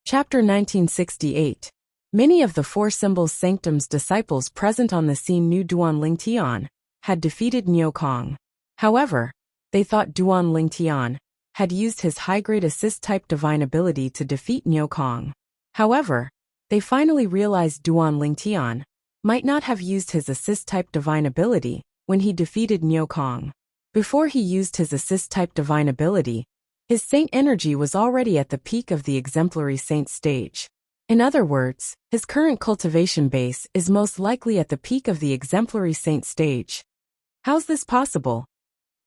Chapter 1968. Many of the Four Symbols Sanctum's disciples present on the scene knew Duan Lingtian had defeated Niu Kong. However, they thought Duan Lingtian had used his high-grade assist-type divine ability to defeat Niu Kong. However, they finally realized Duan Lingtian might not have used his assist-type divine ability when he defeated Niu Kong. Before he used his assist-type divine ability, his saint energy was already at the peak of the exemplary saint stage. In other words, his current cultivation base is most likely at the peak of the exemplary saint stage. How's this possible?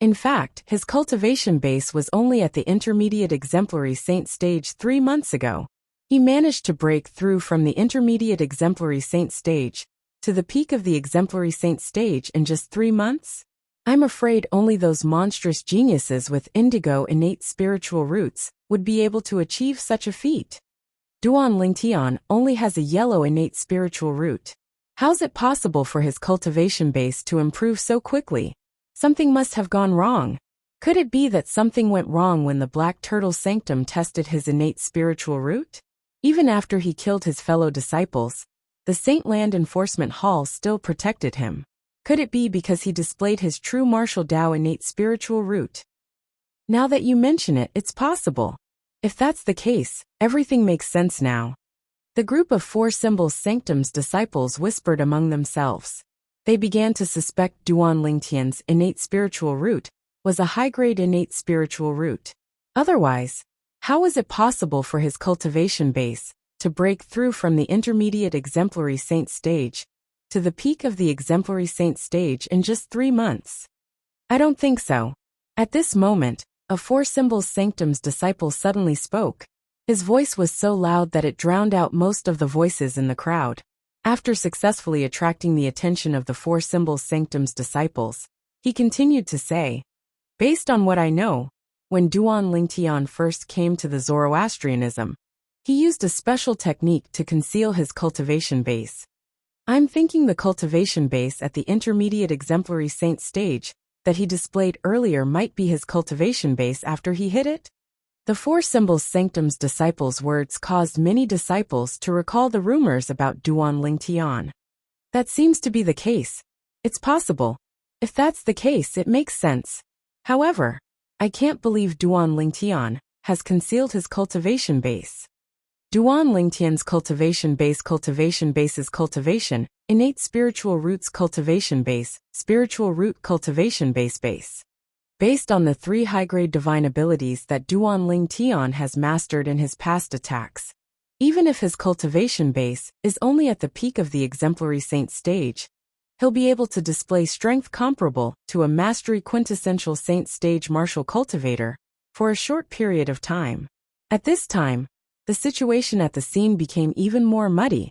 In fact, his cultivation base was only at the intermediate exemplary saint stage 3 months ago. He managed to break through from the intermediate exemplary saint stage to the peak of the exemplary saint stage in just 3 months? I'm afraid only those monstrous geniuses with indigo innate spiritual roots would be able to achieve such a feat. Duan Lingtian only has a yellow innate spiritual root. How's it possible for his cultivation base to improve so quickly? Something must have gone wrong. Could it be that something went wrong when the Black Turtle Sanctum tested his innate spiritual root? Even after he killed his fellow disciples, the Saint Land Enforcement Hall still protected him. Could it be because he displayed his true martial Tao innate spiritual root? Now that you mention it, it's possible. If that's the case, everything makes sense now. The group of Four Symbols Sanctum's disciples whispered among themselves. They began to suspect Duan Lingtian's innate spiritual root was a high-grade innate spiritual root. Otherwise, how is it possible for his cultivation base to break through from the intermediate exemplary saint stage to the peak of the exemplary saint stage in just 3 months? I don't think so. At this moment, a Four Symbols Sanctum's disciple suddenly spoke. His voice was so loud that it drowned out most of the voices in the crowd. After successfully attracting the attention of the Four Symbols Sanctum's disciples, he continued to say, "Based on what I know, when Duan Lingtian first came to the Zoroastrianism, he used a special technique to conceal his cultivation base. I'm thinking the cultivation base at the intermediate exemplary saint stage that he displayed earlier might be his cultivation base after he hit it." The Four Symbols Sanctum's disciples' words caused many disciples to recall the rumors about Duan Lingtian. That seems to be the case. It's possible. If that's the case, it makes sense. However, I can't believe Duan Lingtian has concealed his cultivation base. Duan Lingtian's cultivation base's cultivation, innate spiritual roots cultivation base, spiritual root cultivation base. Based on the 3 high-grade divine abilities that Duan Lingtian has mastered in his past attacks. Even if his cultivation base is only at the peak of the exemplary saint stage, he'll be able to display strength comparable to a mastery quintessential saint stage martial cultivator for a short period of time. At this time, the situation at the scene became even more muddy.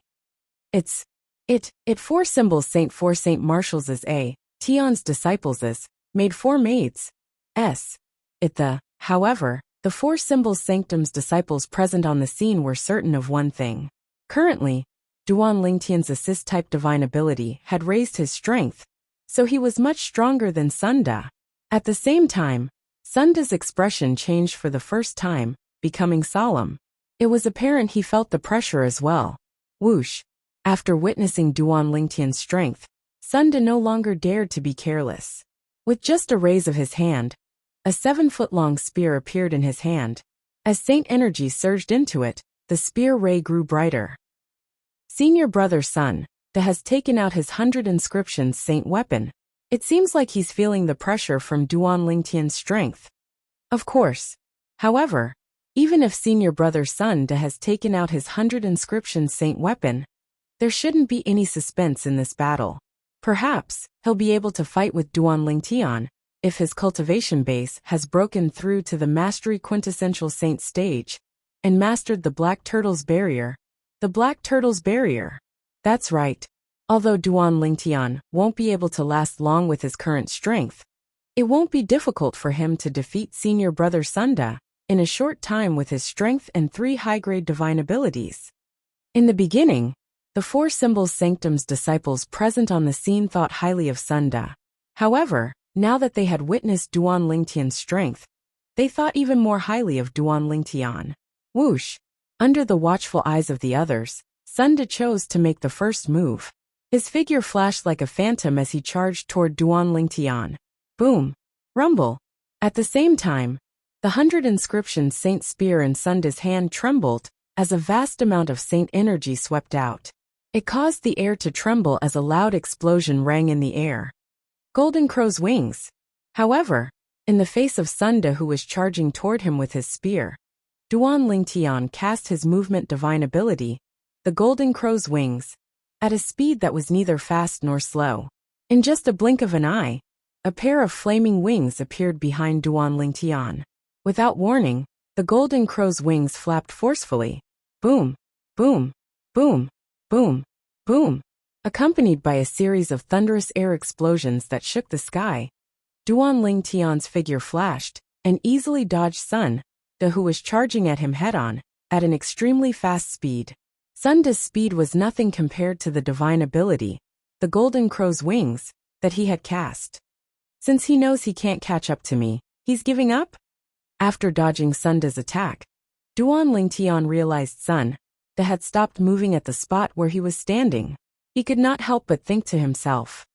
Four Saint Marshals Tian's disciples made 4 maids. However, the Four Symbols Sanctum's disciples present on the scene were certain of one thing. Currently, Duan Lingtian's assist-type divine ability had raised his strength, so he was much stronger than Sunda. At the same time, Sunda's expression changed for the first time, becoming solemn. It was apparent he felt the pressure as well. Whoosh! After witnessing Duan Lingtian's strength, Sunda no longer dared to be careless. With just a raise of his hand, a 7-foot-long spear appeared in his hand. As saint energy surged into it, the spear ray grew brighter. Senior brother Sun has taken out his 100 inscriptions saint weapon. It seems like he's feeling the pressure from Duan Lingtian's strength. Of course. However, even if senior brother Sun has taken out his 100 inscriptions saint weapon, there shouldn't be any suspense in this battle. Perhaps he'll be able to fight with Duan Lingtian if his cultivation base has broken through to the mastery quintessential saint stage and mastered the Black Turtle's barrier. The Black Turtle's barrier. That's right. Although Duan Lingtian won't be able to last long with his current strength, it won't be difficult for him to defeat senior brother Sunda in a short time with his strength and 3 high-grade divine abilities. In the beginning, the Four Symbols Sanctum's disciples present on the scene thought highly of Sunda. However, now that they had witnessed Duan Lingtian's strength, they thought even more highly of Duan Lingtian. Whoosh! Under the watchful eyes of the others, Sun De chose to make the first move. His figure flashed like a phantom as he charged toward Duan Lingtian. Boom! Rumble! At the same time, the 100 inscription Saint Spear in Sun De's hand trembled as a vast amount of saint energy swept out. It caused the air to tremble as a loud explosion rang in the air. Golden Crow's wings. However, in the face of Sun De, who was charging toward him with his spear, Duan Lingtian cast his movement divine ability, the Golden Crow's wings, at a speed that was neither fast nor slow. In just a blink of an eye, a pair of flaming wings appeared behind Duan Lingtian. Without warning, the Golden Crow's wings flapped forcefully. Boom! Boom! Boom! Boom! Boom! Accompanied by a series of thunderous air explosions that shook the sky, Duan Lingtian's figure flashed and easily dodged Sun De, who was charging at him head-on, at an extremely fast speed. Sun De's speed was nothing compared to the divine ability, the Golden Crow's wings, that he had cast. Since he knows he can't catch up to me, he's giving up? After dodging Sun De's attack, Duan Lingtian realized Sun De had stopped moving at the spot where he was standing. He could not help but think to himself,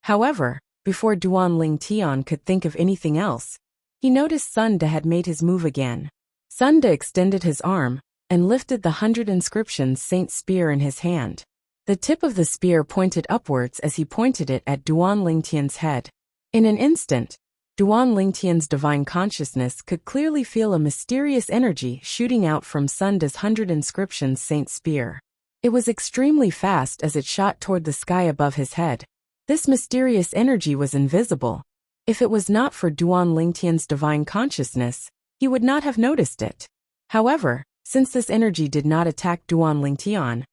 However, before Duan Lingtian could think of anything else, he noticed Sun De had made his move again. Sun De extended his arm and lifted the 100 inscriptions Saint Spear in his hand. The tip of the spear pointed upwards as he pointed it at Duan Lingtian's head. In an instant, Duan Lingtian's divine consciousness could clearly feel a mysterious energy shooting out from Sun De's 100 inscriptions Saint Spear. It was extremely fast as it shot toward the sky above his head. This mysterious energy was invisible. If it was not for Duan Lingtian's divine consciousness, he would not have noticed it. However, since this energy did not attack Duan Lingtian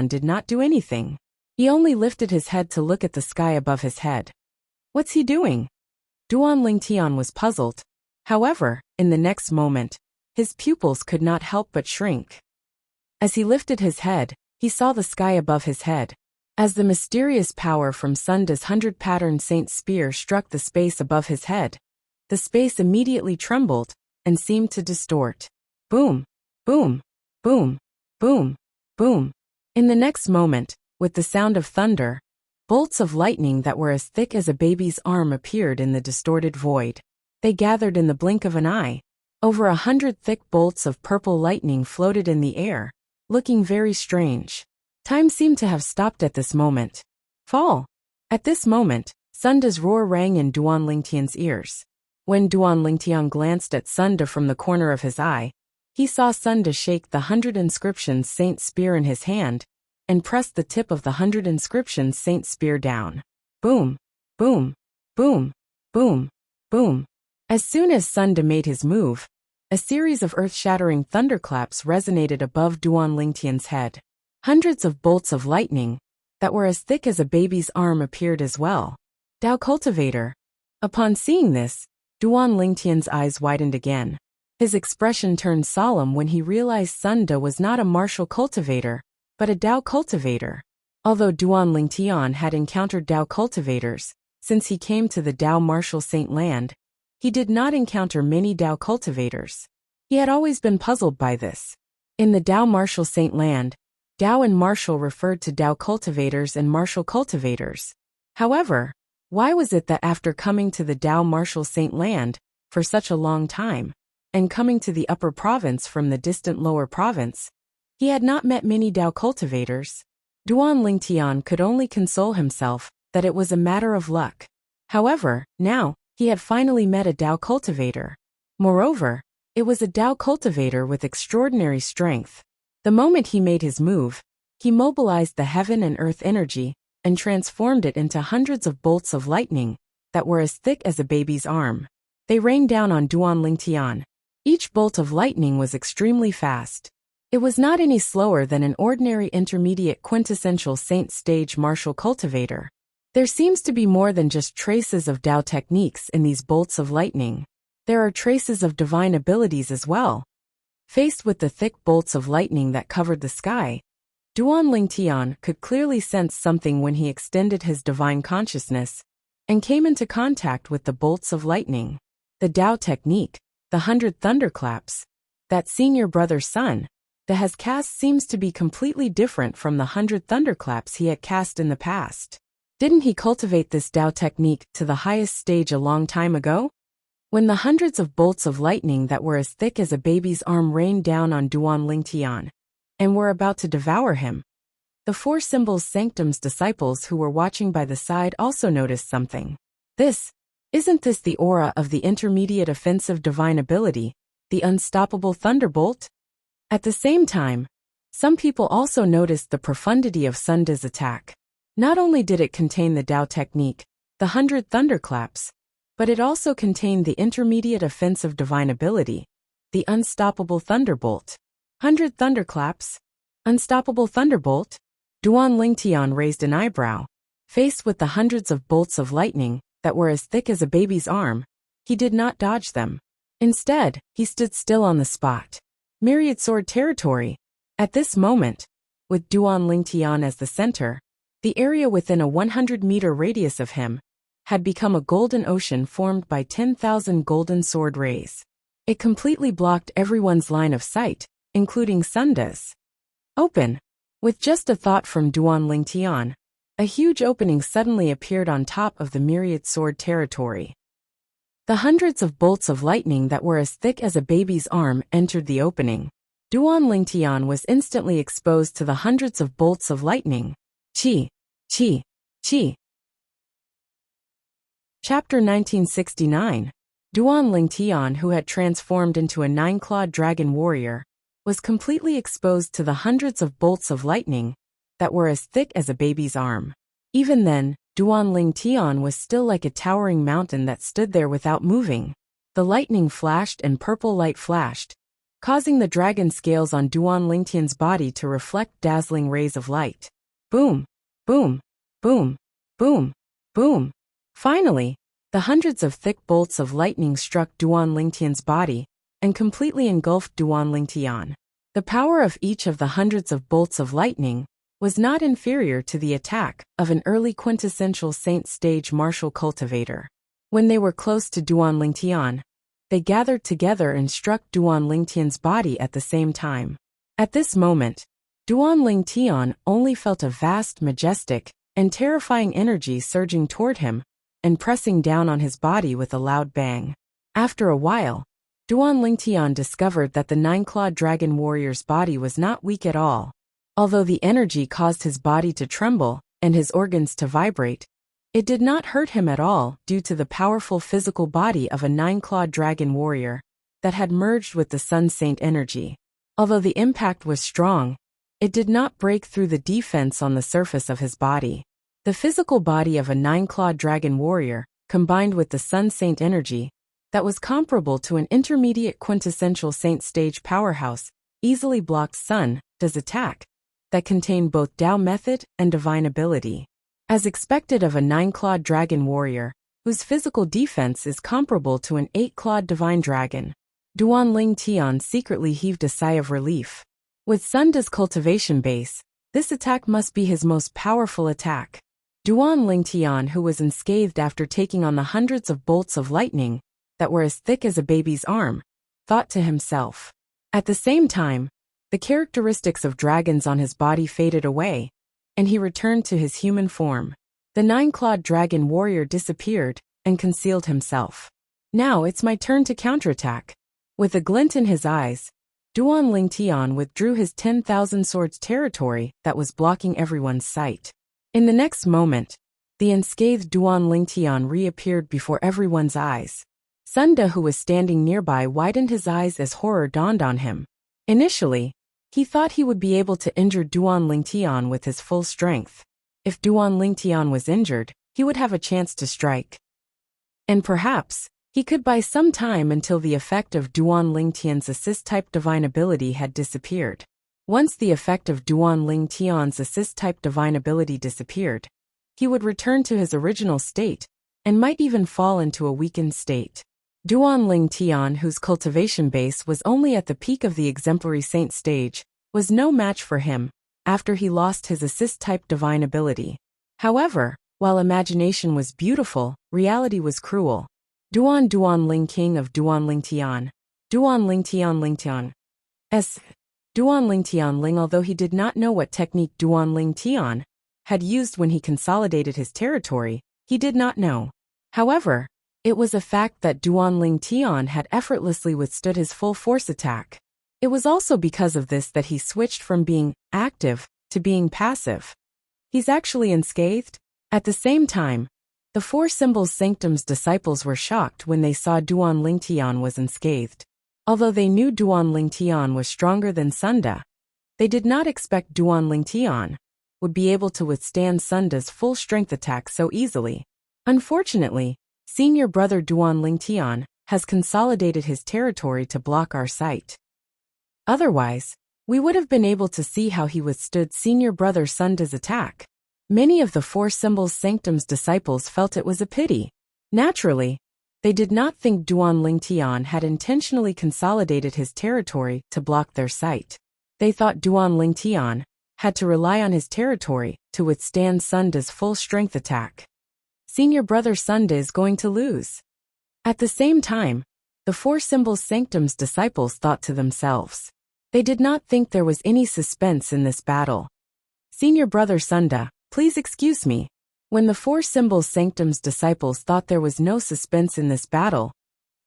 did not do anything. He only lifted his head to look at the sky above his head. What's he doing? Duan Lingtian was puzzled. However, in the next moment, his pupils could not help but shrink. As he lifted his head, he saw the sky above his head. As the mysterious power from Sun De's 100-pattern Saint Spear struck the space above his head, the space immediately trembled and seemed to distort. Boom! Boom! Boom! Boom! Boom! In the next moment, with the sound of thunder, bolts of lightning that were as thick as a baby's arm appeared in the distorted void. They gathered in the blink of an eye. Over 100 thick bolts of purple lightning floated in the air, looking very strange. Time seemed to have stopped at this moment. Fall! At this moment, Sun De's roar rang in Duan Lingtian's ears. When Duan Lingtian glanced at Sun De from the corner of his eye, he saw Sun De shake the 100 inscriptions Saint Spear in his hand and press the tip of the 100 inscriptions Saint Spear down. Boom! Boom! Boom! Boom! Boom! As soon as Sun De made his move, a series of earth-shattering thunderclaps resonated above Duan Lingtian's head. Hundreds of bolts of lightning that were as thick as a baby's arm appeared as well. Dao Cultivator. Upon seeing this, Duan Lingtian's eyes widened again. His expression turned solemn when he realized Sun De was not a martial cultivator, but a Dao cultivator. Although Duan Lingtian had encountered Dao cultivators since he came to the Dao martial saint land, he did not encounter many Dao cultivators. He had always been puzzled by this. In the Dao martial saint land, Dao and martial referred to Dao cultivators and martial cultivators. However, why was it that after coming to the Dao martial saint land for such a long time, and coming to the upper province from the distant lower province, he had not met many Dao cultivators? Duan Lingtian could only console himself that it was a matter of luck. However, now, he had finally met a Dao cultivator. Moreover, it was a Dao cultivator with extraordinary strength. The moment he made his move, he mobilized the heaven and earth energy and transformed it into hundreds of bolts of lightning that were as thick as a baby's arm. They rained down on Duan Lingtian. Each bolt of lightning was extremely fast. It was not any slower than an ordinary intermediate quintessential saint stage martial cultivator. There seems to be more than just traces of Dao techniques in these bolts of lightning. There are traces of divine abilities as well. Faced with the thick bolts of lightning that covered the sky, Duan Lingtian could clearly sense something when he extended his divine consciousness and came into contact with the bolts of lightning. The Dao technique, the 100 thunderclaps, that senior brother's son, that has cast seems to be completely different from the 100 thunderclaps he had cast in the past. Didn't he cultivate this Dao technique to the highest stage a long time ago? When the hundreds of bolts of lightning that were as thick as a baby's arm rained down on Duan Lingtian, and were about to devour him, the Four Symbols Sanctum's disciples who were watching by the side also noticed something. Isn't this the aura of the intermediate offensive divine ability, the unstoppable thunderbolt? At the same time, some people also noticed the profundity of Sunda's attack. Not only did it contain the Dao technique, the 100 thunderclaps, but it also contained the intermediate offensive divine ability, the unstoppable thunderbolt. 100 thunderclaps? Unstoppable thunderbolt? Duan Lingtian raised an eyebrow. Faced with the hundreds of bolts of lightning that were as thick as a baby's arm, he did not dodge them. Instead, he stood still on the spot. Myriad sword territory. At this moment, with Duan Lingtian as the center, the area within a 100-meter radius of him had become a golden ocean formed by 10,000 golden sword rays. It completely blocked everyone's line of sight, including Sunda's. Open. With just a thought from Duan Lingtian, a huge opening suddenly appeared on top of the myriad sword territory. The hundreds of bolts of lightning that were as thick as a baby's arm entered the opening. Duan Lingtian was instantly exposed to the hundreds of bolts of lightning. Chi. Chi. Chi. Chapter 1969. Duan Lingtian, who had transformed into a 9-clawed dragon warrior, was completely exposed to the hundreds of bolts of lightning that were as thick as a baby's arm. Even then, Duan Lingtian was still like a towering mountain that stood there without moving. The lightning flashed and purple light flashed, causing the dragon scales on Duan Lingtian's body to reflect dazzling rays of light. Boom! Boom! Boom! Boom! Boom! Finally, the hundreds of thick bolts of lightning struck Duan Lingtian's body and completely engulfed Duan Lingtian. The power of each of the hundreds of bolts of lightning was not inferior to the attack of an early quintessential saint stage martial cultivator. When they were close to Duan Lingtian, they gathered together and struck Duan Lingtian's body at the same time. At this moment, Duan Lingtian only felt a vast, majestic, and terrifying energy surging toward him and pressing down on his body with a loud bang. After a while, Duan Lingtian discovered that the 9-clawed dragon warrior's body was not weak at all. Although the energy caused his body to tremble and his organs to vibrate, it did not hurt him at all due to the powerful physical body of a 9-clawed dragon warrior that had merged with the Sun Saint energy. Although the impact was strong, it did not break through the defense on the surface of his body. The physical body of a 9-clawed dragon warrior, combined with the Sun Saint energy, that was comparable to an intermediate quintessential saint stage powerhouse, easily blocked Sun's attack, that contained both Dao method and divine ability. As expected of a 9-clawed dragon warrior, whose physical defense is comparable to an 8-clawed divine dragon, Duan Lingtian secretly heaved a sigh of relief. With Sunda's cultivation base, this attack must be his most powerful attack. Duan Lingtian, who was unscathed after taking on the hundreds of bolts of lightning that were as thick as a baby's arm, thought to himself. At the same time, the characteristics of dragons on his body faded away, and he returned to his human form. The 9-clawed dragon warrior disappeared and concealed himself. Now it's my turn to counterattack. With a glint in his eyes, Duan Lingtian withdrew his 10,000 swords territory that was blocking everyone's sight. In the next moment, the unscathed Duan Lingtian reappeared before everyone's eyes. Sunda, who was standing nearby, widened his eyes as horror dawned on him. Initially, he thought he would be able to injure Duan Lingtian with his full strength. If Duan Lingtian was injured, he would have a chance to strike. And perhaps, he could buy some time until the effect of Duan Lingtian's assist-type divine ability had disappeared. Once the effect of Duan Lingtian's assist-type divine ability disappeared, he would return to his original state, and might even fall into a weakened state. Duan Lingtian, whose cultivation base was only at the peak of the exemplary saint stage, was no match for him after he lost his assist-type divine ability. However, while imagination was beautiful, reality was cruel. Duan Ling King of Duan Lingtian. Duan Lingtian. S. Duan Lingtian Ling. Although he did not know what technique Duan Lingtian had used when he consolidated his territory, he did not know. However, it was a fact that Duan Lingtian had effortlessly withstood his full force attack. It was also because of this that he switched from being active to being passive. He's actually unscathed? At the same time, the Four Symbols Sanctum's disciples were shocked when they saw Duan Lingtian was unscathed. Although they knew Duan Lingtian was stronger than Sunda, they did not expect Duan Lingtian would be able to withstand Sunda's full strength attack so easily. Unfortunately, senior brother Duan Lingtian has consolidated his territory to block our sight. Otherwise, we would have been able to see how he withstood senior brother Sunda's attack. Many of the Four Symbols Sanctum's disciples felt it was a pity. Naturally, they did not think Duan Lingtian had intentionally consolidated his territory to block their sight. They thought Duan Lingtian had to rely on his territory to withstand Sunda's full strength attack. Senior brother Sunda is going to lose. At the same time, the Four Symbols Sanctum's disciples thought to themselves. They did not think there was any suspense in this battle. Senior brother Sunda, please excuse me. When the Four Symbols Sanctum's disciples thought there was no suspense in this battle,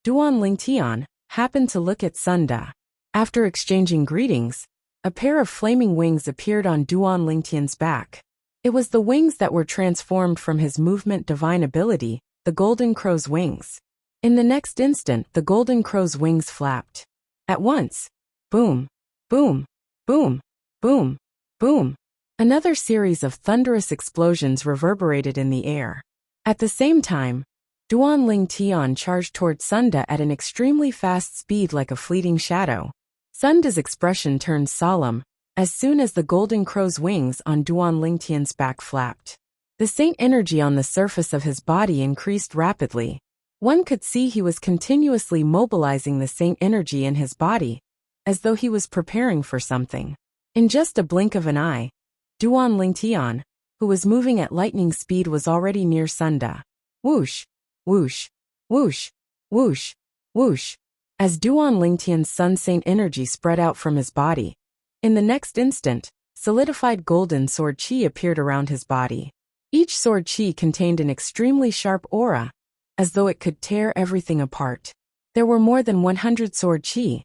Duan Lingtian happened to look at Sunda. After exchanging greetings, a pair of flaming wings appeared on Duan Lingtian's back. It was the wings that were transformed from his movement divine ability, the Golden Crow's wings. In the next instant, the Golden Crow's wings flapped. At once, boom, boom, boom, boom, boom. Another series of thunderous explosions reverberated in the air. At the same time, Duan Lingtian charged toward Sunda at an extremely fast speed like a fleeting shadow. Sunda's expression turned solemn as soon as the Golden Crow's wings on Duan Lingtian's back flapped. The saint energy on the surface of his body increased rapidly. One could see he was continuously mobilizing the saint energy in his body, as though he was preparing for something. In just a blink of an eye, Duan Lingtian, who was moving at lightning speed, was already near Sunda. Whoosh, whoosh, whoosh, whoosh, whoosh. As Duan Lingtian's sun saint energy spread out from his body, in the next instant, solidified golden sword chi appeared around his body. Each sword chi contained an extremely sharp aura, as though it could tear everything apart. There were more than 100 sword chi.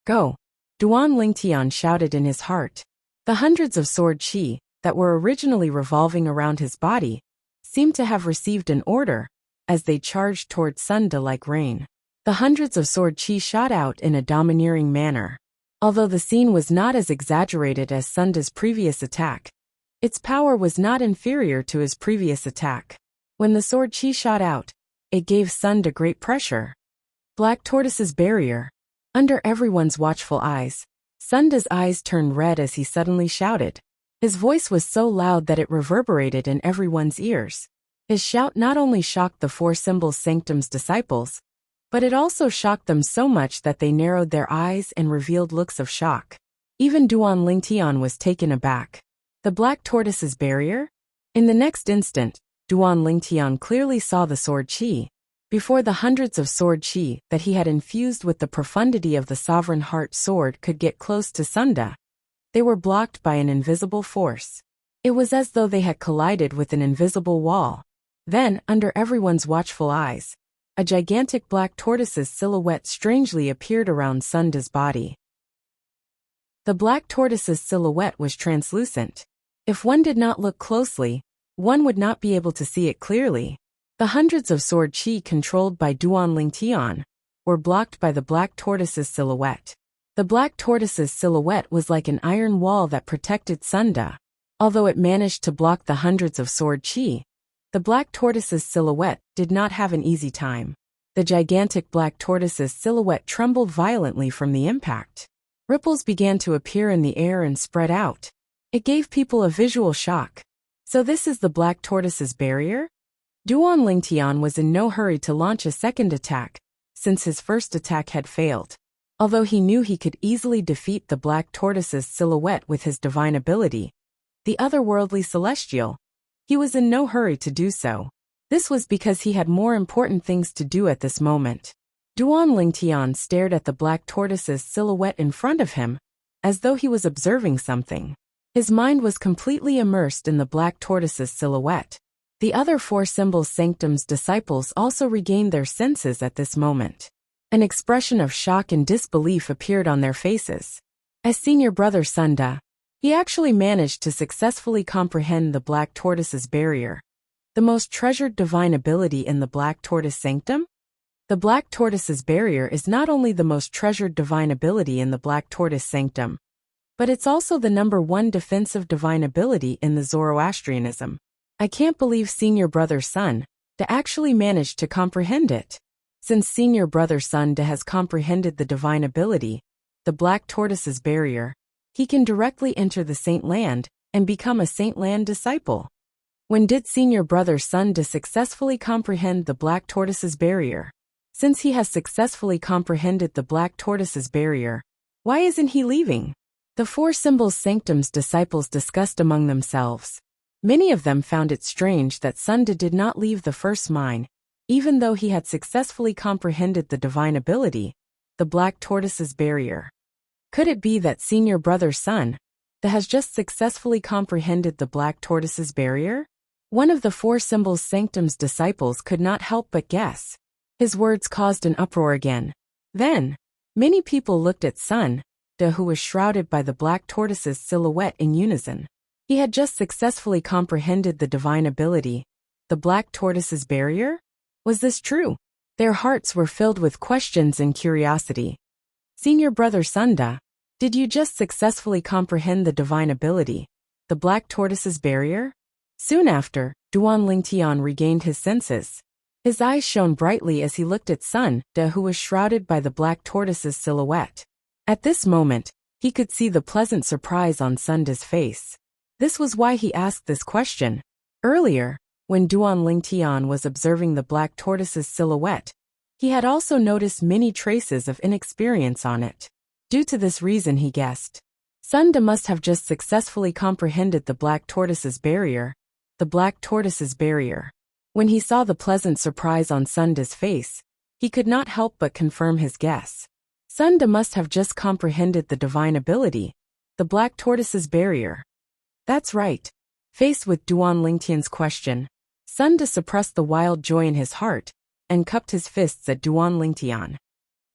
Go! Duan Lingtian shouted in his heart. The hundreds of sword chi that were originally revolving around his body seemed to have received an order as they charged toward Sunda like rain. The hundreds of sword chi shot out in a domineering manner. Although the scene was not as exaggerated as Sunda's previous attack, its power was not inferior to his previous attack. When the sword chi shot out, it gave Sunda great pressure. Black Tortoise's barrier. Under everyone's watchful eyes, Sunda's eyes turned red as he suddenly shouted. His voice was so loud that it reverberated in everyone's ears. His shout not only shocked the Four Symbols Sanctum's disciples, but it also shocked them so much that they narrowed their eyes and revealed looks of shock. Even Duan Lingtian was taken aback. The Black Tortoise's barrier? In the next instant, Duan Lingtian clearly saw the sword chi. Before the hundreds of sword chi that he had infused with the profundity of the Sovereign Heart sword could get close to Sunda, they were blocked by an invisible force. It was as though they had collided with an invisible wall. Then, under everyone's watchful eyes, a gigantic black tortoise's silhouette strangely appeared around Sunda's body. The black tortoise's silhouette was translucent. If one did not look closely, one would not be able to see it clearly. The hundreds of sword chi controlled by Duan Lingtian were blocked by the black tortoise's silhouette. The black tortoise's silhouette was like an iron wall that protected Sunda. Although it managed to block the hundreds of sword chi, the black tortoise's silhouette did not have an easy time. The gigantic black tortoise's silhouette trembled violently from the impact. Ripples began to appear in the air and spread out. It gave people a visual shock. So this is the black tortoise's barrier? Duan Lingtian was in no hurry to launch a second attack, since his first attack had failed. Although he knew he could easily defeat the black tortoise's silhouette with his divine ability, the otherworldly celestial, he was in no hurry to do so. This was because he had more important things to do at this moment. Duan Lingtian stared at the black tortoise's silhouette in front of him, as though he was observing something. His mind was completely immersed in the black tortoise's silhouette. The other four Symbols Sanctum's disciples also regained their senses at this moment. An expression of shock and disbelief appeared on their faces. As senior brother Sunda, he actually managed to successfully comprehend the black tortoise's barrier, the most treasured divine ability in the black tortoise sanctum. The black tortoise's barrier is not only the most treasured divine ability in the black tortoise sanctum, but it's also the #1 defensive divine ability in the Zoroastrianism. I can't believe senior brother Sunda actually managed to comprehend it. Since senior brother Sunda has comprehended the divine ability, the black tortoise's barrier, he can directly enter the Saint Land and become a Saint Land disciple. When did senior brother Sunda successfully comprehend the black tortoise's barrier? Since he has successfully comprehended the black tortoise's barrier, why isn't he leaving? The four Symbols Sanctum's disciples discussed among themselves. Many of them found it strange that Sunda did not leave the first mine, even though he had successfully comprehended the divine ability, the black tortoise's barrier. Could it be that senior brother Sunda has just successfully comprehended the black tortoise's barrier? One of the four Symbols Sanctum's disciples could not help but guess. His words caused an uproar again. Then, many people looked at Sunda, who was shrouded by the black tortoise's silhouette in unison. He had just successfully comprehended the divine ability, the black tortoise's barrier? Was this true? Their hearts were filled with questions and curiosity. Senior brother Sunda, did you just successfully comprehend the divine ability, the black tortoise's barrier? Soon after, Duan Lingtian regained his senses. His eyes shone brightly as he looked at Sunda, who was shrouded by the black tortoise's silhouette. At this moment, he could see the pleasant surprise on Sunda's face. This was why he asked this question. Earlier, when Duan Lingtian was observing the black tortoise's silhouette, he had also noticed many traces of inexperience on it. Due to this reason, he guessed Sunda must have just successfully comprehended the black tortoise's barrier, the black tortoise's barrier. When he saw the pleasant surprise on Sunda's face, he could not help but confirm his guess. Sunda must have just comprehended the divine ability, the black tortoise's barrier. That's right. Faced with Duan Lingtian's question, Sunda suppressed the wild joy in his heart and cupped his fists at Duan Lingtian.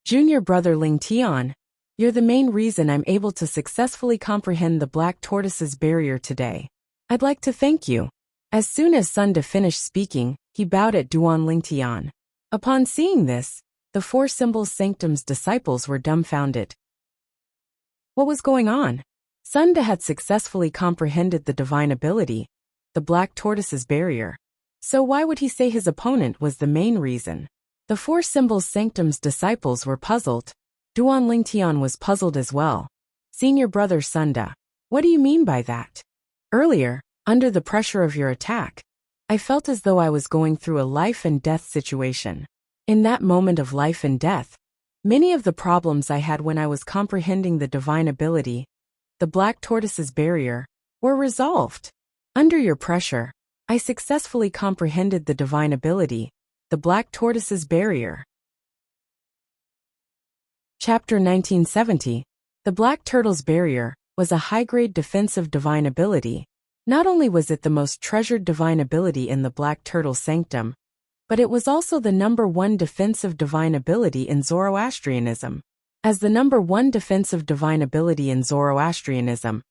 Junior brother Lingtian, you're the main reason I'm able to successfully comprehend the black tortoise's barrier today. I'd like to thank you. As soon as Sunda finished speaking, he bowed at Duan Lingtian. Upon seeing this, the four Symbols Sanctum's disciples were dumbfounded. What was going on? Sunda had successfully comprehended the divine ability, the black tortoise's barrier. So why would he say his opponent was the main reason? The four Symbols Sanctum's disciples were puzzled. Duan Lingtian was puzzled as well. Senior brother Sunda, what do you mean by that? Earlier, under the pressure of your attack, I felt as though I was going through a life and death situation. In that moment of life and death, many of the problems I had when I was comprehending the divine ability, the black tortoise's barrier, were resolved. Under your pressure, I successfully comprehended the divine ability, the black tortoise's barrier. Chapter 1970. The Black Turtle's Barrier was a high-grade defensive divine ability. Not only was it the most treasured divine ability in the Black Turtle Sanctum, but it was also the #1 defensive divine ability in Zoroastrianism. As the #1 defensive divine ability in Zoroastrianism,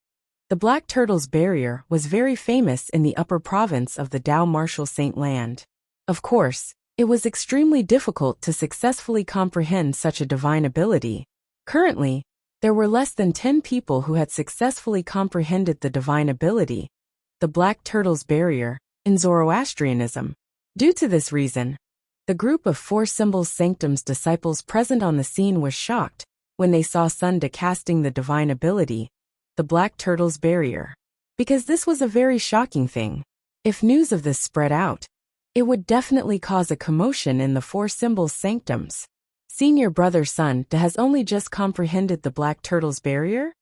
the Black Turtle's Barrier was very famous in the upper province of the Dao Martial Saint Land. Of course, it was extremely difficult to successfully comprehend such a divine ability. Currently, there were less than 10 people who had successfully comprehended the divine ability, the Black Turtle's Barrier, in Zoroastrianism. Due to this reason, the group of four Symbols Sanctum's disciples present on the scene was shocked when they saw Sunda casting the divine ability, the Black Turtle's Barrier. Because this was a very shocking thing. If news of this spread out, it would definitely cause a commotion in the four Symbols Sanctums. Senior brother Sunda has only just comprehended the Black Turtle's Barrier?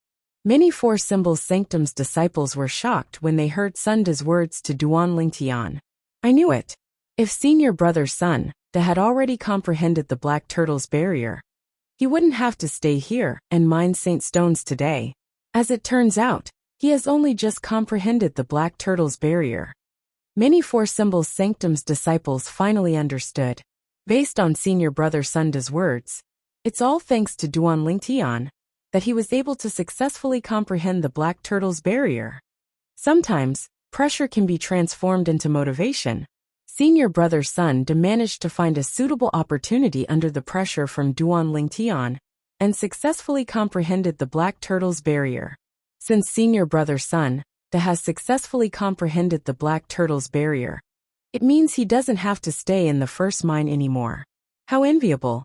Many four Symbols Sanctum's disciples were shocked when they heard Sunda's words to Duan Lingtian. I knew it. If senior brother Sunda Da had already comprehended the Black Turtle's barrier. He wouldn't have to stay here and mine Saint Stones today. As it turns out, he has only just comprehended the Black Turtle's barrier. Many Four Symbols Sanctum's disciples finally understood. Based on Senior Brother Sunda's words, it's all thanks to Duan Lingtian that he was able to successfully comprehend the Black Turtle's barrier. Sometimes, pressure can be transformed into motivation. Senior Brother Sunda managed to find a suitable opportunity under the pressure from Duan Lingtian and successfully comprehended the Black Turtle's barrier. Since Senior Brother Sunda has successfully comprehended the Black Turtle's barrier, it means he doesn't have to stay in the first mine anymore. How enviable!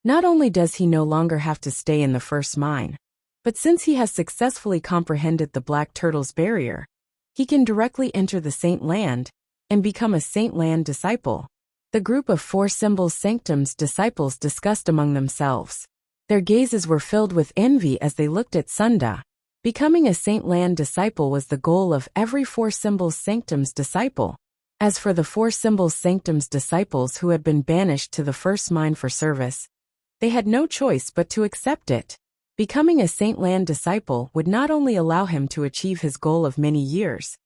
Not only does he no longer have to stay in the first mine, but since he has successfully comprehended the Black Turtle's barrier, he can directly enter the Saint Land and become a Saint Land disciple. The group of Four Symbols Sanctum's disciples discussed among themselves. Their gazes were filled with envy as they looked at Sunda. Becoming a Saint Land disciple was the goal of every Four Symbols Sanctum's disciple. As for the Four Symbols Sanctum's disciples who had been banished to the first mine for service, they had no choice but to accept it. Becoming a Saint Land disciple would not only allow him to achieve his goal of many years,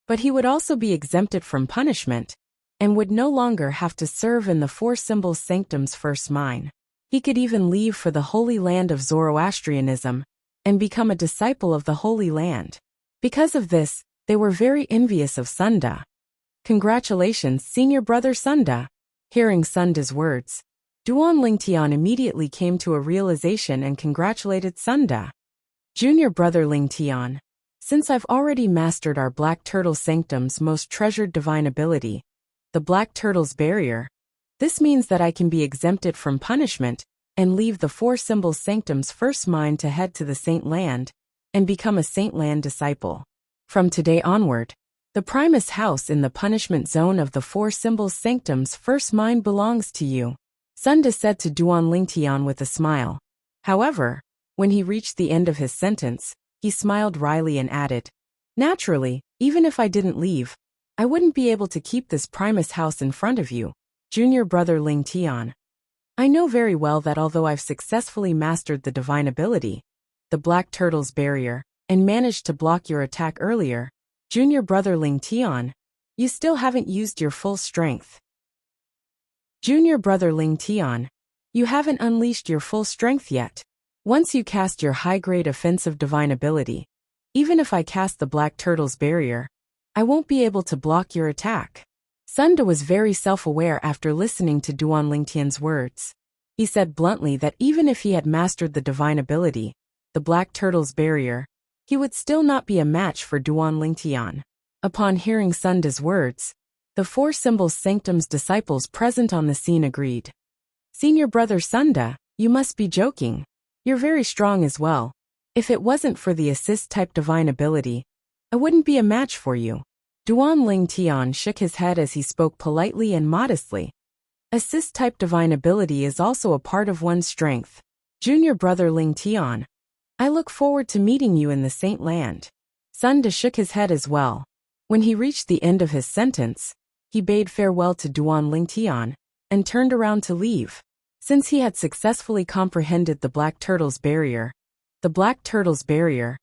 but he would also be exempted from punishment and would no longer have to serve in the Four Symbols Sanctum's first mine. He could even leave for the Holy Land of Zoroastrianism and become a disciple of the Holy Land. Because of this, they were very envious of Sunda. Congratulations, Senior Brother Sunda. Hearing Sunda's words, Duan Lingtian immediately came to a realization and congratulated Sunda. Junior Brother Lingtian, since I've already mastered our Black Turtle Sanctum's most treasured divine ability, the Black Turtle's barrier, this means that I can be exempted from punishment and leave the Four Symbols Sanctum's first mine to head to the Saint Land and become a Saint Land disciple. From today onward, the Primus house in the punishment zone of the Four Symbols Sanctum's first mine belongs to you, Sunda said to Duan Lingtian with a smile. However, when he reached the end of his sentence, he smiled wryly and added, "Naturally, even if I didn't leave, I wouldn't be able to keep this Primus house in front of you, Junior Brother Lingtian. I know very well that although I've successfully mastered the divine ability, the Black Turtle's barrier, and managed to block your attack earlier, Junior Brother Lingtian, you still haven't used your full strength. Junior Brother Lingtian, you haven't unleashed your full strength yet. Once you cast your high-grade offensive divine ability, even if I cast the Black Turtle's barrier, I won't be able to block your attack." Sunda was very self-aware after listening to Duan Lingtian's words. He said bluntly that even if he had mastered the divine ability, the Black Turtle's barrier, he would still not be a match for Duan Lingtian. Upon hearing Sunda's words, the Four Symbols Sanctum's disciples present on the scene agreed. "Senior Brother Sunda, you must be joking. You're very strong as well. If it wasn't for the assist-type divine ability, I wouldn't be a match for you." Duan Lingtian shook his head as he spoke politely and modestly. Assist-type divine ability is also a part of one's strength. Junior Brother Lingtian, I look forward to meeting you in the Saint Land. Sunda shook his head as well. When he reached the end of his sentence, he bade farewell to Duan Lingtian and turned around to leave. Since he had successfully comprehended the Black Turtle's barrier, the Black Turtle's barrier,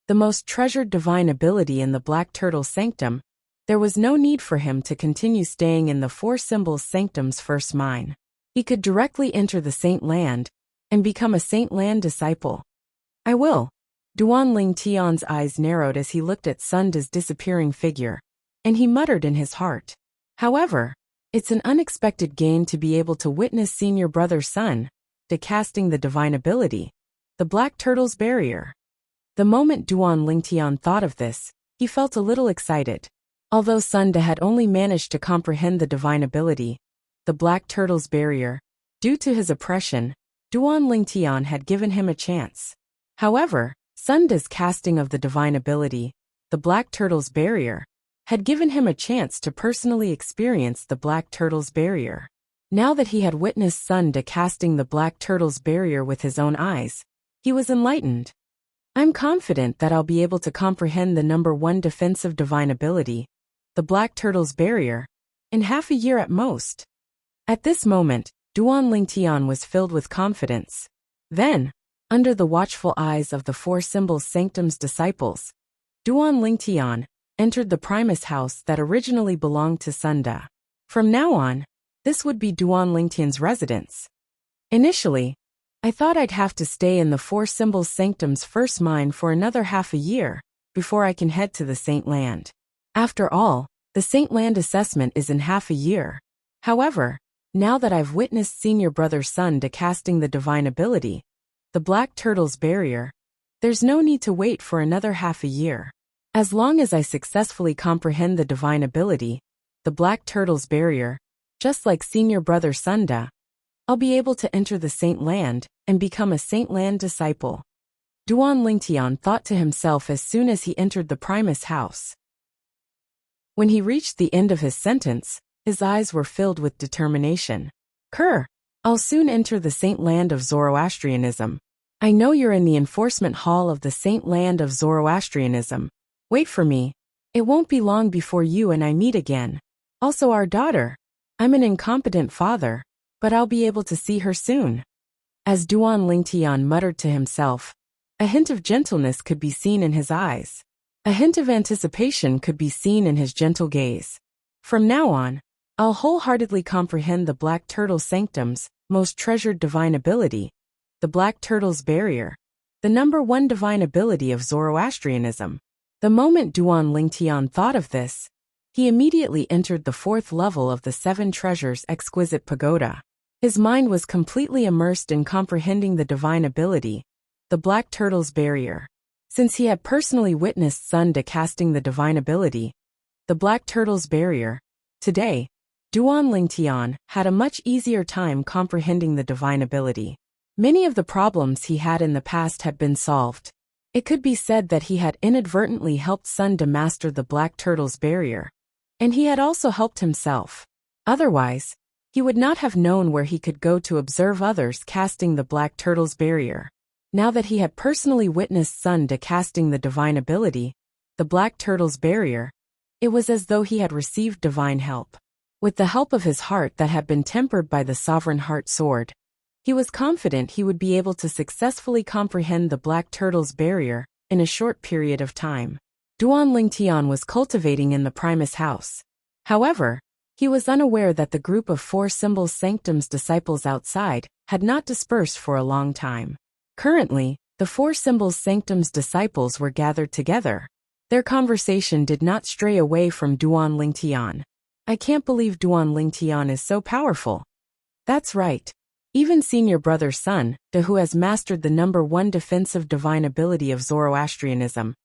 the most treasured divine ability in the Black Turtle Sanctum, there was no need for him to continue staying in the Four Symbols Sanctum's first mine. He could directly enter the Saint Land and become a Saint Land disciple. "I will." Duan Lingtian's eyes narrowed as he looked at Sunda's disappearing figure, and he muttered in his heart. However, it's an unexpected gain to be able to witness Senior Brother Sunda casting the divine ability, the Black Turtle's barrier. The moment Duan Lingtian thought of this, he felt a little excited. Although Sunda had only managed to comprehend the divine ability, the Black Turtle's barrier, due to his oppression, Duan Lingtian had given him a chance. However, Sunda's casting of the divine ability, the Black Turtle's barrier, had given him a chance to personally experience the Black Turtle's barrier. Now that he had witnessed Sunda casting the Black Turtle's barrier with his own eyes, he was enlightened. "I'm confident that I'll be able to comprehend the number one defensive divine ability, the Black Turtle's barrier, in half a year at most." At this moment, Duan Lingtian was filled with confidence. Then, under the watchful eyes of the Four Symbols Sanctum's disciples, Duan Lingtian entered the Primus house that originally belonged to Sunda. From now on, this would be Duan Lingtian's residence. Initially, I thought I'd have to stay in the Four Symbols Sanctum's first mine for another half a year before I can head to the Saint Land. After all, the Saint Land assessment is in half a year. However, now that I've witnessed Senior Brother Sunda casting the divine ability, the Black Turtle's Barrier, there's no need to wait for another half a year. As long as I successfully comprehend the divine ability, the Black Turtle's Barrier, just like Senior Brother Sunda, I'll be able to enter the Saint Land and become a Saint Land disciple. Duan Lingtian thought to himself as soon as he entered the Primus house. When he reached the end of his sentence, his eyes were filled with determination. I'll soon enter the Saint Land of Zoroastrianism. I know you're in the enforcement hall of the Saint Land of Zoroastrianism. Wait for me. It won't be long before you and I meet again. Also our daughter. I'm an incompetent father, but I'll be able to see her soon. As Duan Lingtian muttered to himself, a hint of gentleness could be seen in his eyes. A hint of anticipation could be seen in his gentle gaze. From now on, I'll wholeheartedly comprehend the Black Turtle Sanctum's most treasured divine ability, the Black Turtle's Barrier, the #1 divine ability of Zoroastrianism. The moment Duan Lingtian thought of this, he immediately entered the 4th level of the 7 Treasures Exquisite Pagoda. His mind was completely immersed in comprehending the divine ability, the Black Turtle's Barrier. Since he had personally witnessed Sunda casting the divine ability, the Black Turtle's Barrier, today, Duan Lingtian had a much easier time comprehending the divine ability. Many of the problems he had in the past had been solved. It could be said that he had inadvertently helped Sunda master the Black Turtle's Barrier, and he had also helped himself. Otherwise, he would not have known where he could go to observe others casting the Black Turtle's Barrier. Now that he had personally witnessed Sunda casting the divine ability, the Black Turtle's Barrier, it was as though he had received divine help. With the help of his heart that had been tempered by the Sovereign Heart Sword, he was confident he would be able to successfully comprehend the Black Turtle's Barrier in a short period of time. Duan Lingtian was cultivating in the Primus house. However, he was unaware that the group of Four Symbols Sanctum's disciples outside had not dispersed for a long time. Currently, the Four Symbols Sanctum's disciples were gathered together. Their conversation did not stray away from Duan Lingtian. I can't believe Duan Lingtian is so powerful. That's right. Even Senior Brother Sunda, who has mastered the #1 defensive divine ability of Zoroastrianism,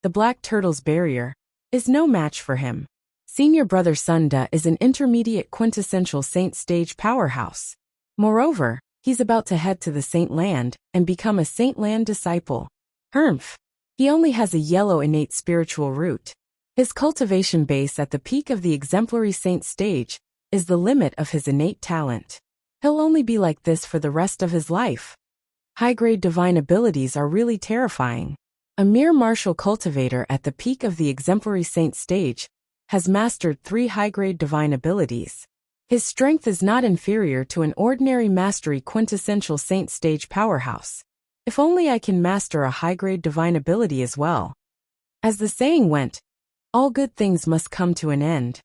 the Black Turtle's Barrier, is no match for him. Senior Brother Sunda is an intermediate quintessential Saint Stage powerhouse. Moreover, he's about to head to the Saint Land and become a Saint Land disciple. He only has a yellow innate spiritual root. His cultivation base at the peak of the exemplary Saint Stage is the limit of his innate talent. He'll only be like this for the rest of his life. High-grade divine abilities are really terrifying. A mere martial cultivator at the peak of the exemplary Saint Stage has mastered 3 high-grade divine abilities. His strength is not inferior to an ordinary mastery quintessential Saint Stage powerhouse. If only I can master a high-grade divine ability as well. As the saying went, all good things must come to an end.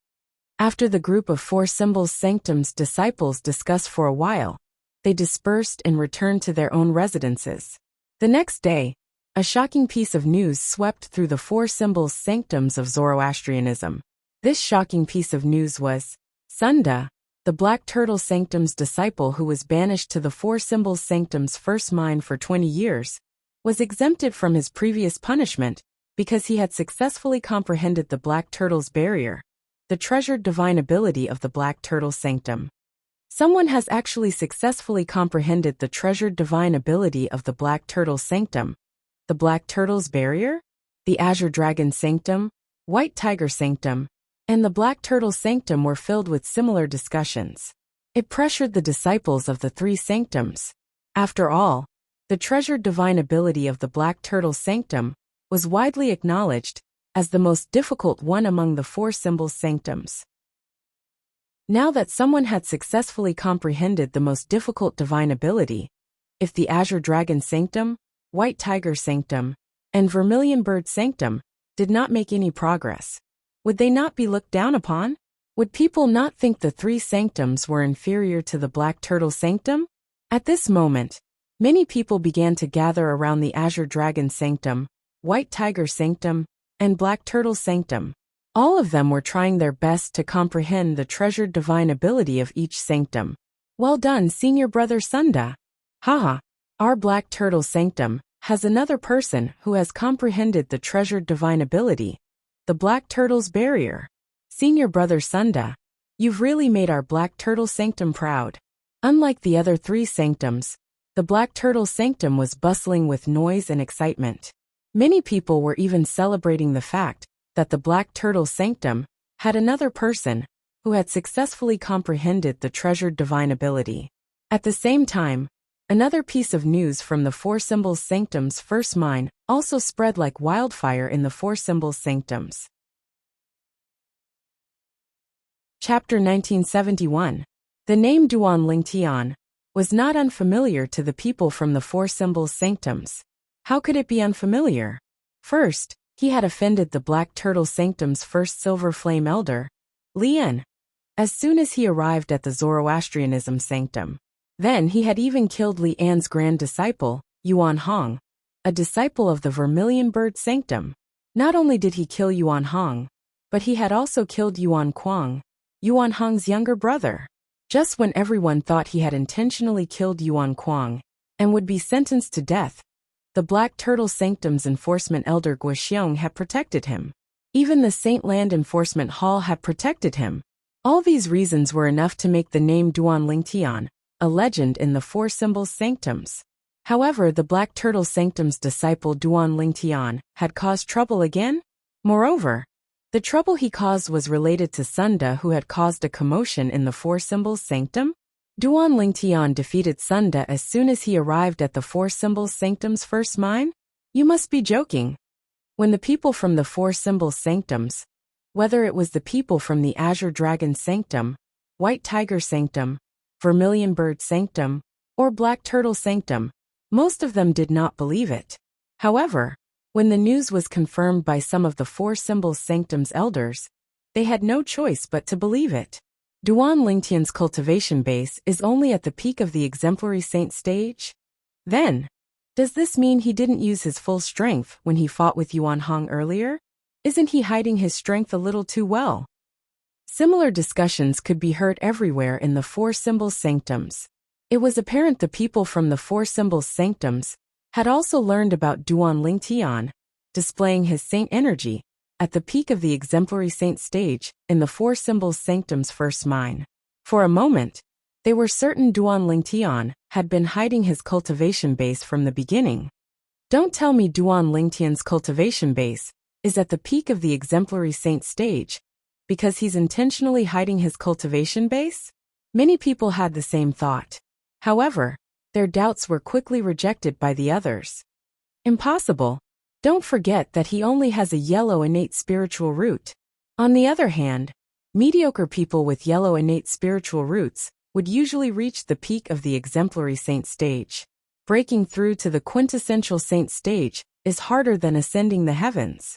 After the group of Four Symbols Sanctum's disciples discussed for a while, they dispersed and returned to their own residences. The next day, a shocking piece of news swept through the Four Symbols Sanctums of Zoroastrianism. This shocking piece of news was, Sunda, the Black Turtle Sanctum's disciple who was banished to the Four Symbols Sanctum's first mine for 20 years, was exempted from his previous punishment because he had successfully comprehended the Black Turtle's Barrier, the treasured divine ability of the Black Turtle Sanctum. Someone has actually successfully comprehended the treasured divine ability of the Black Turtle Sanctum, the Black Turtle's Barrier, the Azure Dragon Sanctum, White Tiger Sanctum, and the Black Turtle Sanctum were filled with similar discussions. It pressured the disciples of the 3 sanctums. After all, the treasured divine ability of the Black Turtle Sanctum was widely acknowledged as the most difficult one among the Four Symbols Sanctums. Now that someone had successfully comprehended the most difficult divine ability, if the Azure Dragon Sanctum, White Tiger Sanctum, and Vermilion Bird Sanctum did not make any progress, would they not be looked down upon? Would people not think the three sanctums were inferior to the Black Turtle Sanctum? At this moment, many people began to gather around the Azure Dragon Sanctum, White Tiger Sanctum, and Black Turtle Sanctum. All of them were trying their best to comprehend the treasured divine ability of each sanctum. Well done, Senior Brother Sunda. Haha, our Black Turtle Sanctum has another person who has comprehended the treasured divine ability, the Black Turtle's Barrier. Senior Brother Sunda, you've really made our Black Turtle Sanctum proud. Unlike the other three sanctums, the Black Turtle Sanctum was bustling with noise and excitement. Many people were even celebrating the fact that the Black Turtle Sanctum had another person who had successfully comprehended the treasured divine ability. At the same time, another piece of news from the Four Symbols Sanctum's first mine also spread like wildfire in the Four Symbols Sanctums. Chapter 1971. The name Duan Lingtian was not unfamiliar to the people from the Four Symbols Sanctums. How could it be unfamiliar? First, he had offended the Black Turtle Sanctum's first Silver Flame Elder, Lian, as soon as he arrived at the Zoroastrianism Sanctum. Then he had even killed Lian's grand disciple, Yuan Hong, a disciple of the Vermilion Bird Sanctum. Not only did he kill Yuan Hong, but he had also killed Yuan Kuang, Yuan Hong's younger brother. Just when everyone thought he had intentionally killed Yuan Kuang and would be sentenced to death, the Black Turtle Sanctum's enforcement elder Guoxiong had protected him. Even the Saint Land Enforcement Hall had protected him. All these reasons were enough to make the name Duan Lingtian a legend in the Four Symbols Sanctums. However, the Black Turtle Sanctum's disciple Duan Lingtian had caused trouble again. Moreover, the trouble he caused was related to Sunda, who had caused a commotion in the Four Symbols Sanctum. Duan Lingtian defeated Sunda as soon as he arrived at the Four Symbols Sanctum's first mine? You must be joking. When the people from the Four Symbols Sanctums, whether it was the people from the Azure Dragon Sanctum, White Tiger Sanctum, Vermilion Bird Sanctum, or Black Turtle Sanctum, most of them did not believe it. However, when the news was confirmed by some of the Four Symbols Sanctum's elders, they had no choice but to believe it. Duan Lingtian's cultivation base is only at the peak of the exemplary saint stage? Then, does this mean he didn't use his full strength when he fought with Yuan Hong earlier? Isn't he hiding his strength a little too well? Similar discussions could be heard everywhere in the Four Symbols Sanctums. It was apparent the people from the Four Symbols Sanctums had also learned about Duan Lingtian, displaying his saint energy at the peak of the exemplary saint stage in the Four Symbols Sanctum's first mine. For a moment, they were certain Duan Lingtian had been hiding his cultivation base from the beginning. Don't tell me Duan Lingtian's cultivation base is at the peak of the exemplary saint stage because he's intentionally hiding his cultivation base? Many people had the same thought. However, their doubts were quickly rejected by the others. Impossible. Don't forget that he only has a yellow innate spiritual root. On the other hand, mediocre people with yellow innate spiritual roots would usually reach the peak of the exemplary saint stage. Breaking through to the quintessential saint stage is harder than ascending the heavens.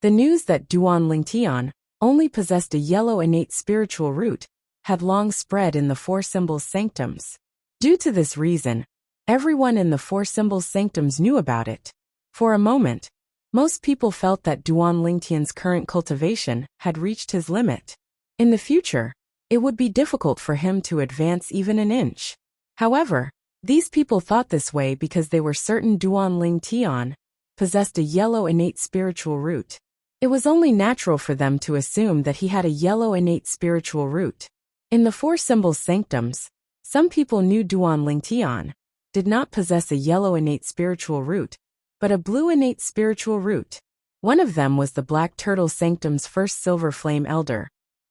The news that Duan Lingtian only possessed a yellow innate spiritual root had long spread in the Four Symbols Sanctums. Due to this reason, everyone in the Four Symbols Sanctums knew about it. For a moment, most people felt that Duan Lingtian's current cultivation had reached his limit. In the future, it would be difficult for him to advance even an inch. However, these people thought this way because they were certain Duan Lingtian possessed a yellow innate spiritual root. It was only natural for them to assume that he had a yellow innate spiritual root. In the Four Symbols Sanctums, some people knew Duan Lingtian did not possess a yellow innate spiritual root, but a blue innate spiritual root. One of them was the Black Turtle Sanctum's first Silver Flame Elder.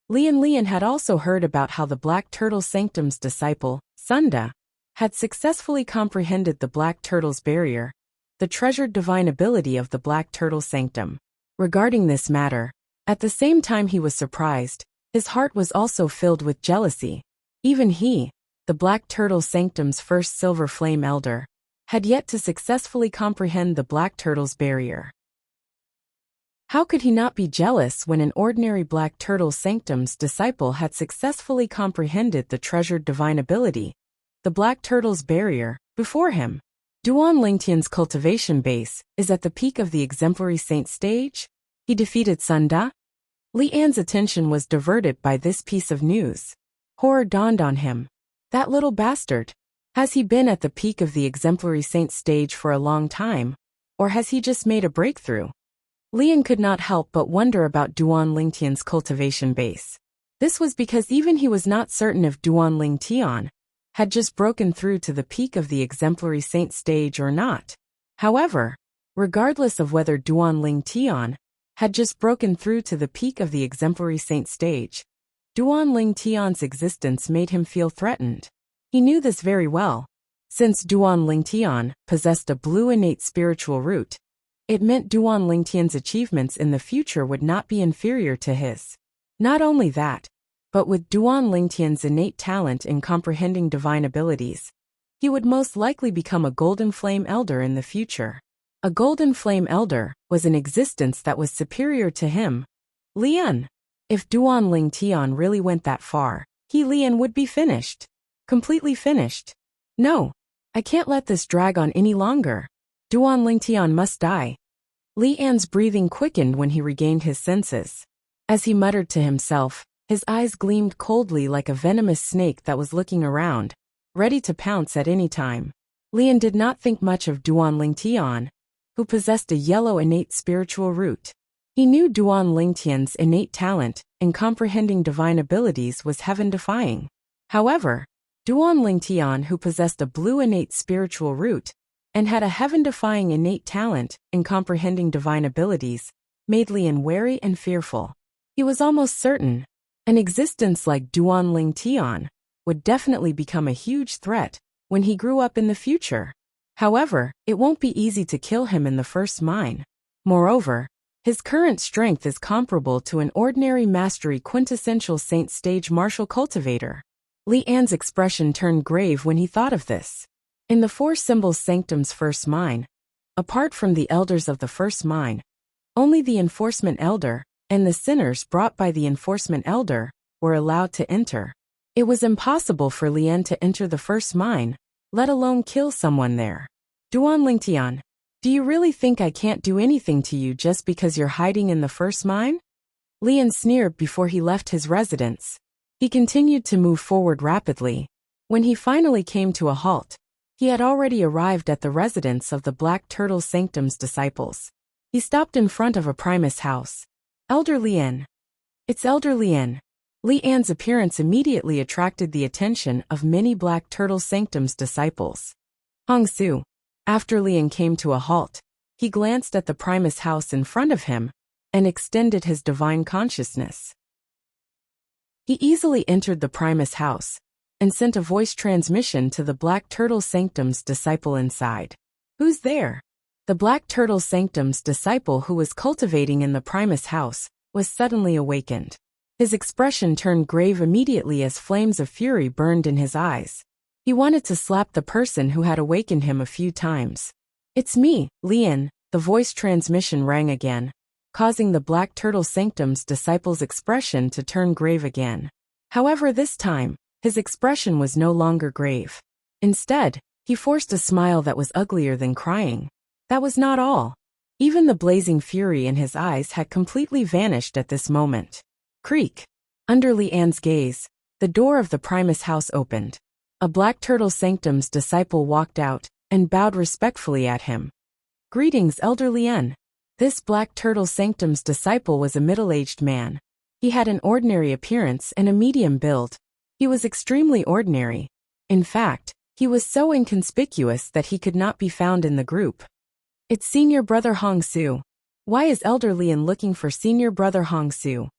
Lian had also heard about how the Black Turtle Sanctum's disciple, Sunda, had successfully comprehended the Black Turtle's Barrier, the treasured divine ability of the Black Turtle Sanctum. Regarding this matter, at the same time he was surprised, His heart was also filled with jealousy. Even he, the Black Turtle Sanctum's first Silver Flame Elder, had yet to successfully comprehend the Black Turtle's barrier. How could he not be jealous when an ordinary Black Turtle Sanctum's disciple had successfully comprehended the treasured divine ability, the Black Turtle's barrier, before him? Duan Lingtian's cultivation base is at the peak of the exemplary saint stage. He defeated Sunda. Li An's attention was diverted by this piece of news. Horror dawned on him. That little bastard. Has he been at the peak of the exemplary saint stage for a long time, or has he just made a breakthrough? Lian could not help but wonder about Duan Lingtian's cultivation base. This was because even he was not certain if Duan Lingtian had just broken through to the peak of the exemplary saint stage or not. However, regardless of whether Duan Lingtian had just broken through to the peak of the exemplary saint stage, Duan Lingtian's existence made him feel threatened. He knew this very well. Since Duan Lingtian possessed a blue innate spiritual root, it meant Duan Lingtian's achievements in the future would not be inferior to his. Not only that, but with Duan Lingtian's innate talent in comprehending divine abilities, he would most likely become a Golden Flame Elder in the future. A Golden Flame Elder was an existence that was superior to him. Lian. If Duan Lingtian really went that far, Lian would be finished. Completely finished. No, I can't let this drag on any longer. Duan Lingtian must die. Li An's breathing quickened when he regained his senses. As he muttered to himself, his eyes gleamed coldly like a venomous snake that was looking around, ready to pounce at any time. Lian did not think much of Duan Lingtian, who possessed a yellow innate spiritual root. He knew Duan Lingtian's innate talent in comprehending divine abilities was heaven-defying. However, Duan Lingtian, who possessed a blue innate spiritual root and had a heaven-defying innate talent in comprehending divine abilities, made Lian wary and fearful. He was almost certain an existence like Duan Lingtian would definitely become a huge threat when he grew up in the future. However, it won't be easy to kill him in the first mine. Moreover, his current strength is comparable to an ordinary mastery quintessential saint stage martial cultivator. Li An's expression turned grave when he thought of this. In the Four Symbols Sanctum's first mine, apart from the elders of the first mine, only the Enforcement Elder and the sinners brought by the Enforcement Elder were allowed to enter. It was impossible for Lian to enter the first mine, let alone kill someone there. Duan Lingtian, do you really think I can't do anything to you just because you're hiding in the first mine? Lian sneered before he left his residence. He continued to move forward rapidly. When he finally came to a halt, he had already arrived at the residence of the Black Turtle Sanctum's disciples. He stopped in front of a Primus house. Elder Lian. It's Elder Lian. Li An's appearance immediately attracted the attention of many Black Turtle Sanctum's disciples. Hong Su. After Lian came to a halt, he glanced at the Primus house in front of him and extended his divine consciousness. He easily entered the Primus house and sent a voice transmission to the Black Turtle Sanctum's disciple inside. Who's there? The Black Turtle Sanctum's disciple who was cultivating in the Primus house was suddenly awakened. His expression turned grave immediately as flames of fury burned in his eyes. He wanted to slap the person who had awakened him a few times. It's me, Lian, the voice transmission rang again, causing the Black Turtle Sanctum's disciple's expression to turn grave again. However, this time, his expression was no longer grave. Instead, he forced a smile that was uglier than crying. That was not all. Even the blazing fury in his eyes had completely vanished at this moment. Creak. Under Li An's gaze, the door of the Primus house opened. A Black Turtle Sanctum's disciple walked out and bowed respectfully at him. Greetings, Elder Lian. This Black Turtle Sanctum's disciple was a middle-aged man. He had an ordinary appearance and a medium build. He was extremely ordinary. In fact, he was so inconspicuous that he could not be found in the group. It's Senior Brother Hong Su. Why is Elder Lian looking for Senior Brother Hong Su?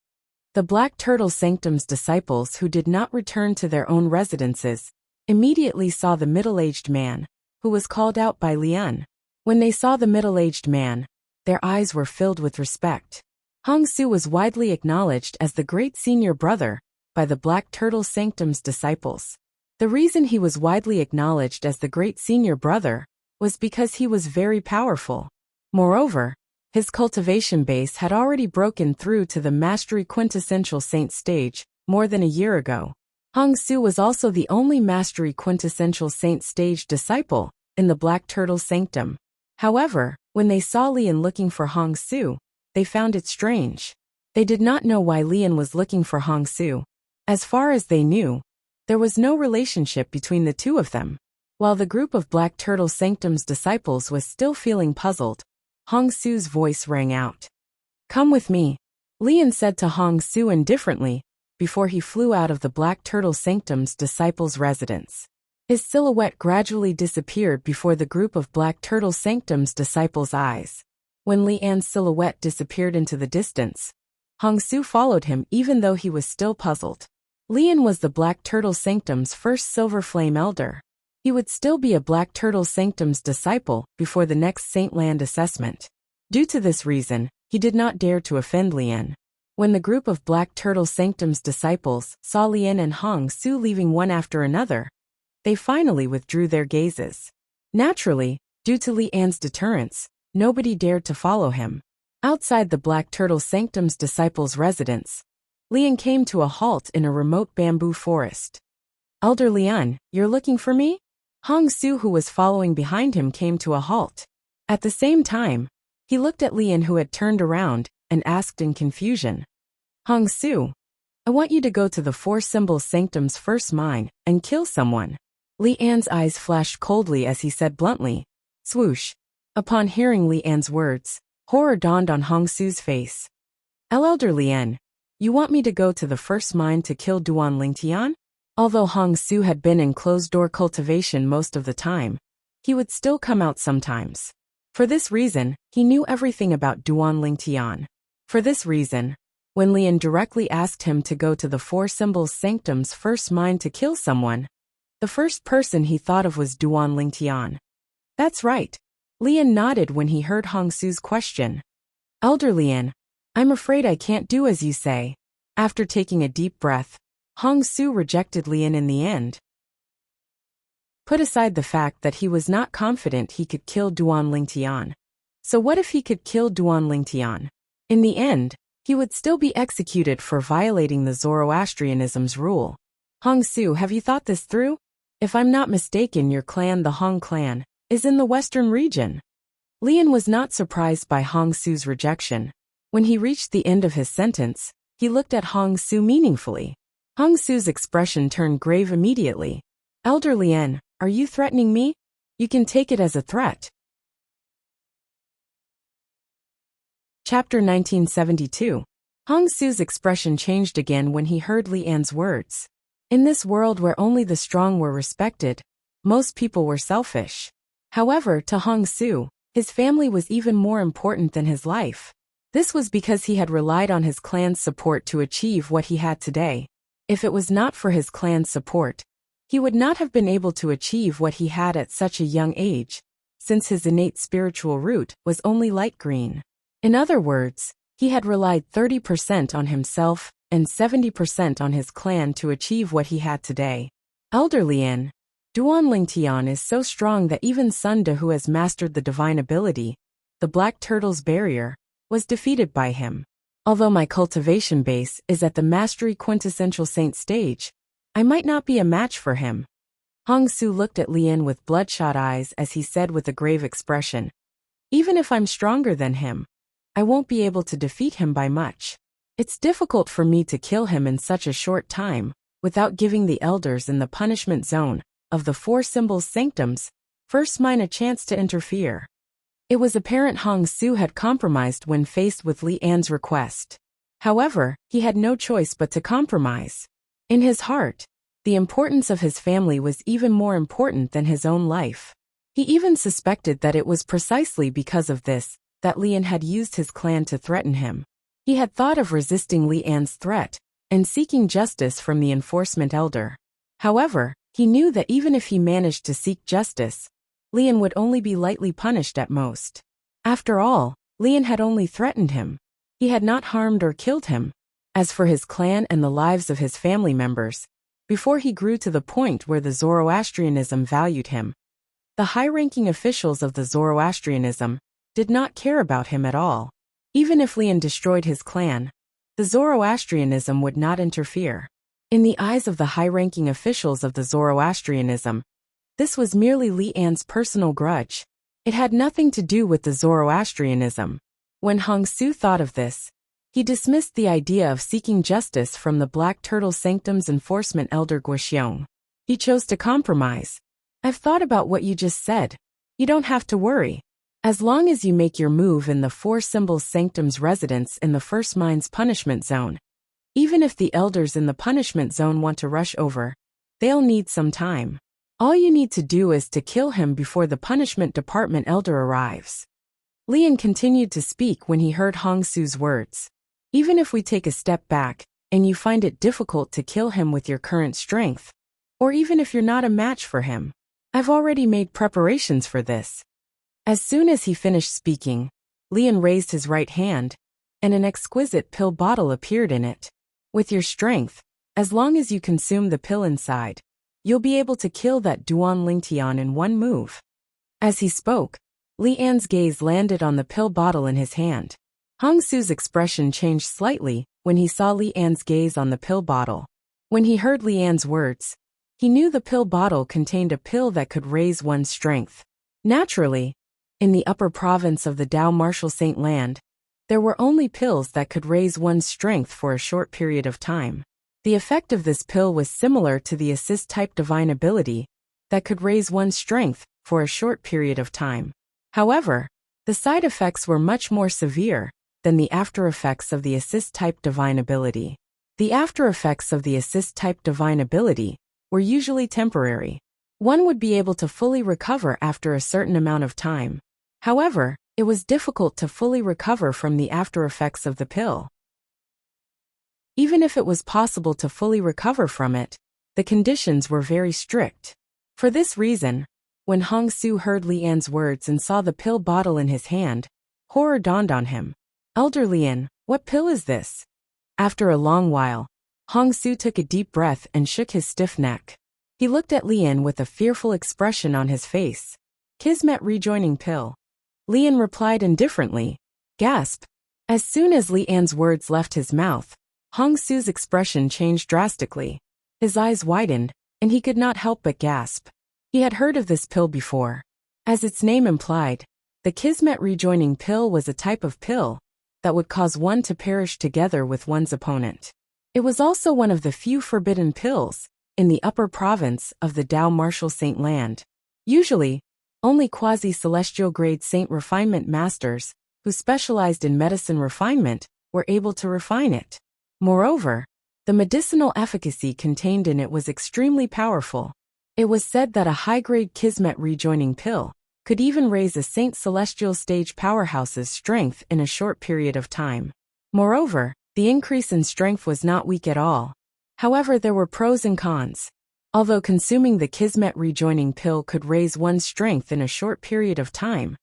The Black Turtle Sanctum's disciples who did not return to their own residences immediately saw the middle-aged man, who was called out by Lian. When they saw the middle-aged man, their eyes were filled with respect. Hong Su was widely acknowledged as the great senior brother by the Black Turtle Sanctum's disciples. The reason he was widely acknowledged as the great senior brother was because he was very powerful. Moreover, his cultivation base had already broken through to the Mastery Quintessential Saint stage more than a year ago. Hong Su was also the only Mastery Quintessential Saint stage disciple in the Black Turtle Sanctum. However, when they saw Lian looking for Hong Su, they found it strange. They did not know why Lian was looking for Hong Su. As far as they knew, there was no relationship between the two of them. While the group of Black Turtle Sanctum's disciples was still feeling puzzled, Hong Su's voice rang out. "Come with me," Lian said to Hong Su indifferently, before he flew out of the Black Turtle Sanctum's disciples' residence. His silhouette gradually disappeared before the group of Black Turtle Sanctum's disciples' eyes. When Lian's silhouette disappeared into the distance, Hong Su followed him even though he was still puzzled. Lian was the Black Turtle Sanctum's first Silver Flame Elder. He would still be a Black Turtle Sanctum's disciple before the next Saint Land assessment. Due to this reason, he did not dare to offend Lian. When the group of Black Turtle Sanctum's disciples saw Lian and Hong Su leaving one after another, they finally withdrew their gazes. Naturally, due to Lian's deterrence, nobody dared to follow him. Outside the Black Turtle Sanctum's disciples' residence, Lian came to a halt in a remote bamboo forest. "Elder Lian, you're looking for me?" Hong Su, who was following behind him, came to a halt. At the same time, he looked at Lian, who had turned around, and asked in confusion, "Hong Su, I want you to go to the Four Symbols Sanctum's first mine and kill someone." Lian's eyes flashed coldly as he said bluntly, "Swoosh." Upon hearing Lian's words, horror dawned on Hong Su's face. "Elder Lian, you want me to go to the first mine to kill Duan Lingtian?" Although Hong Su had been in closed-door cultivation most of the time, he would still come out sometimes. For this reason, he knew everything about Duan Lingtian. For this reason, when Lian directly asked him to go to the Four Symbols Sanctum's first mine to kill someone, the first person he thought of was Duan Lingtian. "That's right." Lian nodded when he heard Hong Su's question. "Elder Lian, I'm afraid I can't do as you say." After taking a deep breath, Hong Su rejected Lian in the end. Put aside the fact that he was not confident he could kill Duan Lingtian. So what if he could kill Duan Lingtian? In the end, he would still be executed for violating the Zoroastrianism's rule. "Hong Su, have you thought this through? If I'm not mistaken, your clan, the Hong clan, is in the western region." Lian was not surprised by Hong Su's rejection. When he reached the end of his sentence, he looked at Hong Su meaningfully. Hong Su's expression turned grave immediately. "Elder Lian, are you threatening me? You can take it as a threat." Chapter 1972. Hong Su's expression changed again when he heard Lian's words. In this world where only the strong were respected, most people were selfish. However, to Hong Su, his family was even more important than his life. This was because he had relied on his clan's support to achieve what he had today. If it was not for his clan's support, he would not have been able to achieve what he had at such a young age, since his innate spiritual root was only light green. In other words, he had relied 30% on himself and 70% on his clan to achieve what he had today. "Elder Lian, Duan Lingtian is so strong that even Sunda, who has mastered the divine ability, the Black Turtle's barrier, was defeated by him. Although my cultivation base is at the Mastery Quintessential Saint stage, I might not be a match for him." Hong Su looked at Lian with bloodshot eyes as he said with a grave expression, "Even if I'm stronger than him, I won't be able to defeat him by much. It's difficult for me to kill him in such a short time, without giving the elders in the punishment zone of the Four Symbols Sanctum's first mine a chance to interfere." It was apparent Hong Su had compromised when faced with Lian's request. However, he had no choice but to compromise. In his heart, the importance of his family was even more important than his own life. He even suspected that it was precisely because of this that Lian had used his clan to threaten him. He had thought of resisting Lian's threat and seeking justice from the enforcement elder. However, he knew that even if he managed to seek justice, Lian would only be lightly punished at most. After all, Lian had only threatened him. He had not harmed or killed him. As for his clan and the lives of his family members, before he grew to the point where the Zoroastrianism valued him, the high-ranking officials of the Zoroastrianism did not care about him at all. Even if Lian destroyed his clan, the Zoroastrianism would not interfere. In the eyes of the high-ranking officials of the Zoroastrianism, this was merely Lian's personal grudge. It had nothing to do with the Zoroastrianism. When Hong Su thought of this, he dismissed the idea of seeking justice from the Black Turtle Sanctum's enforcement elder Guoxiong. He chose to compromise. I've thought about what you just said. You don't have to worry. As long as you make your move in the Four Symbols Sanctum's residence in the First Mine's punishment zone, even if the elders in the punishment zone want to rush over, they'll need some time. All you need to do is to kill him before the punishment department elder arrives. Lian continued to speak when he heard Hong Su's words. Even if we take a step back, and you find it difficult to kill him with your current strength, or even if you're not a match for him, I've already made preparations for this. As soon as he finished speaking, Lian raised his right hand, and an exquisite pill bottle appeared in it. With your strength, as long as you consume the pill inside, you'll be able to kill that Duan Lingtian in one move. As he spoke, Lian's gaze landed on the pill bottle in his hand. Hong Su's expression changed slightly when he saw Lian's gaze on the pill bottle. When he heard Lian's words, he knew the pill bottle contained a pill that could raise one's strength. Naturally, in the upper province of the Dao Martial Saint Land, there were only pills that could raise one's strength for a short period of time. The effect of this pill was similar to the assist-type divine ability that could raise one's strength for a short period of time. However, the side effects were much more severe than the after-effects of the assist-type divine ability. The after-effects of the assist-type divine ability were usually temporary. One would be able to fully recover after a certain amount of time. However, it was difficult to fully recover from the after-effects of the pill. Even if it was possible to fully recover from it, the conditions were very strict. For this reason, when Hong Su heard Lian's words and saw the pill bottle in his hand, horror dawned on him. Elder Lian, what pill is this? After a long while, Hong Su took a deep breath and shook his stiff neck. He looked at Lian with a fearful expression on his face. Kismet rejoining pill. Lian replied indifferently. Gasp. As soon as Lian's words left his mouth, Hong Su's expression changed drastically. His eyes widened, and he could not help but gasp. He had heard of this pill before. As its name implied, the Kismet rejoining pill was a type of pill that would cause one to perish together with one's opponent. It was also one of the few forbidden pills in the upper province of the Dao Martial Saint Land. Usually, only quasi-celestial grade saint refinement masters who specialized in medicine refinement were able to refine it. Moreover, the medicinal efficacy contained in it was extremely powerful. It was said that a high-grade Kismet rejoining pill could even raise a Saint Celestial stage powerhouse's strength in a short period of time. Moreover, the increase in strength was not weak at all. However, there were pros and cons. Although consuming the Kismet rejoining pill could raise one's strength in a short period of time,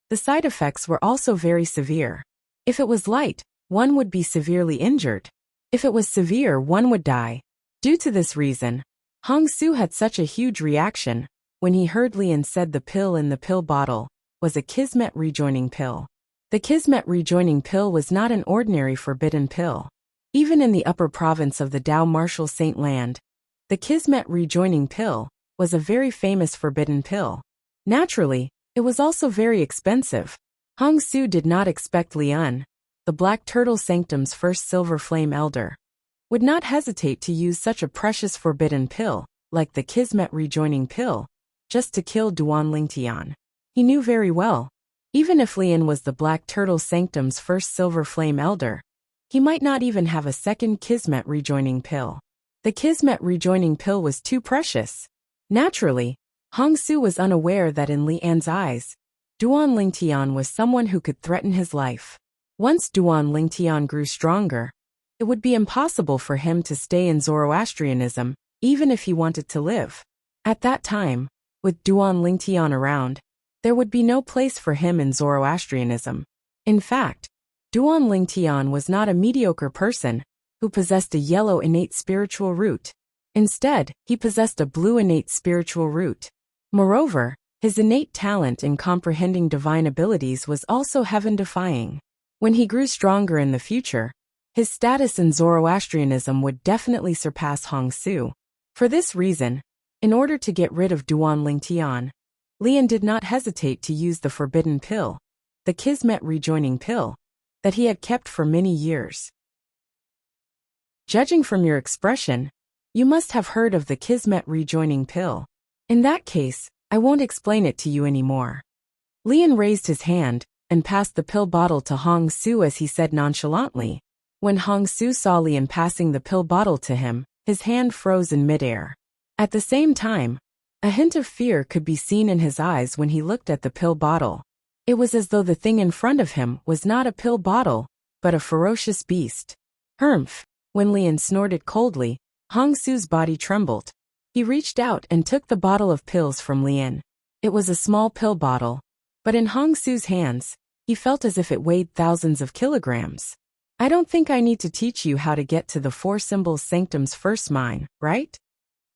the side effects were also very severe. If it was light, one would be severely injured. If it was severe, one would die. Due to this reason, Hong Su had such a huge reaction when he heard Lian said the pill in the pill bottle was a Kismet rejoining pill. The Kismet rejoining pill was not an ordinary forbidden pill. Even in the upper province of the Dao Martial Saint Land, the Kismet rejoining pill was a very famous forbidden pill. Naturally, it was also very expensive. Hong Su did not expect Lian, the Black Turtle Sanctum's first Silver Flame Elder, would not hesitate to use such a precious forbidden pill, like the Kismet rejoining pill, just to kill Duan Lingtian. He knew very well, even if Lian was the Black Turtle Sanctum's first Silver Flame Elder, he might not even have a second Kismet rejoining pill. The Kismet rejoining pill was too precious. Naturally, Hong Su was unaware that in Lian's eyes, Duan Lingtian was someone who could threaten his life. Once Duan Lingtian grew stronger, it would be impossible for him to stay in Zoroastrianism, even if he wanted to live. At that time, with Duan Lingtian around, there would be no place for him in Zoroastrianism. In fact, Duan Lingtian was not a mediocre person who possessed a yellow innate spiritual root. Instead, he possessed a blue innate spiritual root. Moreover, his innate talent in comprehending divine abilities was also heaven-defying. When he grew stronger in the future, his status in Zoroastrianism would definitely surpass Hong Su. For this reason, in order to get rid of Duan Lingtian, Lian did not hesitate to use the forbidden pill, the Kismet rejoining pill, that he had kept for many years. Judging from your expression, you must have heard of the Kismet rejoining pill. In that case, I won't explain it to you anymore. Lian raised his hand and passed the pill bottle to Hong Su as he said nonchalantly. When Hong Su saw Lian passing the pill bottle to him, his hand froze in midair. At the same time, a hint of fear could be seen in his eyes when he looked at the pill bottle. It was as though the thing in front of him was not a pill bottle, but a ferocious beast. Humph! When Lian snorted coldly, Hong Su's body trembled. He reached out and took the bottle of pills from Lian. It was a small pill bottle, but in Hong Su's hands, he felt as if it weighed thousands of kilograms. I don't think I need to teach you how to get to the Four Symbols Sanctum's first mine, right?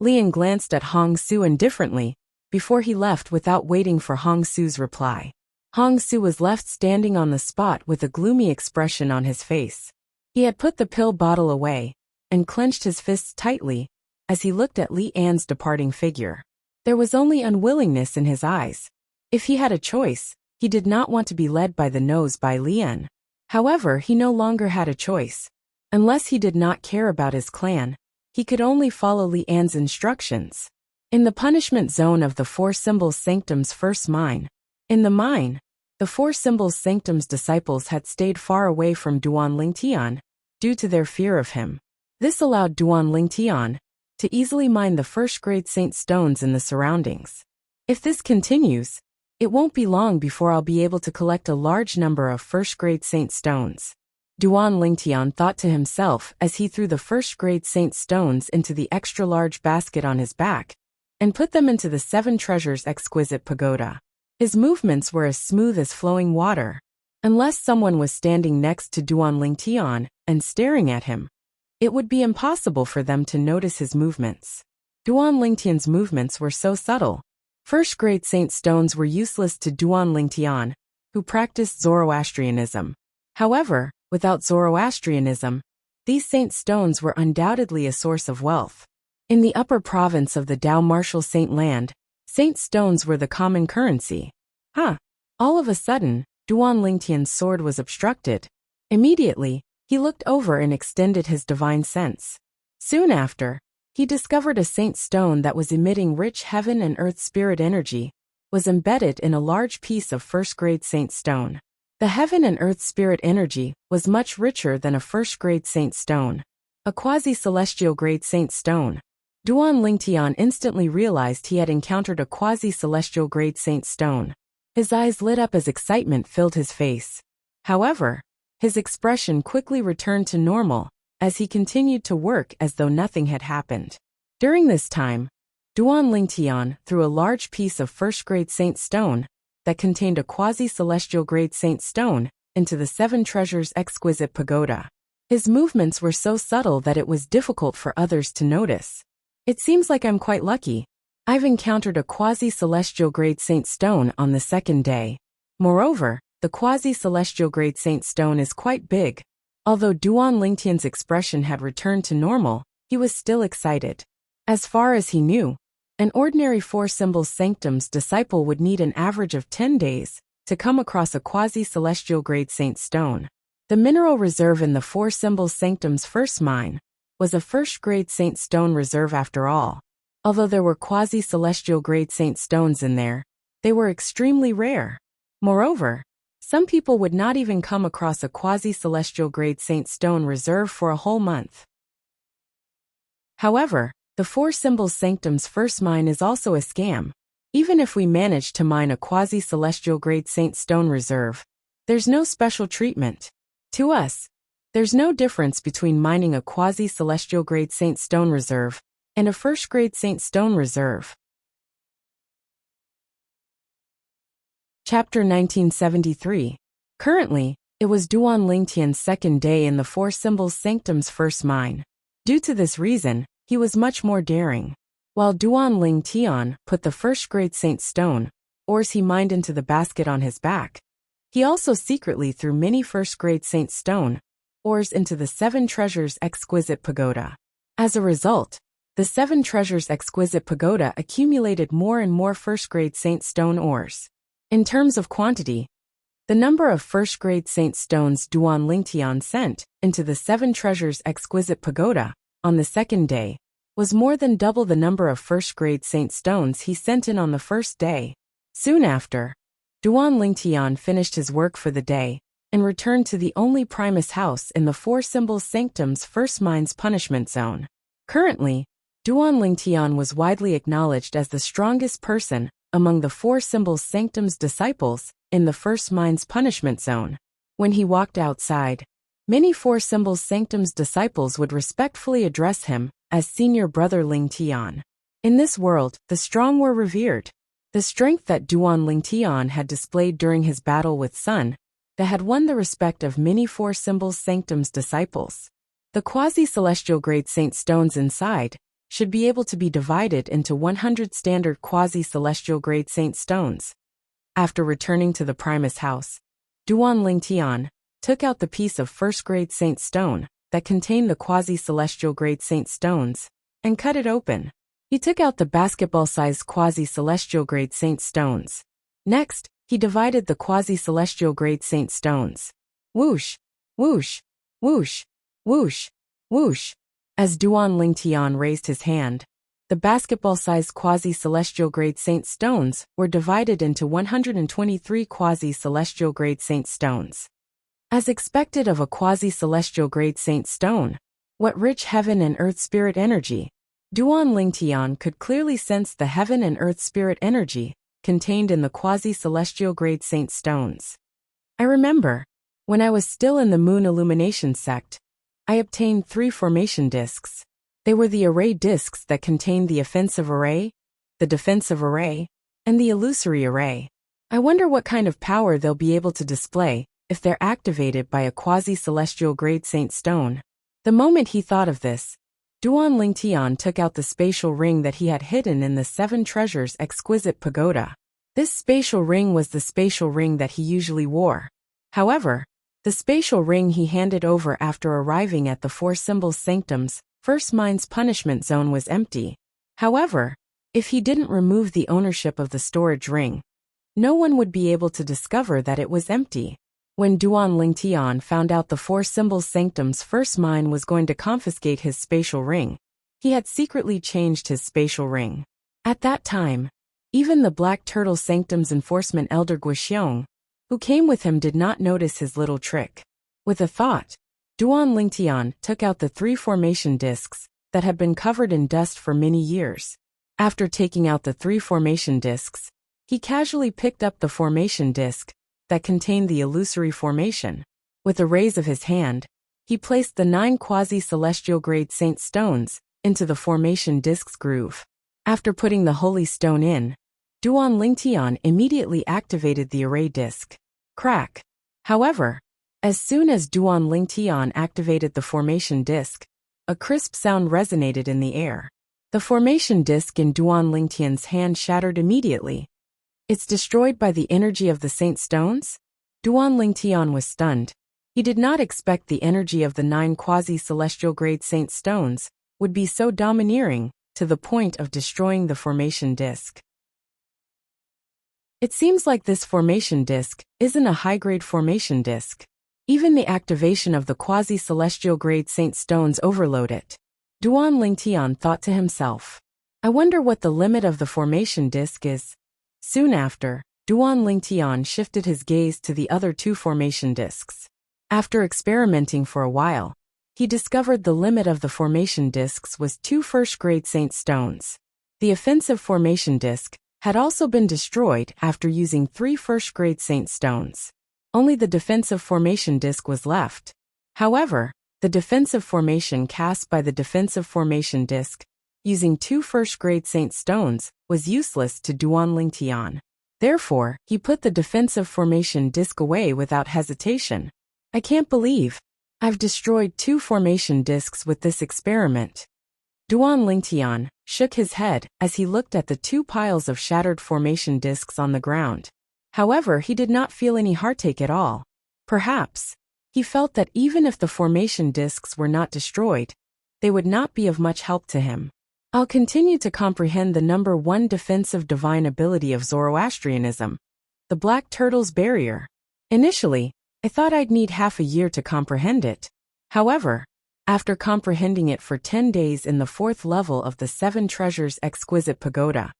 Lian glanced at Hong Su indifferently before he left without waiting for Hong Su's reply. Hong Su was left standing on the spot with a gloomy expression on his face. He had put the pill bottle away and clenched his fists tightly as he looked at Li An's departing figure. There was only unwillingness in his eyes. If he had a choice, he did not want to be led by the nose by Li An. However, he no longer had a choice. Unless he did not care about his clan, he could only follow Li An's instructions. In the punishment zone of the Four Symbols Sanctum's first mine. In the mine, the Four Symbols Sanctum's disciples had stayed far away from Duan Lingtian due to their fear of him. This allowed Duan Lingtian to easily mine the first-grade saint stones in the surroundings. If this continues, it won't be long before I'll be able to collect a large number of first-grade saint stones. Duan Lingtian thought to himself as he threw the first-grade saint stones into the extra-large basket on his back and put them into the Seven Treasures exquisite pagoda. His movements were as smooth as flowing water. Unless someone was standing next to Duan Lingtian and staring at him, it would be impossible for them to notice his movements. Duan Lingtian's movements were so subtle. First-grade saint stones were useless to Duan Lingtian, who practiced Zoroastrianism. However, without Zoroastrianism, these saint stones were undoubtedly a source of wealth. In the upper province of the Dao Martial Saint Land, saint stones were the common currency. All of a sudden, Duan Lingtian's sword was obstructed. Immediately, he looked over and extended his divine sense. Soon after, he discovered a saint stone that was emitting rich heaven and earth spirit energy, was embedded in a large piece of first-grade saint stone. The heaven and earth spirit energy was much richer than a first-grade saint stone, a quasi-celestial grade saint stone. Duan Lingtian instantly realized he had encountered a quasi-celestial grade saint stone. His eyes lit up as excitement filled his face. However, his expression quickly returned to normal as he continued to work as though nothing had happened. During this time, Duan Lingtian threw a large piece of first-grade saint stone that contained a quasi-celestial grade saint stone into the Seven Treasures exquisite pagoda. His movements were so subtle that it was difficult for others to notice. It seems like I'm quite lucky. I've encountered a quasi-celestial grade saint stone on the second day. Moreover, the quasi-celestial grade saint stone is quite big. Although Duan Lingtian's expression had returned to normal, he was still excited. As far as he knew, an ordinary Four Symbols Sanctum's disciple would need an average of 10 days to come across a quasi-celestial grade saint stone. The mineral reserve in the Four Symbols Sanctum's first mine was a first-grade saint stone reserve after all. Although there were quasi-celestial grade saint stones in there, they were extremely rare. Moreover, some people would not even come across a quasi-celestial grade saint stone reserve for a whole month. However, the Four Symbols Sanctum's first mine is also a scam. Even if we manage to mine a quasi-celestial grade saint stone reserve, there's no special treatment. To us, there's no difference between mining a quasi-celestial grade saint stone reserve and a first-grade saint stone reserve. Chapter 1973. Currently, It was Duan Lingtian's second day in the Four Symbols Sanctum's first mine. Due to this reason, he was much more daring. While Duan Lingtian put the first-grade Saint Stone, ores he mined into the basket on his back, he also secretly threw many first-grade Saint Stone ores into the Seven Treasures Exquisite Pagoda. As a result, the Seven Treasures Exquisite Pagoda accumulated more and more first-grade Saint Stone ores. In terms of quantity, the number of first-grade Saint Stones Duan Lingtian sent into the Seven Treasures Exquisite Pagoda on the second day was more than double the number of first-grade Saint Stones he sent in on the first day. Soon after, Duan Lingtian finished his work for the day and returned to the only Primus house in the Four Symbols Sanctum's first mine's punishment zone. Currently, Duan Lingtian was widely acknowledged as the strongest person among the Four Symbols Sanctum's disciples in the first mine's punishment zone. When he walked outside, many Four Symbols Sanctum's disciples would respectfully address him as senior brother Lingtian. In this world, the strong were revered. The strength that Duan Lingtian had displayed during his battle with Sun that had won the respect of many Four Symbols Sanctum's disciples. The quasi-celestial grade Saint Stones inside should be able to be divided into 100 standard quasi-celestial grade Saint Stones. After returning to the Primus house, Duan Lingtian took out the piece of first-grade Saint Stone that contained the quasi-celestial grade Saint Stones and cut it open. He took out the basketball-sized quasi-celestial grade Saint Stones. Next, he divided the quasi-celestial grade Saint Stones. Whoosh, whoosh, whoosh, whoosh, whoosh. As Duan Lingtian raised his hand, the basketball-sized quasi-celestial grade Saint Stones were divided into 123 quasi-celestial grade Saint Stones. As expected of a quasi-celestial grade Saint Stone, what rich heaven and earth spirit energy! Duan Lingtian could clearly sense the heaven and earth spirit energy contained in the quasi-celestial grade Saint Stones. I remember, when I was still in the Moon Illumination sect, I obtained 3 formation discs. They were the array discs that contained the offensive array, the defensive array, and the illusory array. I wonder what kind of power they'll be able to display if they're activated by a quasi-celestial grade Saint Stone. The moment he thought of this, Duan Lingtian took out the spatial ring that he had hidden in the Seven Treasures Exquisite Pagoda. This spatial ring was the spatial ring that he usually wore. However, the spatial ring he handed over after arriving at the Four Symbols Sanctum's first mine's punishment zone was empty. However, if he didn't remove the ownership of the storage ring, no one would be able to discover that it was empty. When Duan Lingtian found out the Four Symbols Sanctum's first mine was going to confiscate his spatial ring, he had secretly changed his spatial ring. At that time, even the Black Turtle Sanctum's enforcement elder Guxiong, who came with him, did not notice his little trick. With a thought, Duan Lingtian took out the 3 formation discs that had been covered in dust for many years. After taking out the 3 formation discs, he casually picked up the formation disc that contained the illusory formation. With a raise of his hand, he placed the 9 quasi-celestial grade Saint Stones into the formation disc's groove. After putting the holy stone in, Duan Lingtian immediately activated the array disc. Crack! However, as soon as Duan Lingtian activated the formation disc, a crisp sound resonated in the air. The formation disc in Duan Lingtian's hand shattered immediately. It's destroyed by the energy of the Saint Stones? Duan Lingtian was stunned. He did not expect the energy of the 9 quasi-celestial grade Saint Stones would be so domineering to the point of destroying the formation disc. It seems like this formation disc isn't a high-grade formation disc. Even the activation of the quasi-celestial grade Saint Stones overload it. Duan Lingtian thought to himself, I wonder what the limit of the formation disc is. Soon after, Duan Lingtian shifted his gaze to the other 2 formation discs. After experimenting for a while, he discovered the limit of the formation discs was 2 first-grade Saint Stones. The offensive formation disc had also been destroyed after using 3 first-grade Saint Stones. Only the defensive formation disc was left. However, the defensive formation cast by the defensive formation disc, using 2 first-grade Saint Stones, was useless to Duan Lingtian. Therefore, he put the defensive formation disc away without hesitation. I can't believe I've destroyed 2 formation discs with this experiment. Duan Lingtian shook his head as he looked at the 2 piles of shattered formation discs on the ground. However, he did not feel any heartache at all. Perhaps he felt that even if the formation discs were not destroyed, they would not be of much help to him. I'll continue to comprehend the number 1 defensive divine ability of Zoroastrianism, the Black Turtle's Barrier. Initially, I thought I'd need half a year to comprehend it. However, after comprehending it for 10 days in the 4th level of the 7 Treasures Exquisite Pagoda,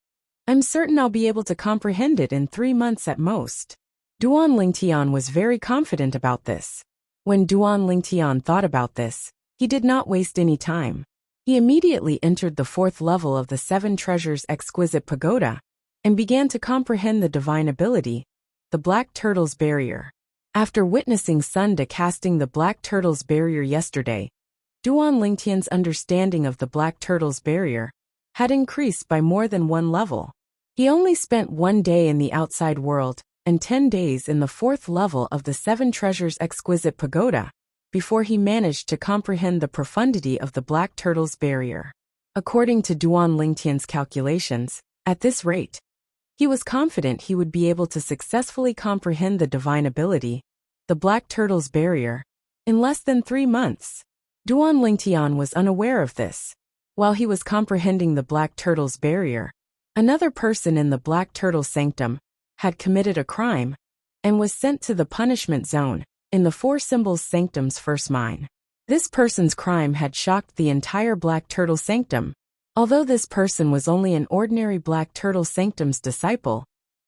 I'm certain I'll be able to comprehend it in 3 months at most. Duan Lingtian was very confident about this. When Duan Lingtian thought about this, he did not waste any time. He immediately entered the 4th level of the 7 Treasures Exquisite Pagoda and began to comprehend the divine ability, the Black Turtle's Barrier. After witnessing Sunda casting the Black Turtle's Barrier yesterday, Duan Lingtian's understanding of the Black Turtle's Barrier had increased by more than 1 level. He only spent 1 day in the outside world and 10 days in the 4th level of the 7 Treasures Exquisite Pagoda before he managed to comprehend the profundity of the Black Turtle's Barrier. According to Duan Lingtian's calculations, at this rate, he was confident he would be able to successfully comprehend the divine ability, the Black Turtle's Barrier, in less than 3 months. Duan Lingtian was unaware of this. While he was comprehending the Black Turtle's Barrier, another person in the Black Turtle Sanctum had committed a crime and was sent to the punishment zone in the 4 Symbols Sanctum's first mine. This person's crime had shocked the entire Black Turtle Sanctum. Although this person was only an ordinary Black Turtle Sanctum's disciple,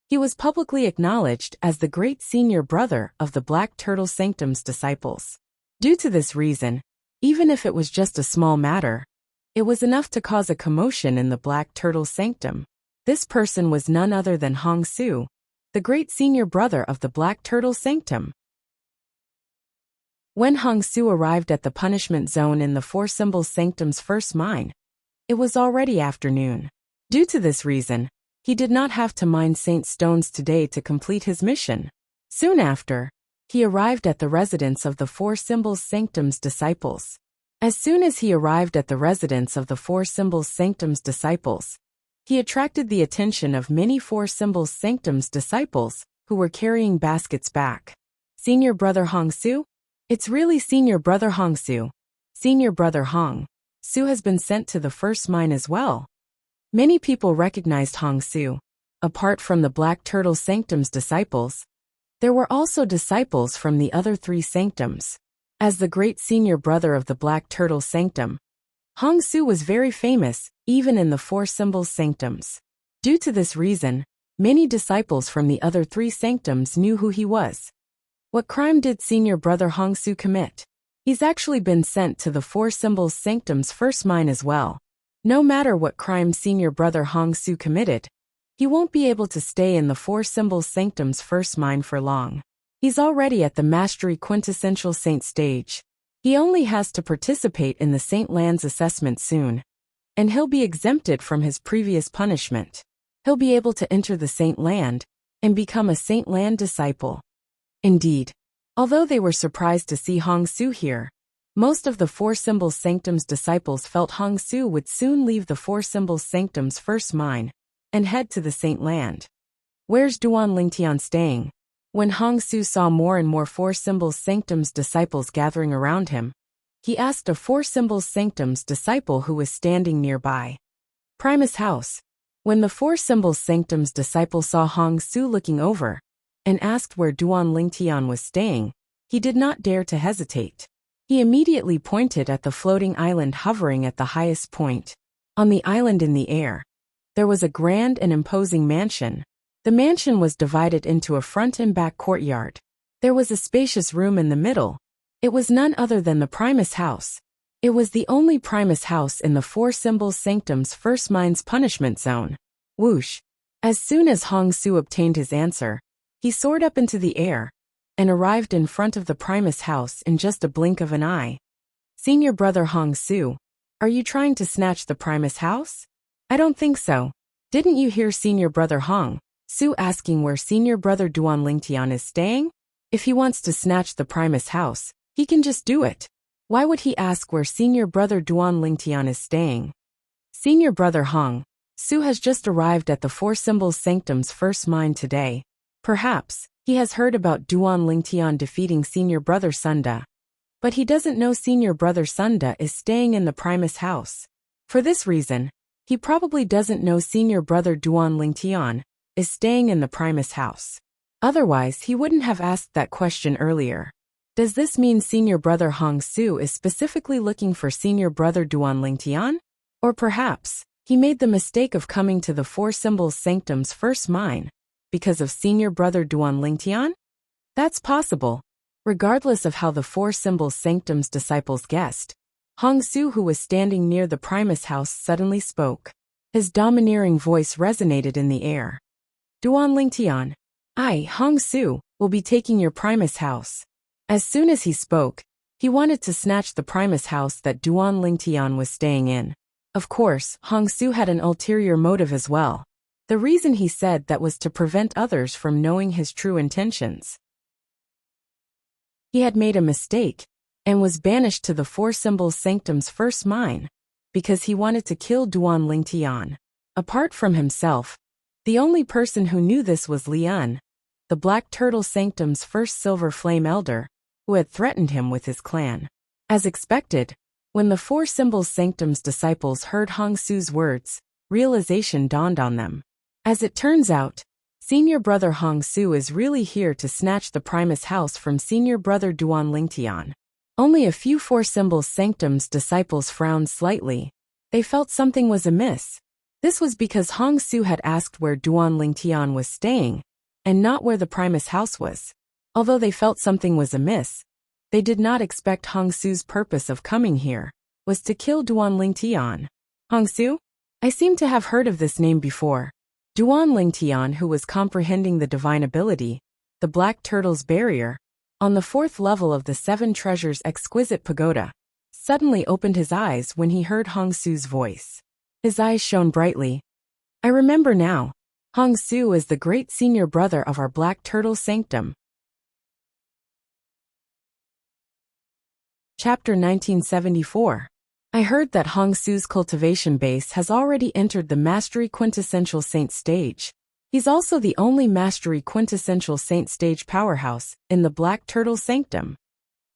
he was publicly acknowledged as the great senior brother of the Black Turtle Sanctum's disciples. Due to this reason, even if it was just a small matter, it was enough to cause a commotion in the Black Turtle Sanctum. This person was none other than Hong Su, the great senior brother of the Black Turtle Sanctum. When Hong Su arrived at the punishment zone in the 4 Symbols Sanctum's first mine, it was already afternoon. Due to this reason, he did not have to mine Saint Stones today to complete his mission. Soon after, he arrived at the residence of the 4 Symbols Sanctum's disciples. As soon as he arrived at the residence of the 4 Symbols Sanctum's disciples, he attracted the attention of many 4 Symbols Sanctum's disciples who were carrying baskets back. Senior Brother Hong Su? It's really Senior Brother Hong Su. Senior Brother Hong Su has been sent to the first mine as well. Many people recognized Hong Su. Apart from the Black Turtle Sanctum's disciples, there were also disciples from the other 3 sanctums. As the great senior brother of the Black Turtle Sanctum, Hong Su was very famous, even in the 4 Symbols Sanctums. Due to this reason, many disciples from the other 3 sanctums knew who he was. What crime did senior brother Hong Su commit? He's actually been sent to the 4 Symbols Sanctum's first mine as well. No matter what crime senior brother Hong Su committed, he won't be able to stay in the 4 Symbols Sanctum's first mine for long. He's already at the Mastery Quintessential Saint stage. He only has to participate in the Saint Lands assessment soon, and he'll be exempted from his previous punishment. He'll be able to enter the Saint Land and become a Saint Land disciple. Indeed, although they were surprised to see Hong Su here, most of the 4 Symbols Sanctum's disciples felt Hong Su would soon leave the 4 Symbols Sanctum's first mine and head to the Saint Land. Where's Duan Lingtian staying? When Hong Su saw more and more 4 Symbols Sanctum's disciples gathering around him, he asked a 4 Symbols Sanctum's disciple who was standing nearby. Primus House. When the 4 Symbols Sanctum's disciple saw Hong Su looking over and asked where Duan Lingtian was staying, he did not dare to hesitate. He immediately pointed at the floating island hovering at the highest point. On the island in the air, there was a grand and imposing mansion. The mansion was divided into a front and back courtyard. There was a spacious room in the middle. It was none other than the Primus House. It was the only Primus House in the 4 Symbols Sanctum's first mine's punishment zone. Whoosh! As soon as Hong Su obtained his answer, he soared up into the air and arrived in front of the Primus House in just a blink of an eye. Senior brother Hong Su, are you trying to snatch the Primus House? I don't think so. Didn't you hear senior brother Hong Su asking where senior brother Duan Lingtian is staying? If he wants to snatch the Primus house, he can just do it. Why would he ask where senior brother Duan Lingtian is staying? Senior brother Hong Su has just arrived at the Four Symbols Sanctum's first mine today. Perhaps he has heard about Duan Lingtian defeating senior brother Sunda. But he doesn't know senior brother Sunda is staying in the Primus house. For this reason, he probably doesn't know senior brother Duan Lingtian is staying in the Primus house. Otherwise, he wouldn't have asked that question earlier. Does this mean senior brother Hong Su is specifically looking for senior brother Duan Lingtian? Or perhaps he made the mistake of coming to the Four Symbols Sanctum's first mine because of senior brother Duan Lingtian? That's possible. Regardless of how the Four Symbols Sanctum's disciples guessed, Hong Su, who was standing near the Primus house, suddenly spoke. His domineering voice resonated in the air. Duan Lingtian, I, Hong Su, will be taking your Primus house. As soon as he spoke, he wanted to snatch the Primus house that Duan Lingtian was staying in. Of course, Hong Su had an ulterior motive as well. The reason he said that was to prevent others from knowing his true intentions. He had made a mistake and was banished to the Four Symbols Sanctum's first mine because he wanted to kill Duan Lingtian. Apart from himself, the only person who knew this was Lian, the Black Turtle Sanctum's first Silver Flame Elder, who had threatened him with his clan. As expected, when the Four Symbols Sanctum's disciples heard Hong Su's words, realization dawned on them. As it turns out, senior brother Hong Su is really here to snatch the Primus house from senior brother Duan Lingtian. Only a few Four Symbols Sanctum's disciples frowned slightly. They felt something was amiss. This was because Hong Su had asked where Duan Lingtian was staying, and not where the Primus house was. Although they felt something was amiss, they did not expect Hong Su's purpose of coming here was to kill Duan Lingtian. Hong Su? I seem to have heard of this name before. Duan Lingtian, who was comprehending the divine ability, the Black Turtle's barrier, on the fourth level of the Seven Treasures Exquisite Pagoda, suddenly opened his eyes when he heard Hong Su's voice. His eyes shone brightly. I remember now. Hong Su is the great senior brother of our Black Turtle Sanctum. Chapter 1974. I heard that Hong Su's cultivation base has already entered the Mastery Quintessential Saint stage. He's also the only Mastery Quintessential Saint stage powerhouse in the Black Turtle Sanctum.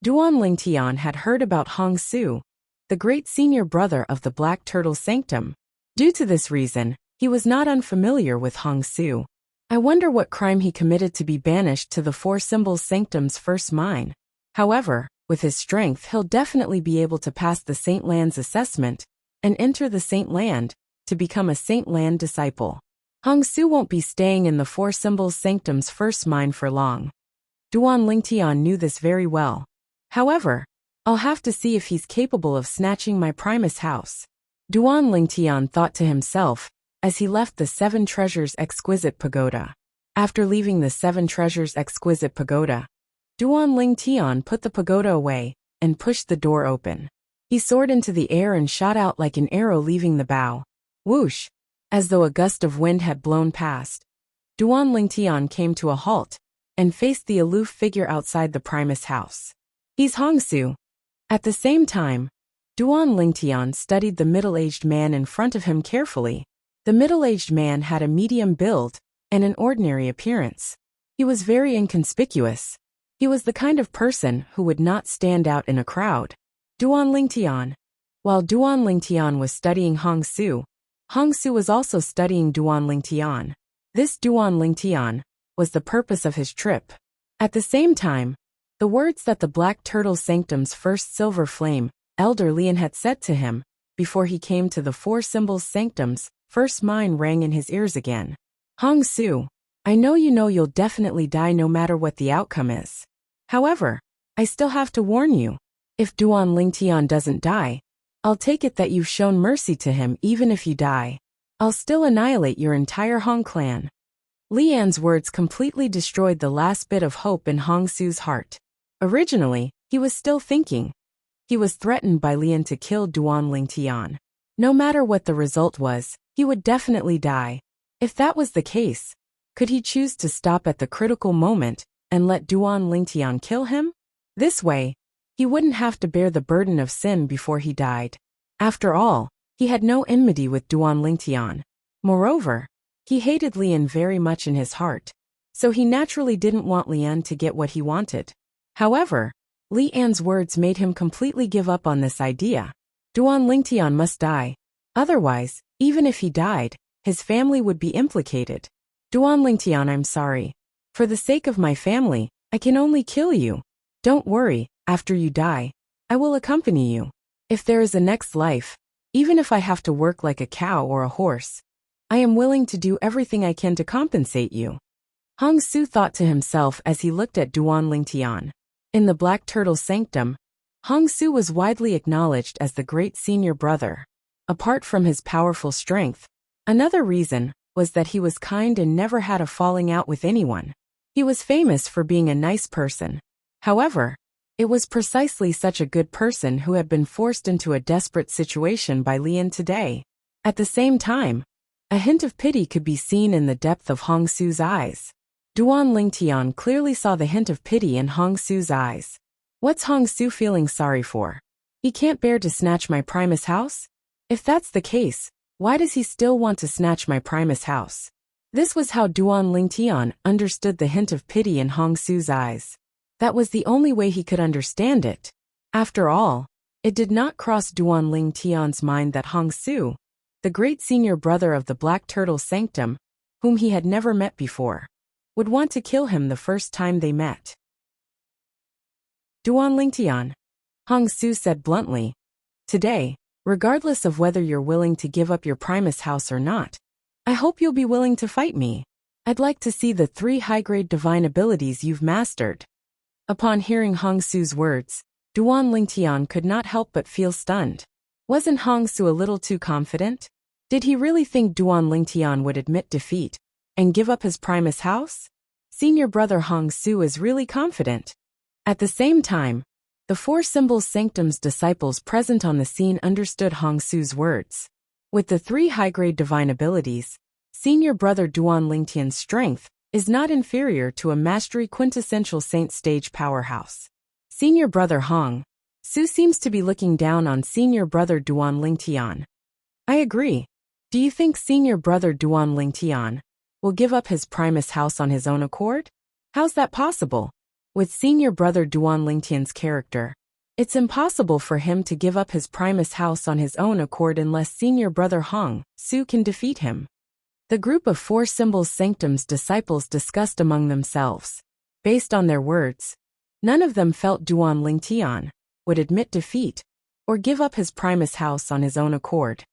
Duan Lingtian had heard about Hong Su, the great senior brother of the Black Turtle Sanctum. Due to this reason, he was not unfamiliar with Hong Su. I wonder what crime he committed to be banished to the Four Symbols Sanctum's first mine. However, with his strength, he'll definitely be able to pass the Saint Land's assessment and enter the Saint Land to become a Saint Land disciple. Hong Su won't be staying in the Four Symbols Sanctum's first mine for long. Duan Lingtian knew this very well. However, I'll have to see if he's capable of snatching my Primus house. Duan Lingtian thought to himself as he left the Seven Treasures Exquisite Pagoda. After leaving the Seven Treasures Exquisite Pagoda, Duan Lingtian put the pagoda away and pushed the door open. He soared into the air and shot out like an arrow leaving the bow. Whoosh! As though a gust of wind had blown past, Duan Lingtian came to a halt and faced the aloof figure outside the Primus house. He's Hong Su. At the same time, Duan Lingtian studied the middle-aged man in front of him carefully. The middle-aged man had a medium build and an ordinary appearance. He was very inconspicuous. He was the kind of person who would not stand out in a crowd. Duan Lingtian. While Duan Lingtian was studying Hong Su was also studying Duan Lingtian. This Duan Lingtian was the purpose of his trip. At the same time, the words that the Black Turtle Sanctum's first Silver Flame Elder Lian had said to him before he came to the Four Symbols Sanctum's first mine rang in his ears again. Hong Su, I know you'll definitely die no matter what the outcome is. However, I still have to warn you. If Duan Lingtian doesn't die, I'll take it that you've shown mercy to him even if you die. I'll still annihilate your entire Hong clan. Lian's words completely destroyed the last bit of hope in Hong Su's heart. Originally, he was still thinking. He was threatened by Lian to kill Duan Lingtian. No matter what the result was, he would definitely die. If that was the case, could he choose to stop at the critical moment and let Duan Lingtian kill him? This way, he wouldn't have to bear the burden of sin before he died. After all, he had no enmity with Duan Lingtian. Moreover, he hated Lian very much in his heart, so he naturally didn't want Lian to get what he wanted. However, Lian's words made him completely give up on this idea. Duan Lingtian must die. Otherwise, even if he died, his family would be implicated. Duan Lingtian, I'm sorry. For the sake of my family, I can only kill you. Don't worry, after you die, I will accompany you. If there is a next life, even if I have to work like a cow or a horse, I am willing to do everything I can to compensate you. Hong Su thought to himself as he looked at Duan Lingtian. In the Black Turtle Sanctum, Hong Su was widely acknowledged as the great senior brother. Apart from his powerful strength, another reason was that he was kind and never had a falling out with anyone. He was famous for being a nice person. However, it was precisely such a good person who had been forced into a desperate situation by Lian today. At the same time, a hint of pity could be seen in the depth of Hong Su's eyes. Duan Lingtian clearly saw the hint of pity in Hong Su's eyes. What's Hong Su feeling sorry for? He can't bear to snatch my Primus house? If that's the case, why does he still want to snatch my Primus house? This was how Duan Lingtian understood the hint of pity in Hong Su's eyes. That was the only way he could understand it. After all, it did not cross Duan Lingtian's mind that Hong Su, the great senior brother of the Black Turtle Sanctum, whom he had never met before, would want to kill him the first time they met. Duan Lingtian, Hong Su said bluntly, today, regardless of whether you're willing to give up your Primus house or not, I hope you'll be willing to fight me. I'd like to see the 3 high-grade divine abilities you've mastered. Upon hearing Hong Su's words, Duan Lingtian could not help but feel stunned. Wasn't Hong Su a little too confident? Did he really think Duan Lingtian would admit defeat and give up his Primus house? Senior brother Hong Su is really confident. At the same time, the 4 Symbols Sanctum's disciples present on the scene understood Hong Su's words. With the 3 high-grade divine abilities, senior brother Duan Lingtian's strength is not inferior to a mastery quintessential saint stage powerhouse. Senior brother Hong Su seems to be looking down on senior brother Duan Lingtian. I agree. Do you think senior brother Duan Lingtian will give up his Primus house on his own accord? How's that possible? With senior brother Duan Lingtian's character, it's impossible for him to give up his Primus house on his own accord unless senior brother Hong Su can defeat him. The group of 4 Symbols Sanctum's disciples discussed among themselves. Based on their words, none of them felt Duan Lingtian would admit defeat or give up his Primus house on his own accord.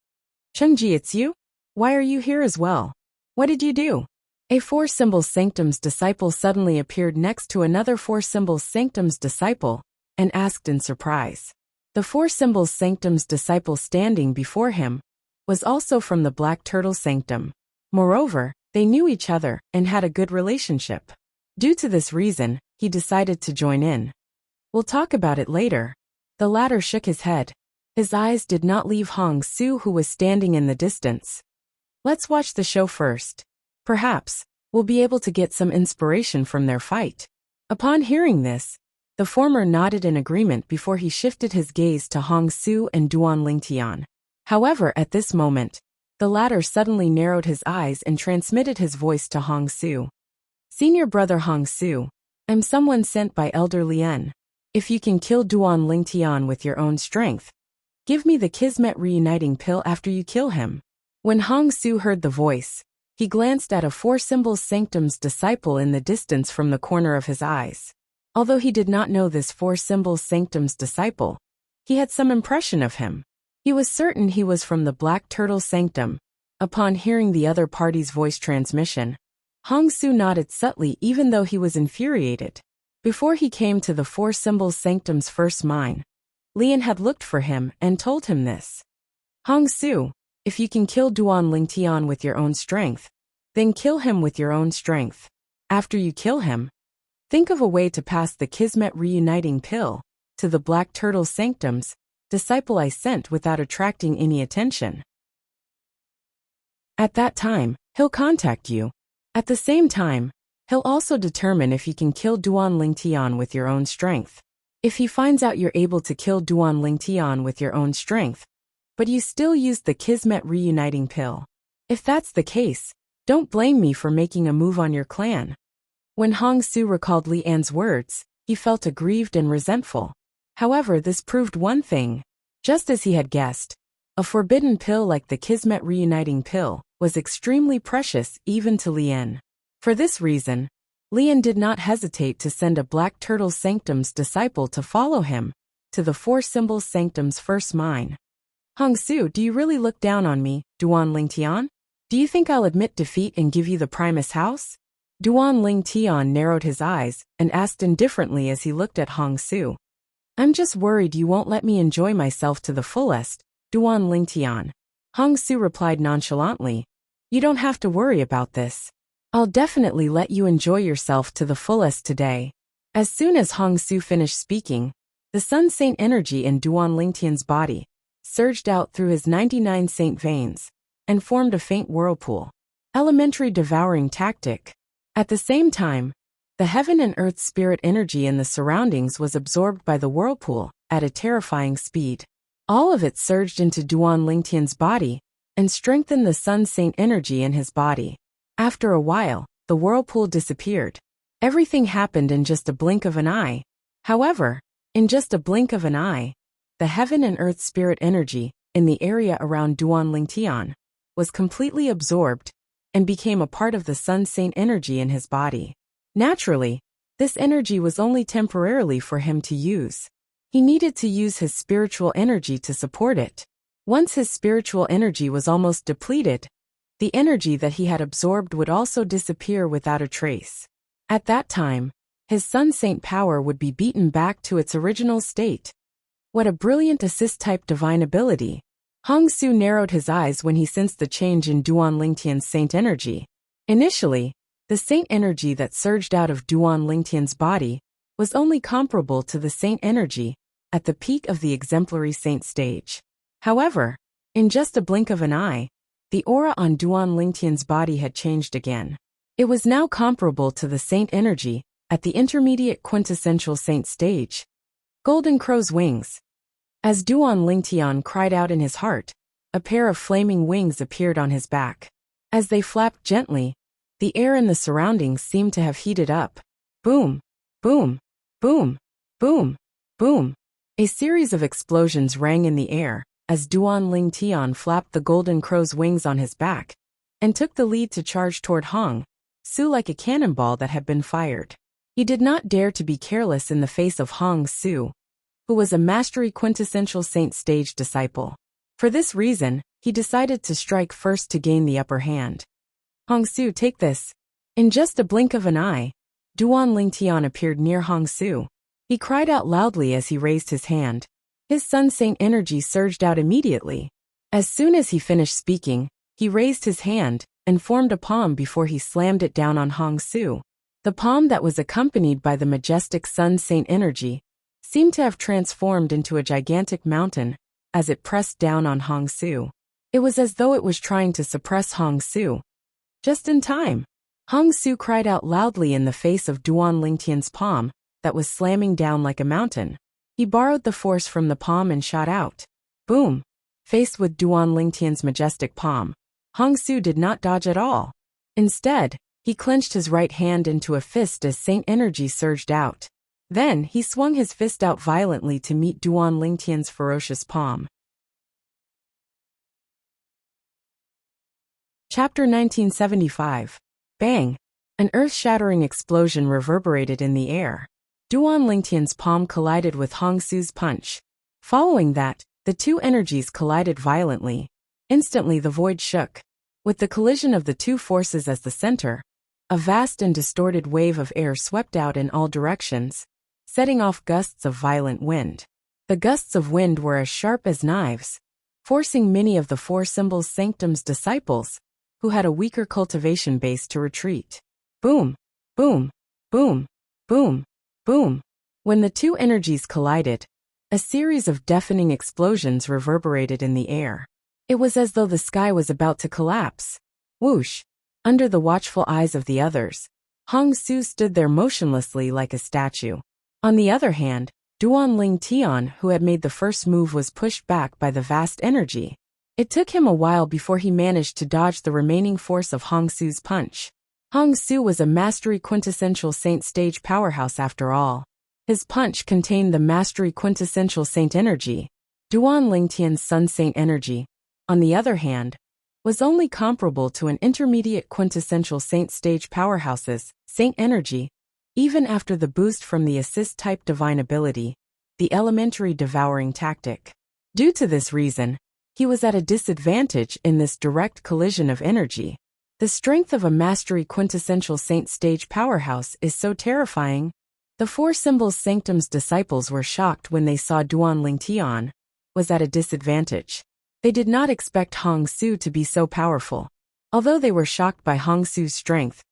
Chengji, it's you? Why are you here as well? What did you do? A 4 Symbols Sanctum's disciple suddenly appeared next to another 4 Symbols Sanctum's disciple and asked in surprise. The 4 Symbols Sanctum's disciple standing before him was also from the Black Turtle Sanctum. Moreover, they knew each other and had a good relationship. Due to this reason, he decided to join in. We'll talk about it later. The latter shook his head. His eyes did not leave Hong Su, who was standing in the distance. Let's watch the show first. Perhaps we'll be able to get some inspiration from their fight. Upon hearing this, the former nodded in agreement before he shifted his gaze to Hong Su and Duan Lingtian. However, at this moment, the latter suddenly narrowed his eyes and transmitted his voice to Hong Su. Senior brother Hong Su, I'm someone sent by Elder Lian. If you can kill Duan Lingtian with your own strength, give me the Kismet reuniting pill after you kill him. When Hong Su heard the voice, he glanced at a 4 Symbols Sanctum's disciple in the distance from the corner of his eyes. Although he did not know this 4 Symbols Sanctum's disciple, he had some impression of him. He was certain he was from the Black Turtle Sanctum. Upon hearing the other party's voice transmission, Hong Su nodded subtly even though he was infuriated. Before he came to the 4 Symbols Sanctum's first mine, Lian had looked for him and told him this. Hong Su, if you can kill Duan Lingtian with your own strength, then kill him with your own strength. After you kill him, think of a way to pass the Kismet reuniting pill to the Black Turtle Sanctum's disciple I sent without attracting any attention. At that time, he'll contact you. At the same time, He'll also determine if you can kill Duan Lingtian with your own strength. If he finds out you're able to kill Duan Lingtian with your own strength, but you still used the Kismet reuniting pill. If that's the case, don't blame me for making a move on your clan. When Hong Su recalled Li An's words, he felt aggrieved and resentful. However, this proved one thing. Just as he had guessed, a forbidden pill like the Kismet reuniting pill was extremely precious even to Li An. For this reason, Li An did not hesitate to send a Black Turtle Sanctum's disciple to follow him to the Four Symbols Sanctum's first mine. Hong Su, do you really look down on me, Duan Lingtian? Do you think I'll admit defeat and give you the Primus house? Duan Lingtian narrowed his eyes and asked indifferently as he looked at Hong Su. I'm just worried you won't let me enjoy myself to the fullest, Duan Lingtian. Hong Su replied nonchalantly. You don't have to worry about this. I'll definitely let you enjoy yourself to the fullest today. As soon as Hong Su finished speaking, the Sun Saint energy in Duan Lingtian's body surged out through his 99 saint veins and formed a faint whirlpool. Elementary devouring tactic. At the same time, the heaven and earth spirit energy in the surroundings was absorbed by the whirlpool at a terrifying speed. All of it surged into Duan Lingtian's body and strengthened the Sun Saint energy in his body. After a while, the whirlpool disappeared. Everything happened in just a blink of an eye. However, in just a blink of an eye, the heaven and earth spirit energy in the area around Duan Lingtian was completely absorbed and became a part of the Sun Saint energy in his body. Naturally, this energy was only temporarily for him to use. He needed to use his spiritual energy to support it. Once his spiritual energy was almost depleted, the energy that he had absorbed would also disappear without a trace. At that time, his Sun Saint power would be beaten back to its original state. What a brilliant assist-type divine ability. Hong Su narrowed his eyes when he sensed the change in Duan Lingtian's saint energy. Initially, the saint energy that surged out of Duan Lingtian's body was only comparable to the saint energy at the peak of the exemplary saint stage. However, in just a blink of an eye, the aura on Duan Lingtian's body had changed again. It was now comparable to the saint energy at the intermediate quintessential saint stage. Golden Crow's wings. As Duan Lingtian cried out in his heart, a pair of flaming wings appeared on his back. As they flapped gently, the air in the surroundings seemed to have heated up. Boom, boom, boom, boom, boom. A series of explosions rang in the air as Duan Lingtian flapped the Golden Crow's wings on his back and took the lead to charge toward Hong Su like a cannonball that had been fired. He did not dare to be careless in the face of Hong Su, who was a mastery quintessential saint stage disciple. For this reason, he decided to strike first to gain the upper hand. Hong Su, take this. In just a blink of an eye, Duan Lingtian appeared near Hong Su. He cried out loudly as he raised his hand. His Sun Saint energy surged out immediately. As soon as he finished speaking, he raised his hand and formed a palm before he slammed it down on Hong Su. The palm that was accompanied by the majestic Sun Saint energy seemed to have transformed into a gigantic mountain as it pressed down on Hong Su. It was as though it was trying to suppress Hong Su. Just in time, Hong Su cried out loudly in the face of Duan Lingtian's palm that was slamming down like a mountain. He borrowed the force from the palm and shot out. Boom! Faced with Duan Lingtian's majestic palm, Hong Su did not dodge at all. Instead, he clenched his right hand into a fist as Saint energy surged out. Then, he swung his fist out violently to meet Duan Lingtian's ferocious palm. Chapter 1975. Bang! An earth-shattering explosion reverberated in the air. Duan Lingtian's palm collided with Hong Su's punch. Following that, the two energies collided violently. Instantly the void shook. With the collision of the two forces as the center, a vast and distorted wave of air swept out in all directions, setting off gusts of violent wind. The gusts of wind were as sharp as knives, forcing many of the Four Symbols Sanctum's disciples, who had a weaker cultivation base, to retreat. Boom, boom, boom, boom, boom. When the two energies collided, a series of deafening explosions reverberated in the air. It was as though the sky was about to collapse. Whoosh! Under the watchful eyes of the others, Hong Su stood there motionlessly like a statue. On the other hand, Duan Ling Tian, who had made the first move, was pushed back by the vast energy. It took him a while before he managed to dodge the remaining force of Hong Su's punch. Hong Su was a mastery quintessential saint stage powerhouse after all. His punch contained the mastery quintessential saint energy. Duan Ling Tian's Sun Saint energy, on the other hand, was only comparable to an intermediate quintessential saint stage powerhouse's saint energy, even after the boost from the assist-type divine ability, the elementary devouring tactic. Due to this reason, he was at a disadvantage in this direct collision of energy. The strength of a mastery quintessential saint stage powerhouse is so terrifying. The Four Symbols Sanctum's disciples were shocked when they saw Duan Ling Tian was at a disadvantage. They did not expect Hong Su to be so powerful. Although they were shocked by Hong Su's strength,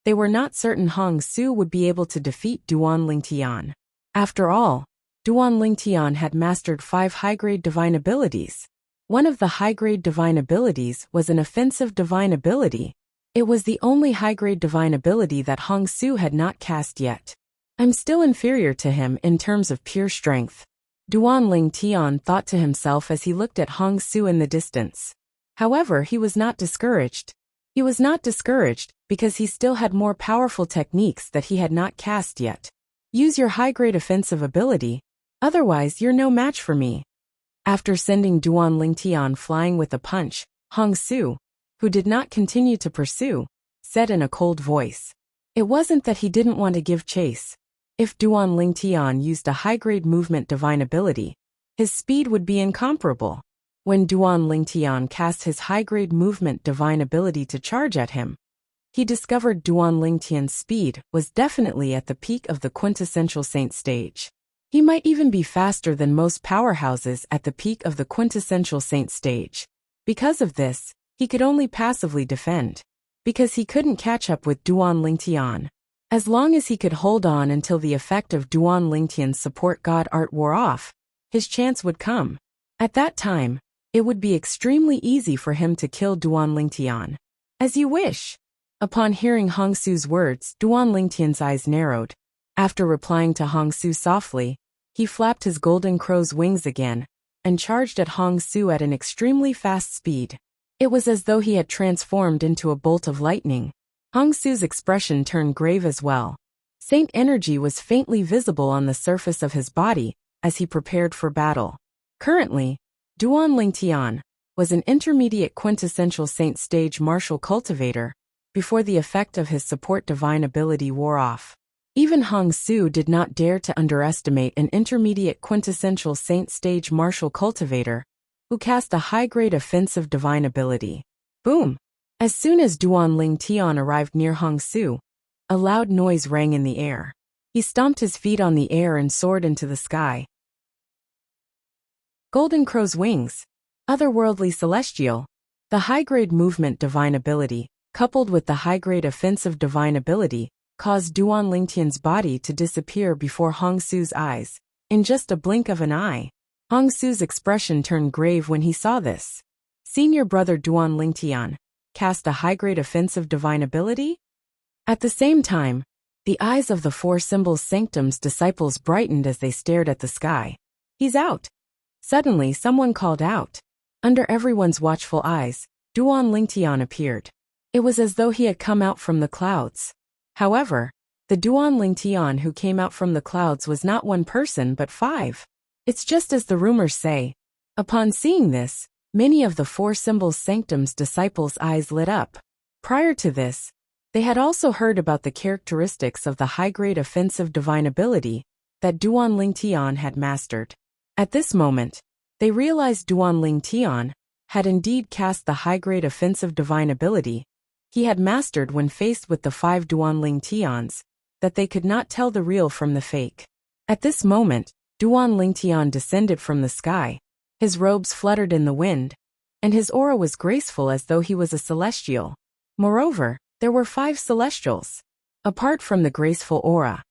they were not certain Hong Su would be able to defeat Duan Ling Tian. After all, Duan Ling Tian had mastered 5 high-grade divine abilities. One of the high-grade divine abilities was an offensive divine ability. It was the only high-grade divine ability that Hong Su had not cast yet. I'm still inferior to him in terms of pure strength, Duan Ling Tian thought to himself as he looked at Hong Su in the distance. However, he was not discouraged. He was not discouraged because he still had more powerful techniques that he had not cast yet. Use your high-grade offensive ability, otherwise you're no match for me. After sending Duan Ling Tian flying with a punch, Hong Su, who did not continue to pursue, said in a cold voice. It wasn't that he didn't want to give chase. If Duan Ling Tian used a high-grade movement divine ability, his speed would be incomparable. When Duan Ling Tian cast his high-grade movement divine ability to charge at him, he discovered Duan Ling Tian's speed was definitely at the peak of the quintessential saint stage. He might even be faster than most powerhouses at the peak of the quintessential saint stage. Because of this, he could only passively defend. Because he couldn't catch up with Duan Ling Tian. As long as he could hold on until the effect of Duan Ling Tian's support god art wore off, his chance would come. At that time, it would be extremely easy for him to kill Duan Ling Tian. As you wish. Upon hearing Hong Su's words, Duan Ling Tian's eyes narrowed. After replying to Hong Su softly, he flapped his golden crow's wings again, and charged at Hong Su at an extremely fast speed. It was as though he had transformed into a bolt of lightning. Hong Su's expression turned grave as well. Saint energy was faintly visible on the surface of his body as he prepared for battle. Currently, Duan Ling Tian was an intermediate quintessential saint stage martial cultivator before the effect of his support divine ability wore off. Even Hong Su did not dare to underestimate an intermediate quintessential saint stage martial cultivator who cast a high-grade offensive divine ability. Boom! As soon as Duan Ling Tian arrived near Hong Su, a loud noise rang in the air. He stomped his feet on the air and soared into the sky. Golden Crow's wings. Otherworldly celestial. The high-grade movement divine ability, coupled with the high-grade offensive divine ability, caused Duan Ling Tian's body to disappear before Hong Su's eyes, in just a blink of an eye. Hong Su's expression turned grave when he saw this. Senior brother Duan Ling Tian cast a high-grade offensive divine ability? At the same time, the eyes of the Four Symbols Sanctum's disciples brightened as they stared at the sky. He's out. Suddenly someone called out. Under everyone's watchful eyes, Duan Ling Tian appeared. It was as though he had come out from the clouds. However, the Duan Ling Tian who came out from the clouds was not one person but 5. It's just as the rumors say. Upon seeing this, many of the Four Symbols Sanctum's disciples' eyes lit up. Prior to this, they had also heard about the characteristics of the high-grade offensive divine ability that Duan Ling Tian had mastered. At this moment, they realized Duan Ling Tian had indeed cast the high-grade offensive divine ability he had mastered when faced with the 5 Duan Ling Tians, that they could not tell the real from the fake. At this moment, Duan Ling Tian descended from the sky. His robes fluttered in the wind, and his aura was graceful as though he was a celestial. Moreover, there were 5 celestials. Apart from the graceful aura,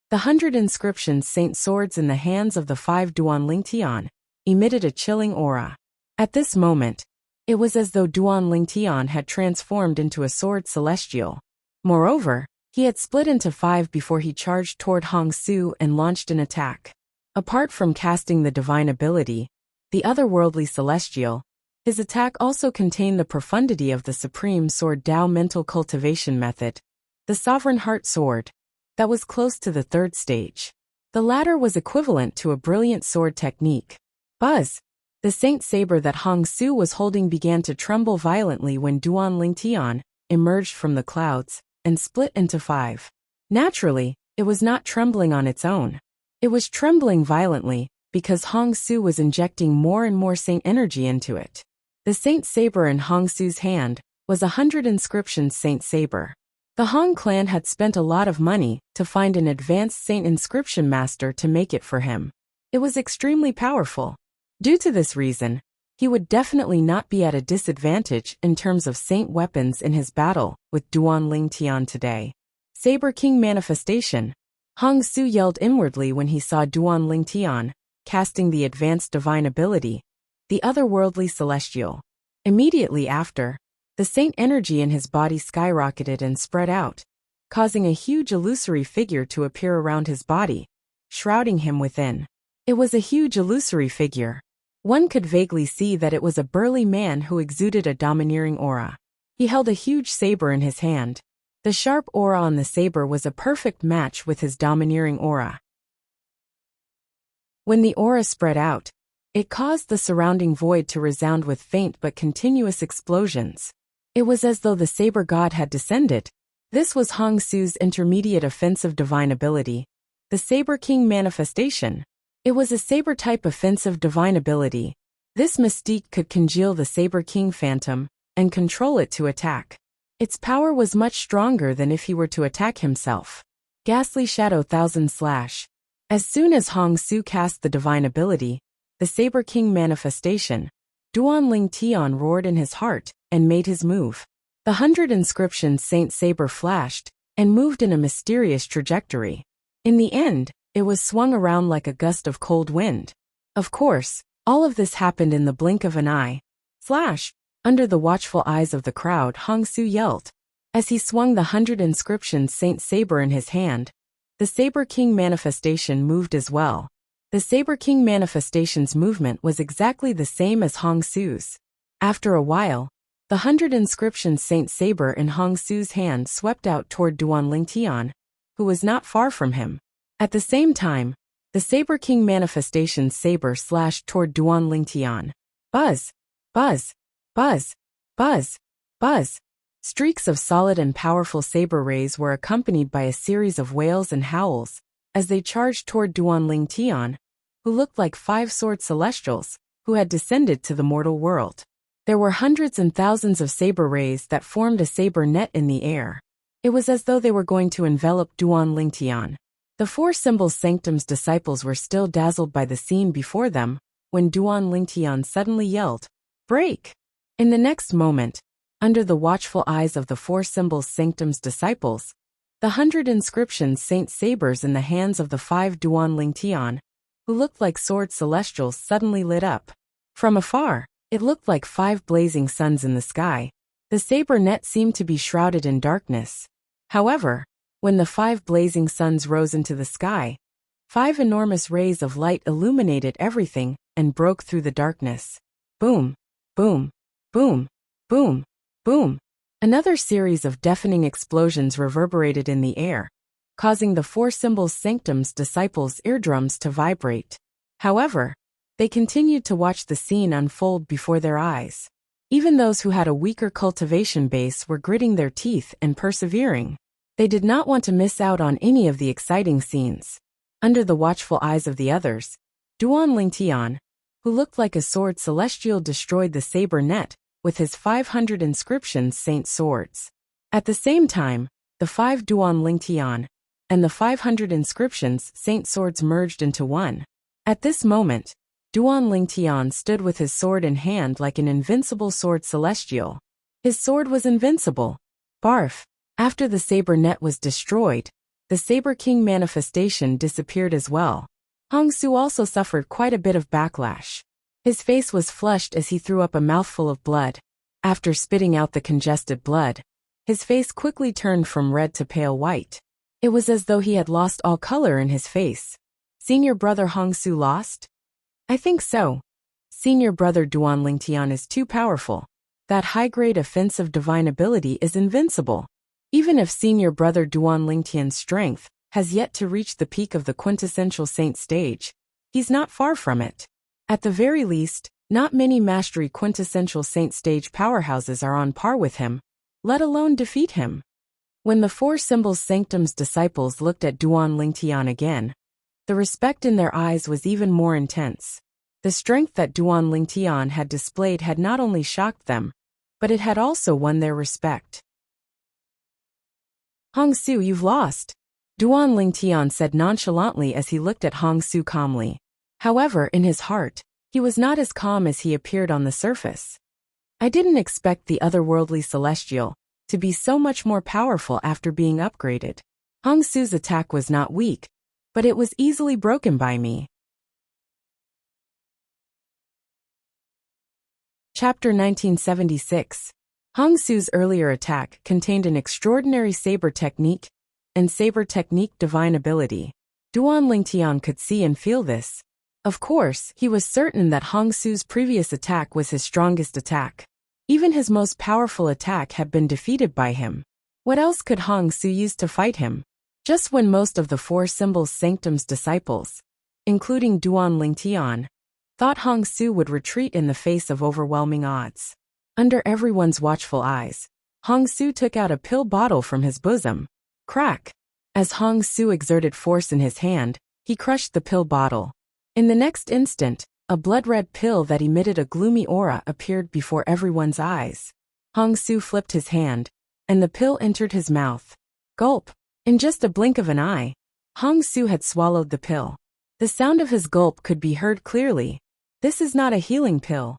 the 100 inscriptions Saint Swords in the hands of the 5 Duan Ling Tian emitted a chilling aura. At this moment, it was as though Duan Ling Tian had transformed into a sword celestial. Moreover, He had split into 5 before he charged toward Hong Su and launched an attack. Apart from casting the divine ability, the otherworldly celestial, his attack also contained the profundity of the Supreme Sword Dao mental cultivation method, the Sovereign Heart Sword, that was close to the 3rd stage. The latter was equivalent to a brilliant sword technique. Buzz! The Saint Saber that Hong Su was holding began to tremble violently when Duan Lingtian emerged from the clouds and split into 5. Naturally, it was not trembling on its own. It was trembling violently because Hong Su was injecting more and more saint energy into it. The Saint Saber in Hong Su's hand was 100 inscriptions Saint Saber. The Hong clan had spent a lot of money to find an advanced saint inscription master to make it for him. It was extremely powerful. Due to this reason, he would definitely not be at a disadvantage in terms of saint weapons in his battle with Duan Lingtian today. Saber King Manifestation. Hong Su yelled inwardly when he saw Duan Lingtian casting the advanced divine ability, the otherworldly celestial. Immediately after, the saint energy in his body skyrocketed and spread out, causing a huge illusory figure to appear around his body, shrouding him within. It was a huge illusory figure. One could vaguely see that it was a burly man who exuded a domineering aura. He held a huge saber in his hand. The sharp aura on the saber was a perfect match with his domineering aura. When the aura spread out, it caused the surrounding void to resound with faint but continuous explosions. It was as though the saber god had descended. This was Hong Su's intermediate offensive divine ability, the Saber King Manifestation. It was a saber-type offensive divine ability. This mystique could congeal the Saber King Phantom and control it to attack. Its power was much stronger than if he were to attack himself. Ghastly Shadow Thousand Slash. As soon as Hong Su cast the divine ability, the Saber King Manifestation, Duan Lingtian roared in his heart and made his move. The 100 inscriptions Saint Saber flashed and moved in a mysterious trajectory. In the end, it was swung around like a gust of cold wind. Of course, all of this happened in the blink of an eye. Slash! Under the watchful eyes of the crowd, Hong Su yelled. As he swung the 100 inscriptions Saint Saber in his hand, the Saber King Manifestation moved as well. The Saber King Manifestation's movement was exactly the same as Hong Su's. After a while, the 100 inscriptions Saint Saber in Hong Su's hand swept out toward Duan Lingtian, who was not far from him. At the same time, the Saber King Manifestation's saber slashed toward Duan Lingtian. Buzz! Buzz! Buzz! Buzz! Buzz! Streaks of solid and powerful saber rays were accompanied by a series of wails and howls as they charged toward Duan Lingtian, who looked like 5 sword celestials who had descended to the mortal world. There were hundreds and thousands of saber rays that formed a saber net in the air. It was as though they were going to envelop Duan Lingtian. The 4 Symbols Sanctum's disciples were still dazzled by the scene before them when Duan Lingtian suddenly yelled, "Break!" In the next moment, under the watchful eyes of the 4 Symbols Sanctum's disciples, the 100 inscriptions Saint Sabers in the hands of the 5 Duan Lingtian, who looked like sword celestials, suddenly lit up. From afar, it looked like 5 blazing suns in the sky. The saber net seemed to be shrouded in darkness. However, when the 5 blazing suns rose into the sky, 5 enormous rays of light illuminated everything and broke through the darkness. Boom! Boom! Boom! Boom! Boom! Another series of deafening explosions reverberated in the air, causing the 4 Symbols Sanctum's disciples' eardrums to vibrate. However, they continued to watch the scene unfold before their eyes. Even those who had a weaker cultivation base were gritting their teeth and persevering. They did not want to miss out on any of the exciting scenes. Under the watchful eyes of the others, Duan Lingtian, who looked like a sword celestial, destroyed the saber net with his 500 inscriptions Saint Swords. At the same time, the 5 Duan Lingtian and the 500 inscriptions Saint Swords merged into one. At this moment, Duan Lingtian stood with his sword in hand like an invincible sword celestial. His sword was invincible. Barf! After the saber net was destroyed, the Saber King Manifestation disappeared as well. Hong Su also suffered quite a bit of backlash. His face was flushed as he threw up a mouthful of blood. After spitting out the congested blood, His face quickly turned from red to pale white. It was as though he had lost all color in his face. Senior brother Hongsu lost? I think so. Senior brother Duan Lingtian is too powerful. That high-grade offensive divine ability is invincible. Even if senior brother Duan Lingtian's strength has yet to reach the peak of the quintessential saint stage, he's not far from it. At the very least, not many mastery quintessential saint stage powerhouses are on par with him, let alone defeat him. When the Four Symbols Sanctum's disciples looked at Duan Lingtian again, the respect in their eyes was even more intense. The strength that Duan Lingtian had displayed had not only shocked them, but it had also won their respect. Hongsu, you've lost, Duan Lingtian said nonchalantly as he looked at Hongsu calmly. However, in his heart, he was not as calm as he appeared on the surface. I didn't expect the otherworldly celestial to be so much more powerful after being upgraded. Hongsu's attack was not weak, but it was easily broken by me. Chapter 1976. Hongsu's earlier attack contained an extraordinary saber technique and saber technique divine ability. Duan Lingtian could see and feel this. Of course, he was certain that Hongsu's previous attack was his strongest attack. Even his most powerful attack had been defeated by him. What else could Hongsu use to fight him? Just when most of the Four Symbols Sanctum's disciples, including Duan Lingtian, thought Hongsu would retreat in the face of overwhelming odds. Under everyone's watchful eyes, Hongsu took out a pill bottle from his bosom. Crack! As Hongsu exerted force in his hand, he crushed the pill bottle. In the next instant, a blood-red pill that emitted a gloomy aura appeared before everyone's eyes. Hongsu flipped his hand, and the pill entered his mouth. Gulp! In just a blink of an eye, Hongsu had swallowed the pill. The sound of his gulp could be heard clearly. This is not a healing pill.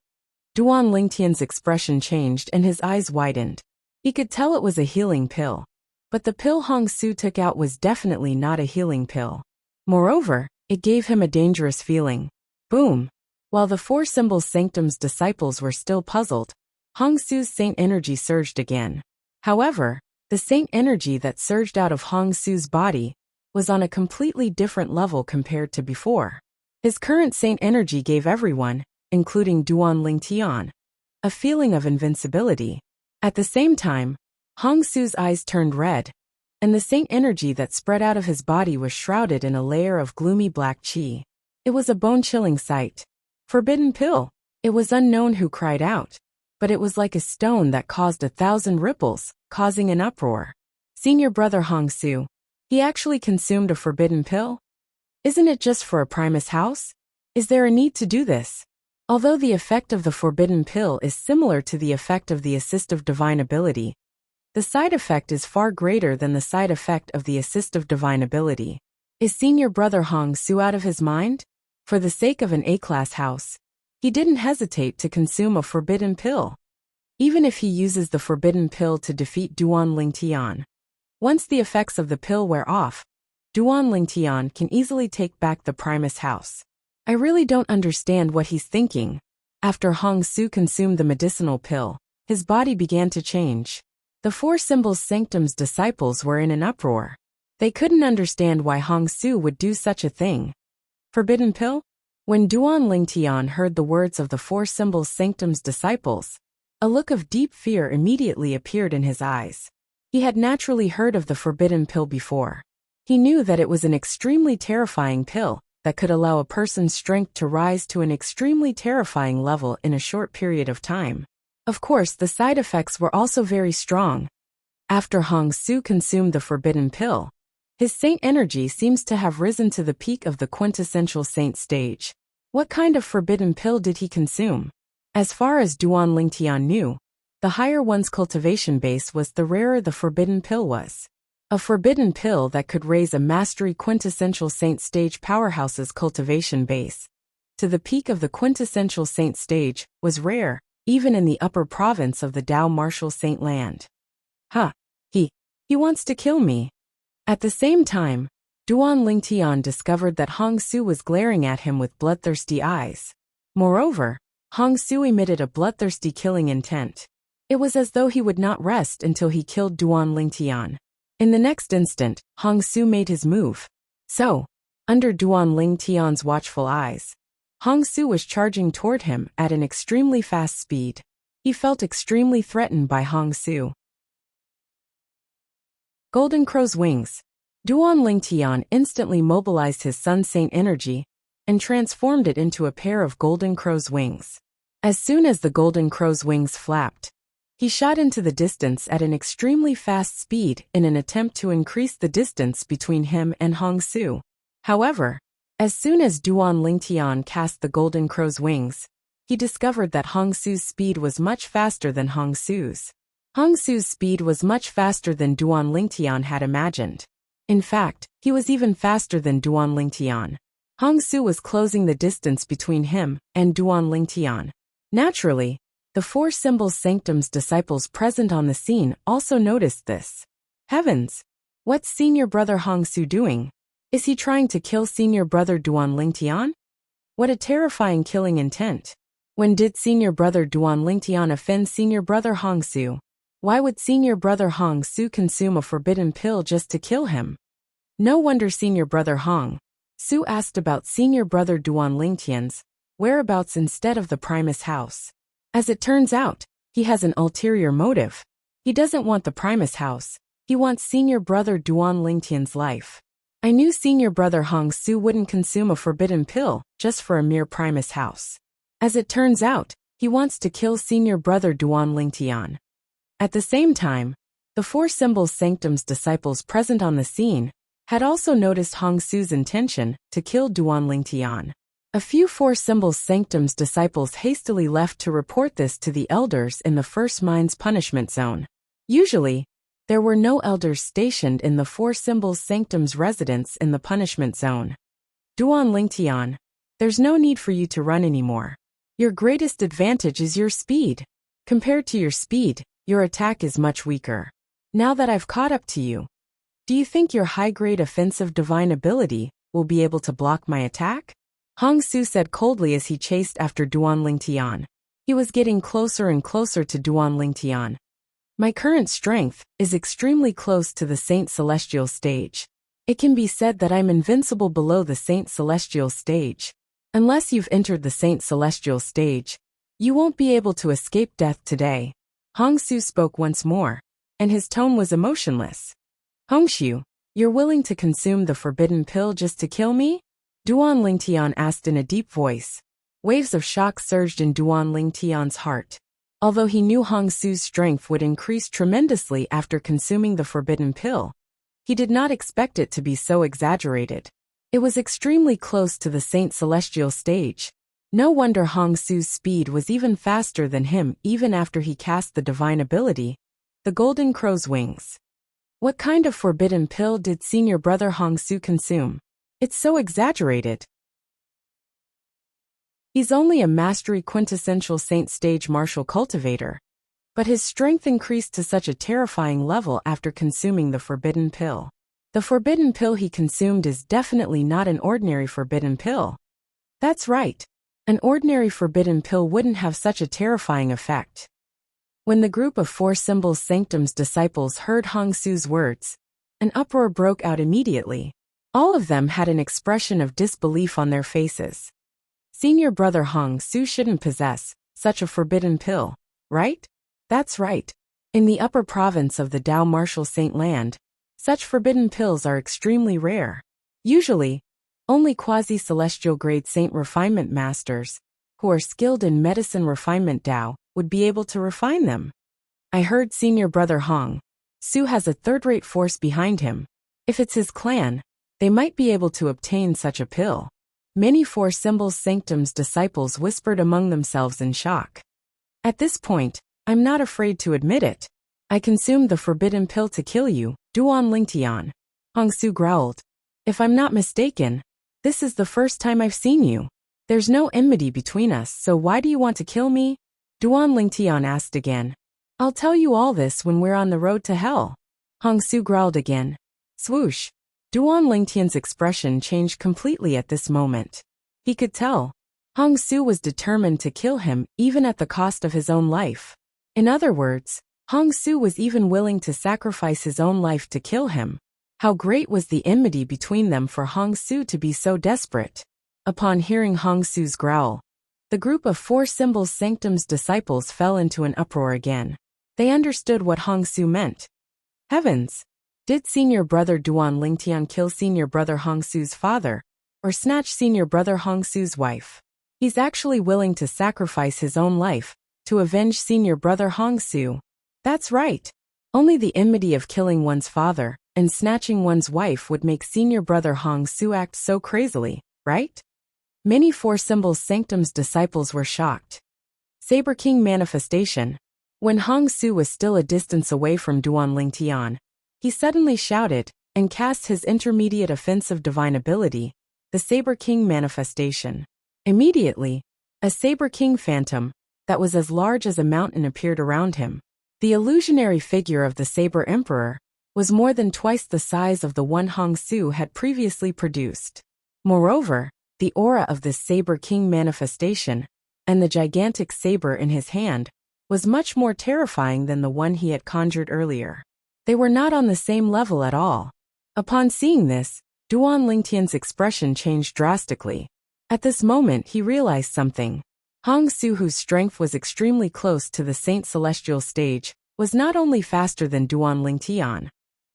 Duan Lingtian's expression changed and his eyes widened. He could tell it was a healing pill. But the pill Hongsu took out was definitely not a healing pill. Moreover, it gave him a dangerous feeling. Boom! While the Four Symbols Sanctum's disciples were still puzzled, Hongsu's saint energy surged again. However, the saint energy that surged out of Hongsu's body was on a completely different level compared to before. His current saint energy gave everyone, including Duan Lingtian, a feeling of invincibility. At the same time, Hongsu's eyes turned red, and the saint energy that spread out of his body was shrouded in a layer of gloomy black qi. It was a bone-chilling sight. Forbidden pill! It was unknown who cried out, but it was like a stone that caused 1,000 ripples, causing an uproar. Senior brother Hongsu, he actually consumed a forbidden pill? Isn't it just for a Primus house? Is there a need to do this? Although the effect of the forbidden pill is similar to the effect of the assistive divine ability, the side effect is far greater than the side effect of the assistive divine ability. Is senior brother Hongsu out of his mind? For the sake of an A-class house, he didn't hesitate to consume a forbidden pill. Even if he uses the forbidden pill to defeat Duan Lingtian, once the effects of the pill wear off, Duan Lingtian can easily take back the Primus house. I really don't understand what he's thinking. After Hongsu consumed the medicinal pill, his body began to change. The Four Symbols Sanctum's disciples were in an uproar. They couldn't understand why Hongsu would do such a thing. Forbidden pill? When Duan Lingtian heard the words of the Four Symbols Sanctum's disciples, a look of deep fear immediately appeared in his eyes. He had naturally heard of the forbidden pill before. He knew that it was an extremely terrifying pill that could allow a person's strength to rise to an extremely terrifying level in a short period of time. Of course, the side effects were also very strong. After Hongsu consumed the forbidden pill, his saint energy seems to have risen to the peak of the quintessential saint stage. What kind of forbidden pill did he consume? As far as Duan Lingtian knew, the higher one's cultivation base was the rarer the forbidden pill was. A forbidden pill that could raise a mastery quintessential saint stage powerhouse's cultivation base to the peak of the quintessential saint stage was rare, even in the upper province of the Dao Martial Saint Land. He wants to kill me. At the same time, Duan Lingtian discovered that Hongsu was glaring at him with bloodthirsty eyes. Moreover, Hongsu emitted a bloodthirsty killing intent. It was as though he would not rest until he killed Duan Lingtian. In the next instant, Hong Su made his move. So, under Duan Lingtian's watchful eyes, Hong Su was charging toward him at an extremely fast speed. He felt extremely threatened by Hong Su. Golden Crow's wings. Duan Lingtian instantly mobilized his Sun Saint energy and transformed it into a pair of Golden Crow's wings. As soon as the Golden Crow's wings flapped, he shot into the distance at an extremely fast speed in an attempt to increase the distance between him and Hong Su. However, as soon as Duan Lingtian cast the Golden Crow's wings, he discovered that Hong Su's speed was much faster than Hong Su's. Hong Su's speed was much faster than Duan Lingtian had imagined. In fact, he was even faster than Duan Lingtian. Hong Su was closing the distance between him and Duan Lingtian. Naturally, the Four Symbols Sanctum's disciples present on the scene also noticed this. Heavens! What's Senior Brother Hong Su doing? Is he trying to kill Senior Brother Duan Lingtian? What a terrifying killing intent. When did Senior Brother Duan Lingtian offend Senior Brother Hong Su? Why would Senior Brother Hong Su consume a forbidden pill just to kill him? No wonder Senior Brother Hong Su asked about Senior Brother Duan Lingtian's whereabouts instead of the Primus house. As it turns out, he has an ulterior motive. He doesn't want the Primus house, he wants Senior Brother Duan Lingtian's life. I knew Senior Brother Hong Su wouldn't consume a forbidden pill just for a mere Primus house. As it turns out, he wants to kill Senior Brother Duan Lingtian. At the same time, the Four Symbols Sanctum's disciples present on the scene had also noticed Hong Su's intention to kill Duan Lingtian. A few Four Symbols Sanctum's disciples hastily left to report this to the elders in the First Mind's punishment zone. Usually, there were no elders stationed in the Four Symbols Sanctum's residence in the punishment zone. Duan Lingtian, there's no need for you to run anymore. Your greatest advantage is your speed. Compared to your speed, your attack is much weaker. Now that I've caught up to you, do you think your high-grade offensive divine ability will be able to block my attack? Hong Su said coldly as he chased after Duan Lingtian. He was getting closer and closer to Duan Lingtian. My current strength is extremely close to the Saint Celestial stage. It can be said that I'm invincible below the Saint Celestial stage. Unless you've entered the Saint Celestial stage, you won't be able to escape death today. Hong Su spoke once more, and his tone was emotionless. Hongshu, you're willing to consume the forbidden pill just to kill me? Duan Lingtian asked in a deep voice. Waves of shock surged in Duan Lingtian's heart. Although he knew Hong Su's strength would increase tremendously after consuming the forbidden pill, he did not expect it to be so exaggerated. It was extremely close to the Saint Celestial stage. No wonder Hong Su's speed was even faster than him even after he cast the divine ability, the Golden Crow's wings. What kind of forbidden pill did Senior Brother Hong Su consume? It's so exaggerated. He's only a mastery quintessential saint stage martial cultivator, but his strength increased to such a terrifying level after consuming the forbidden pill. The forbidden pill he consumed is definitely not an ordinary forbidden pill. That's right. An ordinary forbidden pill wouldn't have such a terrifying effect. When the group of Four Symbols Sanctum's disciples heard Hong Su's words, an uproar broke out immediately. All of them had an expression of disbelief on their faces. Senior Brother Hong Su shouldn't possess such a forbidden pill, right? That's right. In the upper province of the Dao Martial Saint Land, such forbidden pills are extremely rare. Usually, only quasi-celestial grade saint refinement masters, who are skilled in medicine refinement Dao, would be able to refine them. I heard Senior Brother Hong Su has a third-rate force behind him. If it's his clan, they might be able to obtain such a pill. Many Four Symbols Sanctum's disciples whispered among themselves in shock. At this point, I'm not afraid to admit it. I consumed the forbidden pill to kill you, Duan Lingtian. Hong Su growled. If I'm not mistaken, this is the first time I've seen you. There's no enmity between us, so why do you want to kill me? Duan Lingtian asked again. I'll tell you all this when we're on the road to hell. Hong Su growled again. Swoosh. Duan Lingtian's expression changed completely at this moment. He could tell. Hong Su was determined to kill him even at the cost of his own life. In other words, Hong Su was even willing to sacrifice his own life to kill him. How great was the enmity between them for Hong Su to be so desperate. Upon hearing Hong Su's growl, the group of Four Symbols Sanctum's disciples fell into an uproar again. They understood what Hong Su meant. Heavens! Did senior brother Duan Lingtian kill senior brother Hong Su's father, or snatch senior brother Hong Su's wife? He's actually willing to sacrifice his own life to avenge senior brother Hong Su. That's right. Only the enmity of killing one's father and snatching one's wife would make senior brother Hong Su act so crazily, right? Many Four Symbols Sanctum's disciples were shocked. Saber King manifestation. When Hong Su was still a distance away from Duan Lingtian, he suddenly shouted and cast his intermediate offensive divine ability, the Saber King manifestation. Immediately, a Saber King phantom that was as large as a mountain appeared around him. The illusionary figure of the Saber Emperor was more than twice the size of the one Hong Su had previously produced. Moreover, the aura of this Saber King manifestation and the gigantic saber in his hand was much more terrifying than the one he had conjured earlier. They were not on the same level at all. Upon seeing this, Duan Lingtian's expression changed drastically. At this moment he realized something. Hong Su, whose strength was extremely close to the Saint Celestial stage, was not only faster than Duan Lingtian,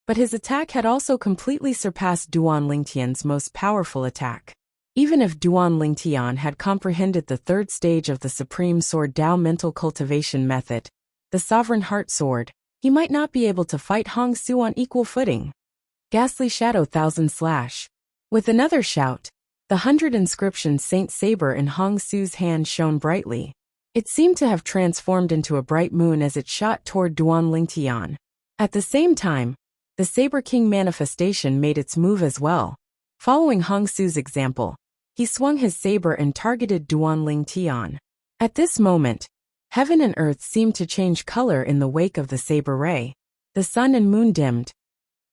but his attack had also completely surpassed Duan Lingtian's most powerful attack. Even if Duan Lingtian had comprehended the third stage of the Supreme Sword Dao mental cultivation method, the Sovereign Heart Sword, he might not be able to fight Hong Su on equal footing. Ghastly Shadow Thousand Slash. With another shout, the 100 inscription Saint Saber in Hong Su's hand shone brightly. It seemed to have transformed into a bright moon as it shot toward Duan Lingtian. At the same time, the Saber King manifestation made its move as well. Following Hong Su's example, he swung his saber and targeted Duan Lingtian. At this moment, heaven and earth seemed to change color in the wake of the saber ray. The sun and moon dimmed.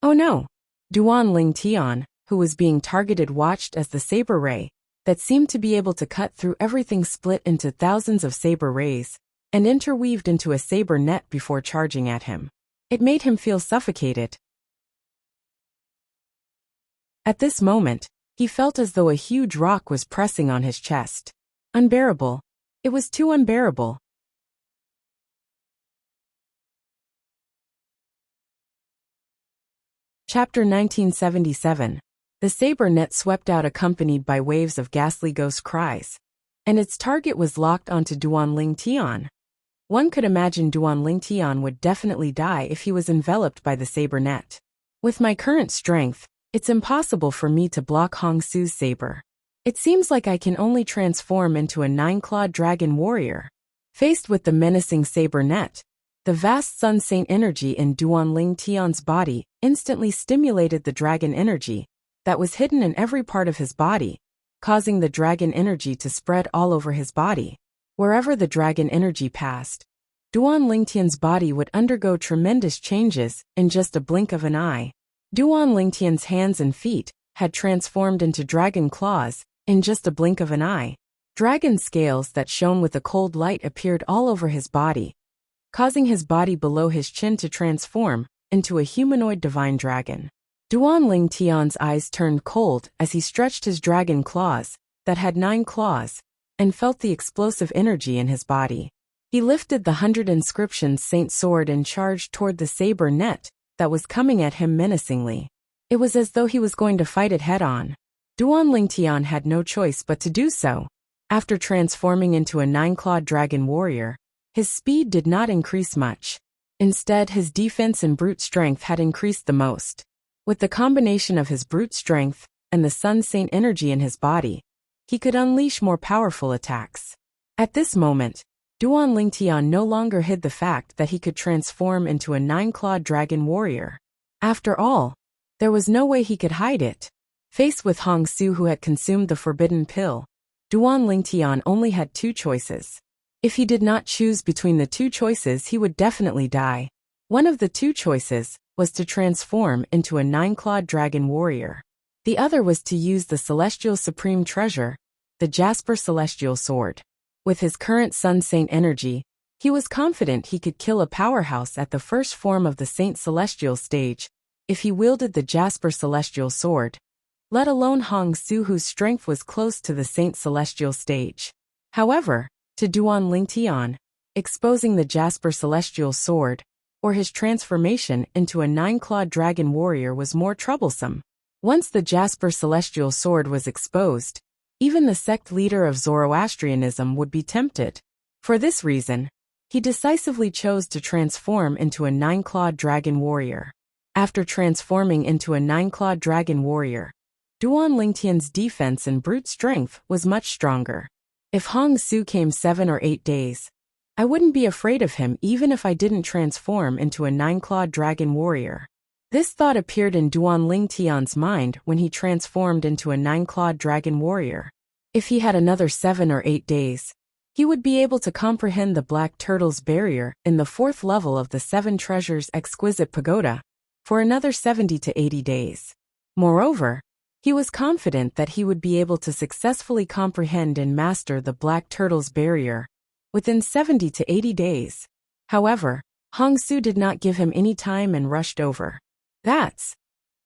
Oh no! Duan Lingtian, who was being targeted, watched as the saber ray, that seemed to be able to cut through everything, split into thousands of saber rays, and interweaved into a saber net before charging at him. It made him feel suffocated. At this moment, he felt as though a huge rock was pressing on his chest. Unbearable. It was too unbearable. Chapter 1977. The saber net swept out accompanied by waves of ghastly ghost cries, and its target was locked onto Duan Lingtian. One could imagine Duan Lingtian would definitely die if he was enveloped by the saber net. With my current strength, it's impossible for me to block Hong Su's saber. It seems like I can only transform into a 9-clawed dragon warrior. Faced with the menacing saber net, the vast Sun Saint energy in Duan Lingtian's body instantly stimulated the dragon energy that was hidden in every part of his body, causing the dragon energy to spread all over his body. Wherever the dragon energy passed, Duan Lingtian's body would undergo tremendous changes in just a blink of an eye. Duan Lingtian's hands and feet had transformed into dragon claws in just a blink of an eye. Dragon scales that shone with a cold light appeared all over his body, causing his body below his chin to transform into a humanoid divine dragon. Duan Lingtian's eyes turned cold as he stretched his dragon claws, that had 9 claws, and felt the explosive energy in his body. He lifted the 100 inscription Saint Sword and charged toward the saber net that was coming at him menacingly. It was as though he was going to fight it head-on. Duan Lingtian had no choice but to do so. After transforming into a 9-clawed dragon warrior, his speed did not increase much. Instead, his defense and brute strength had increased the most. With the combination of his brute strength and the Sun Saint energy in his body, he could unleash more powerful attacks. At this moment, Duan Lingtian no longer hid the fact that he could transform into a 9-clawed dragon warrior. After all, there was no way he could hide it. Faced with Hong Su, who had consumed the forbidden pill, Duan Lingtian only had 2 choices. If he did not choose between the 2 choices, he would definitely die. One of the 2 choices was to transform into a 9-clawed dragon warrior. The other was to use the Celestial Supreme Treasure, the Jasper Celestial Sword. With his current Sun Saint energy, He was confident he could kill a powerhouse at the first form of the Saint Celestial stage if he wielded the Jasper Celestial Sword, let alone Hong Su, whose strength was close to the Saint Celestial stage. However, to Duan Lingtian, exposing the Jasper Celestial Sword, or his transformation into a 9-clawed dragon warrior was more troublesome. Once the Jasper Celestial Sword was exposed, even the sect leader of Zoroastrianism would be tempted. For this reason, he decisively chose to transform into a 9-clawed dragon warrior. After transforming into a 9-clawed dragon warrior, Duan Lingtian's defense and brute strength was much stronger. If Hong Su came 7 or 8 days, I wouldn't be afraid of him even if I didn't transform into a 9-clawed dragon warrior. This thought appeared in Duan Lingtian's mind when he transformed into a 9-clawed dragon warrior. If he had another 7 or 8 days, he would be able to comprehend the Black Turtle's barrier in the 4th level of the 7 Treasures Exquisite Pagoda for another 70 to 80 days. Moreover, he was confident that he would be able to successfully comprehend and master the Black Turtle's barrier within 70 to 80 days. However, Hong Su did not give him any time and rushed over. That's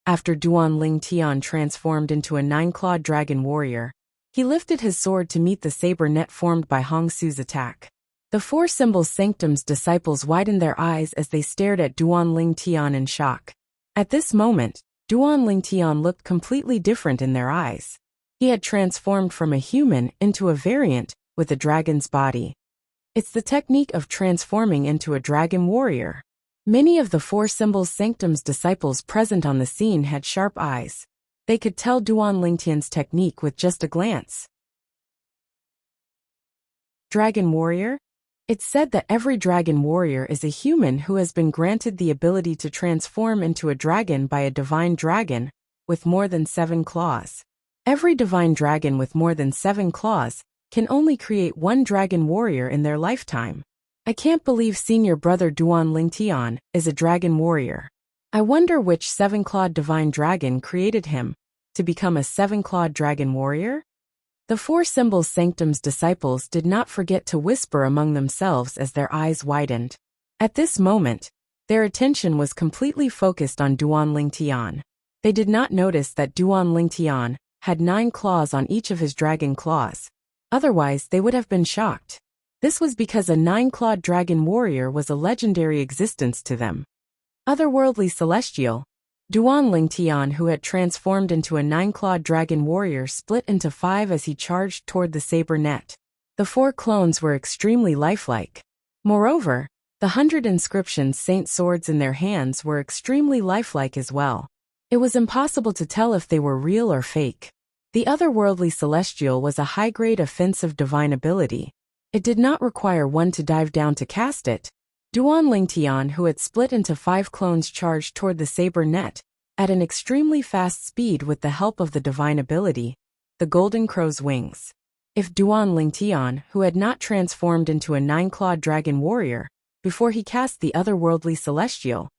after Duan Lingtian transformed into a 9-clawed dragon warrior. He lifted his sword to meet the saber net formed by Hong Su's attack. The 4 Symbol Sanctum's disciples widened their eyes as they stared at Duan Lingtian in shock. At this moment, Duan Lingtian looked completely different in their eyes. He had transformed from a human into a variant with a dragon's body. It's the technique of transforming into a dragon warrior. Many of the 4 Symbol Sanctum's disciples present on the scene had sharp eyes. They could tell Duan Lingtian's technique with just a glance. Dragon warrior? It's said that every dragon warrior is a human who has been granted the ability to transform into a dragon by a divine dragon with more than 7 claws. Every divine dragon with more than 7 claws can only create 1 dragon warrior in their lifetime. I can't believe senior brother Duan Lingtian is a dragon warrior. I wonder which 7-clawed divine dragon created him to become a 7-clawed dragon warrior? The 4 Symbol Sanctum's disciples did not forget to whisper among themselves as their eyes widened. At this moment, their attention was completely focused on Duan Lingtian. They did not notice that Duan Lingtian had 9 claws on each of his dragon claws. Otherwise, they would have been shocked. This was because a 9-clawed dragon warrior was a legendary existence to them. Otherworldly Celestial, Duan Lingtian, who had transformed into a 9-clawed dragon warrior, split into 5 as he charged toward the saber net. The 4 clones were extremely lifelike. Moreover, the 100 inscriptions saint swords in their hands were extremely lifelike as well. It was impossible to tell if they were real or fake. The Otherworldly Celestial was a high-grade offensive divine ability. It did not require one to dive down to cast it. Duan Lingtian, who had split into 5 clones, charged toward the saber net at an extremely fast speed with the help of the divine ability, the Golden Crow's Wings. If Duan Lingtian, who had not transformed into a 9-clawed dragon warrior before he cast the Otherworldly Celestial,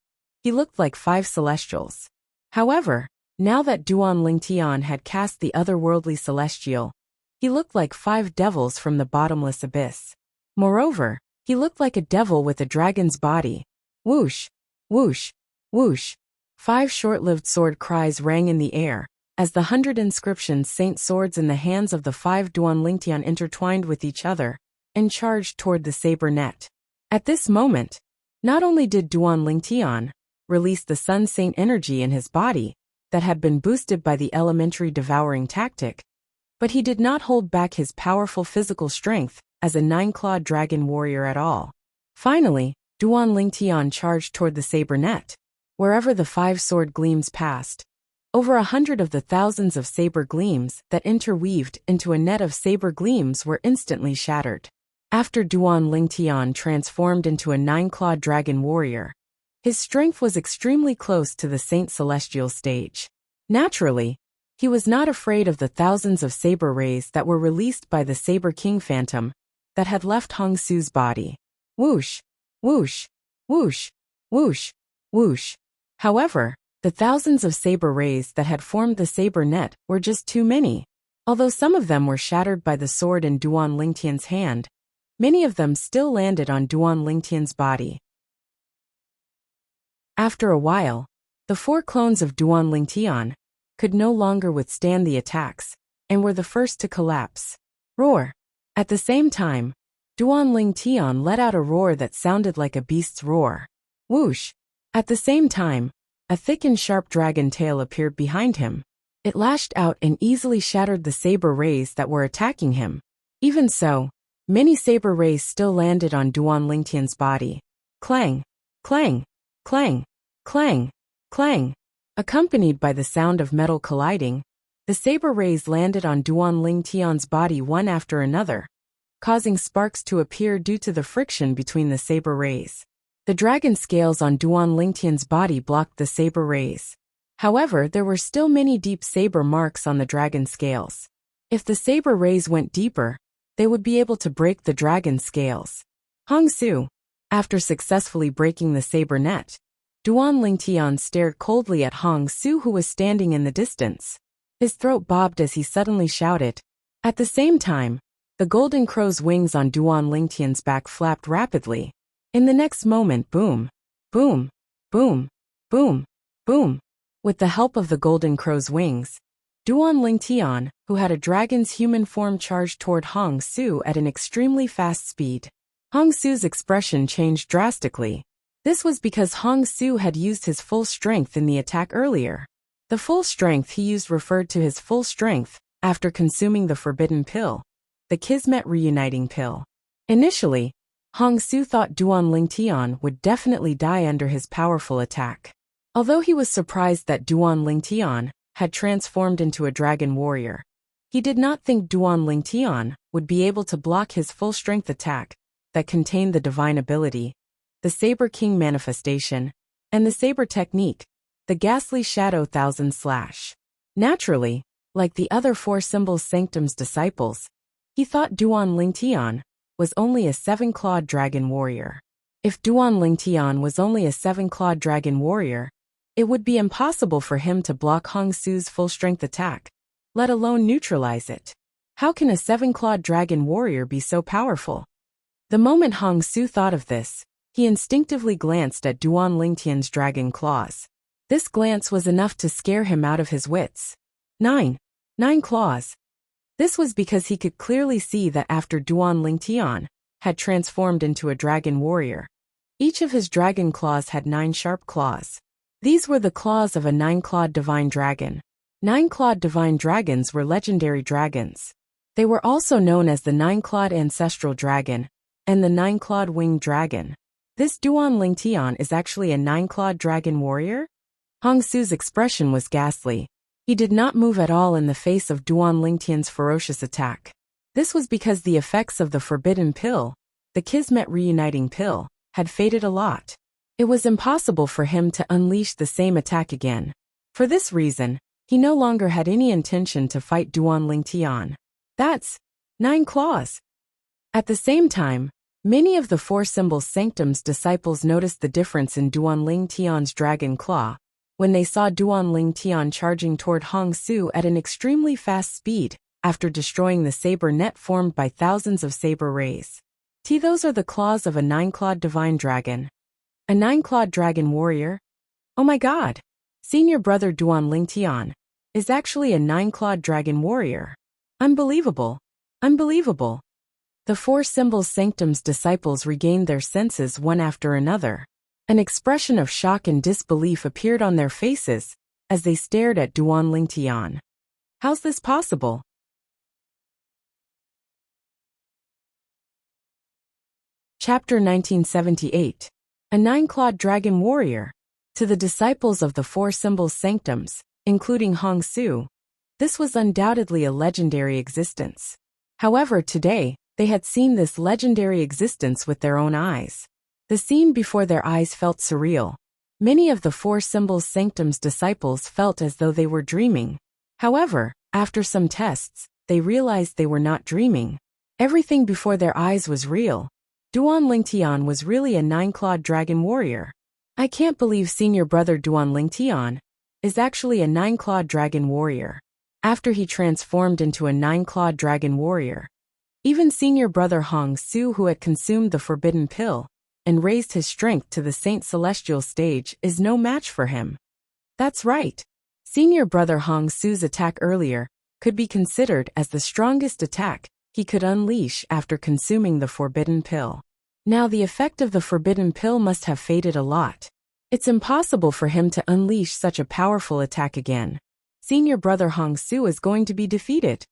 he looked like 5 celestials. However, now that Duan Lingtian had cast the Otherworldly Celestial, he looked like 5 devils from the bottomless abyss. Moreover, he looked like a devil with a dragon's body. Whoosh, whoosh, whoosh. 5 short-lived sword cries rang in the air, as the 100 inscriptions saint swords in the hands of the 5 Duan Lingtian intertwined with each other and charged toward the saber net. At this moment, not only did Duan Lingtian release the Sun Saint energy in his body that had been boosted by the elementary devouring tactic, but he did not hold back his powerful physical strength as a 9-clawed dragon warrior at all. Finally, Duan Lingtian charged toward the saber net. Wherever the 5 sword gleams passed, over 100 of the thousands of saber gleams that interweaved into a net of saber gleams were instantly shattered. After Duan Lingtian transformed into a 9-clawed dragon warrior, his strength was extremely close to the Saint Celestial stage. Naturally, he was not afraid of the thousands of saber rays that were released by the Saber King Phantom that had left Hong Su's body. Whoosh, whoosh, whoosh, whoosh, whoosh. However, the thousands of saber rays that had formed the saber net were just too many. Although some of them were shattered by the sword in Duan Lingtian's hand, Many of them still landed on Duan Lingtian's body. After a while, the 4 clones of Duan Lingtian could no longer withstand the attacks, and were the first to collapse. Roar! At the same time, Duan Lingtian let out a roar that sounded like a beast's roar. Whoosh! At the same time, a thick and sharp dragon tail appeared behind him. It lashed out and easily shattered the saber rays that were attacking him. Even so, many saber rays still landed on Duan Lingtian's body. Clang! Clang! Clang! Clang! Clang! Accompanied by the sound of metal colliding, the saber rays landed on Duan Lingtian's body one after another, causing sparks to appear due to the friction between the saber rays. The dragon scales on Duan Lingtian's body blocked the saber rays. However, there were still many deep saber marks on the dragon scales. If the saber rays went deeper, they would be able to break the dragon scales. Hong Su, after successfully breaking the saber net, Duan Lingtian stared coldly at Hong Su, who was standing in the distance. His throat bobbed as he suddenly shouted. At the same time, the golden crow's wings on Duan Lingtian's back flapped rapidly. In the next moment, boom, boom, boom, boom, boom. With the help of the golden crow's wings, Duan Lingtian, who had a dragon's human form, charged toward Hong Su at an extremely fast speed. Hong Su's expression changed drastically. This was because Hong Su had used his full strength in the attack earlier. The full strength he used referred to his full strength after consuming the forbidden pill, the Kismet reuniting pill. Initially, Hong Su thought Duan Lingtian would definitely die under his powerful attack. Although he was surprised that Duan Lingtian had transformed into a dragon warrior, he did not think Duan Lingtian would be able to block his full-strength attack that contained the divine ability, the Saber King manifestation, and the Saber technique, the Ghastly Shadow Thousand Slash. Naturally, like the other 4 Symbols Sanctum's disciples, he thought Duan Lingtian was only a 7-clawed dragon warrior. If Duan Lingtian was only a 7-clawed dragon warrior, it would be impossible for him to block Hong Su's full-strength attack, let alone neutralize it. How can a 7-clawed dragon warrior be so powerful? The moment Hong Su thought of this, he instinctively glanced at Duan Lingtian's dragon claws. This glance was enough to scare him out of his wits. 9 claws. This was because he could clearly see that after Duan Lingtian had transformed into a dragon warrior, each of his dragon claws had 9 sharp claws. These were the claws of a 9-clawed divine dragon. 9-clawed divine dragons were legendary dragons. They were also known as the 9-clawed ancestral dragon and the 9-clawed winged dragon. This Duan Lingtian is actually a 9-clawed dragon warrior? Hong Su's expression was ghastly. He did not move at all in the face of Duan Lingtian's ferocious attack. This was because the effects of the forbidden pill, the Kismet reuniting pill, had faded a lot. It was impossible for him to unleash the same attack again. For this reason, he no longer had any intention to fight Duan Lingtian. That's 9 claws. At the same time, many of the 4 Symbols Sanctum's disciples noticed the difference in Duan Lingtian's dragon claw when they saw Duan Lingtian charging toward Hong Su at an extremely fast speed after destroying the saber net formed by thousands of saber rays. Those are the claws of a 9-clawed divine dragon. A 9-clawed dragon warrior? Oh my god! Senior brother Duan Lingtian is actually a 9-clawed dragon warrior. Unbelievable! Unbelievable! The 4 Symbols Sanctum's disciples regained their senses one after another. An expression of shock and disbelief appeared on their faces as they stared at Duan Lingtian. How's this possible? Chapter 1978. A 9-clawed dragon warrior. To the disciples of the 4 Symbols Sanctums, including Hong Su, this was undoubtedly a legendary existence. However, today, they had seen this legendary existence with their own eyes. The scene before their eyes felt surreal. Many of the 4 Symbols Sanctum's disciples felt as though they were dreaming. However, after some tests, they realized they were not dreaming. Everything before their eyes was real. Duan Lingtian was really a 9-clawed dragon warrior. I can't believe senior brother Duan Lingtian is actually a 9-clawed dragon warrior. After he transformed into a 9-clawed dragon warrior, Even senior brother Hong Su, who had consumed the forbidden pill and raised his strength to the Saint Celestial stage, is no match for him. That's right. Senior brother Hong Su's attack earlier could be considered as the strongest attack he could unleash after consuming the forbidden pill. Now the effect of the forbidden pill must have faded a lot. It's impossible for him to unleash such a powerful attack again. Senior brother Hong Su is going to be defeated.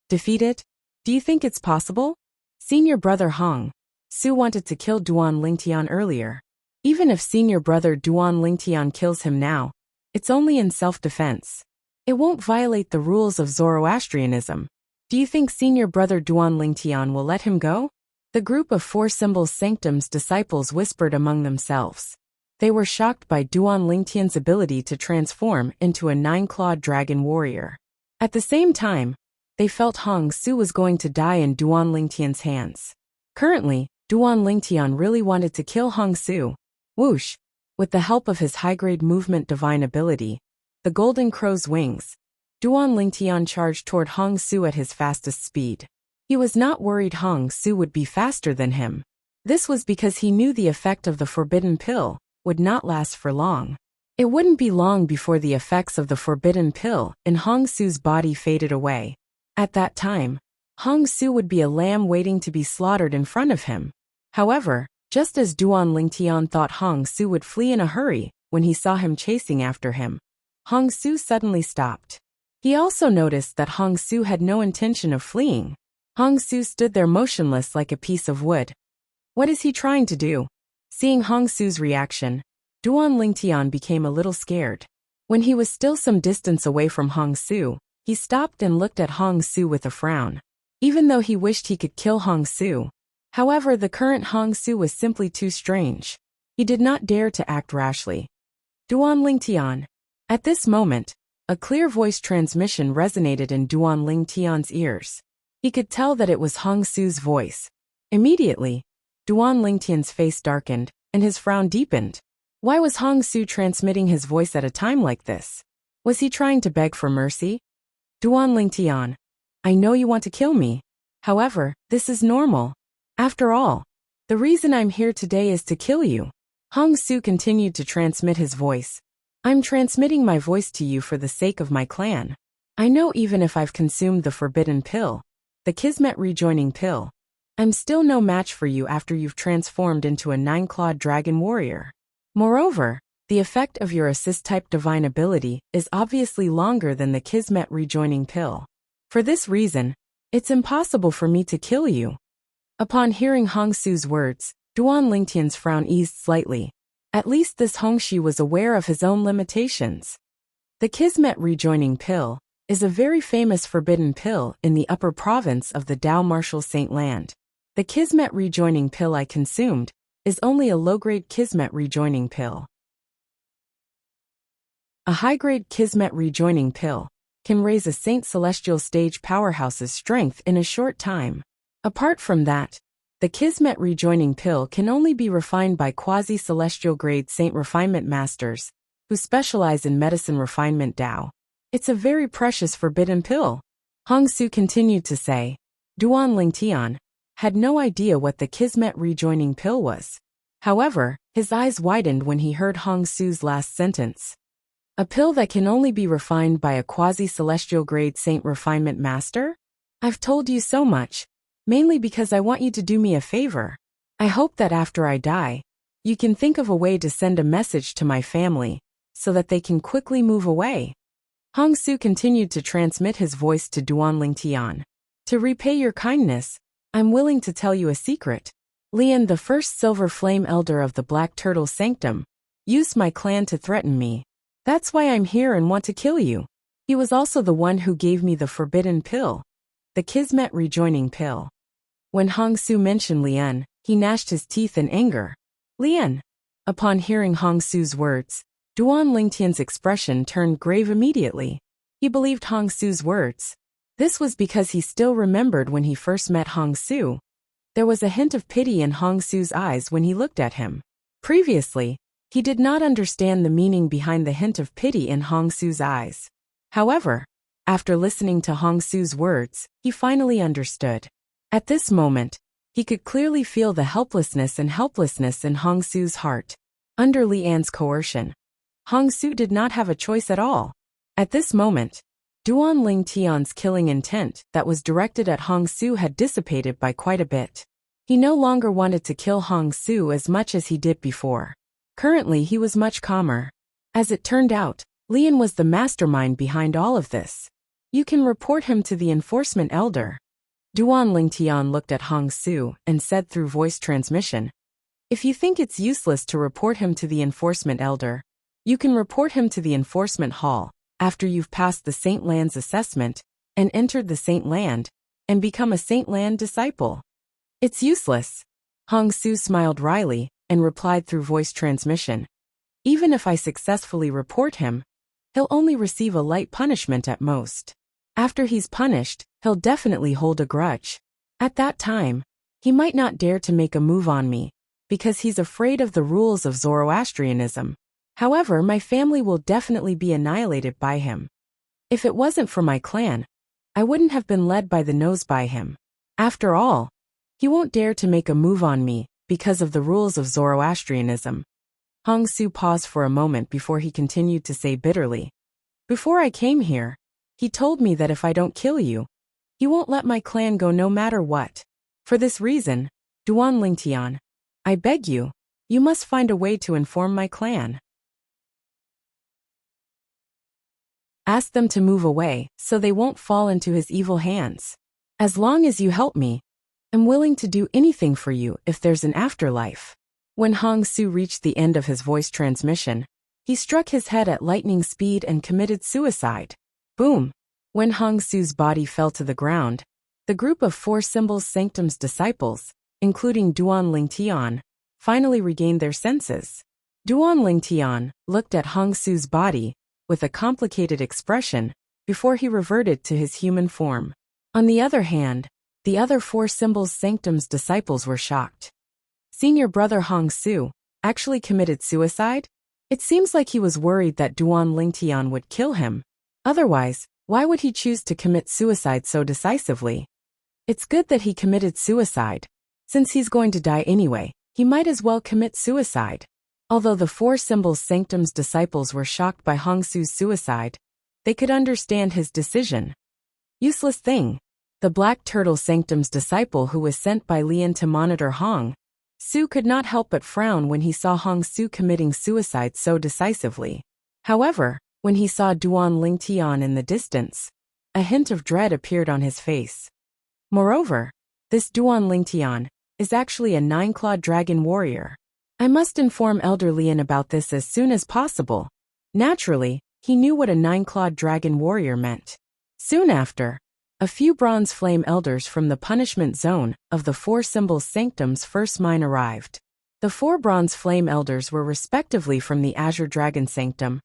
Defeated? Do you think it's possible? Senior brother Hong Su wanted to kill Duan Lingtian earlier. Even if senior brother Duan Lingtian kills him now, it's only in self-defense. It won't violate the rules of Zoroastrianism. Do you think senior brother Duan Lingtian will let him go? The group of Four Symbols Sanctum's disciples whispered among themselves. They were shocked by Duan Lingtian's ability to transform into a 9-clawed dragon warrior. At the same time, they felt Hong Su was going to die in Duan Lingtian's hands. Currently, Duan Lingtian really wanted to kill Hong Su. Whoosh! With the help of his high-grade movement divine ability, the Golden Crow's wings, Duan Lingtian charged toward Hong Su at his fastest speed. He was not worried Hong Su would be faster than him. This was because he knew the effect of the forbidden pill would not last for long. It wouldn't be long before the effects of the forbidden pill in Hong Su's body faded away. At that time, Hong Su would be a lamb waiting to be slaughtered in front of him. However, just as Duan Lingtian thought Hong Su would flee in a hurry when he saw him chasing after him, Hong Su suddenly stopped. He also noticed that Hong Su had no intention of fleeing. Hong Su stood there motionless like a piece of wood. What is he trying to do? Seeing Hong Su's reaction, Duan Lingtian became a little scared. When he was still some distance away from Hong Su, he stopped and looked at Hong Su with a frown. Even though he wished he could kill Hong Su, however, the current Hong Su was simply too strange. He did not dare to act rashly. Duan Lingtian. At this moment, a clear voice transmission resonated in Duan Lingtian's ears. He could tell that it was Hong Su's voice. Immediately, Duan Lingtian's face darkened, and his frown deepened. Why was Hong Su transmitting his voice at a time like this? Was he trying to beg for mercy? Duan Lingtian. I know you want to kill me. However, this is normal. After all, the reason I'm here today is to kill you. Hong Su continued to transmit his voice. I'm transmitting my voice to you for the sake of my clan. I know even if I've consumed the forbidden pill, the Kismet rejoining pill, I'm still no match for you after you've transformed into a 9-clawed dragon warrior. Moreover, the effect of your assist-type divine ability is obviously longer than the Kismet rejoining pill. For this reason, it's impossible for me to kill you. Upon hearing Hong Su's words, Duan Lingtian's frown eased slightly. At least this Hongxi was aware of his own limitations. The Kismet rejoining pill is a very famous forbidden pill in the upper province of the Dao Martial Saint Land. The Kismet rejoining pill I consumed is only a low-grade Kismet rejoining pill. A high-grade Kismet rejoining pill can raise a Saint Celestial stage powerhouse's strength in a short time. Apart from that, the Kismet rejoining pill can only be refined by quasi-celestial grade Saint Refinement Masters, who specialize in medicine refinement Dao. It's a very precious forbidden pill. Hong Su continued to say. Duan Lingtian had no idea what the Kismet rejoining pill was. However, his eyes widened when he heard Hong Su's last sentence. A pill that can only be refined by a quasi-celestial grade Saint Refinement Master? I've told you so much, mainly because I want you to do me a favor. I hope that after I die, you can think of a way to send a message to my family, so that they can quickly move away. Hong Su continued to transmit his voice to Duan Lingtian. To repay your kindness, I'm willing to tell you a secret. Lian, the first Silver Flame Elder of the Black Turtle Sanctum, used my clan to threaten me. That's why I'm here and want to kill you. He was also the one who gave me the forbidden pill, the Kismet rejoining pill. When Hong Su mentioned Lian, he gnashed his teeth in anger. Lian. Upon hearing Hong Su's words, Duan Lingtian's expression turned grave immediately. He believed Hong Su's words. This was because he still remembered when he first met Hong Su. There was a hint of pity in Hong Su's eyes when he looked at him. Previously, he did not understand the meaning behind the hint of pity in Hong Su's eyes. However, after listening to Hong Su's words, he finally understood. At this moment, he could clearly feel the helplessness in Hong Su's heart. Under Lian's coercion, Hong Su did not have a choice at all. At this moment, Duan Lingtian's killing intent that was directed at Hong Su had dissipated by quite a bit. He no longer wanted to kill Hong Su as much as he did before. Currently he was much calmer. As it turned out, Lian was the mastermind behind all of this. You can report him to the enforcement elder. Duan Lingtian looked at Hong Su and said through voice transmission, "If you think it's useless to report him to the enforcement elder, you can report him to the enforcement hall after you've passed the Saint Land's assessment and entered the Saint Land and become a Saint Land disciple." "It's useless." Hong Su smiled wryly and replied through voice transmission, "Even if I successfully report him, he'll only receive a light punishment at most. After he's punished, he'll definitely hold a grudge. At that time, he might not dare to make a move on me, because he's afraid of the rules of Zoroastrianism. However, my family will definitely be annihilated by him. If it wasn't for my clan, I wouldn't have been led by the nose by him. After all, he won't dare to make a move on me because of the rules of Zoroastrianism." Hong Su paused for a moment before he continued to say bitterly, "Before I came here, he told me that if I don't kill you, he won't let my clan go no matter what. For this reason, Duan Lingtian, I beg you, you must find a way to inform my clan. Ask them to move away so they won't fall into his evil hands. As long as you help me, I'm willing to do anything for you if there's an afterlife." When Hong Su reached the end of his voice transmission, he struck his head at lightning speed and committed suicide. Boom! When Hong Su's body fell to the ground, the group of Four Symbols Sanctum's disciples, including Duan Lingtian, finally regained their senses. Duan Lingtian looked at Hong Su's body with a complicated expression before he reverted to his human form. On the other hand, the other Four Symbols Sanctum's disciples were shocked. Senior brother Hong Su actually committed suicide? It seems like he was worried that Duan Lingtian would kill him. Otherwise, why would he choose to commit suicide so decisively? It's good that he committed suicide. Since he's going to die anyway, he might as well commit suicide. Although the Four Symbols Sanctum's disciples were shocked by Hong Su's suicide, they could understand his decision. Useless thing. The Black Turtle Sanctum's disciple who was sent by Lian to monitor Hong Su could not help but frown when he saw Hong Su committing suicide so decisively. However, when he saw Duan Lingtian in the distance, a hint of dread appeared on his face. Moreover, this Duan Lingtian is actually a 9-clawed dragon warrior. I must inform Elder Lian about this as soon as possible. Naturally, he knew what a 9-clawed dragon warrior meant. Soon after, a few bronze flame elders from the punishment zone of the Four Symbols Sanctum's first mine arrived. The 4 bronze flame elders were respectively from the Azure Dragon Sanctum,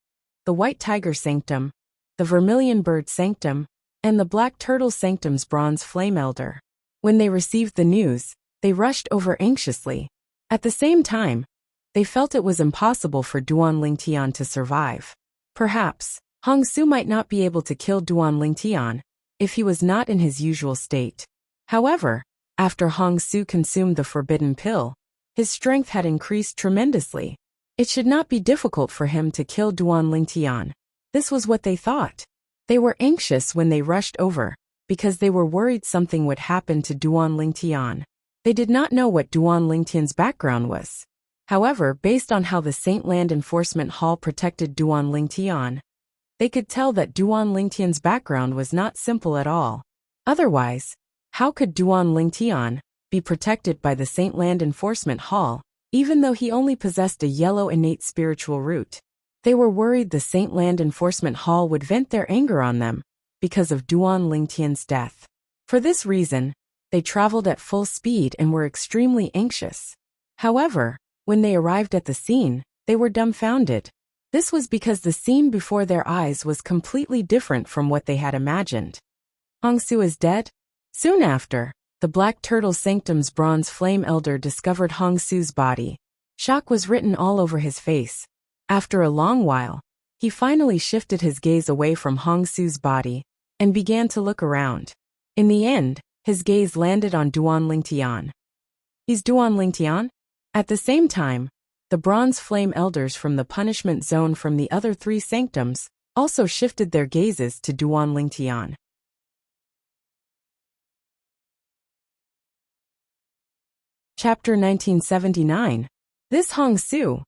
the White Tiger Sanctum, the Vermilion Bird Sanctum, and the Black Turtle Sanctum's bronze flame elder. When they received the news, they rushed over anxiously. At the same time, they felt it was impossible for Duan Lingtian to survive. Perhaps, Hong Su might not be able to kill Duan Lingtian if he was not in his usual state. However, after Hong Su consumed the forbidden pill, his strength had increased tremendously. It should not be difficult for him to kill Duan Lingtian. This was what they thought. They were anxious when they rushed over, because they were worried something would happen to Duan Lingtian. They did not know what Duan Lingtian's background was. However, based on how the Saint Land Enforcement Hall protected Duan Lingtian, they could tell that Duan Lingtian's background was not simple at all. Otherwise, how could Duan Lingtian be protected by the Saint Land Enforcement Hall, even though he only possessed a yellow innate spiritual root? They were worried the Saint Land Enforcement Hall would vent their anger on them because of Duan Lingtian's death. For this reason, they traveled at full speed and were extremely anxious. However, when they arrived at the scene, they were dumbfounded. This was because the scene before their eyes was completely different from what they had imagined. Hong Su is dead? Soon after, the Black Turtle Sanctum's bronze flame elder discovered Hong Su's body. Shock was written all over his face. After a long while, he finally shifted his gaze away from Hong Su's body and began to look around. In the end, His gaze landed on Duan Lingtian. He's Duan Lingtian? At the same time, the bronze flame elders from the punishment zone from the other 3 sanctums also shifted their gazes to Duan Lingtian. Chapter 1979. This Hong Su.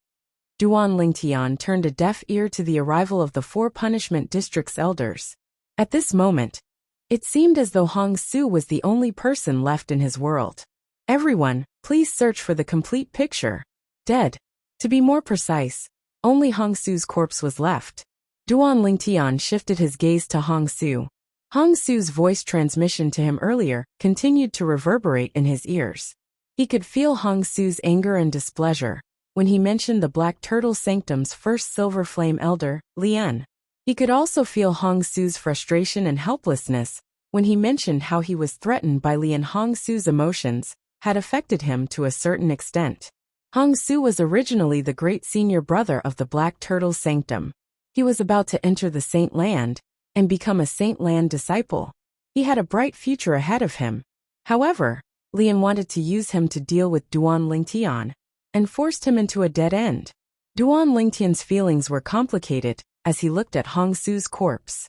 Duan Lingtian turned a deaf ear to the arrival of the 4 punishment district's elders. At this moment, it seemed as though Hong Su was the only person left in his world. Everyone, please search for the complete picture. Dead. To be more precise, only Hong Su's corpse was left. Duan Lingtian shifted his gaze to Hong Su. Hong Su's voice transmission to him earlier continued to reverberate in his ears. He could feel Hong Su's anger and displeasure when he mentioned the Black Turtle Sanctum's first Silver Flame Elder, Lian. He could also feel Hong Su's frustration and helplessness when he mentioned how he was threatened by Lian. Hong Su's emotions had affected him to a certain extent. Hong Su was originally the great senior brother of the Black Turtle Sanctum. He was about to enter the Saint Land and become a Saint Land disciple. He had a bright future ahead of him. However, Lian wanted to use him to deal with Duan Lingtian and forced him into a dead end. Duan Lingtian's feelings were complicated as he looked at Hong Su's corpse.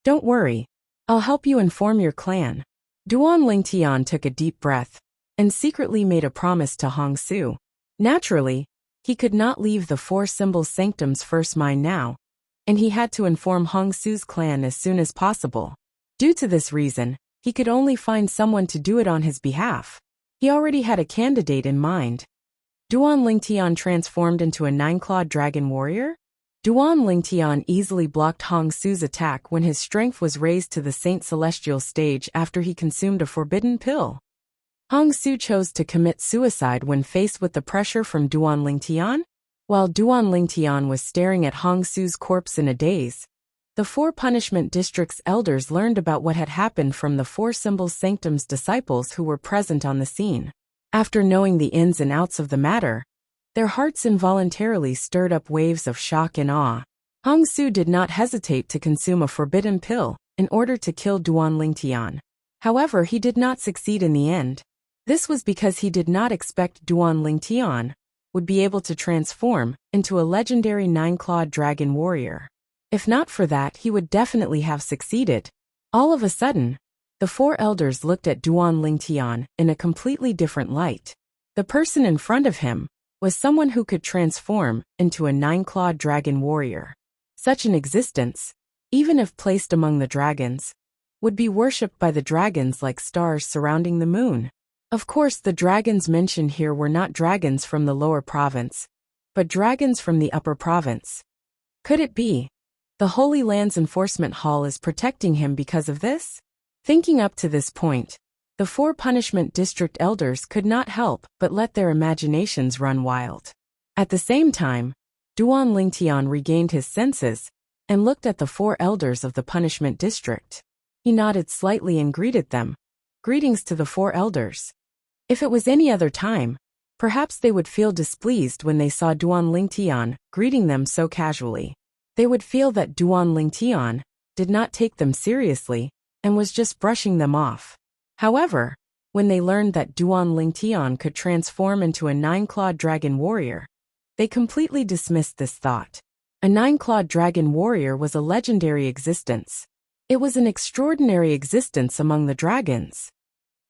Don't worry. I'll help you inform your clan. Duan Lingtian took a deep breath and secretly made a promise to Hong Su. Naturally, he could not leave the 4 symbol sanctum's first mine now, and he had to inform Hong Su's clan as soon as possible. Due to this reason, he could only find someone to do it on his behalf. He already had a candidate in mind. Duan Lingtian transformed into a 9-clawed dragon warrior? Duan Lingtian easily blocked Hong Su's attack when his strength was raised to the Saint Celestial stage after he consumed a forbidden pill. Hong Su chose to commit suicide when faced with the pressure from Duan Lingtian. While Duan Lingtian was staring at Hong Su's corpse in a daze, the 4 punishment district's elders learned about what had happened from the 4 symbol sanctum's disciples who were present on the scene. After knowing the ins and outs of the matter, their hearts involuntarily stirred up waves of shock and awe. Hong Su did not hesitate to consume a forbidden pill in order to kill Duan Lingtian. However, he did not succeed in the end. This was because he did not expect Duan Lingtian would be able to transform into a legendary 9-clawed dragon warrior. If not for that, he would definitely have succeeded. All of a sudden, the 4 elders looked at Duan Lingtian in a completely different light. The person in front of him was someone who could transform into a 9-clawed dragon warrior. Such an existence, even if placed among the dragons, would be worshipped by the dragons like stars surrounding the moon. Of course, the dragons mentioned here were not dragons from the lower province, but dragons from the upper province. Could it be the Holy Land's enforcement hall is protecting him because of this? Thinking up to this point, the 4 punishment district elders could not help but let their imaginations run wild. At the same time, Duan Lingtian regained his senses and looked at the 4 elders of the punishment district. He nodded slightly and greeted them. Greetings to the 4 elders. If it was any other time, perhaps they would feel displeased when they saw Duan Lingtian greeting them so casually. They would feel that Duan Lingtian did not take them seriously and was just brushing them off. However, when they learned that Duan Lingtian could transform into a 9-clawed dragon warrior, they completely dismissed this thought. A 9-clawed dragon warrior was a legendary existence. It was an extraordinary existence among the dragons.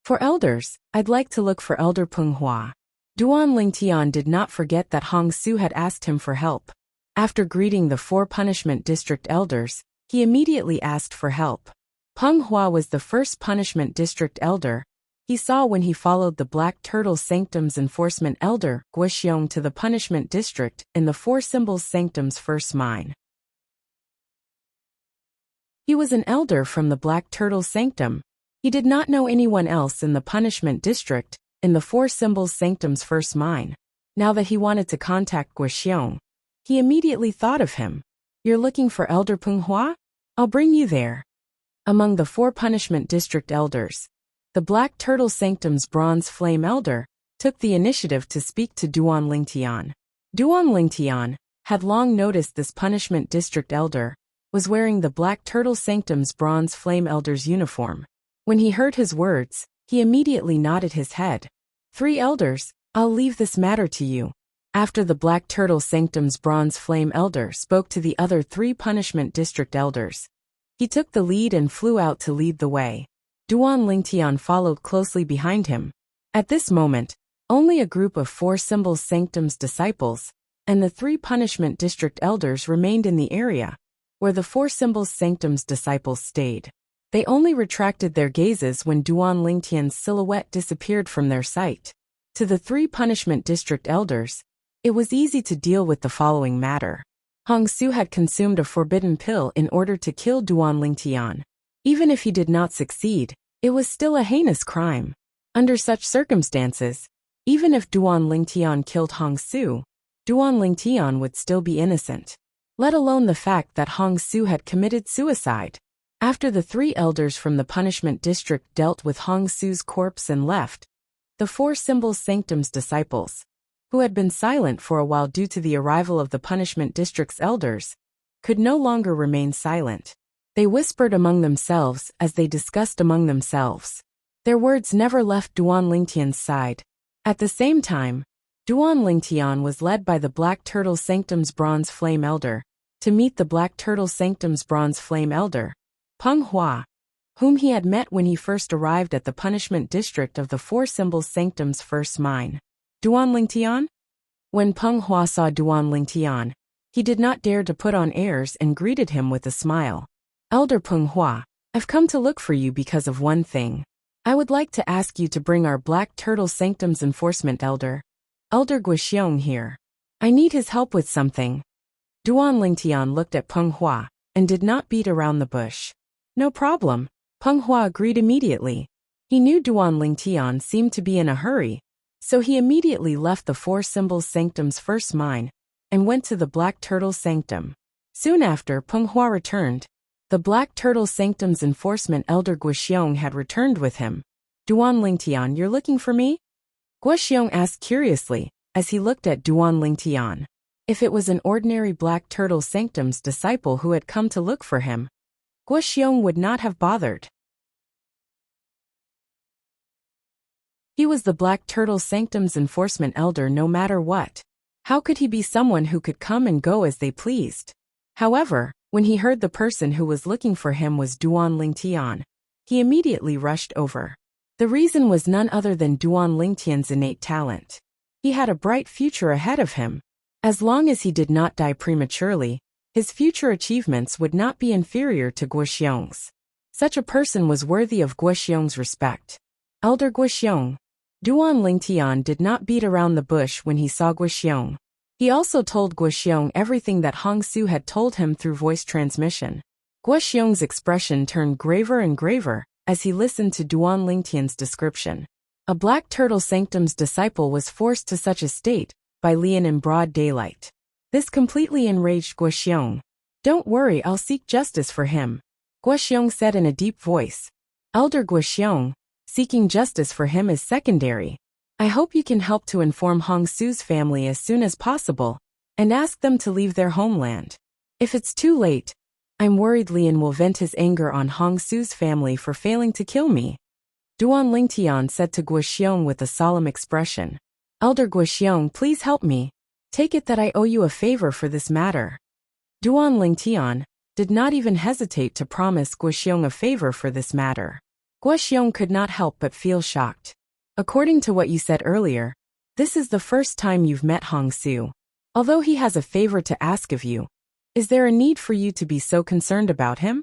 For elders, I'd like to look for Elder Peng Hua. Duan Lingtian did not forget that Hong Su had asked him for help. After greeting the 4 punishment district elders, he immediately asked for help. Peng Hua was the first punishment district elder he saw when he followed the Black Turtle Sanctum's enforcement elder, Wuxia, to the punishment district in the 4 symbols sanctum's first mine. He was an elder from the Black Turtle Sanctum. He did not know anyone else in the punishment district in the 4 symbols sanctum's first mine. Now that he wanted to contact Wuxia, he immediately thought of him. You're looking for Elder Peng Hua? I'll bring you there. Among the 4 punishment district elders, the Black Turtle Sanctum's Bronze Flame Elder took the initiative to speak to Duan Lingtian. Duan Lingtian had long noticed this punishment district elder was wearing the Black Turtle Sanctum's Bronze Flame Elder's uniform. When he heard his words, He immediately nodded his head. 3 elders, I'll leave this matter to you. After the Black Turtle Sanctum's Bronze Flame Elder spoke to the other 3 Punishment District Elders, he took the lead and flew out to lead the way. Duan Lingtian followed closely behind him. At this moment, only a group of 4 Symbol Sanctum's disciples and the 3 Punishment District Elders remained in the area where the 4 Symbol Sanctum's disciples stayed. They only retracted their gazes when Duan Lingtian's silhouette disappeared from their sight. To the 3 Punishment District Elders, it was easy to deal with the following matter. Hong Su had consumed a forbidden pill in order to kill Duan Lingtian. Even if he did not succeed, it was still a heinous crime. Under such circumstances, even if Duan Lingtian killed Hong Su, Duan Lingtian would still be innocent. Let alone the fact that Hong Su had committed suicide. After the 3 elders from the Punishment District dealt with Hong Su's corpse and left, the 4 Symbol Sanctum's disciples, who had been silent for a while due to the arrival of the Punishment District's elders, could no longer remain silent. They whispered among themselves as they discussed among themselves. Their words never left Duan Lingtian's side. At the same time, Duan Lingtian was led by the Black Turtle Sanctum's Bronze Flame Elder to meet the Black Turtle Sanctum's Bronze Flame Elder, Peng Hua, whom he had met when he first arrived at the Punishment District of the 4 Symbol Sanctum's first mine. Duan Lingtian? When Peng Hua saw Duan Lingtian, he did not dare to put on airs and greeted him with a smile. Elder Peng Hua, I've come to look for you because of one thing. I would like to ask you to bring our Black Turtle Sanctum's Enforcement Elder, Elder Guoxiong, here. I need his help with something. Duan Lingtian looked at Peng Hua and did not beat around the bush. No problem, Peng Hua agreed immediately. He knew Duan Lingtian seemed to be in a hurry, so he immediately left the 4 Symbol Sanctum's first mine and went to the Black Turtle Sanctum. Soon after Peng Hua returned, the Black Turtle Sanctum's Enforcement Elder Guoxiong had returned with him. Duan Lingtian, you're looking for me? Guoxiong asked curiously as he looked at Duan Lingtian. If it was an ordinary Black Turtle Sanctum's disciple who had come to look for him, Guoxiong would not have bothered. He was the Black Turtle Sanctum's Enforcement Elder no matter what. How could he be someone who could come and go as they pleased? However, when he heard the person who was looking for him was Duan Lingtian, he immediately rushed over. The reason was none other than Duan Lingtian's innate talent. He had a bright future ahead of him. As long as he did not die prematurely, his future achievements would not be inferior to Guoxiong's. Such a person was worthy of Guoxiong's respect. Elder Guoxiong. Duan Lingtian did not beat around the bush when he saw Guoxiong. He also told Guoxiong everything that Hong Su had told him through voice transmission. Guoxiong's expression turned graver and graver as he listened to Duan Lingtian's description. A Black Turtle Sanctum's disciple was forced to such a state by Lian in broad daylight. This completely enraged Guoxiong. Don't worry, I'll seek justice for him, Guoxiong said in a deep voice. Elder Guoxiong, seeking justice for him is secondary. I hope you can help to inform Hong Su's family as soon as possible and ask them to leave their homeland. If it's too late, I'm worried Lian will vent his anger on Hong Su's family for failing to kill me, Duan Lingtian said to Guoxiong with a solemn expression. Elder Guoxiong, please help me. Take it that I owe you a favor for this matter. Duan Lingtian did not even hesitate to promise Guoxiong a favor for this matter. Guoxiong could not help but feel shocked. According to what you said earlier, this is the first time you've met Hong Su. Although he has a favor to ask of you, is there a need for you to be so concerned about him?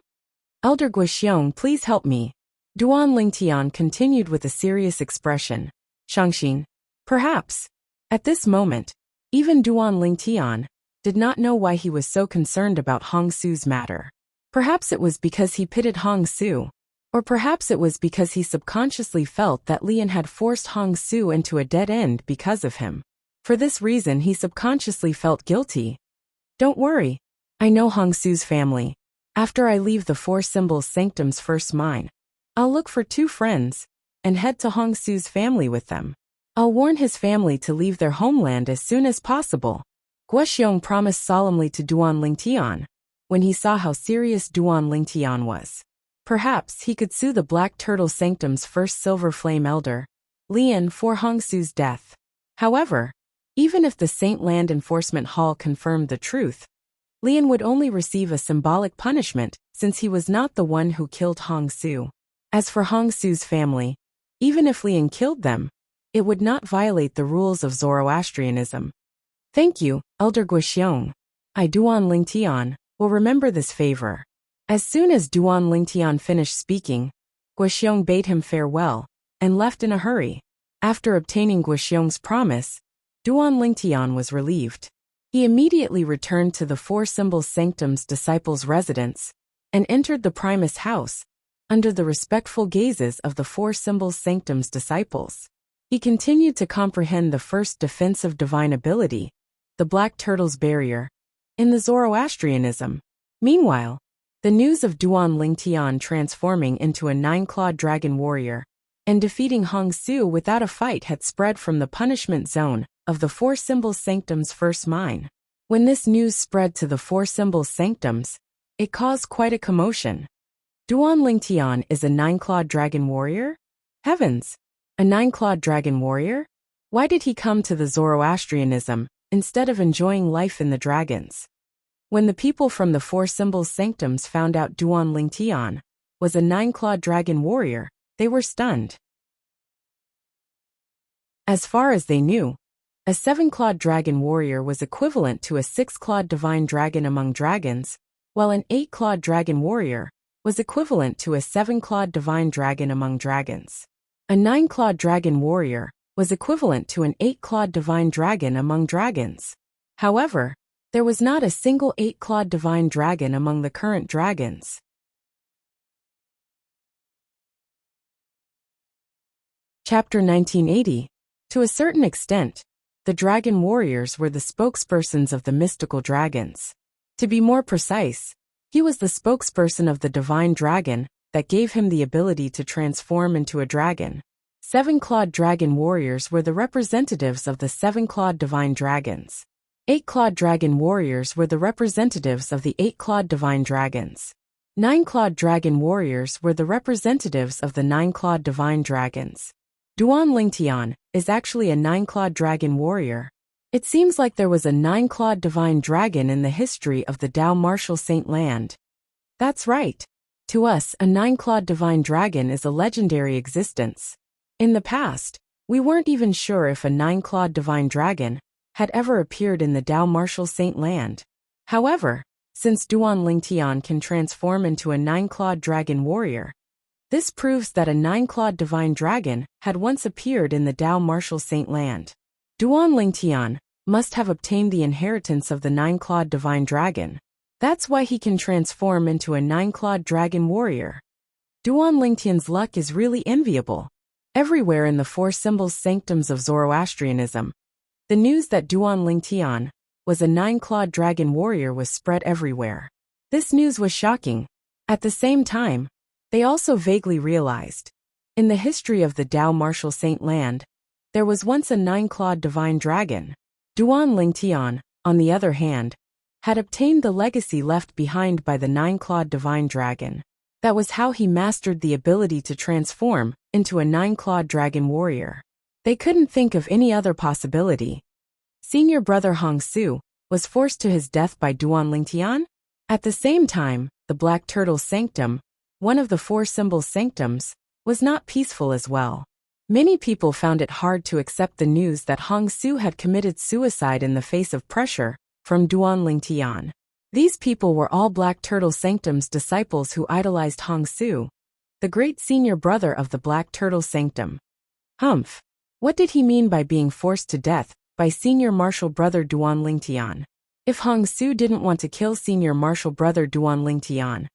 Elder Guoxiong, please help me. Duan Lingtian continued with a serious expression. Shangxin. Perhaps. At this moment, even Duan Lingtian did not know why he was so concerned about Hong Su's matter. Perhaps it was because he pitied Hong Su, or perhaps it was because he subconsciously felt that Lian had forced Hong Su into a dead end because of him. For this reason he subconsciously felt guilty. Don't worry. I know Hong Su's family. After I leave the 4 Symbol Sanctum's first mine, I'll look for 2 friends and head to Hong Su's family with them. I'll warn his family to leave their homeland as soon as possible, Guoxiong promised solemnly to Duan Lingtian when he saw how serious Duan Lingtian was. Perhaps he could sue the Black Turtle Sanctum's first Silver Flame Elder, Lian, for Hong Su's death. However, even if the Saint Land Enforcement Hall confirmed the truth, Lian would only receive a symbolic punishment since he was not the one who killed Hong Su. As for Hong Su's family, even if Lian killed them, it would not violate the rules of Zoroastrianism. Thank you, Elder Guoxiong. I Duan Lingtian will remember this favor. As soon as Duan Lingtian finished speaking, Guoxiong bade him farewell and left in a hurry. After obtaining Guoxiong's promise, Duan Lingtian was relieved. He immediately returned to the Four Symbols Sanctum's disciples' residence and entered the Primus house under the respectful gazes of the Four Symbols Sanctum's disciples. He continued to comprehend the first defensive divine ability, the Black Turtle's Barrier, in the Zoroastrianism. Meanwhile, the news of Duan Lingtian transforming into a nine-clawed dragon warrior and defeating Hong Su without a fight had spread from the punishment zone of the Four Symbols Sanctum's first mine. When this news spread to the Four Symbols Sanctums, it caused quite a commotion. Duan Lingtian is a nine-clawed dragon warrior? Heavens! A nine-clawed dragon warrior? Why did he come to the Zoroastrianism instead of enjoying life in the dragons? When the people from the Four Symbols Sanctums found out Duan Lingtian was a nine-clawed dragon warrior, they were stunned. As far as they knew, a seven-clawed dragon warrior was equivalent to a six-clawed divine dragon among dragons, while an eight-clawed dragon warrior was equivalent to a seven-clawed divine dragon among dragons. A nine-clawed dragon warrior was equivalent to an eight-clawed divine dragon among dragons. However, there was not a single eight-clawed divine dragon among the current dragons. Chapter 1980. To a certain extent, the dragon warriors were the spokespersons of the mystical dragons. To be more precise, he was the spokesperson of the divine dragon that gave him the ability to transform into a dragon. Seven-clawed dragon warriors were the representatives of the seven-clawed divine dragons. Eight-clawed dragon warriors were the representatives of the eight-clawed divine dragons. Nine-clawed dragon warriors were the representatives of the nine-clawed divine dragons. Duan Lingtian is actually a nine-clawed dragon warrior. It seems like there was a nine-clawed divine dragon in the history of the Dao Martial Saint Land. That's right. To us, a nine-clawed divine dragon is a legendary existence. In the past, we weren't even sure if a nine-clawed divine dragon had ever appeared in the Dao Martial Saint Land. However, since Duan Lingtian can transform into a nine-clawed dragon warrior, this proves that a nine-clawed divine dragon had once appeared in the Dao Martial Saint Land. Duan Lingtian must have obtained the inheritance of the nine-clawed divine dragon. That's why he can transform into a nine-clawed dragon warrior. Duan Lingtian's luck is really enviable. Everywhere in the Four Symbols Sanctums of Zoroastrianism, the news that Duan Lingtian was a nine-clawed dragon warrior was spread everywhere. This news was shocking. At the same time, they also vaguely realized, in the history of the Dao Martial Saint Land, there was once a nine-clawed divine dragon. Duan Lingtian, on the other hand, had obtained the legacy left behind by the nine-clawed divine dragon. That was how he mastered the ability to transform into a nine-clawed dragon warrior. They couldn't think of any other possibility. Senior brother Hong Su was forced to his death by Duan Lingtian. At the same time, the Black Turtle Sanctum, one of the Four Symbols Sanctums, was not peaceful as well. Many people found it hard to accept the news that Hong Su had committed suicide in the face of pressure from Duan Lingtian. These people were all Black Turtle Sanctum's disciples who idolized Hong Su, the great senior brother of the Black Turtle Sanctum. Humph! What did he mean by being forced to death by senior martial brother Duan Lingtian? If Hong Su didn't want to kill senior martial brother Duan Lingtian,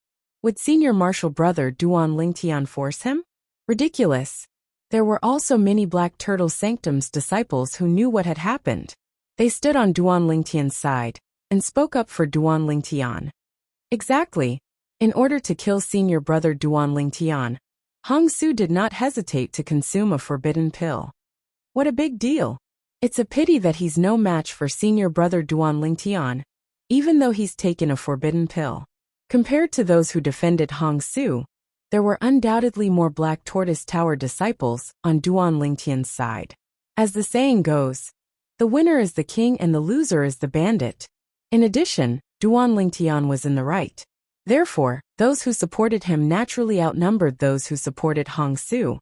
would senior martial brother Duan Lingtian force him? Ridiculous. There were also many Black Turtle Sanctum's disciples who knew what had happened. They stood on Duan Lingtian's side and spoke up for Duan Lingtian. Exactly. In order to kill senior brother Duan Lingtian, Hong Su did not hesitate to consume a forbidden pill. What a big deal. It's a pity that he's no match for senior brother Duan Lingtian, even though he's taken a forbidden pill. Compared to those who defended Hong Su, there were undoubtedly more Black Tortoise Tower disciples on Duan Lingtian's side. As the saying goes, the winner is the king and the loser is the bandit. In addition, Duan Lingtian was in the right. Therefore, those who supported him naturally outnumbered those who supported Hong Su.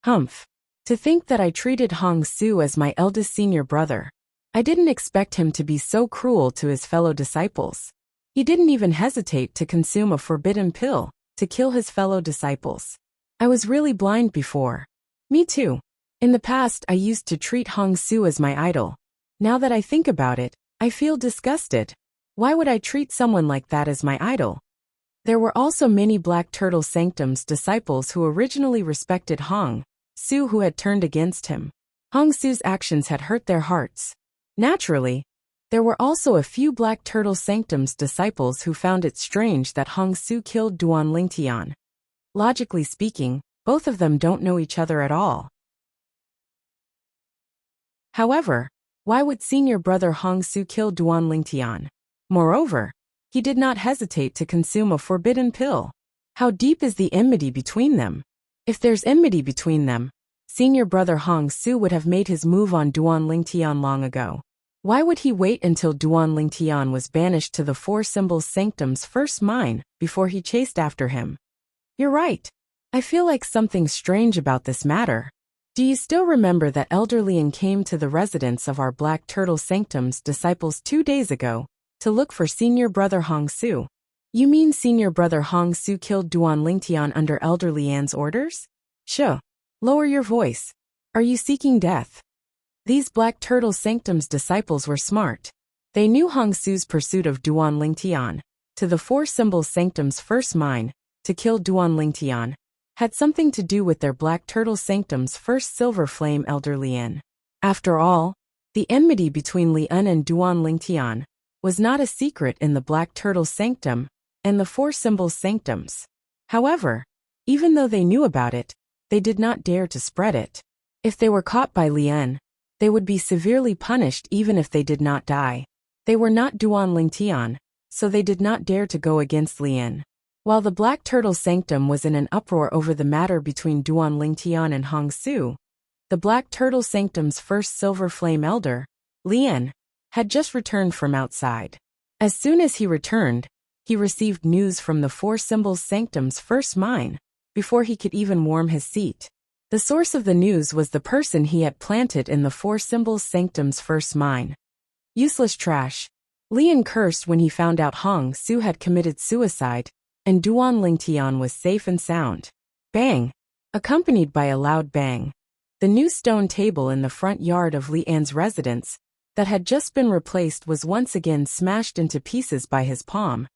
Humph. To think that I treated Hong Su as my eldest senior brother. I didn't expect him to be so cruel to his fellow disciples. He didn't even hesitate to consume a forbidden pill to kill his fellow disciples. I was really blind before. Me too. In the past, I used to treat Hong Su as my idol. Now that I think about it, I feel disgusted. Why would I treat someone like that as my idol? There were also many Black Turtle Sanctum's disciples who originally respected Hong Su who had turned against him. Hong Su's actions had hurt their hearts. Naturally, there were also a few Black Turtle Sanctum's disciples who found it strange that Hong Su killed Duan Lingtian. Logically speaking, both of them don't know each other at all. However, why would senior brother Hong Su kill Duan Lingtian? Moreover, he did not hesitate to consume a forbidden pill. How deep is the enmity between them? If there's enmity between them, senior brother Hong Su would have made his move on Duan Lingtian long ago. Why would he wait until Duan Lingtian was banished to the Four Symbols Sanctum's first mine before he chased after him? You're right. I feel like something's strange about this matter. Do you still remember that Elder Lian came to the residence of our Black Turtle Sanctum's disciples 2 days ago to look for senior brother Hong Su? You mean senior brother Hong Su killed Duan Lingtian under Elder Lian's orders? Sure. Lower your voice. Are you seeking death? These Black Turtle Sanctum's disciples were smart. They knew Hong Su's pursuit of Duan Lingtian to the Four Symbols Sanctum's first mine to kill Duan Lingtian had something to do with their Black Turtle Sanctum's first silver flame Elder Lian. After all, the enmity between Lian and Duan Lingtian was not a secret in the Black Turtle Sanctum and the Four Symbols Sanctums. However, even though they knew about it, they did not dare to spread it. If they were caught by Lian, they would be severely punished even if they did not die. They were not Duan Lingtian, so they did not dare to go against Lian. While the Black Turtle Sanctum was in an uproar over the matter between Duan Lingtian and Hong Su, the Black Turtle Sanctum's first Silver Flame Elder, Lian, had just returned from outside. As soon as he returned, he received news from the Four Symbols Sanctum's first mine, before he could even warm his seat. The source of the news was the person he had planted in the Four Symbols Sanctum's first mine. Useless trash. Lian cursed when he found out Hong Su had committed suicide, and Duan Lingtian was safe and sound. Bang! Accompanied by a loud bang. The new stone table in the front yard of Lian's residence, that had just been replaced, was once again smashed into pieces by his palm,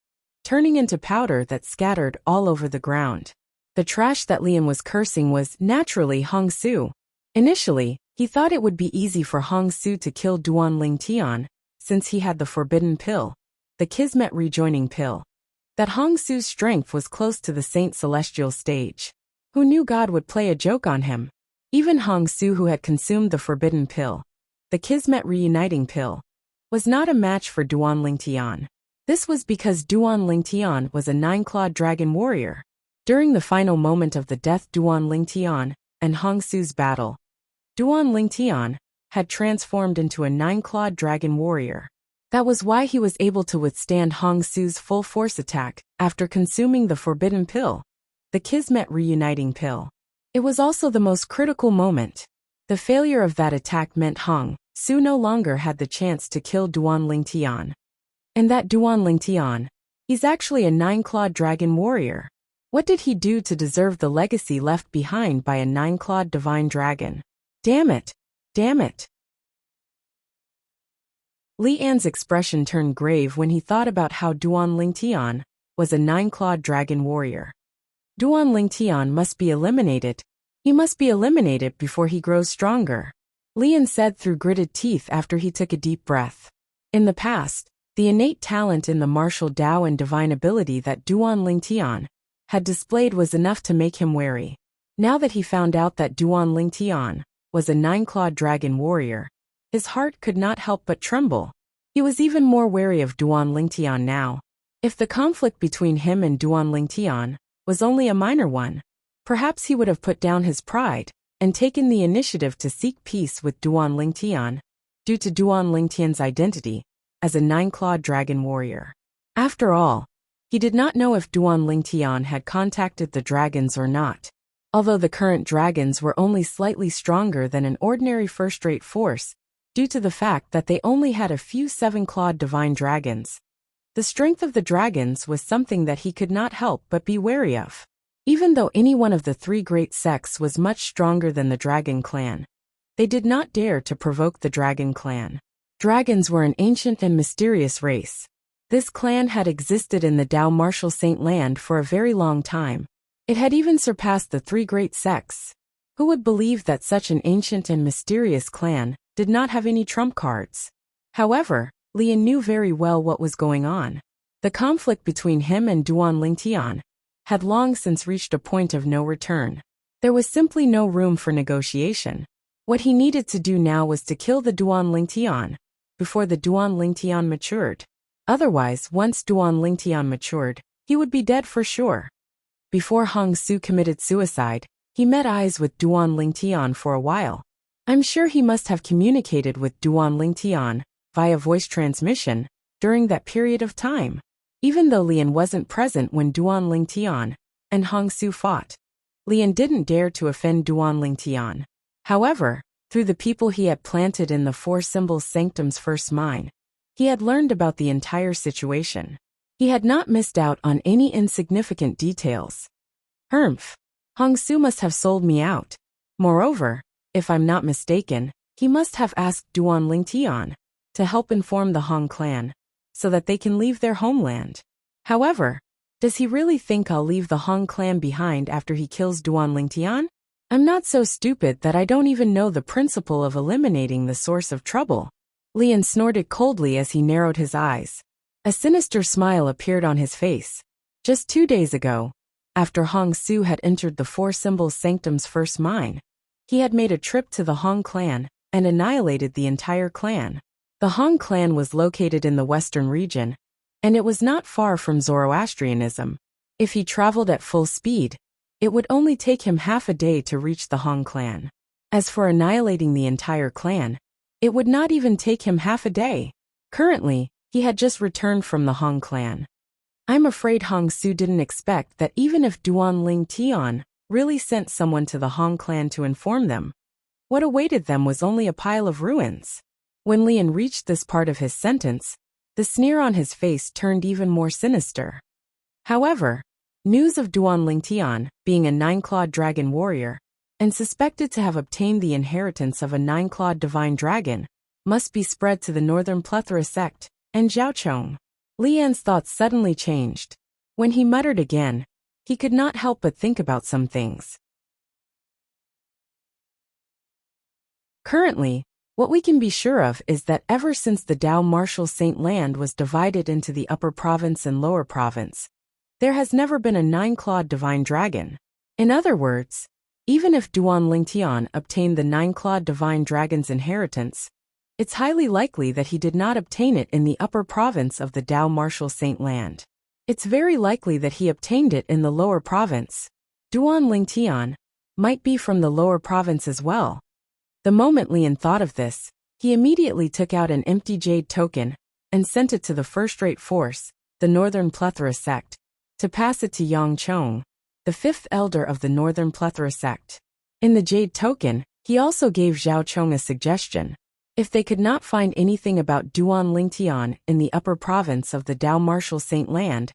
turning into powder that scattered all over the ground. The trash that Lian was cursing was, naturally, Hong Su. Initially, he thought it would be easy for Hong Su to kill Duan Lingtian, since he had the forbidden pill, the Kismet rejoining pill. That Hong Su's strength was close to the Saint Celestial stage. Who knew God would play a joke on him? Even Hong Su, who had consumed the forbidden pill, the Kismet reuniting pill, was not a match for Duan Lingtian. This was because Duan Lingtian was a 9-clawed dragon warrior. During the final moment of the death Duan Lingtian and Hong Su's battle, Duan Lingtian had transformed into a 9-clawed dragon warrior. That was why he was able to withstand Hong Su's full force attack after consuming the forbidden pill, the Kismet reuniting pill. It was also the most critical moment. The failure of that attack meant Hong Su no longer had the chance to kill Duan Lingtian. And that Duan Lingtian, he's actually a 9-clawed dragon warrior. What did he do to deserve the legacy left behind by a 9-clawed divine dragon? Damn it! Damn it! Lian's expression turned grave when he thought about how Duan Lingtian was a 9-clawed dragon warrior. Duan Lingtian must be eliminated. He must be eliminated before he grows stronger, Lian said through gritted teeth after he took a deep breath. In the past, the innate talent in the martial Tao and divine ability that Duan Lingtian had displayed was enough to make him wary. Now that he found out that Duan Lingtian was a 9-clawed dragon warrior, his heart could not help but tremble. He was even more wary of Duan Lingtian now. If the conflict between him and Duan Lingtian was only a minor one. Perhaps he would have put down his pride and taken the initiative to seek peace with Duan Lingtian, due to Duan Lingtian's identity as a nine-clawed dragon warrior. After all, he did not know if Duan Lingtian had contacted the dragons or not. Although the current dragons were only slightly stronger than an ordinary first-rate force, due to the fact that they only had a few seven-clawed divine dragons, the strength of the dragons was something that he could not help but be wary of. Even though any one of the three great sects was much stronger than the Dragon Clan, they did not dare to provoke the Dragon Clan. Dragons were an ancient and mysterious race. This clan had existed in the Dao Martial Saint Land for a very long time. It had even surpassed the three great sects. Who would believe that such an ancient and mysterious clan did not have any trump cards? However, Lian knew very well what was going on. The conflict between him and Duan Lingtian had long since reached a point of no return. There was simply no room for negotiation. What he needed to do now was to kill the Duan Lingtian before the Duan Lingtian matured. Otherwise, once Duan Lingtian matured, he would be dead for sure. Before Hong Su committed suicide, he met eyes with Duan Lingtian for a while. I'm sure he must have communicated with Duan Lingtian via voice transmission during that period of time. Even though Lian wasn't present when Duan Lingtian and Hong Su fought, Lian didn't dare to offend Duan Lingtian. However, through the people he had planted in the Four Symbols Sanctum's first mine, he had learned about the entire situation. He had not missed out on any insignificant details. Humph. Hong Su must have sold me out. Moreover, if I'm not mistaken, he must have asked Duan Lingtian to help inform the Hong clan, so that they can leave their homeland. However, does he really think I'll leave the Hong clan behind after he kills Duan Lingtian? I'm not so stupid that I don't even know the principle of eliminating the source of trouble. Lian snorted coldly as he narrowed his eyes. A sinister smile appeared on his face. Just 2 days ago, after Hong Su had entered the Four Symbols Sanctum's first mine, he had made a trip to the Hong clan and annihilated the entire clan. The Hong clan was located in the western region, and it was not far from Zoroastrianism. If he traveled at full speed, it would only take him half a day to reach the Hong clan. As for annihilating the entire clan, it would not even take him half a day. Currently, he had just returned from the Hong clan. I'm afraid Hong Su didn't expect that even if Duan Lingtian really sent someone to the Hong clan to inform them, what awaited them was only a pile of ruins. When Lian reached this part of his sentence, the sneer on his face turned even more sinister. However, news of Duan Lingtian being a nine-clawed dragon warrior and suspected to have obtained the inheritance of a nine-clawed divine dragon must be spread to the Northern Plethora sect and Zhaochong. Lian's thoughts suddenly changed. When he muttered again, he could not help but think about some things. Currently, what we can be sure of is that ever since the Dao Martial Saint Land was divided into the Upper Province and Lower Province, there has never been a nine-clawed divine dragon. In other words, even if Duan Lingtian obtained the nine-clawed divine dragon's inheritance, it's highly likely that he did not obtain it in the Upper Province of the Dao Martial Saint Land. It's very likely that he obtained it in the Lower Province. Duan Lingtian might be from the Lower Province as well. The moment Lian thought of this, he immediately took out an empty jade token and sent it to the first-rate force, the Northern Plethora sect, to pass it to Yang Chong, the fifth elder of the Northern Plethora sect. In the jade token, he also gave Zhao Chong a suggestion. If they could not find anything about Duan Lingtian in the Upper Province of the Dao Martial Saint Land,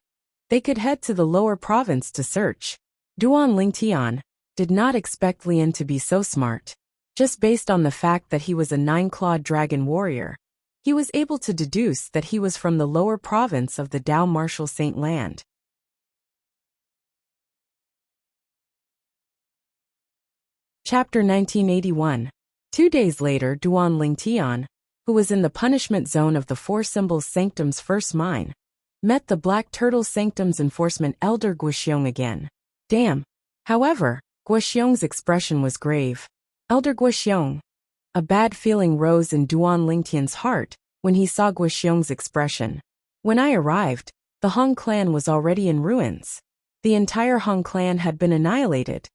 they could head to the Lower Province to search. Duan Lingtian did not expect Lian to be so smart. Just based on the fact that he was a nine-clawed dragon warrior, he was able to deduce that he was from the Lower Province of the Dao Martial Saint Land. Chapter 1981. 2 days later, Duan Lingtian, who was in the punishment zone of the Four Symbols Sanctum's first mine, met the Black Turtle Sanctum's enforcement elder Guoxiong again. Damn. However, Guoxiong's expression was grave. Elder Guoxiong. A bad feeling rose in Duan Lingtian's heart when he saw Guoxiong's expression. When I arrived, the Hong clan was already in ruins. The entire Hong clan had been annihilated.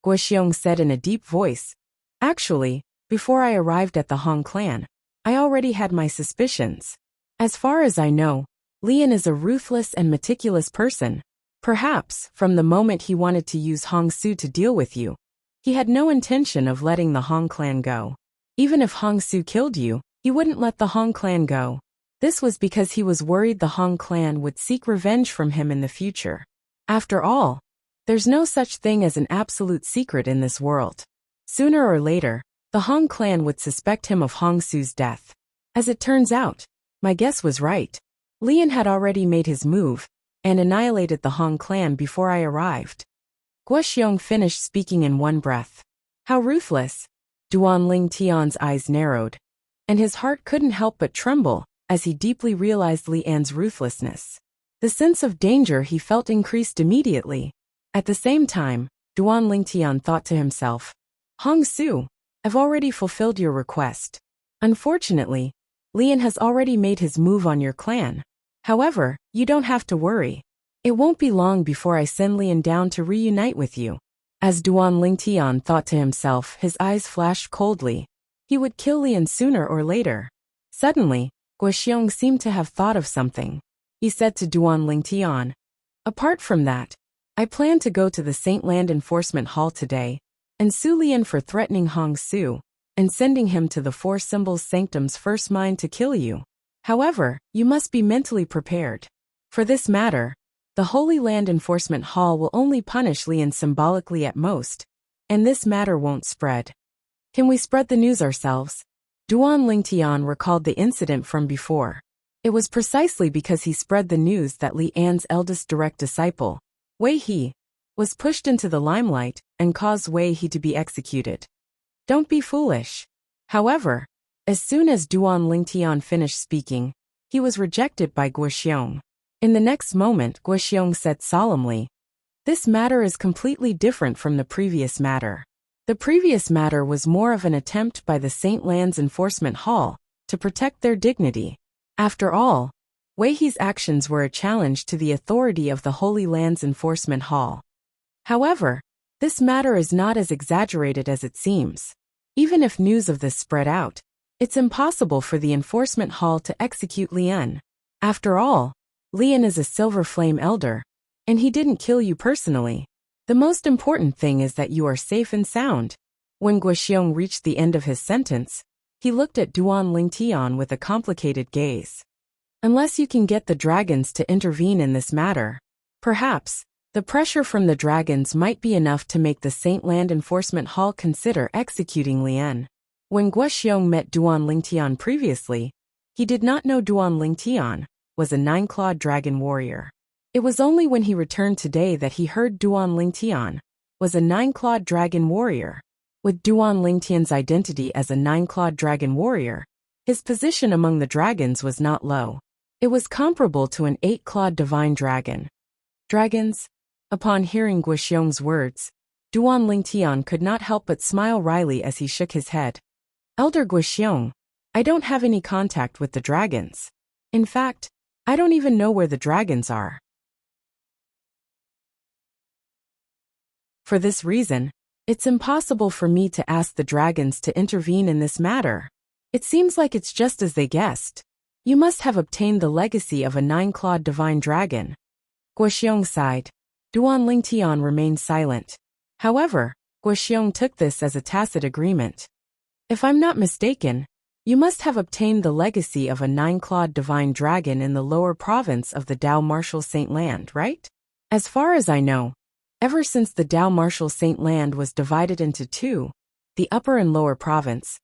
Guoxiong said in a deep voice. Actually, before I arrived at the Hong clan, I already had my suspicions. As far as I know, Lian is a ruthless and meticulous person. Perhaps, from the moment he wanted to use Hong Su to deal with you, he had no intention of letting the Hong clan go. Even if Hong Su killed you, he wouldn't let the Hong clan go. This was because he was worried the Hong clan would seek revenge from him in the future. After all, there's no such thing as an absolute secret in this world. Sooner or later, the Hong clan would suspect him of Hong Su's death. As it turns out, my guess was right. Lian had already made his move and annihilated the Hong clan before I arrived. Guoxiong finished speaking in one breath. How ruthless! Duan Ling Tian's eyes narrowed, and his heart couldn't help but tremble as he deeply realized Lian's ruthlessness. The sense of danger he felt increased immediately. At the same time, Duan Ling Tian thought to himself, Hong Su, I've already fulfilled your request. Unfortunately, Lian has already made his move on your clan. However, you don't have to worry. It won't be long before I send Lian down to reunite with you. As Duan Ling Tian thought to himself, his eyes flashed coldly. He would kill Lian sooner or later. Suddenly, Guoxiong seemed to have thought of something. He said to Duan Ling Tian, apart from that, I plan to go to the Saint Land Enforcement Hall today and sue Lian for threatening Hong Su and sending him to the Four Symbols Sanctum's first mine to kill you. However, you must be mentally prepared. For this matter, the Holy Land Enforcement Hall will only punish Lian symbolically at most, and this matter won't spread. Can we spread the news ourselves? Duan Ling Tian recalled the incident from before. It was precisely because he spread the news that Li An's eldest direct disciple, Wei He, was pushed into the limelight and caused Wei He to be executed. Don't be foolish. However, as soon as Duan Ling Tian finished speaking, he was rejected by Guoxiong. In the next moment, Guoxiong said solemnly, this matter is completely different from the previous matter. The previous matter was more of an attempt by the Saint Lands Enforcement Hall to protect their dignity. After all, Wei He's actions were a challenge to the authority of the Holy Lands Enforcement Hall. However, this matter is not as exaggerated as it seems. Even if news of this spread out, it's impossible for the Enforcement Hall to execute Lian. After all, Lian is a Silver Flame Elder, and he didn't kill you personally. The most important thing is that you are safe and sound. When Guoxiong reached the end of his sentence, he looked at Duan Ling Tian with a complicated gaze. Unless you can get the dragons to intervene in this matter, perhaps, the pressure from the dragons might be enough to make the Saint Land Enforcement Hall consider executing Lian. When Guoxiong met Duan Ling Tian previously, he did not know Duan Ling Tian was a nine-clawed dragon warrior. It was only when he returned today that he heard Duan Ling Tian was a nine-clawed dragon warrior. With Duan Ling Tian's identity as a nine-clawed dragon warrior, his position among the dragons was not low. It was comparable to an eight-clawed divine dragon. Dragons? Upon hearing Guoxiong's words, Duan Ling Tian could not help but smile wryly as he shook his head. Elder Guoxiong, I don't have any contact with the dragons. In fact, I don't even know where the dragons are. For this reason, it's impossible for me to ask the dragons to intervene in this matter. It seems like it's just as they guessed. You must have obtained the legacy of a nine-clawed divine dragon. Guoxiong sighed. Duan Ling Tian remained silent. However, Guoxiong took this as a tacit agreement. If I'm not mistaken, you must have obtained the legacy of a nine-clawed divine dragon in the lower province of the Dao Martial Saint Land, right? As far as I know, ever since the Dao Martial Saint Land was divided into two, the upper and lower province,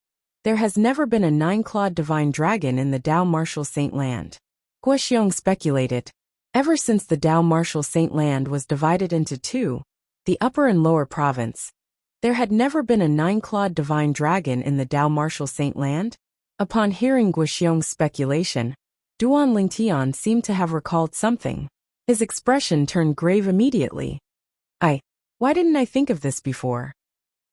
there has never been a nine-clawed divine dragon in the Dao Martial Saint Land. Guoxiong speculated. Ever since the Dao Martial Saint Land was divided into two, the upper and lower province, there had never been a nine-clawed divine dragon in the Dao Martial Saint Land. Upon hearing Guoxiong's speculation, Duan Ling Tian seemed to have recalled something. His expression turned grave immediately. Why didn't I think of this before?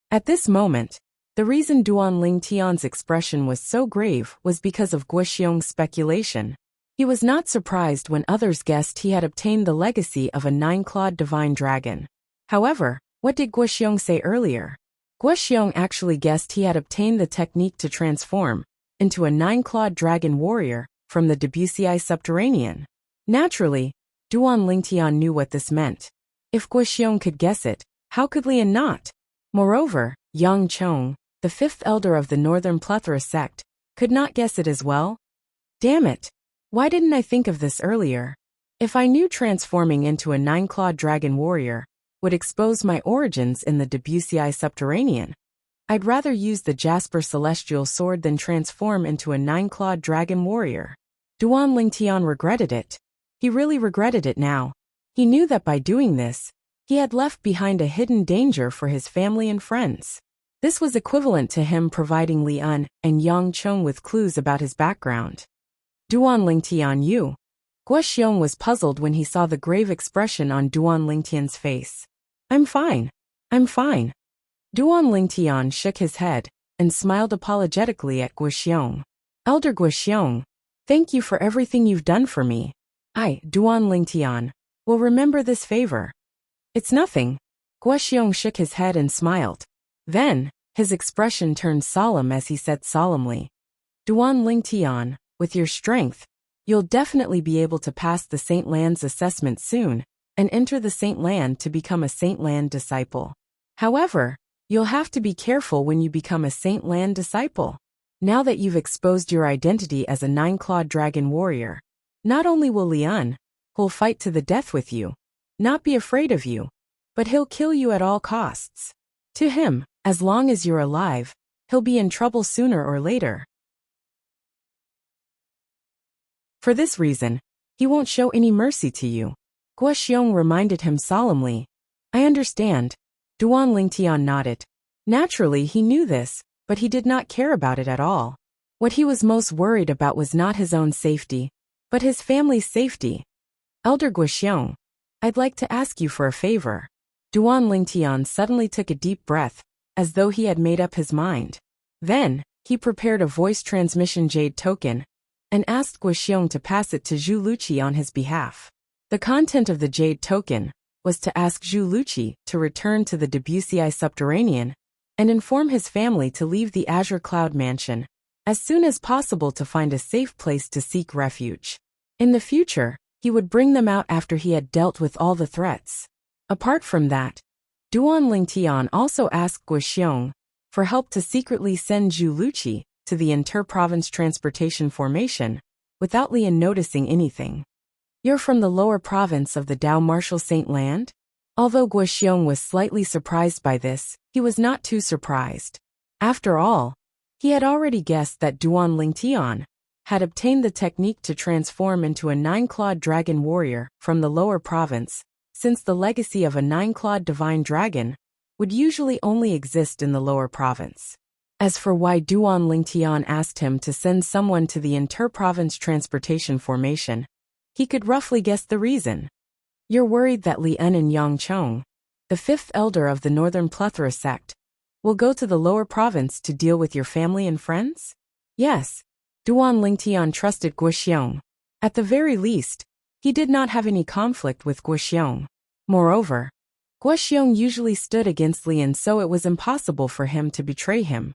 At this moment, the reason Duan Ling Tian's expression was so grave was because of Guoxiong's speculation. He was not surprised when others guessed he had obtained the legacy of a nine-clawed divine dragon. However, what did Guoxiong say earlier? Guoxiong actually guessed he had obtained the technique to transform into a nine-clawed dragon warrior from the Debussy subterranean. Naturally, Duan Lingtian knew what this meant. If Guoxiong could guess it, how could Lian not? Moreover, Yang Chong, the fifth elder of the Northern Plethora sect, could not guess it as well. Damn it! Why didn't I think of this earlier? If I knew transforming into a nine-clawed dragon warrior would expose my origins in the Debussy subterranean, I'd rather use the Jasper celestial sword than transform into a nine-clawed dragon warrior. Duan Lingtian regretted it. He really regretted it now. He knew that by doing this, he had left behind a hidden danger for his family and friends. This was equivalent to him providing Lian and Yang Chong with clues about his background. Duan Lingtian Yu. Guoxiong was puzzled when he saw the grave expression on Duan Lingtian's face. I'm fine. I'm fine. Duan Lingtian shook his head and smiled apologetically at Guoxiong. Elder Guoxiong, thank you for everything you've done for me. I, Duan Lingtian, will remember this favor. It's nothing. Guoxiong shook his head and smiled. Then, his expression turned solemn as he said solemnly, Duan Lingtian, with your strength, you'll definitely be able to pass the Saint Land's assessment soon and enter the Saint Land to become a Saint Land disciple. However, you'll have to be careful when you become a Saint Land disciple. Now that you've exposed your identity as a nine-clawed dragon warrior, not only will Lian, who'll fight to the death with you, not be afraid of you, but he'll kill you at all costs. To him, as long as you're alive, he'll be in trouble sooner or later. For this reason, he won't show any mercy to you. Guoxiong reminded him solemnly. I understand. Duan Lingtian nodded. Naturally, he knew this, but he did not care about it at all. What he was most worried about was not his own safety, but his family's safety. Elder Guoxiong, I'd like to ask you for a favor. Duan Lingtian suddenly took a deep breath, as though he had made up his mind. Then, he prepared a voice transmission jade token and asked Guoxiong to pass it to Zhu Luqi on his behalf. The content of the jade token was to ask Zhu Luqi to return to the Debussy subterranean and inform his family to leave the Azure Cloud Mansion as soon as possible to find a safe place to seek refuge. In the future, he would bring them out after he had dealt with all the threats. Apart from that, Duan Lingtian also asked Guoxiong for help to secretly send Zhu Luqi to the inter-province transportation formation without Lian noticing anything. You're from the lower province of the Dao Martial Saint Land? Although Guoxiong was slightly surprised by this, he was not too surprised. After all, he had already guessed that Duan Lingtian had obtained the technique to transform into a nine-clawed dragon warrior from the lower province, since the legacy of a nine-clawed divine dragon would usually only exist in the lower province. As for why Duan Lingtian asked him to send someone to the inter-province transportation formation, he could roughly guess the reason. You're worried that Lian and Yang Chong, the fifth elder of the Northern Plethora sect, will go to the lower province to deal with your family and friends? Yes. Duan Lingtian trusted Guoxiong. At the very least, he did not have any conflict with Guoxiong. Moreover, Guoxiong usually stood against Lian, so it was impossible for him to betray him.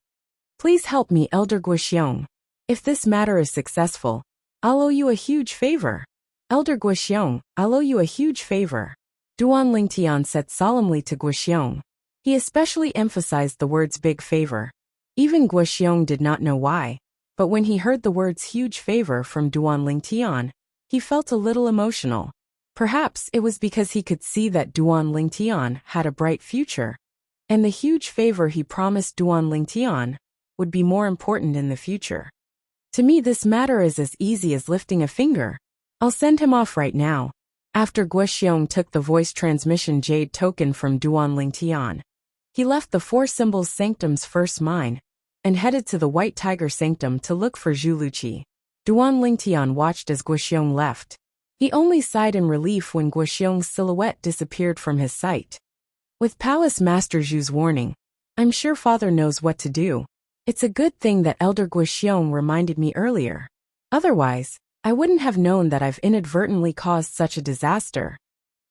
Please help me, Elder Guoxiong. If this matter is successful, I'll owe you a huge favor. Elder Guoxiong, I'll owe you a huge favor. Duan Lingtian said solemnly to Guoxiong. He especially emphasized the words big favor. Even Guoxiong did not know why, but when he heard the words huge favor from Duan Lingtian, he felt a little emotional. Perhaps it was because he could see that Duan Lingtian had a bright future, and the huge favor he promised Duan Lingtian would be more important in the future. To me, this matter is as easy as lifting a finger. I'll send him off right now. After Guoxiong took the voice transmission jade token from Duan Lingtian, he left the Four Symbols Sanctum's first mine and headed to the White Tiger Sanctum to look for Zhu Luqi. Duan Lingtian watched as Guoxiong left. He only sighed in relief when Guoxiong's silhouette disappeared from his sight. With Palace Master Zhu's warning, I'm sure father knows what to do. It's a good thing that Elder Guoxiong reminded me earlier. Otherwise, I wouldn't have known that I've inadvertently caused such a disaster.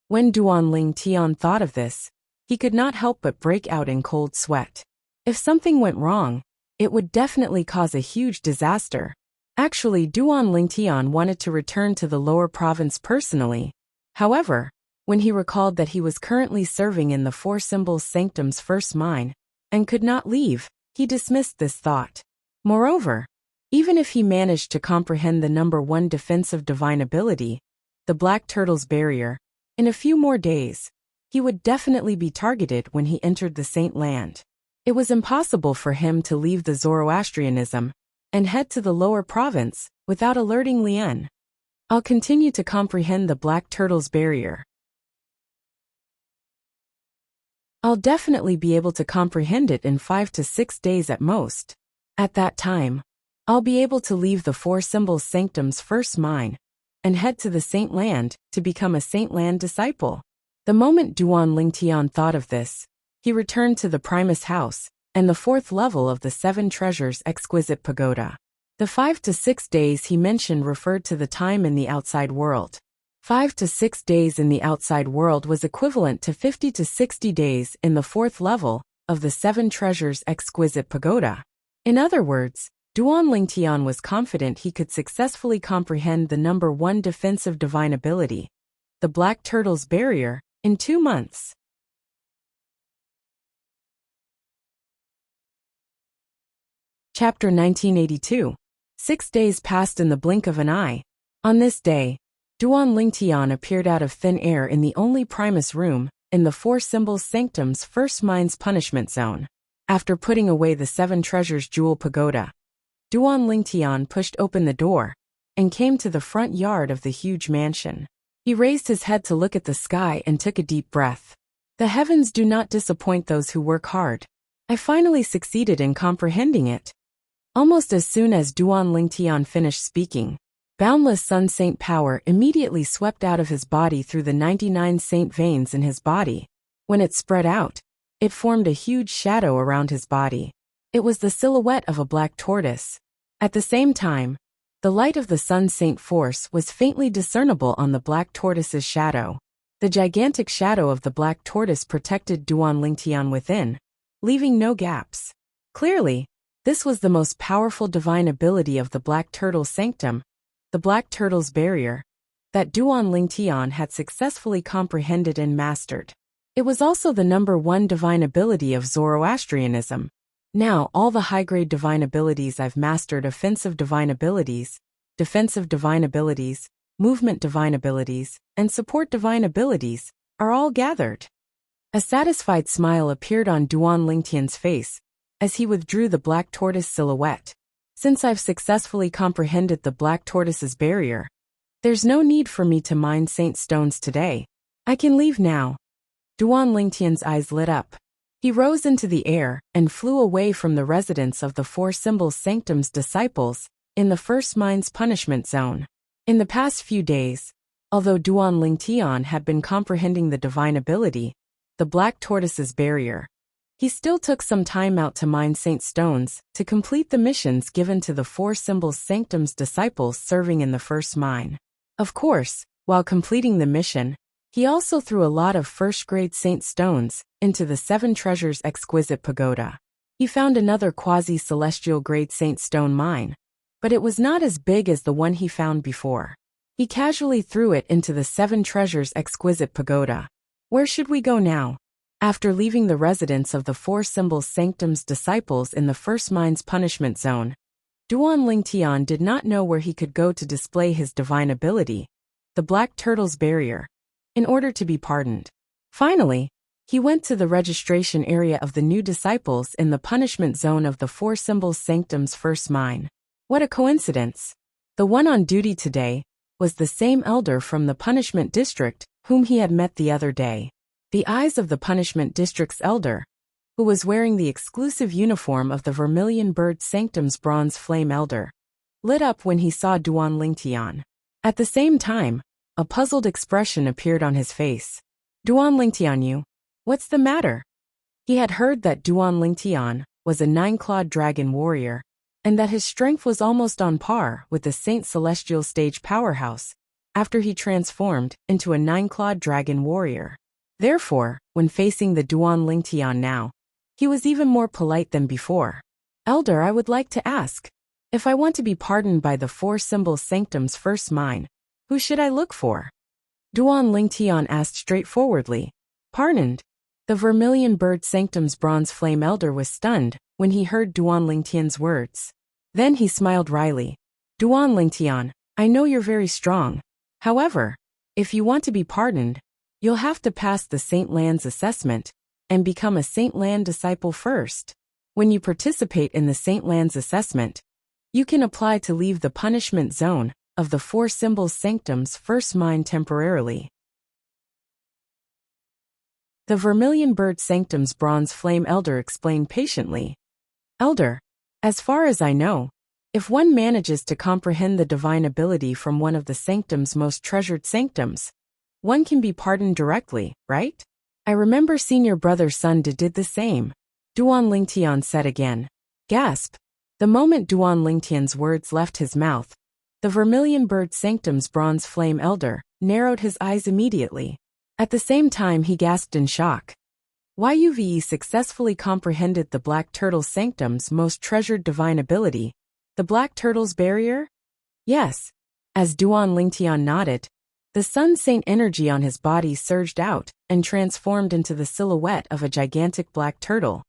When Duan Ling Tian thought of this, he could not help but break out in cold sweat. If something went wrong, it would definitely cause a huge disaster. Actually, Duan Ling Tian wanted to return to the lower province personally. However, when he recalled that he was currently serving in the Four Symbols Sanctum's first mine and could not leave, he dismissed this thought. Moreover, even if he managed to comprehend the number 1 defensive divine ability, the Black Turtle's Barrier, in a few more days, he would definitely be targeted when he entered the Saint Land. It was impossible for him to leave the Zoroastrianism and head to the lower province without alerting Lien. I'll continue to comprehend the Black Turtle's Barrier. I'll definitely be able to comprehend it in 5 to 6 days at most. At that time, I'll be able to leave the Four Symbols Sanctum's first mine and head to the Saint Land to become a Saint Land disciple. The moment Duan Ling Tian thought of this, he returned to the Primus house and the 4th level of the 7 Treasures Exquisite Pagoda. The 5 to 6 days he mentioned referred to the time in the outside world. 5 to 6 days in the outside world was equivalent to 50 to 60 days in the 4th level of the 7 Treasures Exquisite Pagoda. In other words, Duan Ling Tian was confident he could successfully comprehend the number 1 defensive divine ability, the Black Turtle's Barrier, in 2 months. Chapter 1982. 6 days passed in the blink of an eye. On this day, Duan Ling Tian appeared out of thin air in the only Primus room in the Four Symbols Sanctum's first mine's punishment zone. After putting away the 7 Treasures Jewel Pagoda, Duan Ling Tian pushed open the door and came to the front yard of the huge mansion. He raised his head to look at the sky and took a deep breath. The heavens do not disappoint those who work hard. I finally succeeded in comprehending it. Almost as soon as Duan Ling Tian finished speaking, boundless sun saint power immediately swept out of his body through the 99 saint veins in his body. When it spread out, it formed a huge shadow around his body. It was the silhouette of a black tortoise. At the same time, the light of the sun saint force was faintly discernible on the black tortoise's shadow. The gigantic shadow of the black tortoise protected Duan Ling Tian within, leaving no gaps. Clearly, this was the most powerful divine ability of the Black Turtle's Sanctum, the Black Turtle's Barrier, that Duan Ling Tian had successfully comprehended and mastered. It was also the number 1 divine ability of Zoroastrianism. Now all the high-grade divine abilities I've mastered, offensive divine abilities, defensive divine abilities, movement divine abilities, and support divine abilities, are all gathered. A satisfied smile appeared on Duan Ling Tian's face as he withdrew the black tortoise silhouette. Since I've successfully comprehended the black tortoise's barrier, there's no need for me to mine saint stones today. I can leave now. Duan Ling Tian's eyes lit up. He rose into the air and flew away from the residence of the Four Symbols Sanctum's disciples in the first mine's punishment zone. In the past few days, although Duan Ling Tian had been comprehending the divine ability, the Black Tortoise's Barrier, he still took some time out to mine saint stones to complete the missions given to the Four Symbols Sanctum's disciples serving in the first mine. Of course, while completing the mission, he also threw a lot of first-grade saint stones into the 7 Treasures Exquisite Pagoda. He found another quasi-celestial grade saint stone mine, but it was not as big as the one he found before. He casually threw it into the 7 Treasures Exquisite Pagoda. Where should we go now? After leaving the residence of the Four Symbols Sanctum's disciples in the first mine's punishment zone, Duan Ling Tian did not know where he could go to display his divine ability, the Black Turtle's Barrier, in order to be pardoned. Finally, he went to the registration area of the new disciples in the punishment zone of the Four Symbols Sanctum's first mine. What a coincidence! The one on duty today was the same elder from the punishment district whom he had met the other day. The eyes of the punishment district's elder, who was wearing the exclusive uniform of the Vermilion Bird Sanctum's Bronze Flame Elder, lit up when he saw Duan Ling Tian. At the same time, a puzzled expression appeared on his face. Duan Ling Tian, what's the matter? He had heard that Duan Ling Tian was a 9-clawed dragon warrior, and that his strength was almost on par with the Saint Celestial stage powerhouse after he transformed into a 9-clawed dragon warrior. Therefore, when facing the Duan Lingtian now, he was even more polite than before. Elder, I would like to ask, if I want to be pardoned by the 4 symbol sanctum's first mine, who should I look for? Duan Lingtian asked straightforwardly. Pardoned? The Vermilion Bird Sanctum's bronze flame elder was stunned when he heard Duan Lingtian's words. Then he smiled wryly. Duan Lingtian, I know you're very strong. However, if you want to be pardoned, you'll have to pass the Saint Land's assessment and become a Saint Land disciple first. When you participate in the Saint Land's assessment, you can apply to leave the punishment zone of the 4 symbol sanctum's first mine temporarily. The Vermilion Bird Sanctum's bronze flame elder explained patiently. Elder, as far as I know, if one manages to comprehend the divine ability from one of the sanctum's most treasured sanctums, one can be pardoned directly, right? I remember seeing your brother's son did the same. Duan Lingtian said again. Gasp. The moment Duan Lingtian's words left his mouth, the Vermilion Bird Sanctum's bronze flame elder narrowed his eyes immediately. At the same time he gasped in shock. Yuve successfully comprehended the Black Turtle Sanctum's most treasured divine ability, the Black Turtle's barrier? Yes. As Duan Lingtian nodded, the Sun Saint energy on his body surged out and transformed into the silhouette of a gigantic black turtle.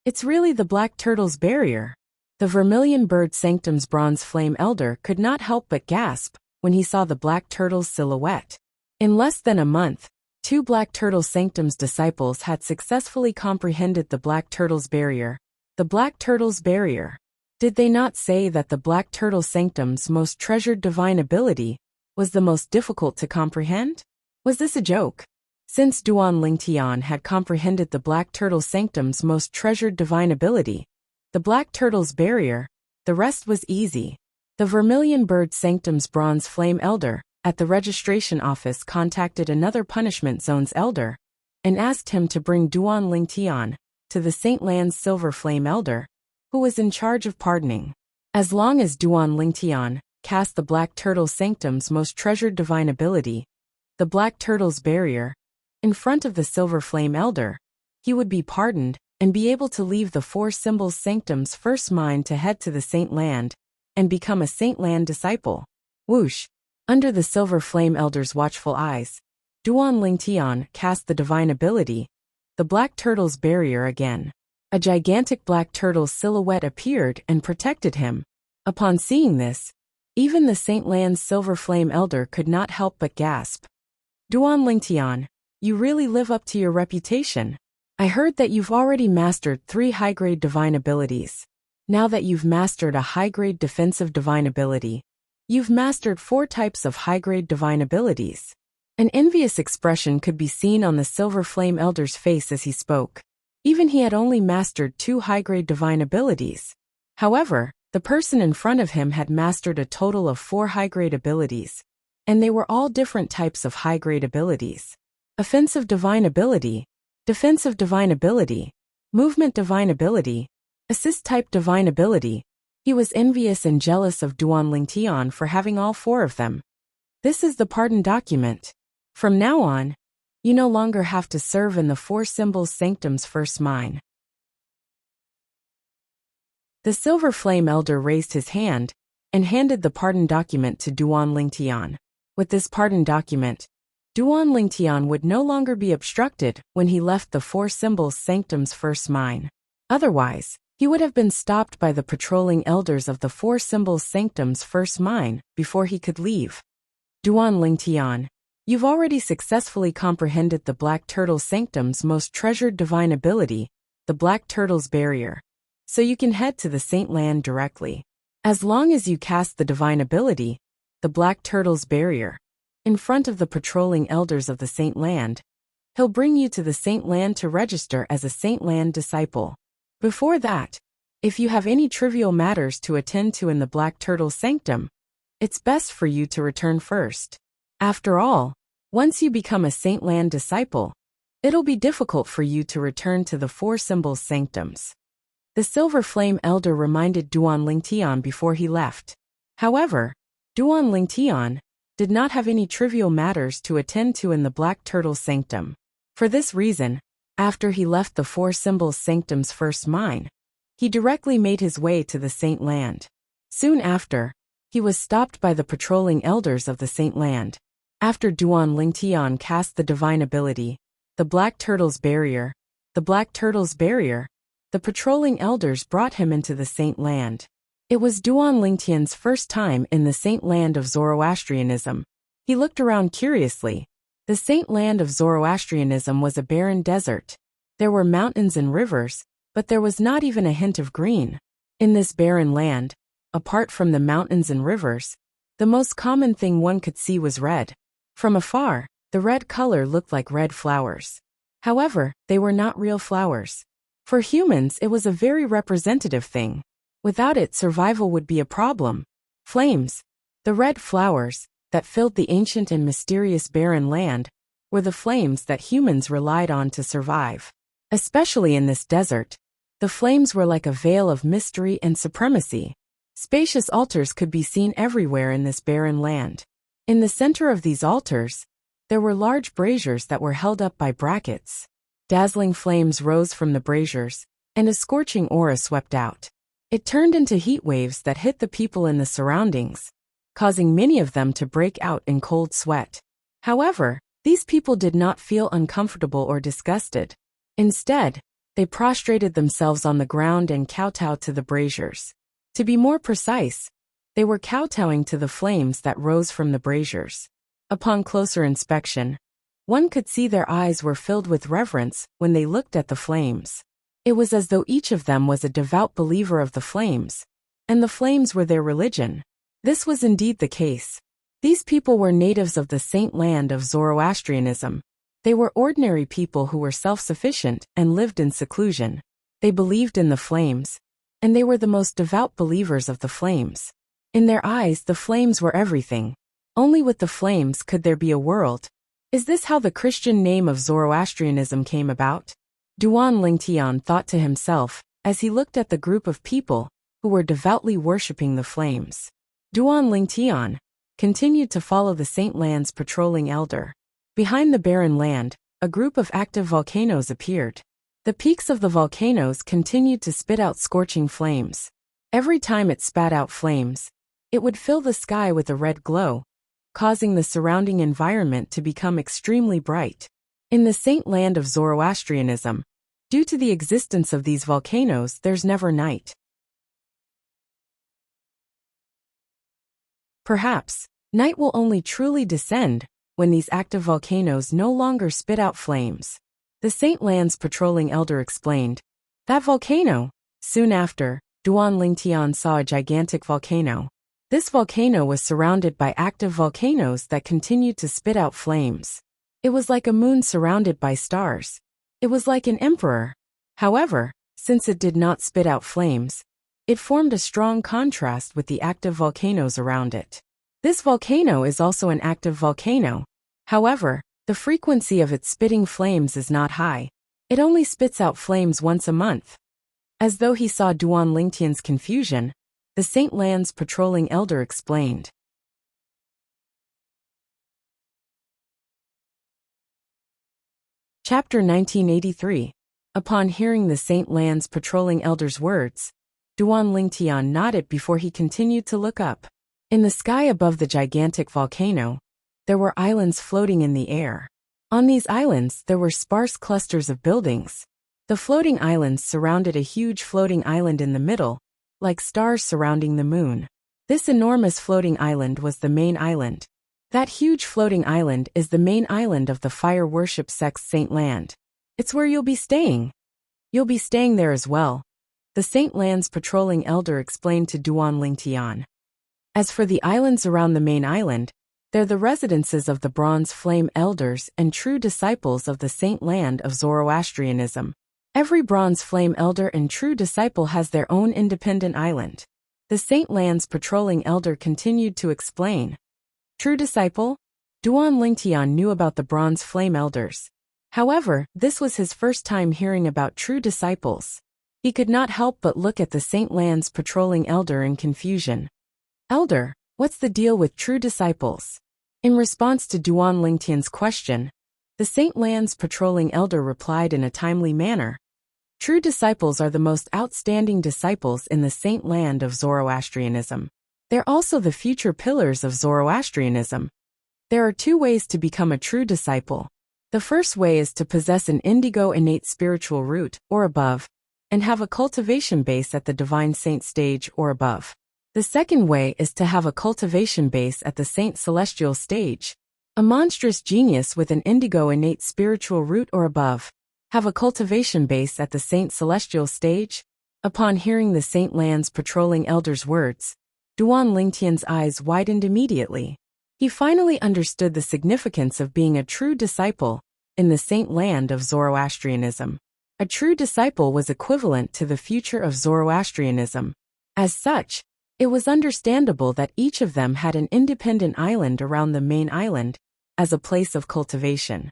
It's really the Black Turtle's barrier. The Vermilion Bird Sanctum's bronze flame elder could not help but gasp when he saw the Black Turtle's silhouette. In less than a month, 2 Black Turtle Sanctum's disciples had successfully comprehended the Black Turtle's barrier. The Black Turtle's barrier. Did they not say that the Black Turtle Sanctum's most treasured divine ability was the most difficult to comprehend? Was this a joke? Since Duan Lingtian had comprehended the Black Turtle Sanctum's most treasured divine ability, the Black Turtle's barrier, the rest was easy. The Vermilion Bird Sanctum's bronze flame elder at the registration office contacted another punishment zone's elder and asked him to bring Duan Lingtian to the Saint Land's silver flame elder, who was in charge of pardoning. As long as Duan Lingtian cast the Black Turtle Sanctum's most treasured divine ability, the Black Turtle's barrier, in front of the silver flame elder, he would be pardoned and be able to leave the 4 symbols sanctum's first mine to head to the Saint Land and become a Saint Land disciple. Whoosh! Under the silver flame elder's watchful eyes, Duan Lingtian cast the divine ability, the Black Turtle's barrier again. A gigantic black turtle's silhouette appeared and protected him. Upon seeing this, even the Saint Land's silver flame elder could not help but gasp. Duan Lingtian, you really live up to your reputation. I heard that you've already mastered 3 high-grade divine abilities. Now that you've mastered a high-grade defensive divine ability, you've mastered 4 types of high-grade divine abilities. An envious expression could be seen on the silver flame elder's face as he spoke. Even he had only mastered 2 high-grade divine abilities. However, the person in front of him had mastered a total of 4 high-grade abilities, and they were all different types of high-grade abilities. Offensive divine ability, defensive divine ability, movement divine ability, assist-type divine ability. He was envious and jealous of Duan Lingtian for having all 4 of them. This is the pardon document. From now on, you no longer have to serve in the 4 symbols sanctum's first mine. The silver flame elder raised his hand and handed the pardon document to Duan Lingtian. With this pardon document, Duan Lingtian would no longer be obstructed when he left the 4 symbols sanctum's first mine. Otherwise, he would have been stopped by the patrolling elders of the 4 symbols sanctum's first mine before he could leave. Duan Lingtian, you've already successfully comprehended the Black Turtle Sanctum's most treasured divine ability, the Black Turtle's barrier, so you can head to the Saint Land directly. As long as you cast the divine ability, the Black Turtle's barrier, in front of the patrolling elders of the Saint Land, he'll bring you to the Saint Land to register as a Saint Land disciple. Before that, if you have any trivial matters to attend to in the Black Turtle Sanctum, it's best for you to return first. After all, once you become a Saint Land disciple, it'll be difficult for you to return to the 4 symbols sanctums. The silver flame elder reminded Duan Lingtian before he left. However, Duan Lingtian did not have any trivial matters to attend to in the Black Turtle's sanctum. For this reason, after he left the Four Symbols Sanctum's first mine, he directly made his way to the Saint Land. Soon after, he was stopped by the patrolling elders of the Saint Land. After Duan Lingtian cast the divine ability, the Black Turtle's Barrier, the patrolling elders brought him into the Saint Land. It was Duan Lingtian's first time in the Saint Land of Zoroastrianism. He looked around curiously. The Saint Land of Zoroastrianism was a barren desert. There were mountains and rivers, but there was not even a hint of green. In this barren land, apart from the mountains and rivers, the most common thing one could see was red. From afar, the red color looked like red flowers. However, they were not real flowers. For humans, it was a very representative thing. Without it, survival would be a problem. Flames. The red flowers that filled the ancient and mysterious barren land were the flames that humans relied on to survive. Especially in this desert, the flames were like a veil of mystery and supremacy. Spacious altars could be seen everywhere in this barren land. In the center of these altars, there were large braziers that were held up by brackets. Dazzling flames rose from the braziers, and a scorching aura swept out. It turned into heat waves that hit the people in the surroundings, causing many of them to break out in cold sweat. However, these people did not feel uncomfortable or disgusted. Instead, they prostrated themselves on the ground and kowtowed to the braziers. To be more precise, they were kowtowing to the flames that rose from the braziers. Upon closer inspection, one could see their eyes were filled with reverence when they looked at the flames. It was as though each of them was a devout believer of the flames, and the flames were their religion. This was indeed the case. These people were natives of the Saint Land of Zoroastrianism. They were ordinary people who were self-sufficient and lived in seclusion. They believed in the flames, and they were the most devout believers of the flames. In their eyes, the flames were everything. Only with the flames could there be a world. Is this how the Christian name of Zoroastrianism came about? Duan Lingtian thought to himself as he looked at the group of people who were devoutly worshipping the flames. Duan Lingtian continued to follow the Saint Land's patrolling elder. Behind the barren land, a group of active volcanoes appeared. The peaks of the volcanoes continued to spit out scorching flames. Every time it spat out flames, it would fill the sky with a red glow, causing the surrounding environment to become extremely bright. In the Saint Land of Zoroastrianism, due to the existence of these volcanoes, there's never night. Perhaps, night will only truly descend when these active volcanoes no longer spit out flames. The Saint Land's patrolling elder explained. That volcano. Soon after, Duan Lingtian saw a gigantic volcano. This volcano was surrounded by active volcanoes that continued to spit out flames. It was like a moon surrounded by stars. It was like an emperor. However, since it did not spit out flames, it formed a strong contrast with the active volcanoes around it. This volcano is also an active volcano. However, the frequency of its spitting flames is not high. It only spits out flames once a month. As though he saw Duan Lingtian's confusion, the Saint Land's patrolling elder explained. Chapter 1983. Upon hearing the Saint Land's patrolling elder's words, Duan Lingtian nodded before he continued to look up. In the sky above the gigantic volcano, there were islands floating in the air. On these islands, there were sparse clusters of buildings. The floating islands surrounded a huge floating island in the middle, like stars surrounding the moon. This enormous floating island was the main island. That huge floating island is the main island of the fire worship sect's Saint Land. It's where you'll be staying. You'll be staying there as well, the Saint Land's patrolling elder explained to Duan Lingtian. As for the islands around the main island, they're the residences of the Bronze Flame Elders and true disciples of the Saint Land of Zoroastrianism. Every Bronze Flame Elder and true disciple has their own independent island. The Saint Land's patrolling elder continued to explain. True disciple? Duan Lingtian knew about the Bronze Flame Elders. However, this was his first time hearing about true disciples. He could not help but look at the Saint Lands patrolling elder in confusion. "Elder, what's the deal with true disciples?" In response to Duan Lingtian's question, the Saint Lands patrolling elder replied in a timely manner. "True disciples are the most outstanding disciples in the Saint Land of Zoroastrianism. They're also the future pillars of Zoroastrianism. There are two ways to become a true disciple. The first way is to possess an indigo innate spiritual root, or above, and have a cultivation base at the divine saint stage or above. The second way is to have a cultivation base at the saint celestial stage. A monstrous genius with an indigo innate spiritual root or above have a cultivation base at the saint celestial stage." Upon hearing the Saint Lands patrolling elder's words, Duan Lingtian's eyes widened immediately. He finally understood the significance of being a true disciple in the Saint Land of Zoroastrianism. A true disciple was equivalent to the future of Zoroastrianism. As such, it was understandable that each of them had an independent island around the main island as a place of cultivation.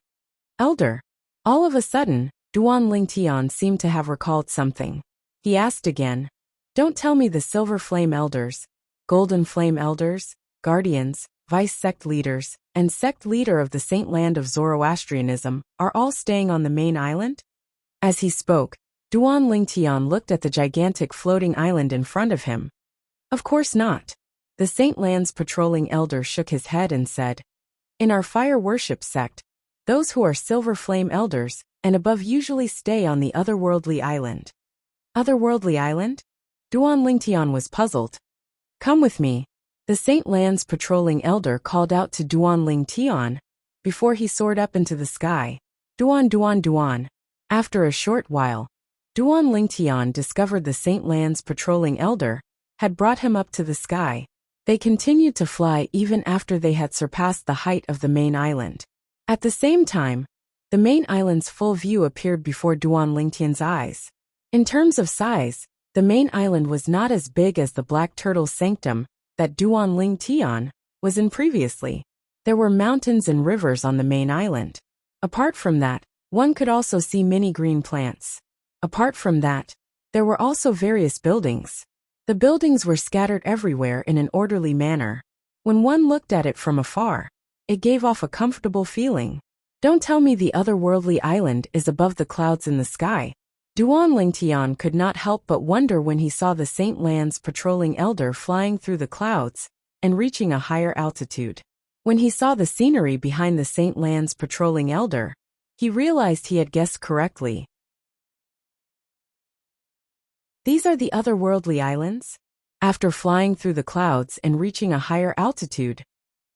"Elder." All of a sudden, Duan Lingtian seemed to have recalled something. He asked again, "Don't tell me the Silver Flame Elders, Golden Flame Elders, Guardians, Vice Sect Leaders, and Sect Leader of the Saint Land of Zoroastrianism are all staying on the main island?" As he spoke, Duan Lingtian looked at the gigantic floating island in front of him. "Of course not." The Saint Lands patrolling elder shook his head and said, "In our fire worship sect, those who are Silver Flame Elders and above usually stay on the otherworldly island." "Otherworldly island?" Duan Lingtian was puzzled. "Come with me." The Saint Lands patrolling elder called out to Duan Lingtian before he soared up into the sky. "Duan, Duan, Duan." After a short while, Duan Lingtian discovered the Saint Lands patrolling elder had brought him up to the sky. They continued to fly even after they had surpassed the height of the main island. At the same time, the main island's full view appeared before Duan Lingtian's eyes. In terms of size, the main island was not as big as the Black Turtle Sanctum that Duan Lingtian was in previously. There were mountains and rivers on the main island. Apart from that, one could also see many green plants. Apart from that, there were also various buildings. The buildings were scattered everywhere in an orderly manner. When one looked at it from afar, it gave off a comfortable feeling. "Don't tell me the otherworldly island is above the clouds in the sky." Duan Lingtian could not help but wonder when he saw the Saint Lands patrolling elder flying through the clouds and reaching a higher altitude. When he saw the scenery behind the Saint Lands patrolling elder, he realized he had guessed correctly. These are the otherworldly islands? After flying through the clouds and reaching a higher altitude,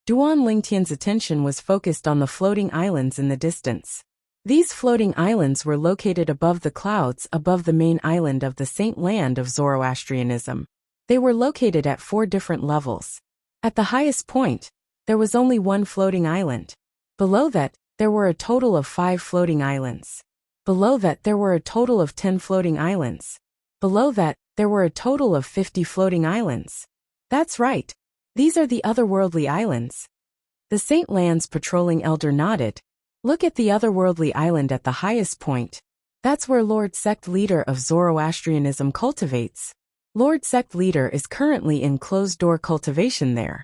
Duan Lingtian's attention was focused on the floating islands in the distance. These floating islands were located above the clouds above the main island of the Saint Land of Zoroastrianism. They were located at 4 different levels. At the highest point, there was only one floating island. Below that, there were a total of 5 floating islands. Below that, there were a total of 10 floating islands. Below that, there were a total of 50 floating islands. That's right. These are the otherworldly islands. The Saint Lands patrolling elder nodded. "Look at the otherworldly island at the highest point. That's where Lord Sect Leader of Zoroastrianism cultivates. Lord Sect Leader is currently in closed-door cultivation there."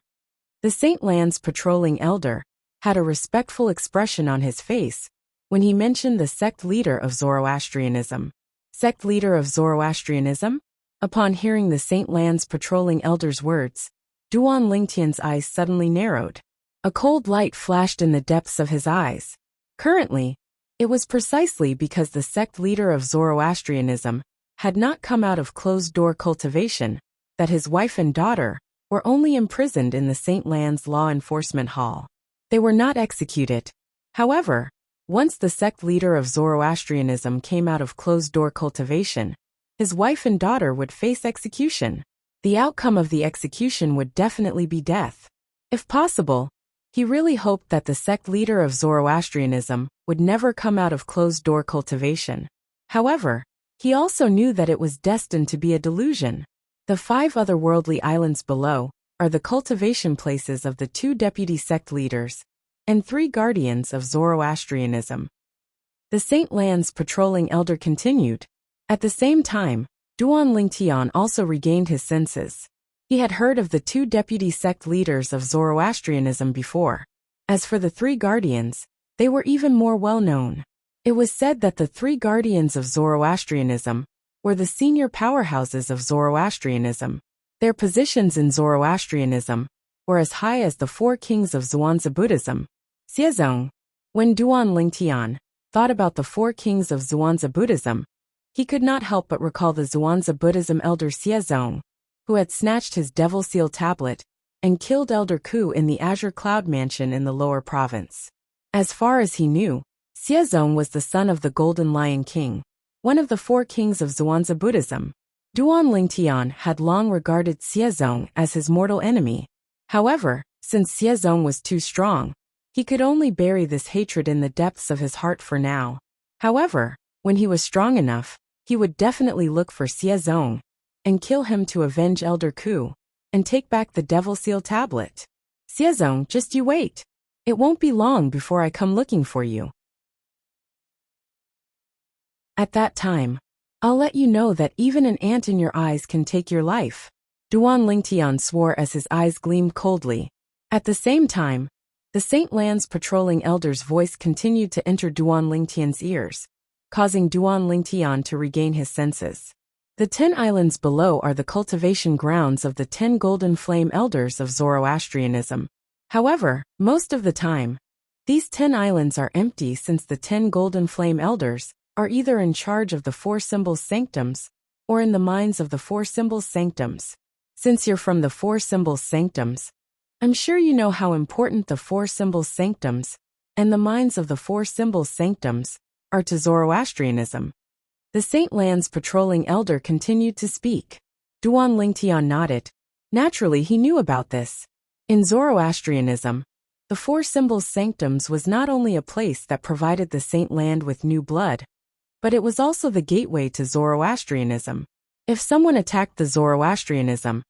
The Saint Lands patrolling elder had a respectful expression on his face when he mentioned the Sect Leader of Zoroastrianism. Sect Leader of Zoroastrianism? Upon hearing the Saint Lands patrolling elder's words, Duan Lingtian's eyes suddenly narrowed. A cold light flashed in the depths of his eyes. Currently, it was precisely because the Sect Leader of Zoroastrianism had not come out of closed-door cultivation that his wife and daughter were only imprisoned in the Saint Lands Law Enforcement Hall. They were not executed. However, once the Sect Leader of Zoroastrianism came out of closed-door cultivation, his wife and daughter would face execution. The outcome of the execution would definitely be death. If possible, he really hoped that the Sect Leader of Zoroastrianism would never come out of closed-door cultivation. However, he also knew that it was destined to be a delusion. The 5 otherworldly islands below are the cultivation places of the 2 deputy sect leaders and 3 guardians of Zoroastrianism. The Saint Lands patrolling elder continued. At the same time, Duan Lingtian also regained his senses. He had heard of the two deputy sect leaders of Zoroastrianism before. As for the three guardians, they were even more well known. It was said that the three guardians of Zoroastrianism were the senior powerhouses of Zoroastrianism. Their positions in Zoroastrianism were as high as the four kings of Zhuangzi Buddhism. Xiezong. When Duan Lingtian thought about the four kings of Zhuangzi Buddhism, he could not help but recall the Zhuangzi Buddhism elder Xiezong, who had snatched his devil seal tablet and killed Elder Ku in the Azure Cloud Mansion in the lower province. As far as he knew, Xiezong was the son of the Golden Lion King, one of the four kings of Zhuangzi Buddhism. Duan Lingtian had long regarded Xiezong as his mortal enemy. However, since Xiezong was too strong, he could only bury this hatred in the depths of his heart for now. However, when he was strong enough, he would definitely look for Xiezong and kill him to avenge Elder Ku and take back the Devil Seal tablet. Xiezong, just you wait. It won't be long before I come looking for you. At that time, I'll let you know that even an ant in your eyes can take your life. Duan Lingtian swore as his eyes gleamed coldly. At the same time, the Saint Lands patrolling elder's voice continued to enter Duan Lingtian's ears, causing Duan Lingtian to regain his senses. The 10 islands below are the cultivation grounds of the 10 golden flame elders of Zoroastrianism. However, most of the time, these 10 islands are empty since the 10 golden flame elders are either in charge of the four symbols sanctums or in the mines of the four symbols sanctums. Since you're from the four symbols sanctums, I'm sure you know how important the four symbols sanctums and the mines of the four symbols sanctums are to Zoroastrianism. The Saint Lands patrolling elder continued to speak. Duan Lingtian nodded. Naturally, he knew about this. In Zoroastrianism, the four symbols sanctums was not only a place that provided the Saint Land with new blood, but it was also the gateway to Zoroastrianism. If someone attacked the Zoroastrianism,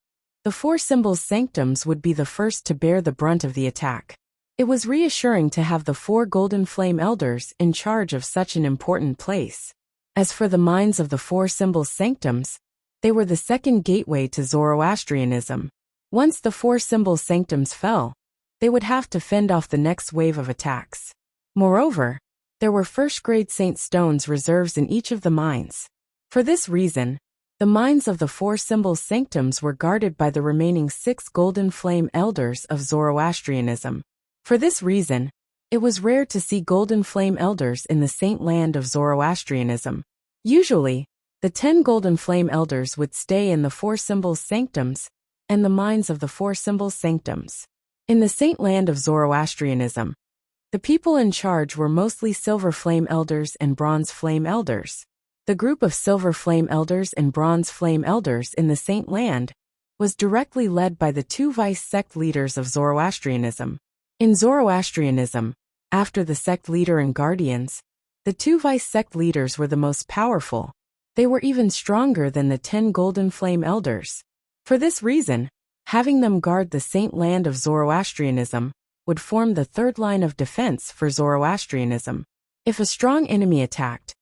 the four symbols sanctums would be the first to bear the brunt of the attack. It was reassuring to have the four golden flame elders in charge of such an important place. As for the mines of the four symbols sanctums, they were the second gateway to Zoroastrianism. Once the four symbols sanctums fell, they would have to fend off the next wave of attacks. Moreover, there were first-grade saint stones reserves in each of the mines. For this reason, the mines of the four symbols sanctums were guarded by the remaining 6 golden flame elders of Zoroastrianism. For this reason, it was rare to see golden flame elders in the Saint Land of Zoroastrianism. Usually, the 10 golden flame elders would stay in the four symbols sanctums and the mines of the four symbols sanctums. In the Saint Land of Zoroastrianism, the people in charge were mostly silver flame elders and bronze flame elders. The group of silver flame elders and bronze flame elders in the Saint Land was directly led by the 2 vice sect leaders of Zoroastrianism. In Zoroastrianism, after the sect leader and guardians, the 2 vice sect leaders were the most powerful. They were even stronger than the 10 golden flame elders. For this reason, having them guard the Saint Land of Zoroastrianism would form the third line of defense for Zoroastrianism. If a strong enemy attacked,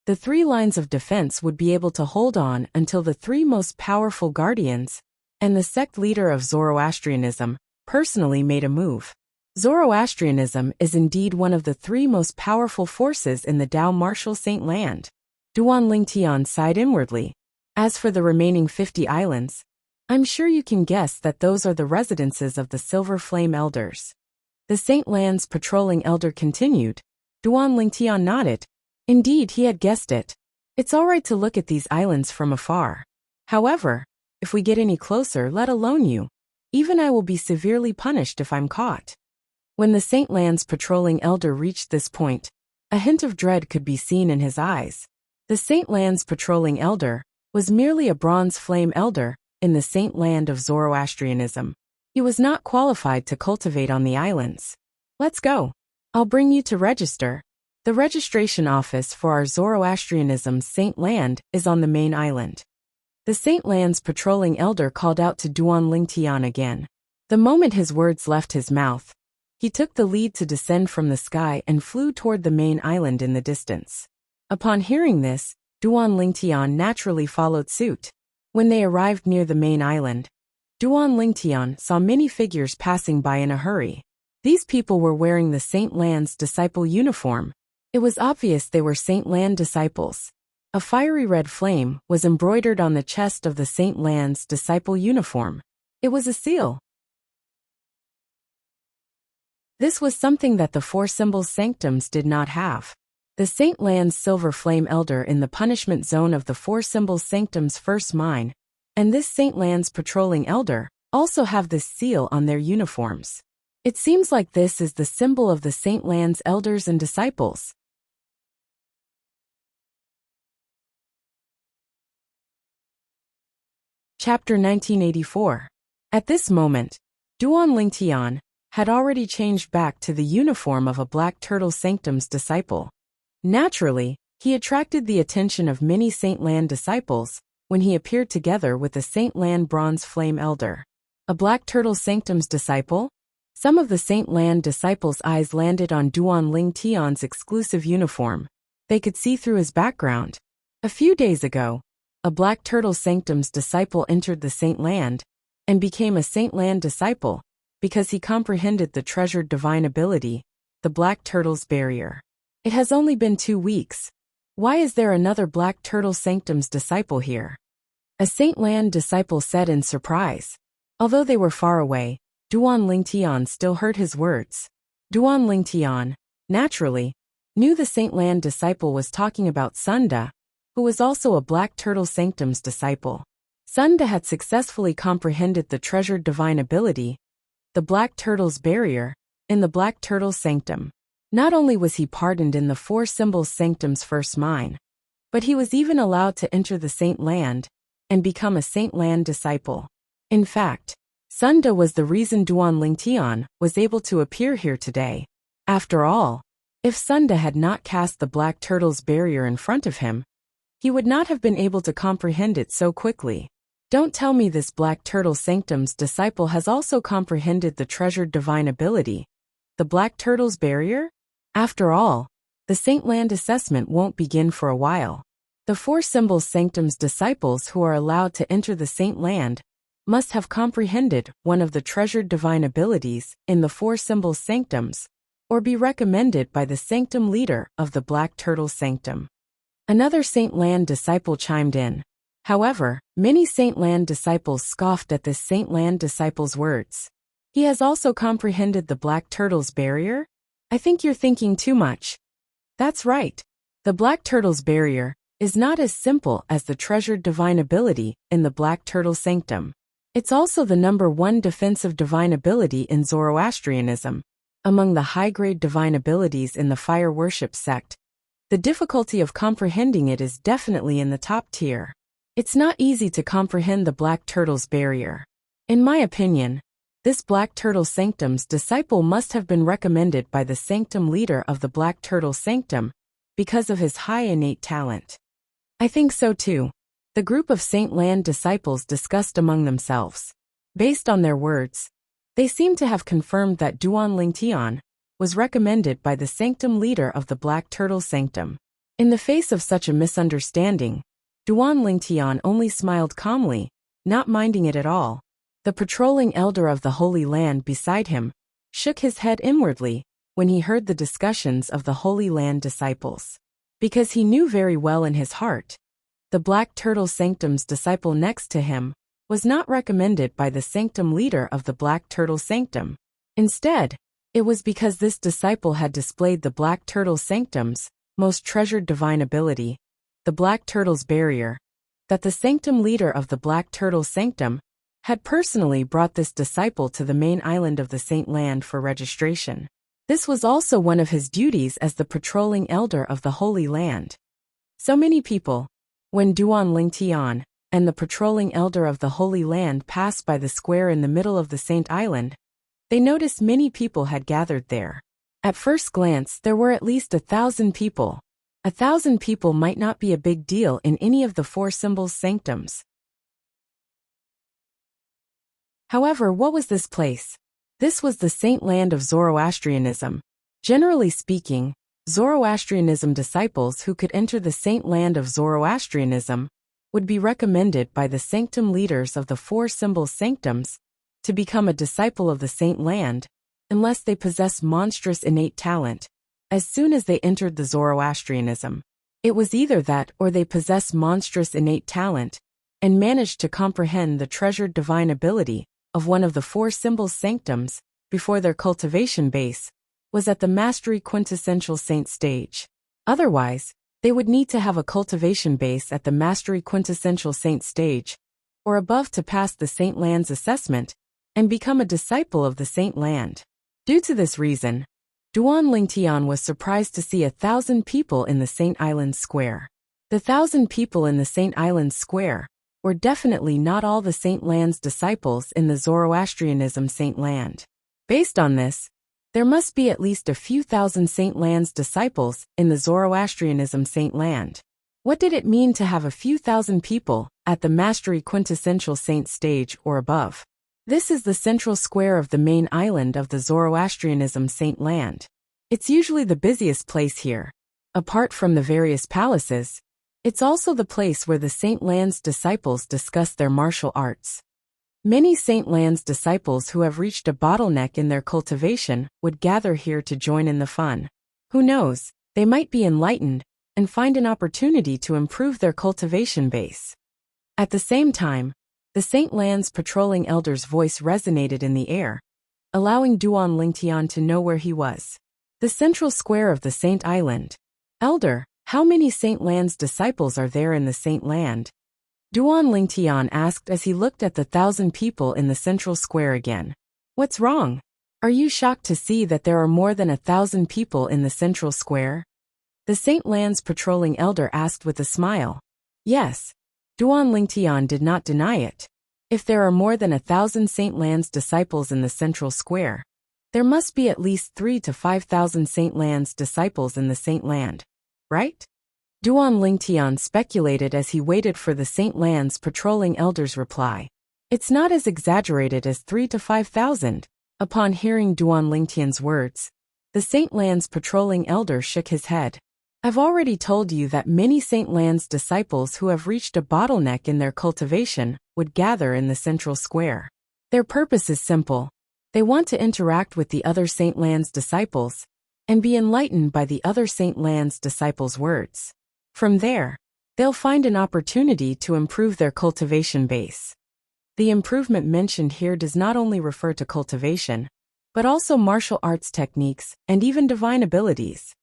the 3 lines of defense would be able to hold on until the 3 most powerful guardians and the sect leader of Zoroastrianism personally made a move. Zoroastrianism is indeed one of the 3 most powerful forces in the Tao martial Saint Land. Duan Lingtian sighed inwardly. As for the remaining 50 islands, I'm sure you can guess that those are the residences of the Silver Flame Elders. The Saint Lands patrolling elder continued. Duan Lingtian nodded. Indeed, he had guessed it. It's all right to look at these islands from afar. However, if we get any closer, let alone you, even I will be severely punished if I'm caught. When the Saint Lands patrolling elder reached this point, a hint of dread could be seen in his eyes. The Saint Lands patrolling elder was merely a bronze flame elder in the Saint Land of Zoroastrianism. He was not qualified to cultivate on the islands. Let's go. I'll bring you to register. The registration office for our Zoroastrianism Saint Land is on the main island. The Saint Lands patrolling elder called out to Duan Lingtian again. The moment his words left his mouth, he took the lead to descend from the sky and flew toward the main island in the distance. Upon hearing this, Duan Lingtian naturally followed suit. When they arrived near the main island, Duan Lingtian saw many figures passing by in a hurry. These people were wearing the Saint Lan's disciple uniform. It was obvious they were Saint Lan disciples. A fiery red flame was embroidered on the chest of the Saint Lan's disciple uniform. It was a seal. This was something that the four symbols sanctums did not have. The Saint Lan's silver flame elder in the punishment zone of the four symbols sanctums first mine, and this Saint Lan's patrolling elder, also have this seal on their uniforms. It seems like this is the symbol of the Saint Lan's elders and disciples. Chapter 1984. At this moment, Duan Lingtian had already changed back to the uniform of a Black Turtle Sanctum's disciple. Naturally, he attracted the attention of many Saint Lan disciples when he appeared together with the Saint Lan Bronze Flame Elder. A Black Turtle Sanctum's disciple? Some of the Saint Lan disciples' eyes landed on Duan Lingtian's exclusive uniform. They could see through his background. A few days ago, a Black Turtle Sanctum's disciple entered the Saint Land and became a Saint Lan disciple because he comprehended the treasured divine ability, the Black Turtle's barrier. It has only been 2 weeks. Why is there another Black Turtle Sanctum's disciple here? A Saint Lan disciple said in surprise. Although they were far away, Duan Lingtian still heard his words. Duan Lingtian, naturally, knew the Saint Lan disciple was talking about Sunda, who was also a Black Turtle Sanctum's disciple. Sunda had successfully comprehended the treasured divine ability, the Black Turtle's barrier, in the Black Turtle Sanctum. Not only was he pardoned in the four symbols sanctum's first mine, but he was even allowed to enter the Saint Land and become a Saint Lan disciple. In fact, Sunda was the reason Duan Lingtian was able to appear here today. After all, if Sunda had not cast the Black Turtle's barrier in front of him, he would not have been able to comprehend it so quickly. Don't tell me this Black Turtle Sanctum's disciple has also comprehended the treasured divine ability, the Black Turtle's barrier? After all, the Saint Land assessment won't begin for a while. The four symbols sanctum's disciples who are allowed to enter the Saint Land must have comprehended one of the treasured divine abilities in the four symbols sanctums, or be recommended by the sanctum leader of the Black Turtle Sanctum. Another Saint Land disciple chimed in. However, many Saint Land disciples scoffed at this Saint Land disciple's words. He has also comprehended the Black Turtle's barrier? I think you're thinking too much. That's right. The Black Turtle's barrier is not as simple as the treasured divine ability in the Black Turtle Sanctum. It's also the #1 defensive divine ability in Zoroastrianism. Among the high-grade divine abilities in the fire worship sect, the difficulty of comprehending it is definitely in the top tier. It's not easy to comprehend the Black Turtle's barrier. In my opinion, this Black Turtle Sanctum's disciple must have been recommended by the sanctum leader of the Black Turtle Sanctum because of his high innate talent. I think so too. The group of Saint Lan disciples discussed among themselves. Based on their words, they seem to have confirmed that Duan Lingtian was recommended by the sanctum leader of the Black Turtle Sanctum. In the face of such a misunderstanding, Duan Lingtian only smiled calmly, not minding it at all. The patrolling elder of the Holy Land beside him shook his head inwardly when he heard the discussions of the Holy Land disciples. Because he knew very well in his heart, the Black Turtle Sanctum's disciple next to him was not recommended by the sanctum leader of the Black Turtle Sanctum. Instead, it was because this disciple had displayed the Black Turtle Sanctum's most treasured divine ability, the Black Turtle's barrier, that the sanctum leader of the Black Turtle Sanctum had personally brought this disciple to the main island of the Saint Land for registration. This was also one of his duties as the patrolling elder of the Holy Land. So many people, when Duan Lingtian and the patrolling elder of the Holy Land passed by the square in the middle of the Saint Island, they noticed many people had gathered there. At first glance, there were at least 1,000 people. 1,000 people might not be a big deal in any of the four symbols sanctums. However, what was this place? This was the Saint Land of Zoroastrianism. Generally speaking, Zoroastrianism disciples who could enter the saint land of Zoroastrianism would be recommended by the sanctum leaders of the four symbol sanctums to become a disciple of the saint land, unless they possess monstrous innate talent. As soon as they entered the Zoroastrianism, it was either that or they possess monstrous innate talent and managed to comprehend the treasured divine ability of one of the four symbol sanctums before their cultivation base was at the mastery quintessential saint stage. Otherwise, they would need to have a cultivation base at the mastery quintessential saint stage or above to pass the saint land's assessment and become a disciple of the saint land. Due to this reason, Duan Lingtian was surprised to see 1,000 people in the Saint Islands Square. The 1,000 people in the Saint Islands Square were definitely not all the Saint Land's disciples in the Zoroastrianism Saint Land. Based on this, there must be at least a few thousand Saint Land's disciples in the Zoroastrianism Saint Land. What did it mean to have a few thousand people at the mastery quintessential saint stage or above? This is the central square of the main island of the Zoroastrianism Saint Land. It's usually the busiest place here. Apart from the various palaces, it's also the place where the Saint Land's disciples discuss their martial arts. Many Saint Land's disciples who have reached a bottleneck in their cultivation would gather here to join in the fun. Who knows, they might be enlightened and find an opportunity to improve their cultivation base. At the same time, the Saint Land's patrolling elder's voice resonated in the air, allowing Duan Lingtian to know where he was. The central square of the Saint Island. Elder, how many Saint Land's disciples are there in the Saint Land? Duan Lingtian asked as he looked at the 1,000 people in the central square again. What's wrong? Are you shocked to see that there are more than 1,000 people in the central square? The Saint Land's patrolling elder asked with a smile. Yes. Duan Lingtian did not deny it. If there are more than 1,000 Saint Land's disciples in the central square, there must be at least 3,000 to 5,000 Saint Land's disciples in the Saint Land, right? Duan Lingtian speculated as he waited for the Saint Land's patrolling elder's reply. It's not as exaggerated as 3,000 to 5,000. Upon hearing Duan Lingtian's words, the Saint Land's patrolling elder shook his head. I've already told you that many Saint Land's disciples who have reached a bottleneck in their cultivation would gather in the central square. Their purpose is simple. They want to interact with the other Saint Land's disciples and be enlightened by the other Saint Land's disciples' words. From there, they'll find an opportunity to improve their cultivation base. The improvement mentioned here does not only refer to cultivation, but also martial arts techniques and even divine abilities.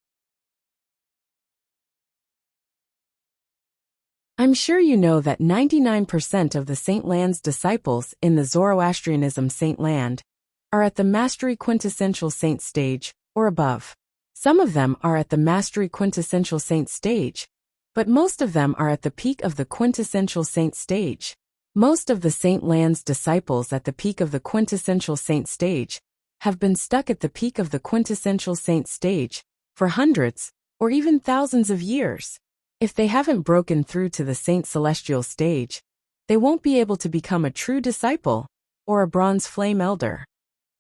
I'm sure you know that 99% of the Saint Land's disciples in the Zoroastrianism Saint Land are at the mastery quintessential saint stage or above. Some of them are at the mastery quintessential saint stage, but most of them are at the peak of the quintessential saint stage. Most of the Saint Land's disciples at the peak of the quintessential saint stage have been stuck at the peak of the quintessential saint stage for hundreds or even thousands of years. If they haven't broken through to the Saint Celestial stage, they won't be able to become a true disciple or a bronze flame elder.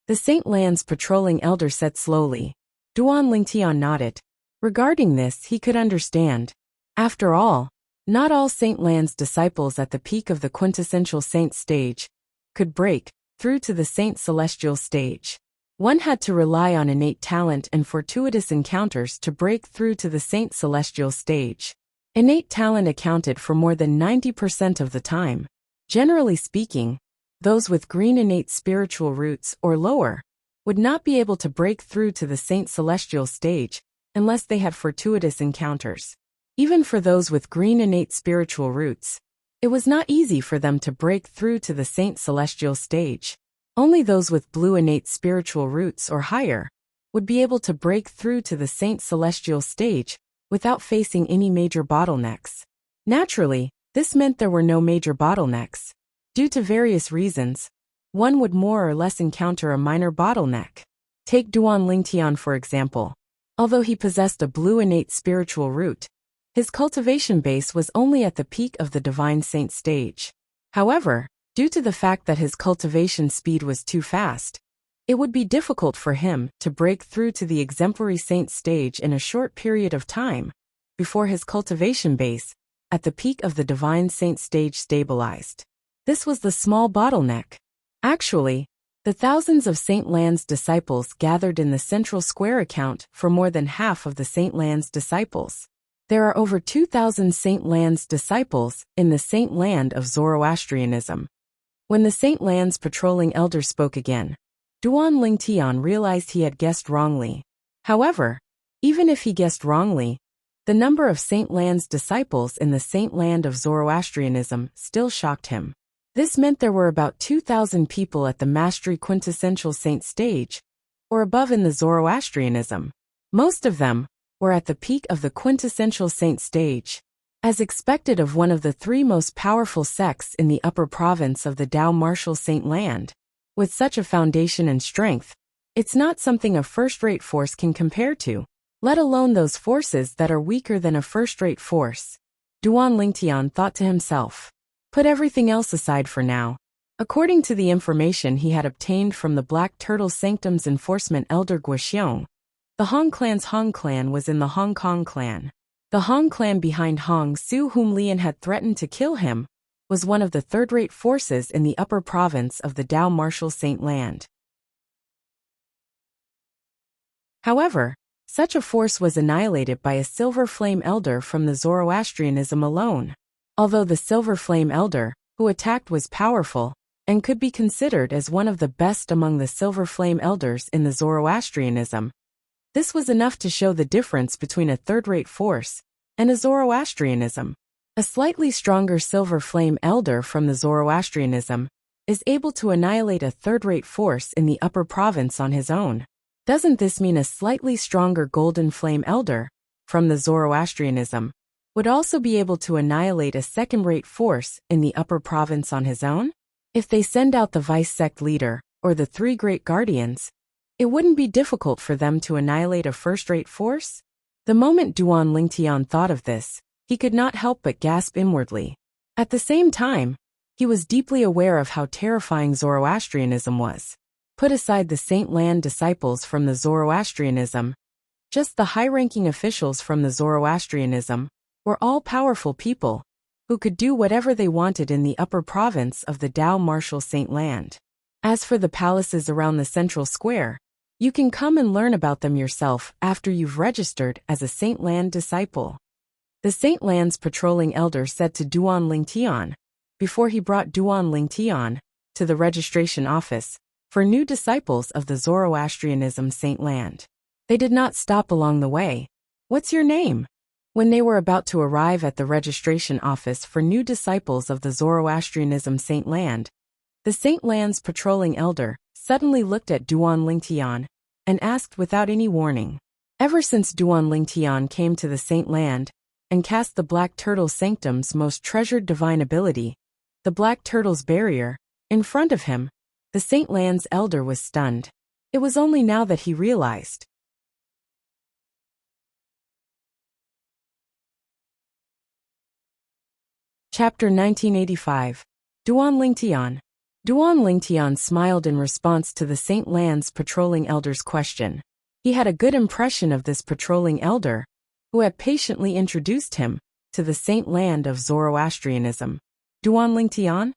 The Saint Land's patrolling elder said slowly. Duan Lingtian nodded. Regarding this, he could understand. After all, not all Saint Land's disciples at the peak of the quintessential saint stage could break through to the Saint Celestial stage. One had to rely on innate talent and fortuitous encounters to break through to the Saint Celestial stage. Innate talent accounted for more than 90% of the time. Generally speaking, those with green innate spiritual roots or lower would not be able to break through to the Saint Celestial stage unless they had fortuitous encounters. Even for those with green innate spiritual roots, it was not easy for them to break through to the Saint Celestial stage. Only those with blue innate spiritual roots or higher would be able to break through to the Saint Celestial stage without facing any major bottlenecks. Naturally, this meant there were no major bottlenecks. Due to various reasons, one would more or less encounter a minor bottleneck. Take Duan Lingtian for example. Although he possessed a blue innate spiritual root, his cultivation base was only at the peak of the Divine Saint stage. However, due to the fact that his cultivation speed was too fast, It would be difficult for him to break through to the exemplary saint stage in a short period of time, before his cultivation base, at the peak of the divine saint stage stabilized. This was the small bottleneck. Actually, the thousands of Saint Lan's disciples gathered in the central square account for more than half of the Saint Lan's disciples. There are over 2,000 Saint Lan's disciples in the Saint Land of Zoroastrianism. When the Saint Lan's patrolling elder spoke again, Duan Lingtian realized he had guessed wrongly. However, even if he guessed wrongly, the number of Saint Lan's disciples in the Saint Land of Zoroastrianism still shocked him. This meant there were about 2,000 people at the mastery quintessential saint stage, or above in the Zoroastrianism. Most of them were at the peak of the quintessential saint stage. As expected of one of the three most powerful sects in the upper province of the Tao martial Saint Land, with such a foundation and strength, it's not something a first-rate force can compare to, let alone those forces that are weaker than a first-rate force. Duan Lingtian thought to himself. Put everything else aside for now. According to the information he had obtained from the Black Turtle Sanctum's enforcement elder Guoxiong, the Hong Clan's Hong Clan was in the Hong Kong clan. The Hong Clan behind Hong Su, whom Lian had threatened to kill him, was one of the third-rate forces in the upper province of the Tao martial Saint Land. However, such a force was annihilated by a Silver Flame elder from the Zoroastrianism alone. Although the Silver Flame elder, who attacked, was powerful, and could be considered as one of the best among the Silver Flame elders in the Zoroastrianism, this was enough to show the difference between a third-rate force and a Zoroastrianism. A slightly stronger Silver Flame elder from the Zoroastrianism is able to annihilate a third-rate force in the upper province on his own. Doesn't this mean a slightly stronger Golden Flame elder from the Zoroastrianism would also be able to annihilate a second-rate force in the upper province on his own? If they send out the vice-sect leader, or the three great guardians, it wouldn't be difficult for them to annihilate a first-rate force? The moment Duan Lingtian thought of this, he could not help but gasp inwardly. At the same time, he was deeply aware of how terrifying Zoroastrianism was. Put aside the Saint Land disciples from the Zoroastrianism, just the high-ranking officials from the Zoroastrianism were all-powerful people who could do whatever they wanted in the upper province of the Tao martial Saint Land. As for the palaces around the central square, you can come and learn about them yourself after you've registered as a Saint Land disciple. The Saint Land's patrolling elder said to Duan Lingtian, before he brought Duan Lingtian to the registration office for new disciples of the Zoroastrianism Saint Land. They did not stop along the way. What's your name? When they were about to arrive at the registration office for new disciples of the Zoroastrianism Saint Land, the Saint Land's patrolling elder suddenly looked at Duan Lingtian and asked without any warning. Ever since Duan Lingtian came to the Saint Land and cast the Black Turtle Sanctum's most treasured divine ability, the Black Turtle's barrier, in front of him, the Saint Land's elder was stunned. It was only now that he realized. Chapter 1985. Duan Lingtian. Duan Lingtian smiled in response to the Saint Land's patrolling elder's question. He had a good impression of this patrolling elder, who had patiently introduced him to the Saint Land of Zoroastrianism. Duan Lingtian?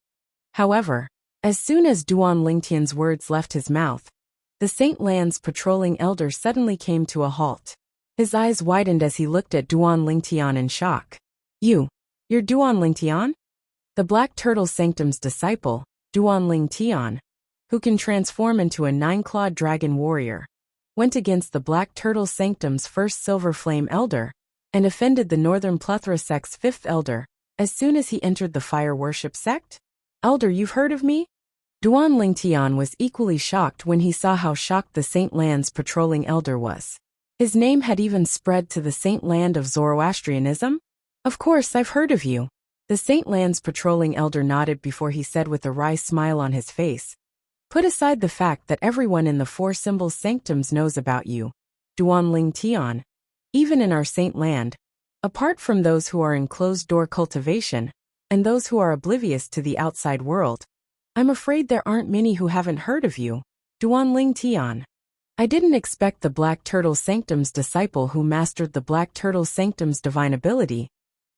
However, as soon as Duan Lingtian's words left his mouth, the Saint Land's patrolling elder suddenly came to a halt. His eyes widened as he looked at Duan Lingtian in shock. You're Duan Lingtian? The Black Turtle Sanctum's disciple, Duan Lingtian, who can transform into a 9-clawed dragon warrior, went against the Black Turtle Sanctum's first Silver Flame elder and offended the Northern Plethora sect's 5th elder as soon as he entered the fire worship sect? Elder, you've heard of me? Duan Lingtian was equally shocked when he saw how shocked the Saint Land's patrolling elder was. His name had even spread to the Saint Land of Zoroastrianism? Of course, I've heard of you. The Saint Land's patrolling elder nodded before he said with a wry smile on his face. Put aside the fact that everyone in the Four Symbols Sanctums knows about you, Duan Lingtian, even in our Saint Land, apart from those who are in closed-door cultivation and those who are oblivious to the outside world, I'm afraid there aren't many who haven't heard of you. Duanling Tian. I didn't expect the Black Turtle Sanctum's disciple who mastered the Black Turtle Sanctum's divine ability,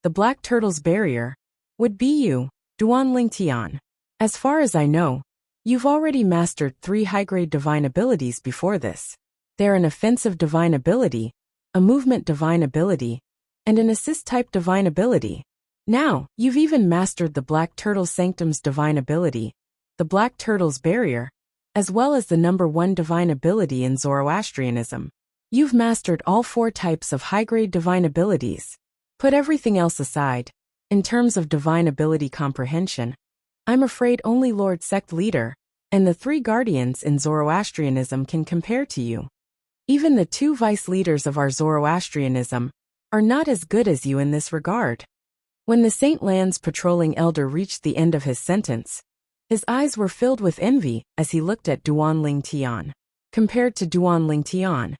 the Black Turtle's barrier, would be you, Duanling Tian. As far as I know, you've already mastered 3 high-grade divine abilities before this. They're an offensive divine ability, a movement divine ability, and an assist-type divine ability. Now, you've even mastered the Black Turtle Sanctum's divine ability, the Black Turtle's barrier, as well as the number 1 divine ability in Zoroastrianism. You've mastered all 4 types of high-grade divine abilities. Put everything else aside. In terms of divine ability comprehension, I'm afraid only Lord Sect Leader and the 3 guardians in Zoroastrianism can compare to you. Even the 2 vice leaders of our Zoroastrianism are not as good as you in this regard. When the Saint Lands patrolling elder reached the end of his sentence, his eyes were filled with envy as he looked at Duanling Tian. Compared to Duanling Tian,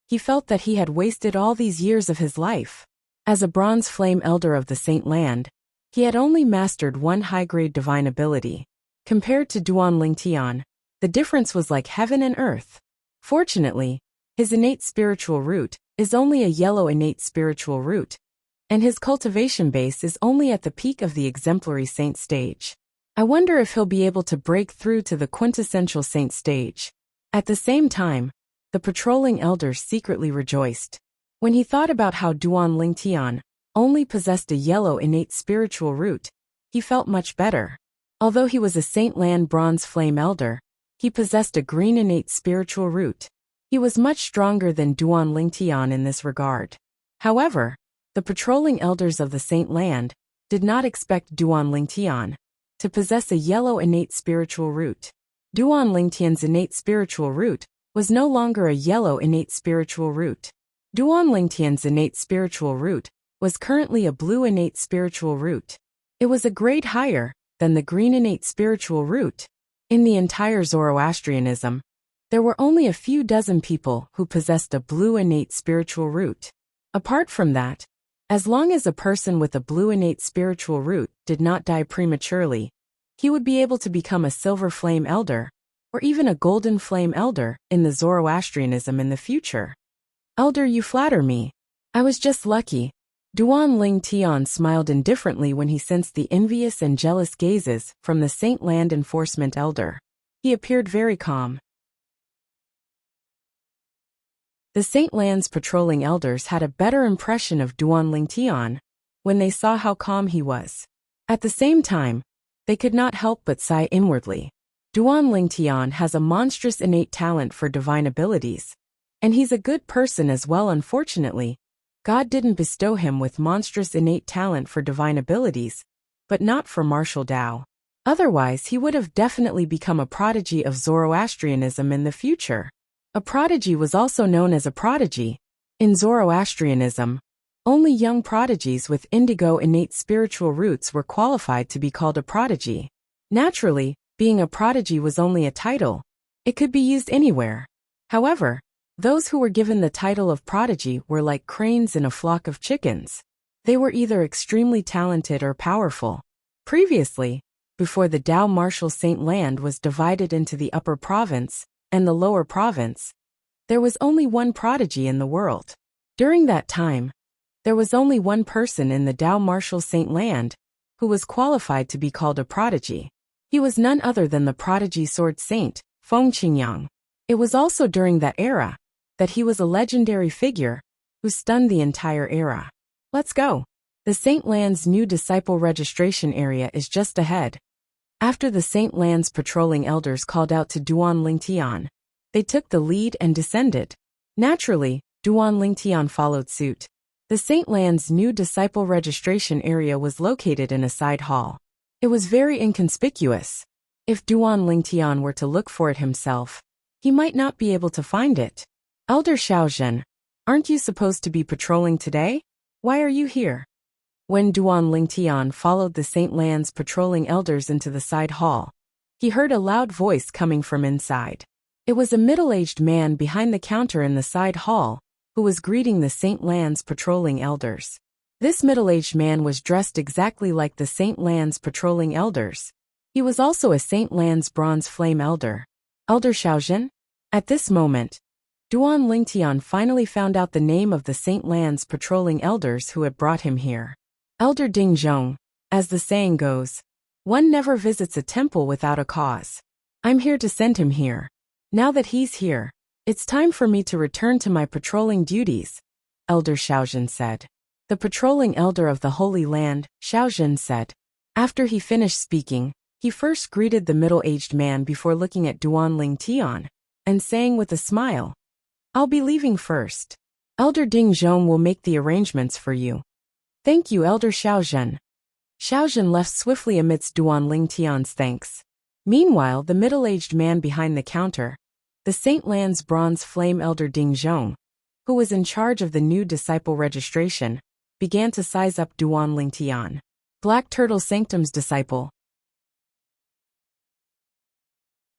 he felt that he had wasted all these years of his life. As a bronze flame elder of the Saint Land, he had only mastered 1 high-grade divine ability. Compared to Duanling Tian, the difference was like heaven and earth. Fortunately, his innate spiritual root is only a yellow innate spiritual root, and his cultivation base is only at the peak of the exemplary saint stage. I wonder if he'll be able to break through to the quintessential saint stage. At the same time, the patrolling elders secretly rejoiced. When he thought about how Duanling Tian only possessed a yellow innate spiritual root, he felt much better. Although he was a Saint Land bronze flame elder, he possessed a green innate spiritual root. He was much stronger than Duanling Tian in this regard. However, the patrolling elders of the Saint Land did not expect Duanling Tian to possess a yellow innate spiritual root. Duanling Tian's innate spiritual root was no longer a yellow innate spiritual root. Duanling Tian's innate spiritual root was currently a blue innate spiritual root. It was a grade higher than the green innate spiritual root. In the entire Zoroastrianism, there were only a few dozen people who possessed a blue innate spiritual root. Apart from that, as long as a person with a blue innate spiritual root did not die prematurely, he would be able to become a silver flame elder, or even a golden flame elder in the Zoroastrianism in the future. Elder, you flatter me. I was just lucky. Duanling Tian smiled indifferently when he sensed the envious and jealous gazes from the Saint Land enforcement elder. He appeared very calm. The Saint Land's patrolling elders had a better impression of Duanling Tian when they saw how calm he was. At the same time, they could not help but sigh inwardly. Duanling Tian has a monstrous innate talent for divine abilities, and he's a good person as well. Unfortunately, God didn't bestow him with monstrous innate talent for divine abilities, but not for martial Tao. Otherwise, he would have definitely become a prodigy of Zoroastrianism in the future. A prodigy was also known as a prodigy. In Zoroastrianism, only young prodigies with indigo innate spiritual roots were qualified to be called a prodigy. Naturally, being a prodigy was only a title. It could be used anywhere. However, those who were given the title of prodigy were like cranes in a flock of chickens. They were either extremely talented or powerful. Previously, before the Tao martial Saint Land was divided into the upper province and the lower province, there was only one prodigy in the world. During that time, there was only one person in the Tao martial Saint Land who was qualified to be called a prodigy. He was none other than the prodigy sword saint, Feng Qingyang. It was also during that era that he was a legendary figure who stunned the entire era. Let's go. The Saint Land's new disciple registration area is just ahead. After the Saint Land's patrolling elders called out to Duanling Tian, they took the lead and descended. Naturally, Duanling Tian followed suit. The Saint Land's new disciple registration area was located in a side hall. It was very inconspicuous. If Duanling Tian were to look for it himself, he might not be able to find it. Elder Xiaozhen, aren't you supposed to be patrolling today? Why are you here? When Duanling Tian followed the Saint Land's patrolling elders into the side hall, he heard a loud voice coming from inside. It was a middle-aged man behind the counter in the side hall who was greeting the Saint Land's patrolling elders. This middle-aged man was dressed exactly like the Saint Land's patrolling elders. He was also a Saint Land's bronze flame elder. Elder Xiaojun? At this moment, Duan Lingtian finally found out the name of the Saint Lan's patrolling elders who had brought him here. Elder Ding Zhong, as the saying goes, one never visits a temple without a cause. I'm here to send him here. Now that he's here, it's time for me to return to my patrolling duties, Elder Xiaojun said. The patrolling elder of the Holy Land, Xiaojun said. After he finished speaking, he first greeted the middle-aged man before looking at Duan Lingtian, and saying with a smile, I'll be leaving first. Elder Ding Zhong will make the arrangements for you. Thank you, Elder Xiaojun. Xiaojun left swiftly amidst Duan Lingtian's thanks. Meanwhile, the middle-aged man behind the counter, the Saint Lan's bronze flame elder Ding Zhong, who was in charge of the new disciple registration, began to size up Duan Lingtian. Black Turtle Sanctum's disciple.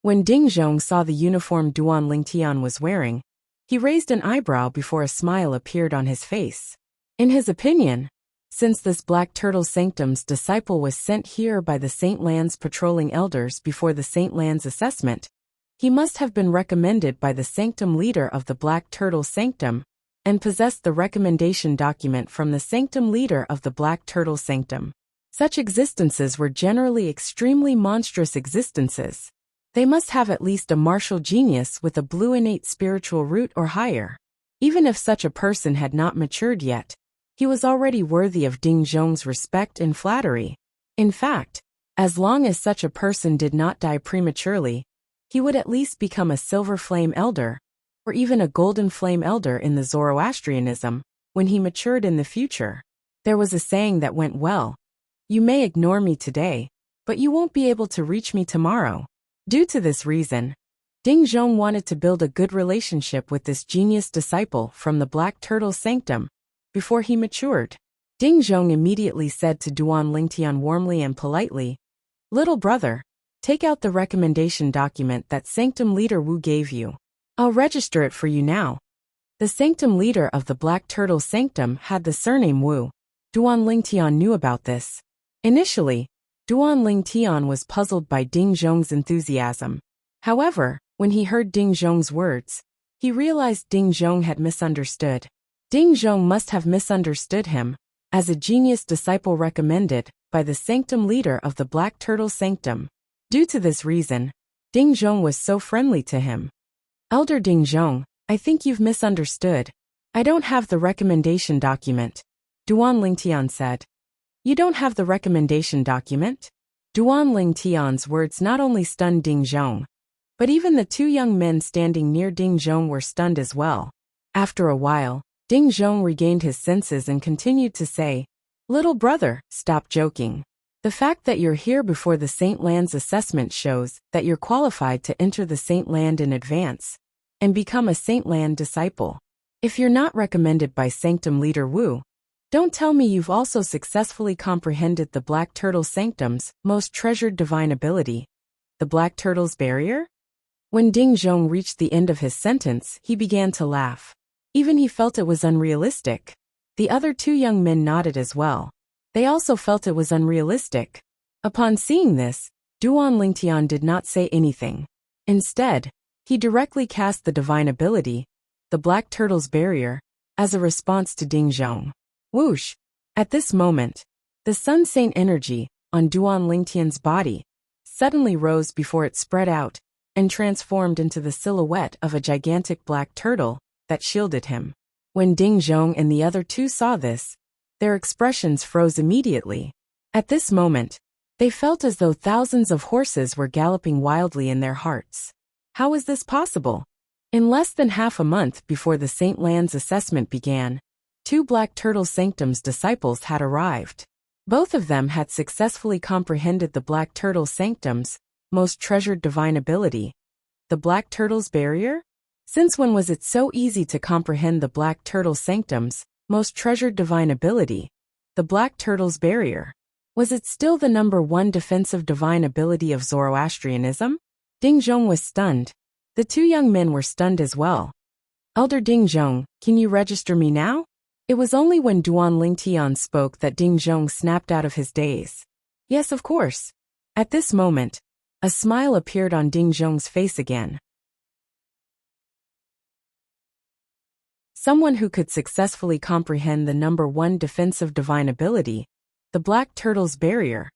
When Ding Zhong saw the uniform Duan Lingtian was wearing, he raised an eyebrow before a smile appeared on his face. In his opinion, since this Black Turtle Sanctum's disciple was sent here by the Saint Lan's patrolling elders before the Saint Lan's assessment, he must have been recommended by the sanctum leader of the Black Turtle Sanctum and possessed the recommendation document from the sanctum leader of the Black Turtle Sanctum. Such existences were generally extremely monstrous existences. They must have at least a martial genius with a blue innate spiritual root or higher. Even if such a person had not matured yet, he was already worthy of Ding Zhong's respect and flattery. In fact, as long as such a person did not die prematurely, he would at least become a silver flame elder, or even a golden flame elder in the Zoroastrianism, when he matured in the future. There was a saying that went well, you may ignore me today, but you won't be able to reach me tomorrow. Due to this reason, Ding Zhong wanted to build a good relationship with this genius disciple from the Black Turtle Sanctum before he matured. Ding Zhong immediately said to Duan Lingtian warmly and politely, Little brother, take out the recommendation document that Sanctum Leader Wu gave you. I'll register it for you now. The Sanctum Leader of the Black Turtle Sanctum had the surname Wu. Duan Lingtian knew about this. Initially, Duan Lingtian was puzzled by Ding Zhong's enthusiasm. However, when he heard Ding Zhong's words, he realized Ding Zhong had misunderstood. Ding Zhong must have misunderstood him as a genius disciple recommended by the sanctum leader of the Black Turtle Sanctum. Due to this reason, Ding Zhong was so friendly to him. Elder Ding Zhong, I think you've misunderstood. I don't have the recommendation document, Duan Lingtian said. You don't have the recommendation document? Duan Lingtian's words not only stunned Ding Zhong, but even the two young men standing near Ding Zhong were stunned as well. After a while, Ding Zhong regained his senses and continued to say, Little brother, stop joking. The fact that you're here before the Saint Land's assessment shows that you're qualified to enter the Saint Land in advance and become a Saint Land disciple. If you're not recommended by Sanctum Leader Wu, don't tell me you've also successfully comprehended the Black Turtle Sanctum's most treasured divine ability, the Black Turtle's Barrier? When Ding Zhong reached the end of his sentence, he began to laugh. Even he felt it was unrealistic. The other two young men nodded as well. They also felt it was unrealistic. Upon seeing this, Duan Lingtian did not say anything. Instead, he directly cast the divine ability, the Black Turtle's Barrier, as a response to Ding Zhong. Whoosh! At this moment, the Sun Saint energy on Duan Lingtian's body suddenly rose before it spread out and transformed into the silhouette of a gigantic black turtle that shielded him. When Ding Zhong and the other two saw this, their expressions froze immediately. At this moment, they felt as though thousands of horses were galloping wildly in their hearts. How was this possible? In less than half a month before the Saint Land's assessment began, 2 Black Turtle Sanctum's disciples had arrived. Both of them had successfully comprehended the Black Turtle Sanctum's most treasured divine ability, the Black Turtle's Barrier? Since when was it so easy to comprehend the Black Turtle Sanctum's most treasured divine ability, the Black Turtle's Barrier? Was it still the #1 defensive divine ability of Zoroastrianism? Ding Zhong was stunned. The two young men were stunned as well. Elder Ding Zhong, can you register me now? It was only when Duan Lingtian spoke that Ding Zhong snapped out of his daze. Yes, of course. At this moment, A smile appeared on Ding Zhong's face again. Someone who could successfully comprehend the number one defensive divine ability, the Black Turtle's Barrier,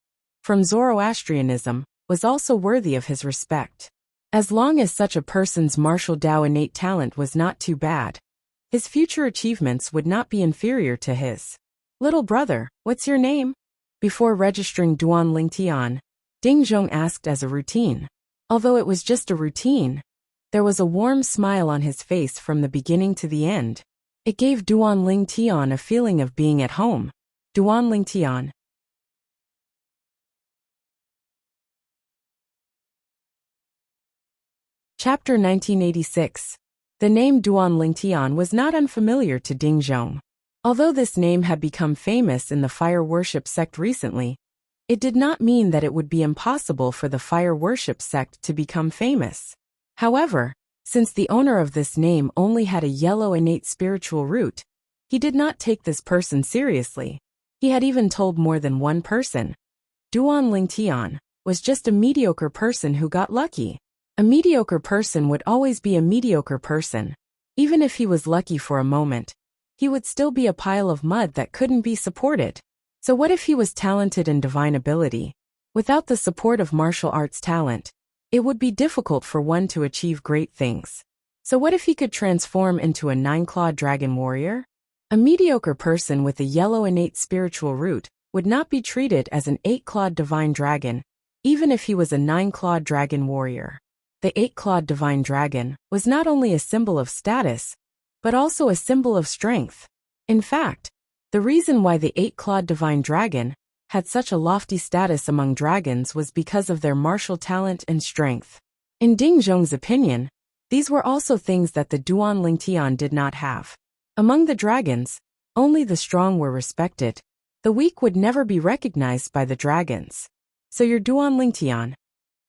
from Zoroastrianism, was also worthy of his respect. As long as such a person's martial Dao innate talent was not too bad, his future achievements would not be inferior to his. Little brother, what's your name? Before registering Duan Lingtian, Ding Zhong asked as a routine. Although it was just a routine, there was a warm smile on his face from the beginning to the end. It gave Duan Lingtian a feeling of being at home. Duan Lingtian. Chapter 1986. The name Duan Lingtian was not unfamiliar to Ding Zhong. Although this name had become famous in the fire worship sect recently, it did not mean that it would be impossible for the fire worship sect to become famous. However, since the owner of this name only had a yellow innate spiritual root, he did not take this person seriously. He had even told more than one person. Duan Lingtian was just a mediocre person who got lucky. A mediocre person would always be a mediocre person. Even if he was lucky for a moment, he would still be a pile of mud that couldn't be supported. So what if he was talented in divine ability? Without the support of martial arts talent, it would be difficult for one to achieve great things. So what if he could transform into a 9-clawed dragon warrior? A mediocre person with a yellow innate spiritual root would not be treated as an 8-clawed divine dragon, even if he was a 9-clawed dragon warrior. The 8-clawed divine dragon was not only a symbol of status, but also a symbol of strength. In fact, the reason why the 8-clawed divine dragon had such a lofty status among dragons was because of their martial talent and strength. In Ding Zhong's opinion, these were also things that the Duan Lingtian did not have. Among the dragons, only the strong were respected. The weak would never be recognized by the dragons. So you're Duan Lingtian.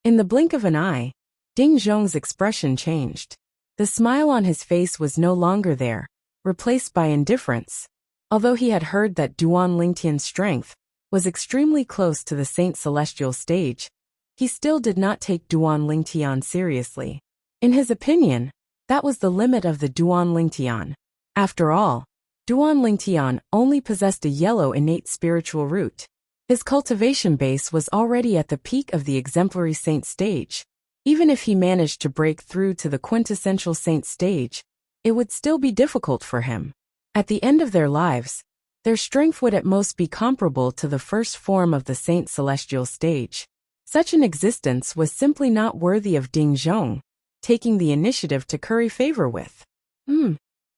In the blink of an eye, Ding Zhong's expression changed. The smile on his face was no longer there, replaced by indifference. Although he had heard that Duan Lingtian's strength was extremely close to the Saint Celestial stage, he still did not take Duan Lingtian seriously. In his opinion, that was the limit of the Duan Lingtian. After all, Duan Lingtian only possessed a yellow innate spiritual root. His cultivation base was already at the peak of the exemplary saint stage. Even if he managed to break through to the quintessential saint stage, it would still be difficult for him. At the end of their lives, their strength would at most be comparable to the first form of the Saint Celestial stage. Such an existence was simply not worthy of Ding Zhong, taking the initiative to curry favor with.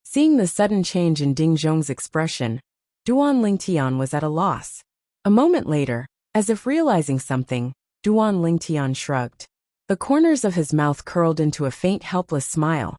Seeing the sudden change in Ding Zhong's expression, Duan Lingtian was at a loss. A moment later, as if realizing something, Duan Lingtian shrugged. The corners of his mouth curled into a faint helpless smile,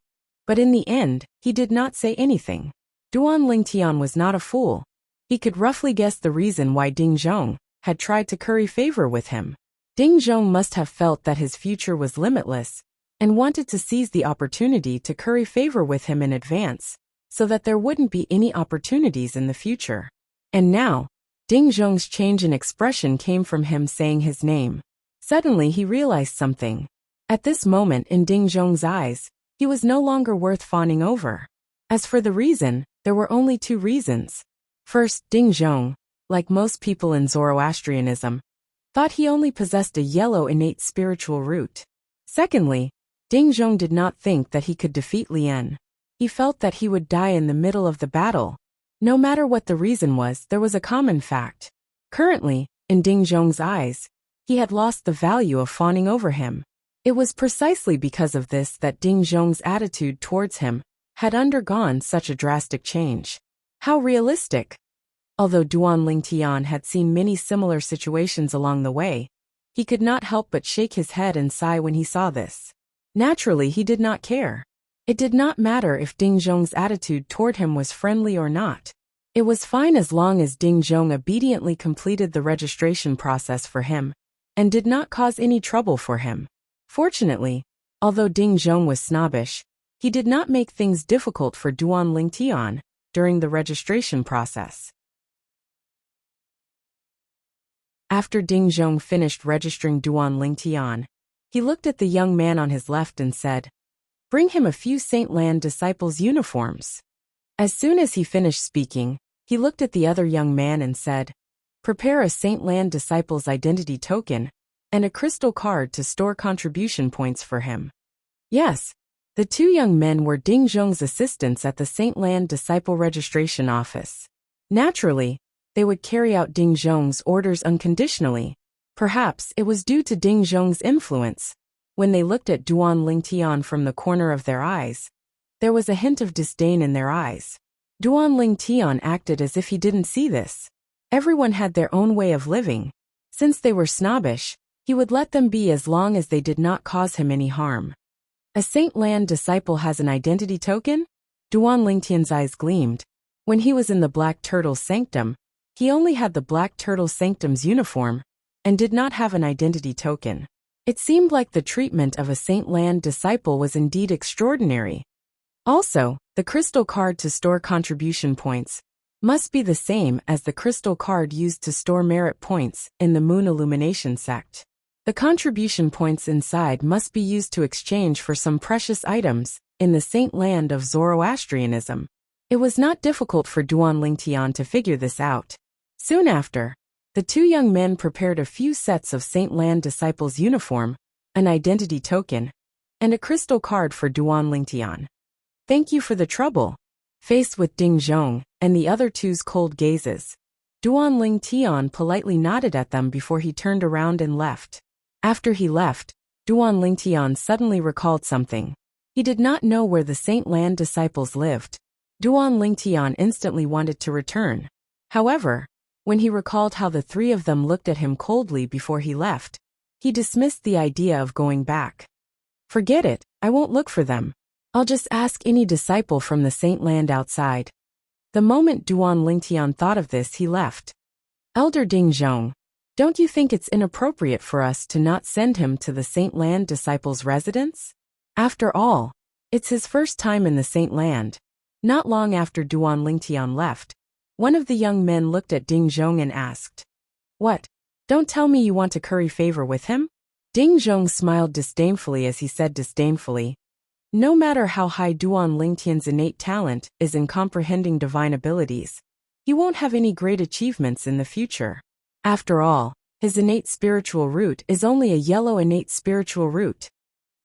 but in the end, he did not say anything. Duan Lingtian was not a fool. He could roughly guess the reason why Ding Zhong had tried to curry favor with him. Ding Zhong must have felt that his future was limitless and wanted to seize the opportunity to curry favor with him in advance so that there wouldn't be any opportunities in the future. And now, Ding Zhong's change in expression came from him saying his name. Suddenly he realized something. At this moment in Ding Zhong's eyes, he was no longer worth fawning over. As for the reason, there were only two reasons. First, Ding Zhong, like most people in Zoroastrianism, thought he only possessed a yellow innate spiritual root. Secondly, Ding Zhong did not think that he could defeat Lien. He felt that he would die in the middle of the battle. No matter what the reason was, there was a common fact. Currently, in Ding Zhong's eyes, he had lost the value of fawning over him. It was precisely because of this that Ding Zhong's attitude towards him had undergone such a drastic change. How realistic! Although Duan Lingtian had seen many similar situations along the way, he could not help but shake his head and sigh when he saw this. Naturally, he did not care. It did not matter if Ding Zhong's attitude toward him was friendly or not. It was fine as long as Ding Zhong obediently completed the registration process for him and did not cause any trouble for him. Fortunately, although Ding Zhong was snobbish, he did not make things difficult for Duan Lingtian during the registration process. After Ding Zhong finished registering Duan Lingtian, He looked at the young man on his left and said, "Bring him a few Saint Lan disciples' uniforms." As soon as he finished speaking, he looked at the other young man and said, "Prepare a Saint Lan disciple's identity token and a crystal card to store contribution points for him." Yes, the two young men were Ding Zhong's assistants at the Saint Lan disciple registration office. Naturally, they would carry out Ding Zhong's orders unconditionally. Perhaps it was due to Ding Zhong's influence. When they looked at Duan Lingtian from the corner of their eyes, there was a hint of disdain in their eyes. Duan Lingtian acted as if he didn't see this. Everyone had their own way of living. Since they were snobbish, he would let them be as long as they did not cause him any harm. A Saint Lan disciple has an identity token? Duan Lingtian's eyes gleamed. When he was in the Black Turtle's sanctum, he only had the Black Turtle sanctum's uniform and did not have an identity token. It seemed like the treatment of a Saint Lan disciple was indeed extraordinary. Also, the crystal card to store contribution points must be the same as the crystal card used to store merit points in the Moon Illumination sect. The contribution points inside must be used to exchange for some precious items in the Saint Land of Zoroastrianism. It was not difficult for Duan Lingtian to figure this out. Soon after, the two young men prepared a few sets of Saint Lan disciples' uniform, an identity token, and a crystal card for Duan Lingtian. "Thank you for the trouble." Faced with Ding Zhong and the other two's cold gazes, Duan Lingtian politely nodded at them before he turned around and left. After he left, Duan Lingtian suddenly recalled something. He did not know where the Saint Lan disciples lived. Duan Lingtian instantly wanted to return. However, when he recalled how the three of them looked at him coldly before he left, he dismissed the idea of going back. "Forget it, I won't look for them. I'll just ask any disciple from the Saint Land outside." The moment Duan Lingtian thought of this, he left. "Elder Ding Zhong, don't you think it's inappropriate for us to not send him to the Saint Land disciples' residence? After all, it's his first time in the Saint Land." Not long after Duan Lingtian left, one of the young men looked at Ding Zhong and asked, "What? Don't tell me you want to curry favor with him?" Ding Zhong smiled disdainfully as he said disdainfully, "No matter how high Duan Lingtian's innate talent is in comprehending divine abilities, he won't have any great achievements in the future. After all, his innate spiritual root is only a yellow innate spiritual root."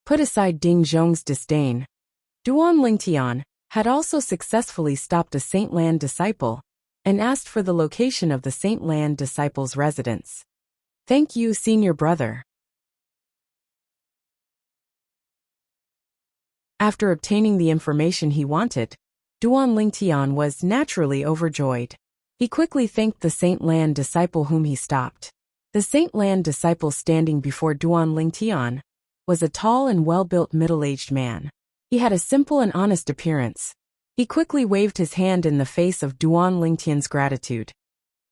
Put aside Ding Zhong's disdain, Duan Lingtian had also successfully stopped a Saint Lan disciple and asked for the location of the Saint Lan disciple's residence. "Thank you, senior brother." After obtaining the information he wanted, Duan Lingtian was naturally overjoyed. He quickly thanked the Saint Lan disciple whom he stopped. The Saint Lan disciple standing before Duan Lingtian was a tall and well-built middle-aged man. He had a simple and honest appearance. He quickly waved his hand in the face of Duan Lingtian's gratitude.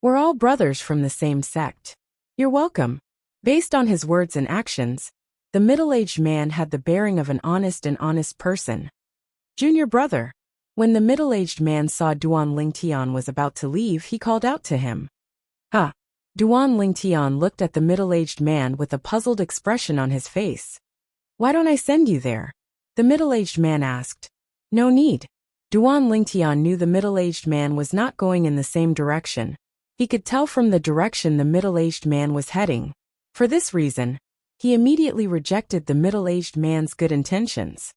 "We're all brothers from the same sect. You're welcome." Based on his words and actions, the middle-aged man had the bearing of an honest person. "Junior brother." When the middle-aged man saw Duan Lingtian was about to leave, he called out to him. "Ah." Duan Lingtian looked at the middle-aged man with a puzzled expression on his face. "Why don't I send you there?" the middle-aged man asked. "No need." Duan Lingtian knew the middle-aged man was not going in the same direction. He could tell from the direction the middle-aged man was heading. For this reason, he immediately rejected the middle-aged man's good intentions.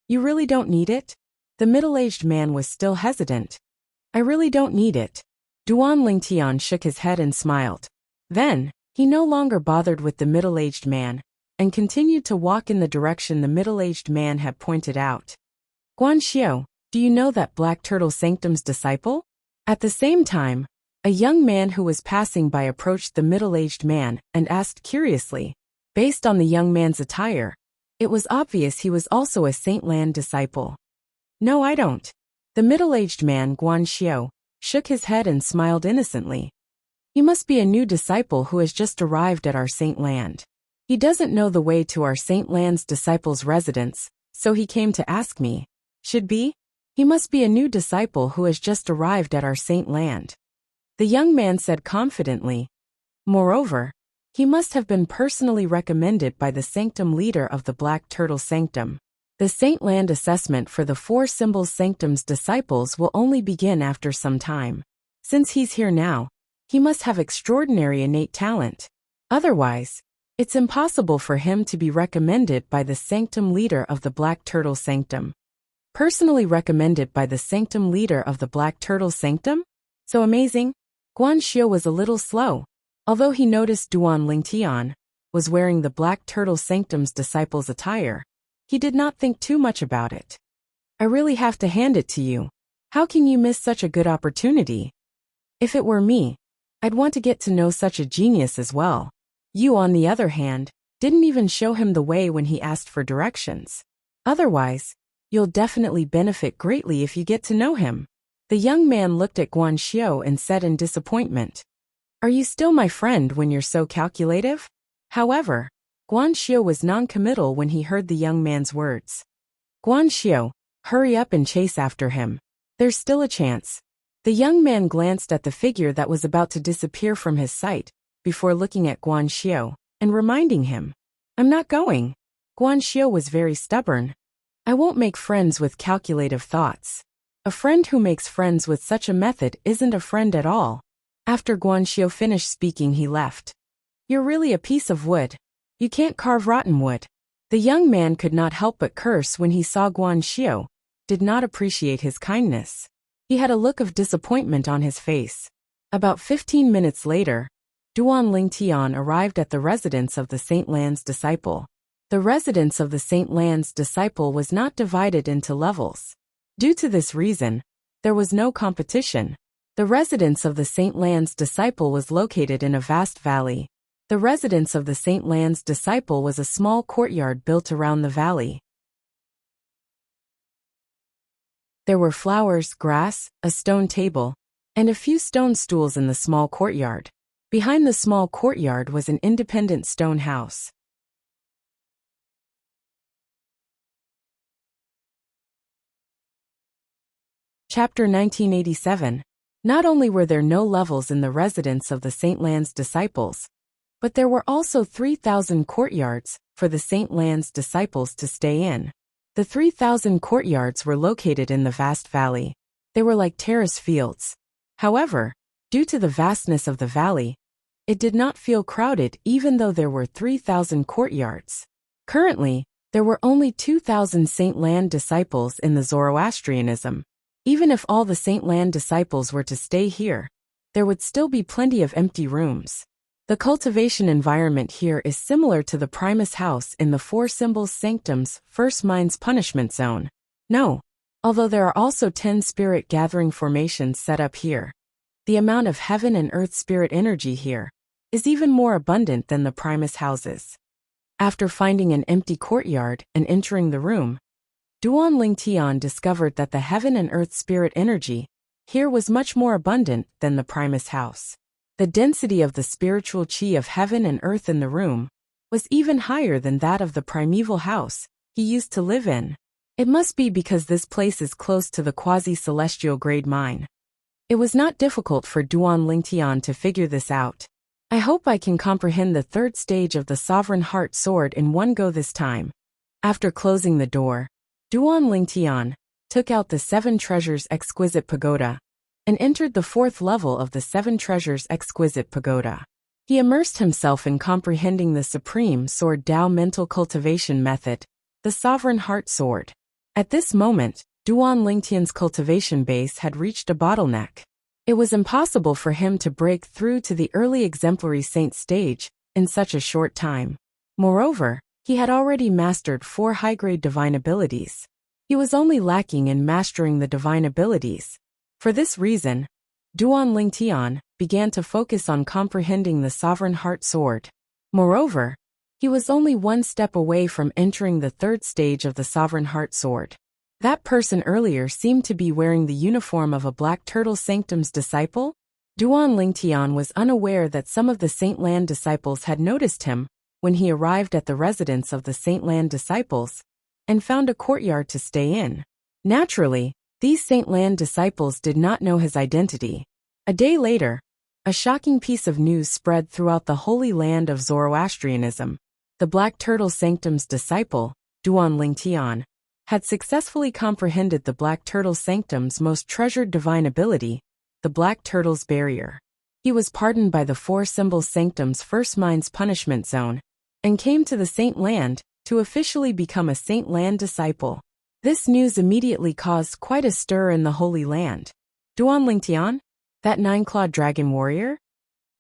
"You really don't need it?" The middle-aged man was still hesitant. "I really don't need it." Duan Lingtian shook his head and smiled. Then, he no longer bothered with the middle-aged man and continued to walk in the direction the middle-aged man had pointed out. "Guan Xiao, do you know that Black Turtle Sanctum's disciple?" At the same time, a young man who was passing by approached the middle-aged man and asked curiously. Based on the young man's attire, it was obvious he was also a Saint Lan disciple. "No, I don't." The middle-aged man, Guan Xiao, shook his head and smiled innocently. "He must be a new disciple who has just arrived at our Saint Land. He doesn't know the way to our Saint Land's disciples' residence, so he came to ask me. Should be? He must be a new disciple who has just arrived at our Saint Land." The young man said confidently. Moreover, He must have been personally recommended by the sanctum leader of the Black Turtle Sanctum. The Saint Land assessment for the Four Symbols Sanctum's disciples will only begin after some time. Since he's here now, he must have extraordinary innate talent. Otherwise, it's impossible for him to be recommended by the sanctum leader of the Black Turtle Sanctum. Personally recommended by the sanctum leader of the Black Turtle Sanctum? So amazing? Guanxio was a little slow. Although he noticed Duan Lingtian was wearing the Black Turtle Sanctum's disciples' attire, he did not think too much about it. I really have to hand it to you. How can you miss such a good opportunity? If it were me, I'd want to get to know such a genius as well. You, on the other hand, didn't even show him the way when he asked for directions. Otherwise, you'll definitely benefit greatly if you get to know him. The young man looked at Guanxio and said in disappointment, "Are you still my friend when you're so calculative?" However, Guanxio was non-committal when he heard the young man's words. "Guanxio, hurry up and chase after him. There's still a chance." The young man glanced at the figure that was about to disappear from his sight, before looking at Guanxio and reminding him, "I'm not going." Guanxio was very stubborn. "I won't make friends with calculative thoughts. A friend who makes friends with such a method isn't a friend at all." After Guanxio finished speaking, he left. "You're really a piece of wood. You can't carve rotten wood." The young man could not help but curse when he saw Guanxio did not appreciate his kindness. He had a look of disappointment on his face. About 15 minutes later, Duan Lingtian arrived at the residence of the Saint Land's disciple. The residence of the Saint Land's disciple was not divided into levels. Due to this reason, there was no competition. The residence of the Saint Land's disciple was located in a vast valley. The residence of the Saint Land's disciple was a small courtyard built around the valley. There were flowers, grass, a stone table, and a few stone stools in the small courtyard. Behind the small courtyard was an independent stone house. Chapter 1987. Not only were there no levels in the residence of the Saint Land's disciples, but there were also 3,000 courtyards for the Saint Land's disciples to stay in. The 3,000 courtyards were located in the vast valley. They were like terrace fields. However, due to the vastness of the valley, it did not feel crowded even though there were 3,000 courtyards. Currently, there were only 2,000 Saint Land disciples in the Zoroastrianism. Even if all the Saint Land disciples were to stay here, there would still be plenty of empty rooms. The cultivation environment here is similar to the Primus house in the Four Symbols Sanctum's First Mind's Punishment Zone. No, although there are also 10 spirit gathering formations set up here, the amount of heaven and earth spirit energy here is even more abundant than the Primus houses. After finding an empty courtyard and entering the room, Duan Lingtian discovered that the heaven and earth spirit energy here was much more abundant than the Primus house. The density of the spiritual chi of heaven and earth in the room was even higher than that of the primeval house he used to live in. It must be because this place is close to the quasi-celestial grade mine. It was not difficult for Duan Lingtian to figure this out. I hope I can comprehend the third stage of the Sovereign Heart Sword in one go this time. After closing the door, Duan Lingtian took out the Seven Treasures Exquisite Pagoda and entered the fourth level of the Seven Treasures Exquisite Pagoda. He immersed himself in comprehending the Supreme Sword Tao mental cultivation method, the Sovereign Heart Sword. At this moment, Duan Lingtian's cultivation base had reached a bottleneck. It was impossible for him to break through to the early exemplary saint stage in such a short time. Moreover, he had already mastered 4 high-grade divine abilities. He was only lacking in mastering the divine abilities. For this reason, Duan Lingtian began to focus on comprehending the Sovereign Heart Sword. Moreover, he was only one step away from entering the third stage of the Sovereign Heart Sword. That person earlier seemed to be wearing the uniform of a Black Turtle Sanctum's disciple. Duan Lingtian was unaware that some of the Saint Land disciples had noticed him when he arrived at the residence of the Saint Land disciples and found a courtyard to stay in. Naturally, these Saint Land disciples did not know his identity. A day later, A shocking piece of news spread throughout the holy land of Zoroastrianism. The Black Turtle Sanctum's disciple, Duan Lingtian, had successfully comprehended the Black Turtle Sanctum's most treasured divine ability, the Black Turtle's Barrier. He was pardoned by the Four Symbols Sanctum's First Mind's punishment zone, and came to the Saint Land to officially become a Saint Land disciple. This news immediately caused quite a stir in the Holy Land. Duan Lingtian? That nine-clawed dragon warrior?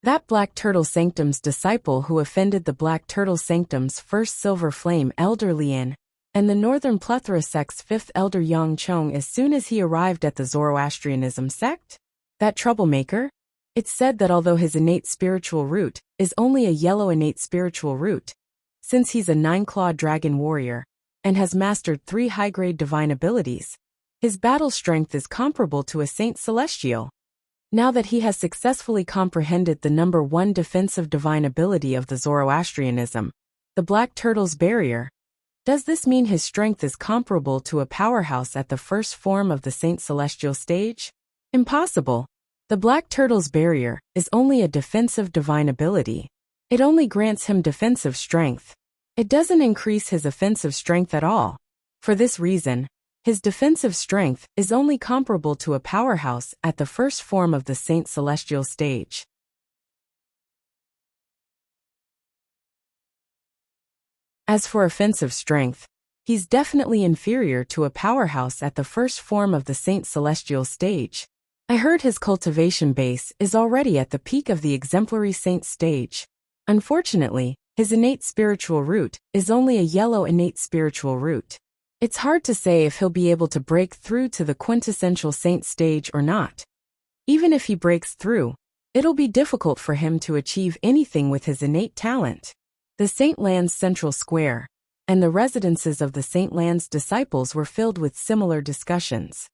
That Black Turtle Sanctum's disciple who offended the Black Turtle Sanctum's first Silver Flame Elder Lian, and the Northern Plethora sect's fifth Elder Yang Chong as soon as he arrived at the Zoroastrianism sect? That troublemaker? It's said that although his innate spiritual root is only a yellow innate spiritual root, since he's a nine-clawed dragon warrior, and has mastered 3 high-grade divine abilities, his battle strength is comparable to a Saint Celestial. Now that he has successfully comprehended the number 1 defensive divine ability of the Zoroastrianism, the Black Turtle's Barrier, does this mean his strength is comparable to a powerhouse at the first form of the Saint Celestial stage? Impossible. The Black Turtle's Barrier is only a defensive divine ability. It only grants him defensive strength. It doesn't increase his offensive strength at all. For this reason, his defensive strength is only comparable to a powerhouse at the first form of the Saint Celestial stage. As for offensive strength, he's definitely inferior to a powerhouse at the first form of the Saint Celestial stage. I heard his cultivation base is already at the peak of the exemplary saint stage. Unfortunately, his innate spiritual root is only a yellow innate spiritual root. It's hard to say if he'll be able to break through to the quintessential saint stage or not. Even if he breaks through, it'll be difficult for him to achieve anything with his innate talent. The Saint Land's central square, and the residences of the Saint Land's disciples were filled with similar discussions.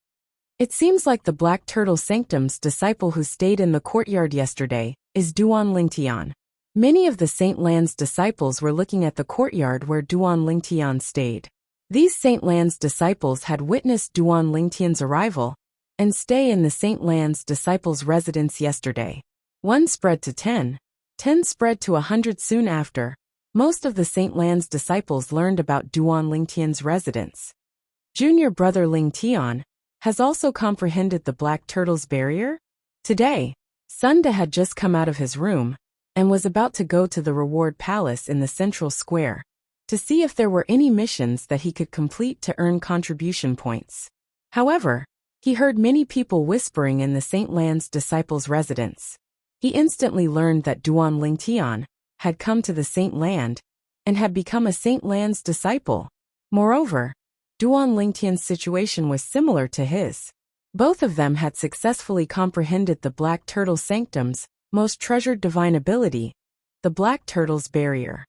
It seems like the Black Turtle Sanctum's disciple who stayed in the courtyard yesterday is Duan Lingtian. Many of the Saint Land's disciples were looking at the courtyard where Duan Lingtian stayed. These Saint Land's disciples had witnessed Duan Lingtian's arrival and stay in the Saint Land's disciples' residence yesterday. 1 spread to 10. 10 spread to 100 soon after. Most of the Saint Land's disciples learned about Duan Lingtian's residence. Junior brother Lingtian has also comprehended the Black Turtle's Barrier. Today, Sunda had just come out of his room and was about to go to the reward palace in the central square to see if there were any missions that he could complete to earn contribution points. However, he heard many people whispering in the Saint Land's disciples' residence. He instantly learned that Duan Lingtian had come to the Saint Land and had become a Saint Land's disciple. Moreover, Duan Lingtian's situation was similar to his. Both of them had successfully comprehended the Black Turtle Sanctum's most treasured divine ability, the Black Turtle's Barrier.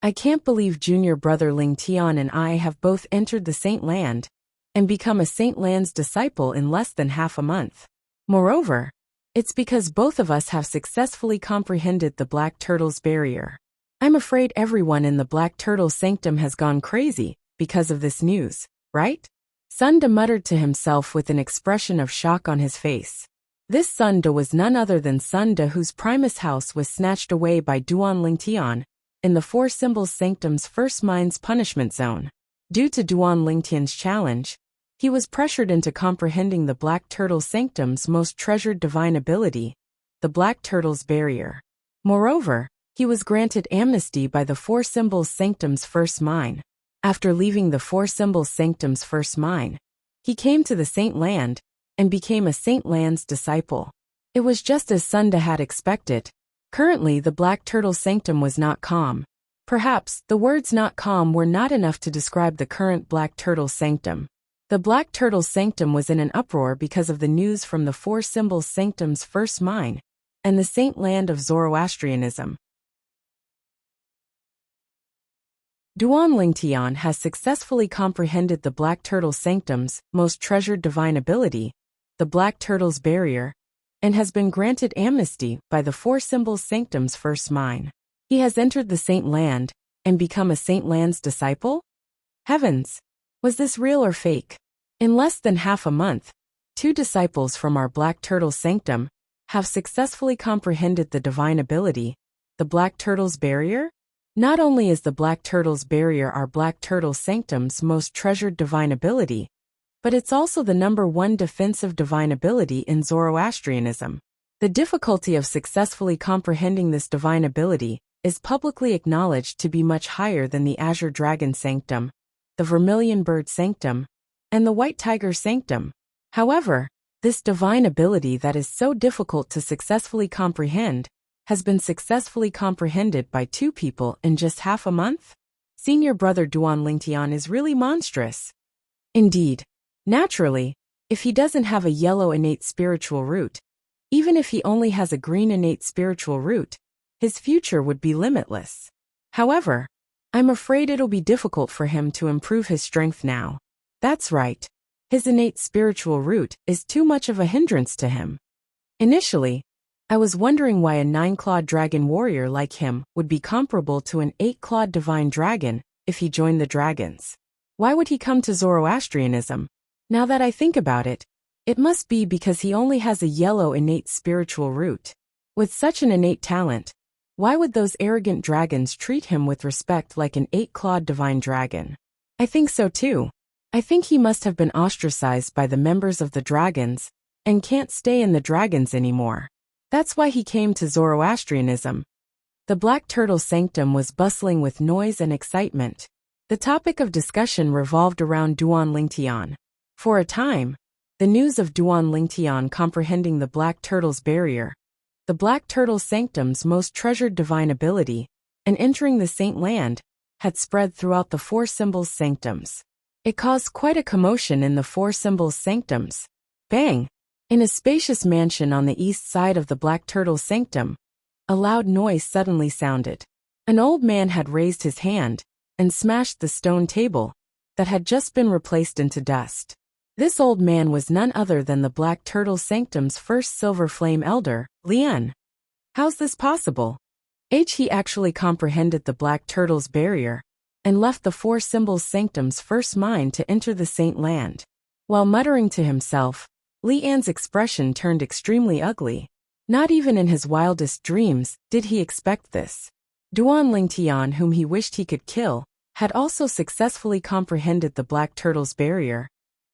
I can't believe junior brother Lingtian and I have both entered the Saint Land and become a Saint Land's disciple in less than half a month. Moreover, it's because both of us have successfully comprehended the Black Turtle's Barrier. I'm afraid everyone in the Black Turtle Sanctum has gone crazy because of this news, right? Sunda muttered to himself with an expression of shock on his face. This Sunda was none other than Sunda whose Primus house was snatched away by Duan Lingtian in the Four Symbols Sanctum's First Mind's punishment zone. Due to Duan Lingtian's challenge, he was pressured into comprehending the Black Turtle Sanctum's most treasured divine ability, the Black Turtle's Barrier. Moreover, he was granted amnesty by the Four Symbols Sanctum's First Mind. After leaving the Four Symbols Sanctum's First Mind, he came to the Saint Land and became a Saint Land's disciple. It was just as Sunda had expected. Currently, the Black Turtle Sanctum was not calm. Perhaps the words not calm were not enough to describe the current Black Turtle Sanctum. The Black Turtle Sanctum was in an uproar because of the news from the Four Symbols Sanctum's First Mind and the Saint Land of Zoroastrianism. Duan Lingtian has successfully comprehended the Black Turtle Sanctum's most treasured divine ability, the Black Turtle's Barrier, and has been granted amnesty by the Four Symbols Sanctum's First Mind. He has entered the Saint Land and become a Saint Land's disciple? Heavens! Was this real or fake? In less than half a month, 2 disciples from our Black Turtle Sanctum have successfully comprehended the divine ability, the Black Turtle's barrier? Not only is the Black Turtle's barrier our Black Turtle Sanctum's most treasured divine ability, but it's also the #1 defensive divine ability in Zoroastrianism. The difficulty of successfully comprehending this divine ability is publicly acknowledged to be much higher than the Azure Dragon Sanctum, the Vermilion Bird Sanctum, and the White Tiger Sanctum. However, this divine ability that is so difficult to successfully comprehend has been successfully comprehended by 2 people in just half a month? Senior brother Duan Lingtian is really monstrous. Indeed. Naturally, if he doesn't have a yellow innate spiritual root, even if he only has a green innate spiritual root, his future would be limitless. However, I'm afraid it'll be difficult for him to improve his strength now. That's right. His innate spiritual root is too much of a hindrance to him. Initially, I was wondering why a 9-clawed dragon warrior like him would be comparable to an 8-clawed divine dragon if he joined the dragons. Why would he come to Zoroastrianism? Now that I think about it, it must be because he only has a yellow innate spiritual root. With such an innate talent, why would those arrogant dragons treat him with respect like an 8-clawed divine dragon? I think so too. I think he must have been ostracized by the members of the dragons and can't stay in the dragons anymore. That's why he came to Zoroastrianism. The Black Turtle Sanctum was bustling with noise and excitement. The topic of discussion revolved around Duan Lingtian. For a time, the news of Duan Lingtian comprehending the Black Turtle's barrier, the Black Turtle Sanctum's most treasured divine ability, and entering the Saint Land, had spread throughout the 4 symbols sanctums. It caused quite a commotion in the 4 symbols sanctums. Bang! In a spacious mansion on the east side of the Black Turtle Sanctum, a loud noise suddenly sounded. An old man had raised his hand and smashed the stone table that had just been replaced into dust. This old man was none other than the Black Turtle Sanctum's first Silver Flame Elder, Lian. How's this possible? He actually comprehended the Black Turtle's barrier and left the 4 symbols sanctum's first mind to enter the Saint Land. While muttering to himself, Lian's expression turned extremely ugly. Not even in his wildest dreams did he expect this. Duan Lingtian, whom he wished he could kill, had also successfully comprehended the Black Turtle's barrier,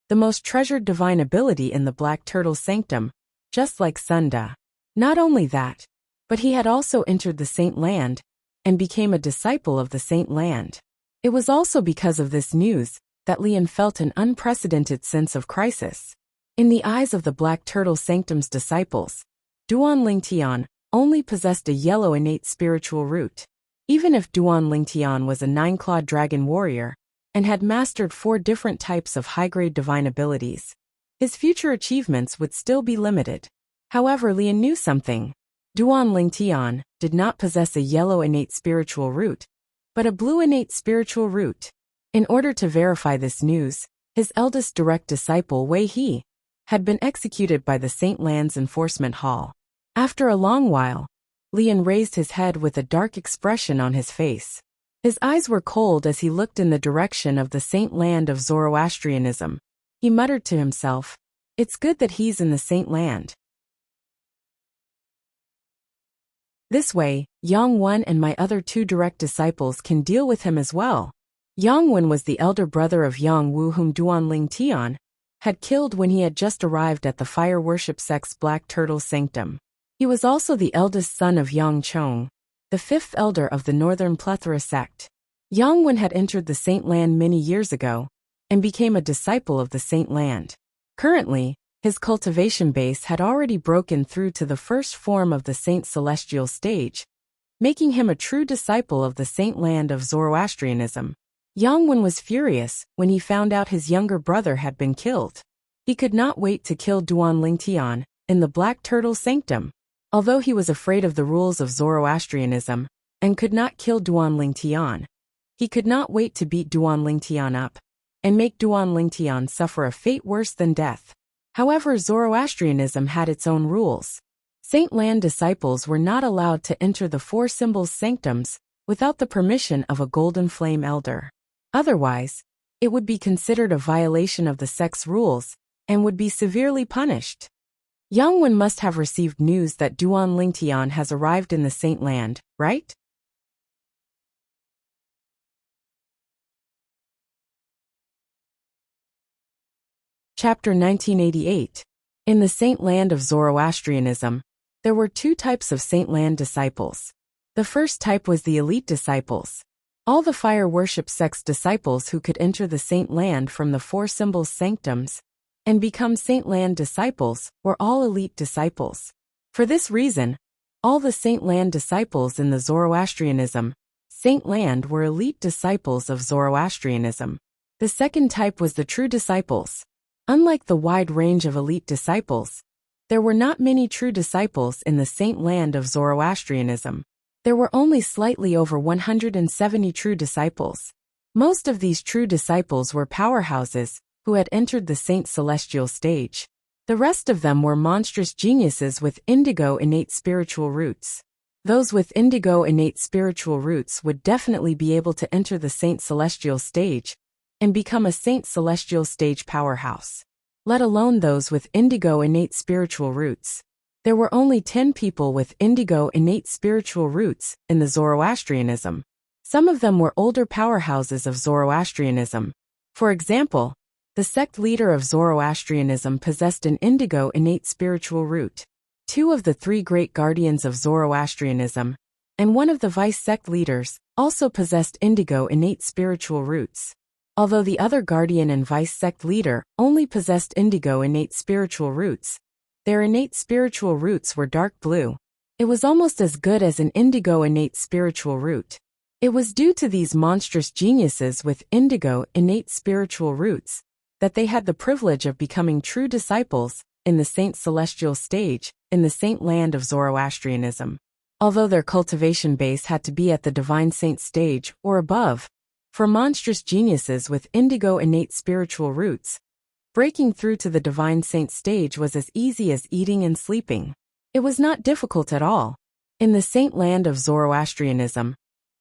the most treasured divine ability in the Black Turtle Sanctum, just like Sunda. Not only that, but he had also entered the Saint Land and became a disciple of the Saint Land. It was also because of this news that Lian felt an unprecedented sense of crisis. In the eyes of the Black Turtle Sanctum's disciples, Duan Lingtian only possessed a yellow innate spiritual root. Even if Duan Lingtian was a 9-clawed dragon warrior and had mastered 4 different types of high-grade divine abilities, his future achievements would still be limited. However, Lian knew something. Duan Lingtian did not possess a yellow innate spiritual root, but a blue innate spiritual root. In order to verify this news, his eldest direct disciple Wei He had been executed by the Saint Land's Enforcement Hall. After a long while, Lian raised his head with a dark expression on his face. His eyes were cold as he looked in the direction of the Saint Land of Zoroastrianism. He muttered to himself, "It's good that he's in the Saint Land. This way, Yang Wen and my other 2 direct disciples can deal with him as well." Yang Wen was the elder brother of Yang Wu, whom Duan Lingtian had killed when he had just arrived at the fire worship sect's Black Turtle Sanctum. He was also the eldest son of Yang Chong, the 5th elder of the Northern Plethora sect. Yang Wen had entered the Saint Land many years ago and became a disciple of the Saint Land. Currently, his cultivation base had already broken through to the first form of the Saint Celestial stage, making him a true disciple of the Saint Land of Zoroastrianism. Yang Wen was furious when he found out his younger brother had been killed. He could not wait to kill Duan Lingtian in the Black Turtle Sanctum. Although he was afraid of the rules of Zoroastrianism and could not kill Duan Lingtian, he could not wait to beat Duan Lingtian up and make Duan Lingtian suffer a fate worse than death. However, Zoroastrianism had its own rules. Saint Land disciples were not allowed to enter the 4 symbols sanctums without the permission of a Golden Flame Elder. Otherwise, it would be considered a violation of the sect's rules and would be severely punished. Yang Wen must have received news that Duan Lingtian has arrived in the Saint Land, right? Chapter 1988. In the Saint Land of Zoroastrianism, there were two types of Saint Land disciples. The first type was the elite disciples. All the fire worship sect's disciples who could enter the Saint Land from the four symbols sanctums and become Saint Land disciples were all elite disciples. For this reason, all the Saint Land disciples in the Zoroastrianism Saint Land were elite disciples of Zoroastrianism. The second type was the true disciples. Unlike the wide range of elite disciples, there were not many true disciples in the Saint Land of Zoroastrianism. There were only slightly over 170 true disciples. Most of these true disciples were powerhouses who had entered the Saint Celestial stage. The rest of them were monstrous geniuses with indigo innate spiritual roots. Those with indigo innate spiritual roots would definitely be able to enter the Saint Celestial stage and become a Saint Celestial stage powerhouse. Let alone those with indigo innate spiritual roots. There were only 10 people with indigo innate spiritual roots in the Zoroastrianism. Some of them were older powerhouses of Zoroastrianism. For example, the sect leader of Zoroastrianism possessed an indigo innate spiritual root. 2 of the 3 great guardians of Zoroastrianism, and one of the vice sect leaders, also possessed indigo innate spiritual roots. Although the other guardian and vice sect leader only possessed indigo innate spiritual roots, their innate spiritual roots were dark blue. It was almost as good as an indigo innate spiritual root. It was due to these monstrous geniuses with indigo innate spiritual roots that they had the privilege of becoming true disciples in the Saint Celestial stage in the Saint Land of Zoroastrianism. Although their cultivation base had to be at the Divine Saint stage or above, for monstrous geniuses with indigo innate spiritual roots, breaking through to the Divine Saint stage was as easy as eating and sleeping. It was not difficult at all. In the Saint Land of Zoroastrianism,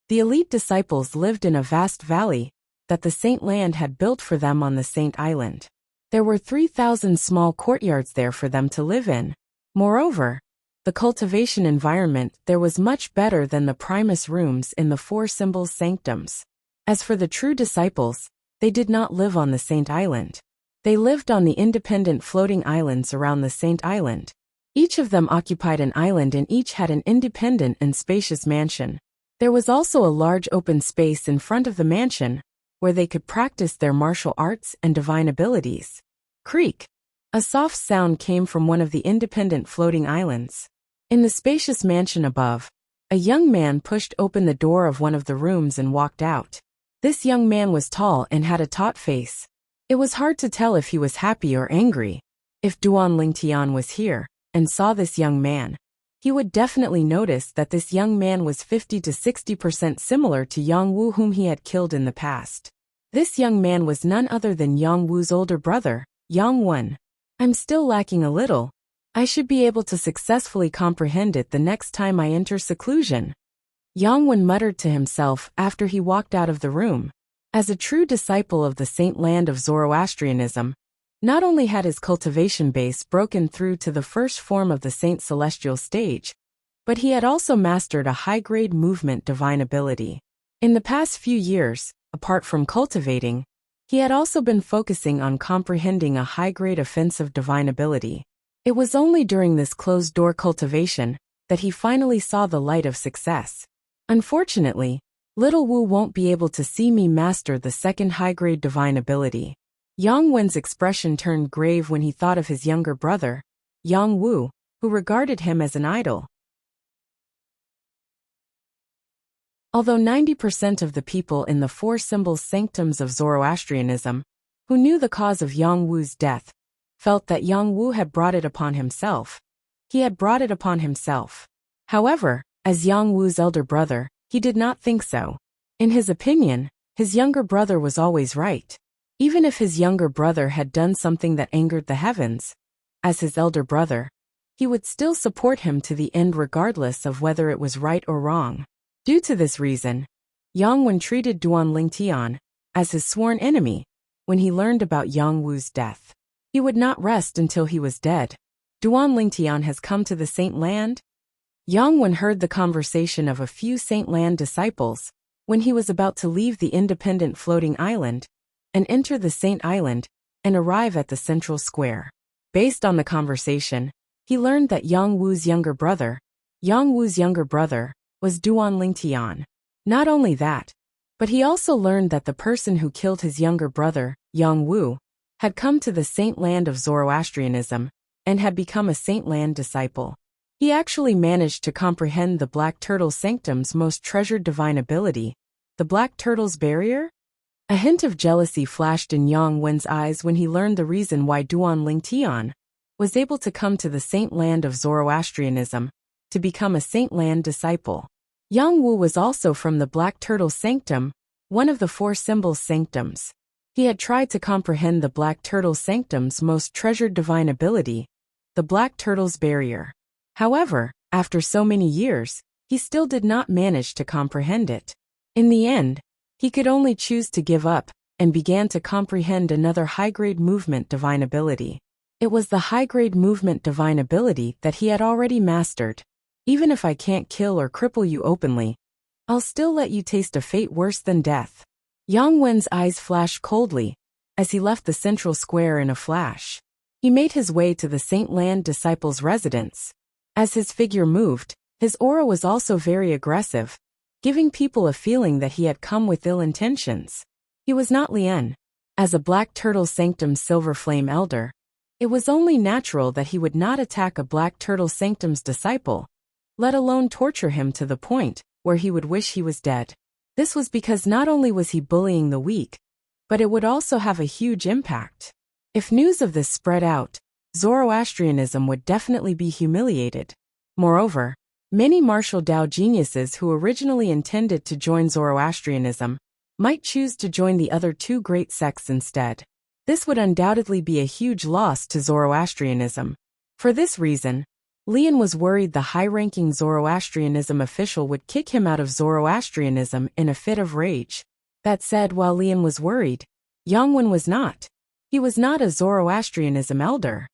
the elite disciples lived in a vast valley that the Saint Land had built for them on the Saint Island. There were 3,000 small courtyards there for them to live in. Moreover, the cultivation environment there was much better than the Primus rooms in the four symbols sanctums. As for the true disciples, they did not live on the Saint Island. They lived on the independent floating islands around the Saint Island. Each of them occupied an island and each had an independent and spacious mansion. There was also a large open space in front of the mansion, where they could practice their martial arts and divine abilities. Creak! A soft sound came from one of the independent floating islands. In the spacious mansion above, a young man pushed open the door of one of the rooms and walked out. This young man was tall and had a taut face. It was hard to tell if he was happy or angry. If Duan Lingtian was here and saw this young man, he would definitely notice that this young man was 50 to 60% similar to Yang Wu, whom he had killed in the past. This young man was none other than Yang Wu's older brother, Yang Wen. I'm still lacking a little. I should be able to successfully comprehend it the next time I enter seclusion. Yang Wen muttered to himself after he walked out of the room. As a true disciple of the Saint Land of Zoroastrianism, not only had his cultivation base broken through to the first form of the Saint Celestial stage, but he had also mastered a high-grade movement divine ability. In the past few years, apart from cultivating, he had also been focusing on comprehending a high-grade offensive divine ability. It was only during this closed-door cultivation that he finally saw the light of success. Unfortunately, little Wu won't be able to see me master the second high-grade divine ability. Yang Wen's expression turned grave when he thought of his younger brother, Yang Wu, who regarded him as an idol. Although 90% of the people in the four symbols sanctums of Zoroastrianism, who knew the cause of Yang Wu's death, felt that Yang Wu had brought it upon himself. He had brought it upon himself. However, as Yang Wu's elder brother, he did not think so. In his opinion, his younger brother was always right. Even if his younger brother had done something that angered the heavens, as his elder brother, he would still support him to the end regardless of whether it was right or wrong. Due to this reason, Yang Wen treated Duan Lingtian as his sworn enemy when he learned about Yang Wu's death. He would not rest until he was dead. Duan Lingtian has come to the Saint Land? Yang Wen heard the conversation of a few Saint Land disciples when he was about to leave the independent floating island and enter the Saint Island and arrive at the central square. Based on the conversation, he learned that Yang Wu's younger brother was Duan Lingtian. Not only that, but he also learned that the person who killed his younger brother, Yang Wu, had come to the Saint Land of Zoroastrianism and had become a Saint Land disciple. He actually managed to comprehend the Black Turtle Sanctum's most treasured divine ability, the Black Turtle's barrier? A hint of jealousy flashed in Yang Wen's eyes when he learned the reason why Duan Lingtian was able to come to the Saint Land of Zoroastrianism to become a Saint Land disciple. Yang Wu was also from the Black Turtle Sanctum, one of the four symbol sanctums. He had tried to comprehend the Black Turtle Sanctum's most treasured divine ability, the Black Turtle's barrier. However, after so many years, he still did not manage to comprehend it. In the end, he could only choose to give up and began to comprehend another high-grade movement divine ability. It was the high-grade movement divine ability that he had already mastered. Even if I can't kill or cripple you openly, I'll still let you taste a fate worse than death. Yang Wen's eyes flashed coldly as he left the central square in a flash. He made his way to the Saint Land disciples' residence. As his figure moved, his aura was also very aggressive, giving people a feeling that he had come with ill intentions. He was not Lien. As a Black Turtle Sanctum Silver Flame Elder, it was only natural that he would not attack a Black Turtle Sanctum's disciple, let alone torture him to the point where he would wish he was dead. This was because not only was he bullying the weak, but it would also have a huge impact. If news of this spread out, Zoroastrianism would definitely be humiliated. Moreover, many martial Dao geniuses who originally intended to join Zoroastrianism might choose to join the other two great sects instead. This would undoubtedly be a huge loss to Zoroastrianism. For this reason, Lien was worried the high-ranking Zoroastrianism official would kick him out of Zoroastrianism in a fit of rage. That said, while Lien was worried, Yang Wen was not. He was not a Zoroastrianism elder.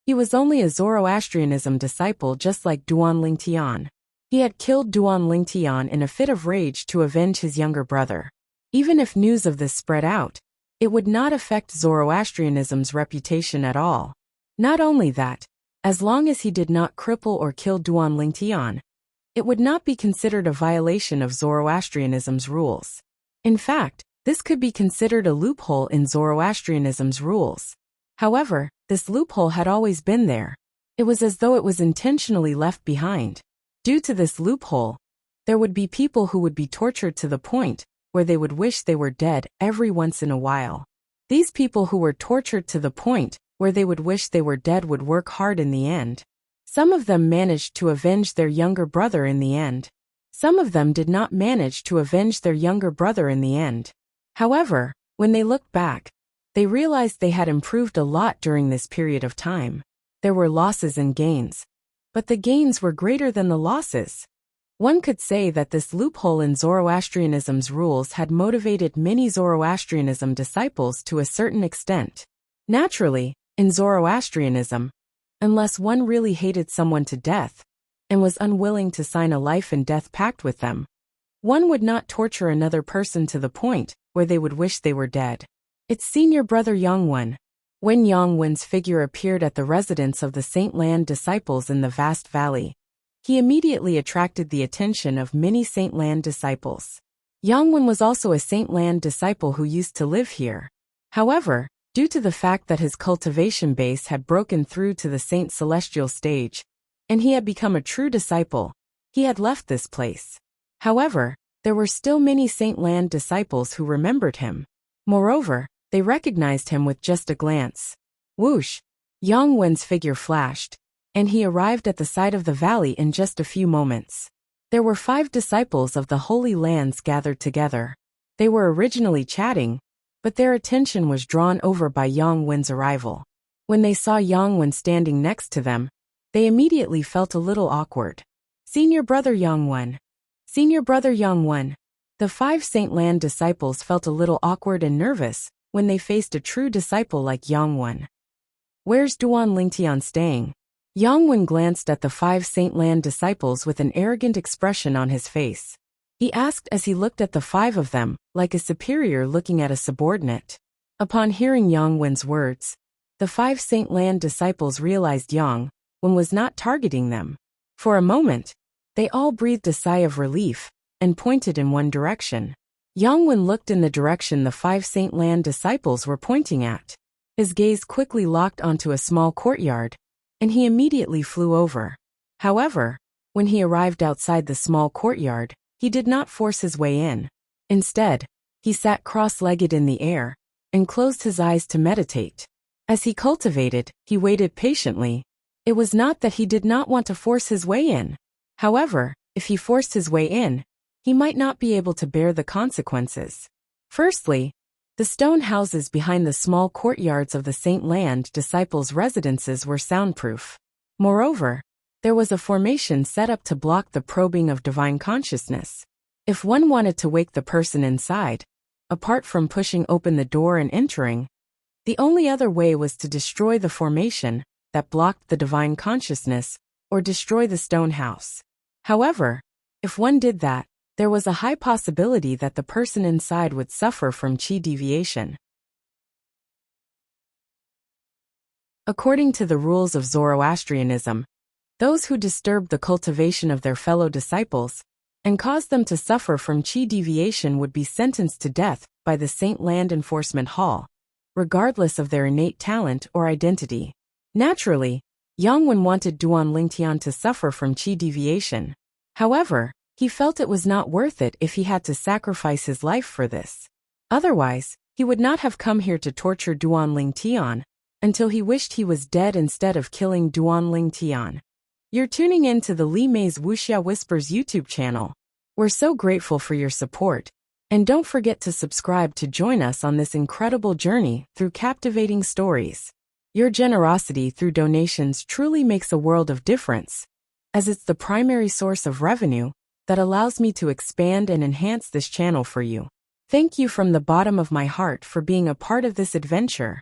He was only a Zoroastrianism disciple just like Duan Lingtian. He had killed Duan Lingtian in a fit of rage to avenge his younger brother. Even if news of this spread out, it would not affect Zoroastrianism's reputation at all. Not only that, as long as he did not cripple or kill Duan Lingtian, it would not be considered a violation of Zoroastrianism's rules. In fact, this could be considered a loophole in Zoroastrianism's rules. However, this loophole had always been there. It was as though it was intentionally left behind. Due to this loophole, there would be people who would be tortured to the point where they would wish they were dead every once in a while. These people who were tortured to the point where they would wish they were dead would work hard in the end. Some of them managed to avenge their younger brother in the end. Some of them did not manage to avenge their younger brother in the end. However, when they looked back, they realized they had improved a lot during this period of time. There were losses and gains, but the gains were greater than the losses. One could say that this loophole in Zoroastrianism's rules had motivated many Zoroastrianism disciples to a certain extent. Naturally, in Zoroastrianism, unless one really hated someone to death and was unwilling to sign a life and death pact with them, one would not torture another person to the point where they would wish they were dead. Its senior brother Yang Wen. When Yang Wen's figure appeared at the residence of the Saint Land disciples in the vast valley, he immediately attracted the attention of many Saint Land disciples. Yang Wen was also a Saint Land disciple who used to live here. However, due to the fact that his cultivation base had broken through to the Saint Celestial stage, and he had become a true disciple, he had left this place. However, there were still many Saint Land disciples who remembered him. Moreover, they recognized him with just a glance. Whoosh! Yang Wen's figure flashed, and he arrived at the side of the valley in just a few moments. There were 5 disciples of the Holy Lands gathered together. They were originally chatting, but their attention was drawn over by Yang Wen's arrival. When they saw Yang Wen standing next to them, they immediately felt a little awkward. Senior brother Yang Wen. Senior brother Yang Wen. The 5 Saint Land disciples felt a little awkward and nervous when they faced a true disciple like Yang Wen. Where's Duan Lingtian staying? Yang Wen glanced at the 5 Saint Land disciples with an arrogant expression on his face. He asked as he looked at the 5 of them, like a superior looking at a subordinate. Upon hearing Yang Wen's words, the 5 Saint Land disciples realized Yang Wen was not targeting them. For a moment, they all breathed a sigh of relief and pointed in one direction. Yang Wen looked in the direction the 5 Saint Land disciples were pointing at. His gaze quickly locked onto a small courtyard, and he immediately flew over. However, when he arrived outside the small courtyard, he did not force his way in. Instead, he sat cross-legged in the air and closed his eyes to meditate. As he cultivated, he waited patiently. It was not that he did not want to force his way in. However, if he forced his way in, he might not be able to bear the consequences. Firstly, the stone houses behind the small courtyards of the Saint Land disciples' residences were soundproof. Moreover, there was a formation set up to block the probing of divine consciousness. If one wanted to wake the person inside, apart from pushing open the door and entering, the only other way was to destroy the formation that blocked the divine consciousness or destroy the stone house. However, if one did that, there was a high possibility that the person inside would suffer from qi deviation. According to the rules of Zoroastrianism, those who disturbed the cultivation of their fellow disciples and caused them to suffer from qi deviation would be sentenced to death by the Saint Land Enforcement Hall, regardless of their innate talent or identity. Naturally, Yang Wen wanted Duan Lingtian to suffer from qi deviation. However, he felt it was not worth it if he had to sacrifice his life for this. Otherwise, he would not have come here to torture Duan Lingtian until he wished he was dead instead of killing Duan Lingtian. You're tuning in to the Li Mei's Wuxia Whispers YouTube channel. We're so grateful for your support, and don't forget to subscribe to join us on this incredible journey through captivating stories. Your generosity through donations truly makes a world of difference, as it's the primary source of revenue that allows me to expand and enhance this channel for you. Thank you from the bottom of my heart for being a part of this adventure.